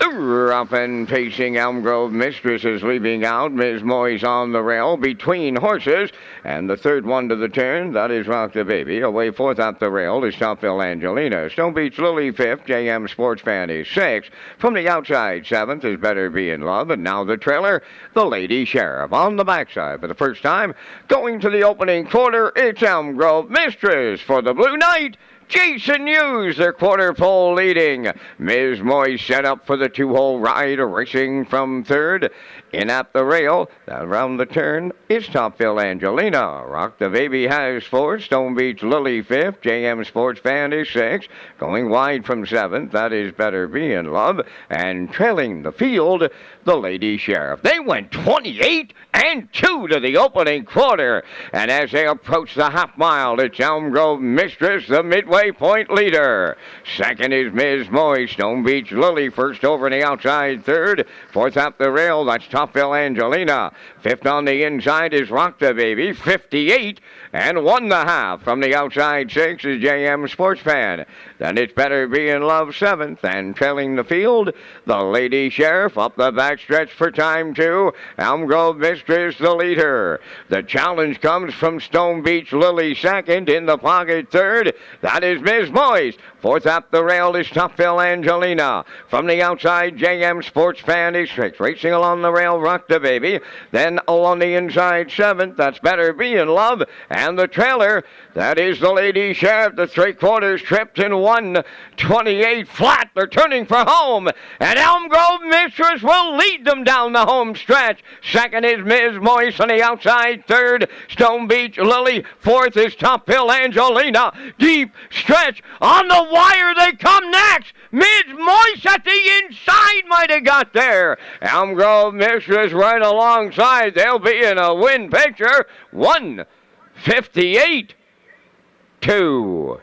Up and pacing Elm Grove Mistress is leaving out. Ms. Moyes on the rail between horses. And the third one to the turn, that is Rock the Baby. Away fourth up the rail is Topville Angelina. Stone Beach Lily fifth. JM Sports Fan is sixth. From the outside, seventh is Better Be in Love. And now the trailer, the Lady Sheriff. On the backside for the first time, going to the opening quarter, it's Elm Grove Mistress for the Blue Knight. Jason Hughes, their quarter pole leading. Ms. Moyes set up for the two-hole ride, racing from third. In at the rail, around the turn, is Topville Angelina. Rock the Baby has fourth. Stone Beach Lily fifth. JM Sports Fan is sixth. Going wide from seventh, that is Better Be in Love. And trailing the field, the Lady Sheriff. They went 28-2 to the opening quarter. And as they approach the half mile, it's Elm Grove Mistress, the midway point leader. Second is Ms. Moyes. Stone Beach Lily first over in the outside third. Fourth up the rail, that's Topville Angelina. Fifth on the inside is Rock the Baby, 58 and 1.5. From the outside six is JM Sports Fan. Then it's Better Be in Love seventh, and trailing the field, the Lady Sheriff up the backstretch for time two. Elm Grove Mistress the leader. The challenge comes from Stone Beach Lily second, in the pocket third. That is Ms. Moyes. Fourth up the rail is Topville Angelina. From the outside, JM Sports Fan is sixth. Racing along the rail, Rock the Baby. Then along the inside, seventh. That's Better Be in Love. And the trailer, that is the Lady Sheriff. The three-quarters tripped in 1:28 flat. They're turning for home. And Elm Grove Mistress will lead them down the home stretch. Second is Ms. Moyes on the outside. Third, Stone Beach Lily. Fourth is Topville Angelina. Deep stretch on the wire. They come next. Ms. Moyes at the inside might have got there. Elm Grove Mistress right alongside. They'll be in a win picture. 1:58-2.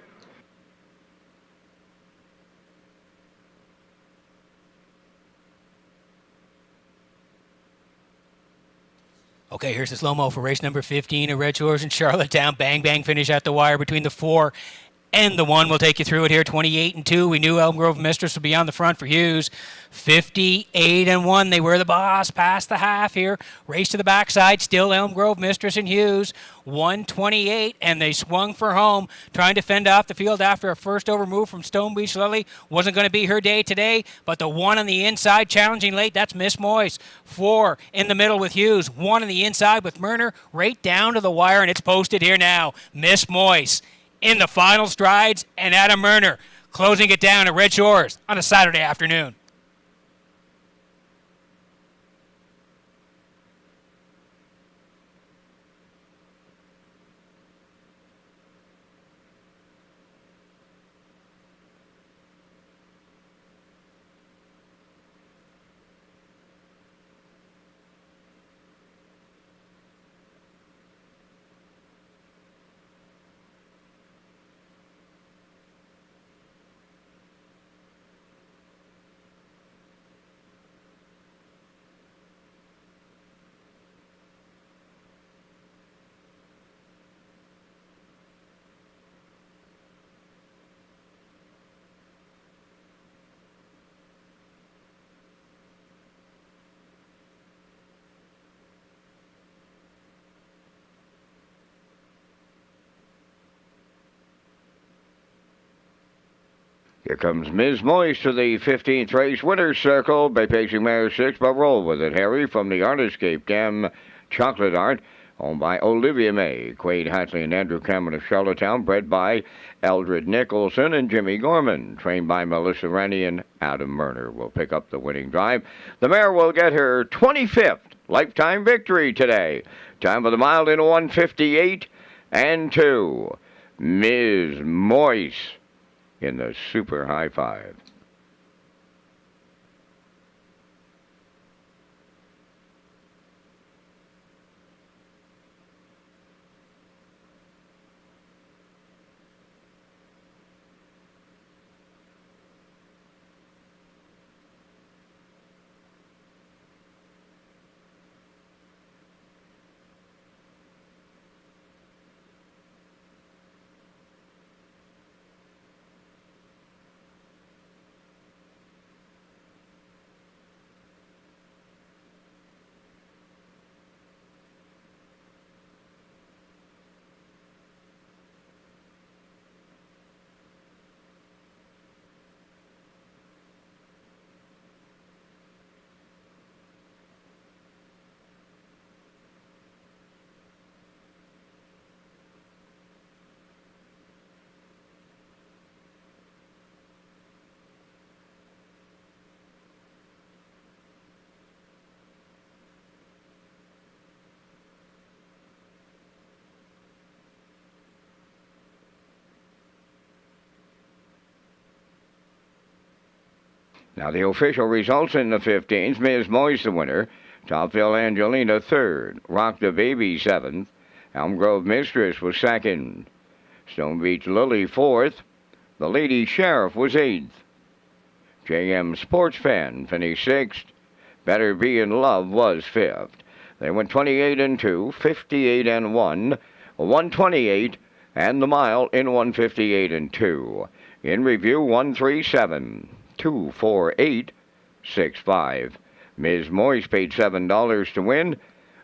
Okay, here's the slow-mo for race number 15 at Redshores in Charlottetown. Bang, bang finish at the wire between the 4 and the 1. We'll take you through it here. 28-2. We knew Elm Grove Mistress would be on the front for Hughes. 58-1. They were the boss past the half here. Race to the backside. Still Elm Grove Mistress and Hughes. 128, and they swung for home, trying to fend off the field after a first over move from Stone Beach Lily. Wasn't going to be her day today, but the 1 on the inside challenging late, that's Miss Moyes. 4 in the middle with Hughes. 1 on the inside with Murner, right down to the wire, and it's posted here now. Miss Moyes in the final strides, and Adam Murner closing it down at Redshores on a Saturday afternoon. Here comes Ms. Moyes to the 15th race winner's circle by pacing mare 6, but roll with it, Harry, from the Artiscape Dam Chocolate Art, owned by Olivia May, Quade Hatley, and Andrew Cameron of Charlottetown, bred by Eldred Nicholson and Jimmy Gorman, trained by Melissa Rennie and Adam Murner, will pick up the winning drive. The mare will get her 25th lifetime victory today. Time of the mile in 1:58. and 2. Ms. Moise in the Super High Five. Now the official results in the 15s. Ms. Moise the winner. Topville Angelina third. Rock the Baby seventh. Elm Grove Mistress was second. Stone Beach Lily fourth. The Lady Sheriff was eighth. JM Sports Fan finished sixth. Better Be in Love was fifth. They went 28 and 2, 58 and 1, 128, and the mile in 158 and 2. In review 137. 24865. Ms. Moise paid $7 to win.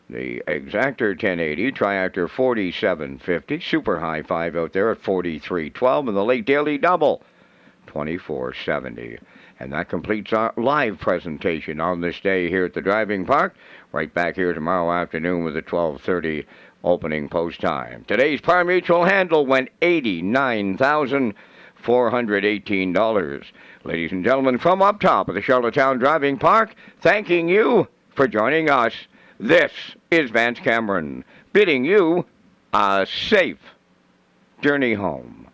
The Exactor 1080, Triactor 4750, Super High Five out there at 4312, and the Late Daily Double 2470. And that completes our live presentation on this day here at the Driving Park. Right back here tomorrow afternoon with the 12:30 opening post time. Today's Par Mutual handle went $89,418. Ladies and gentlemen, from up top of the Charlottetown Driving Park, thanking you for joining us. This is Vance Cameron, bidding you a safe journey home.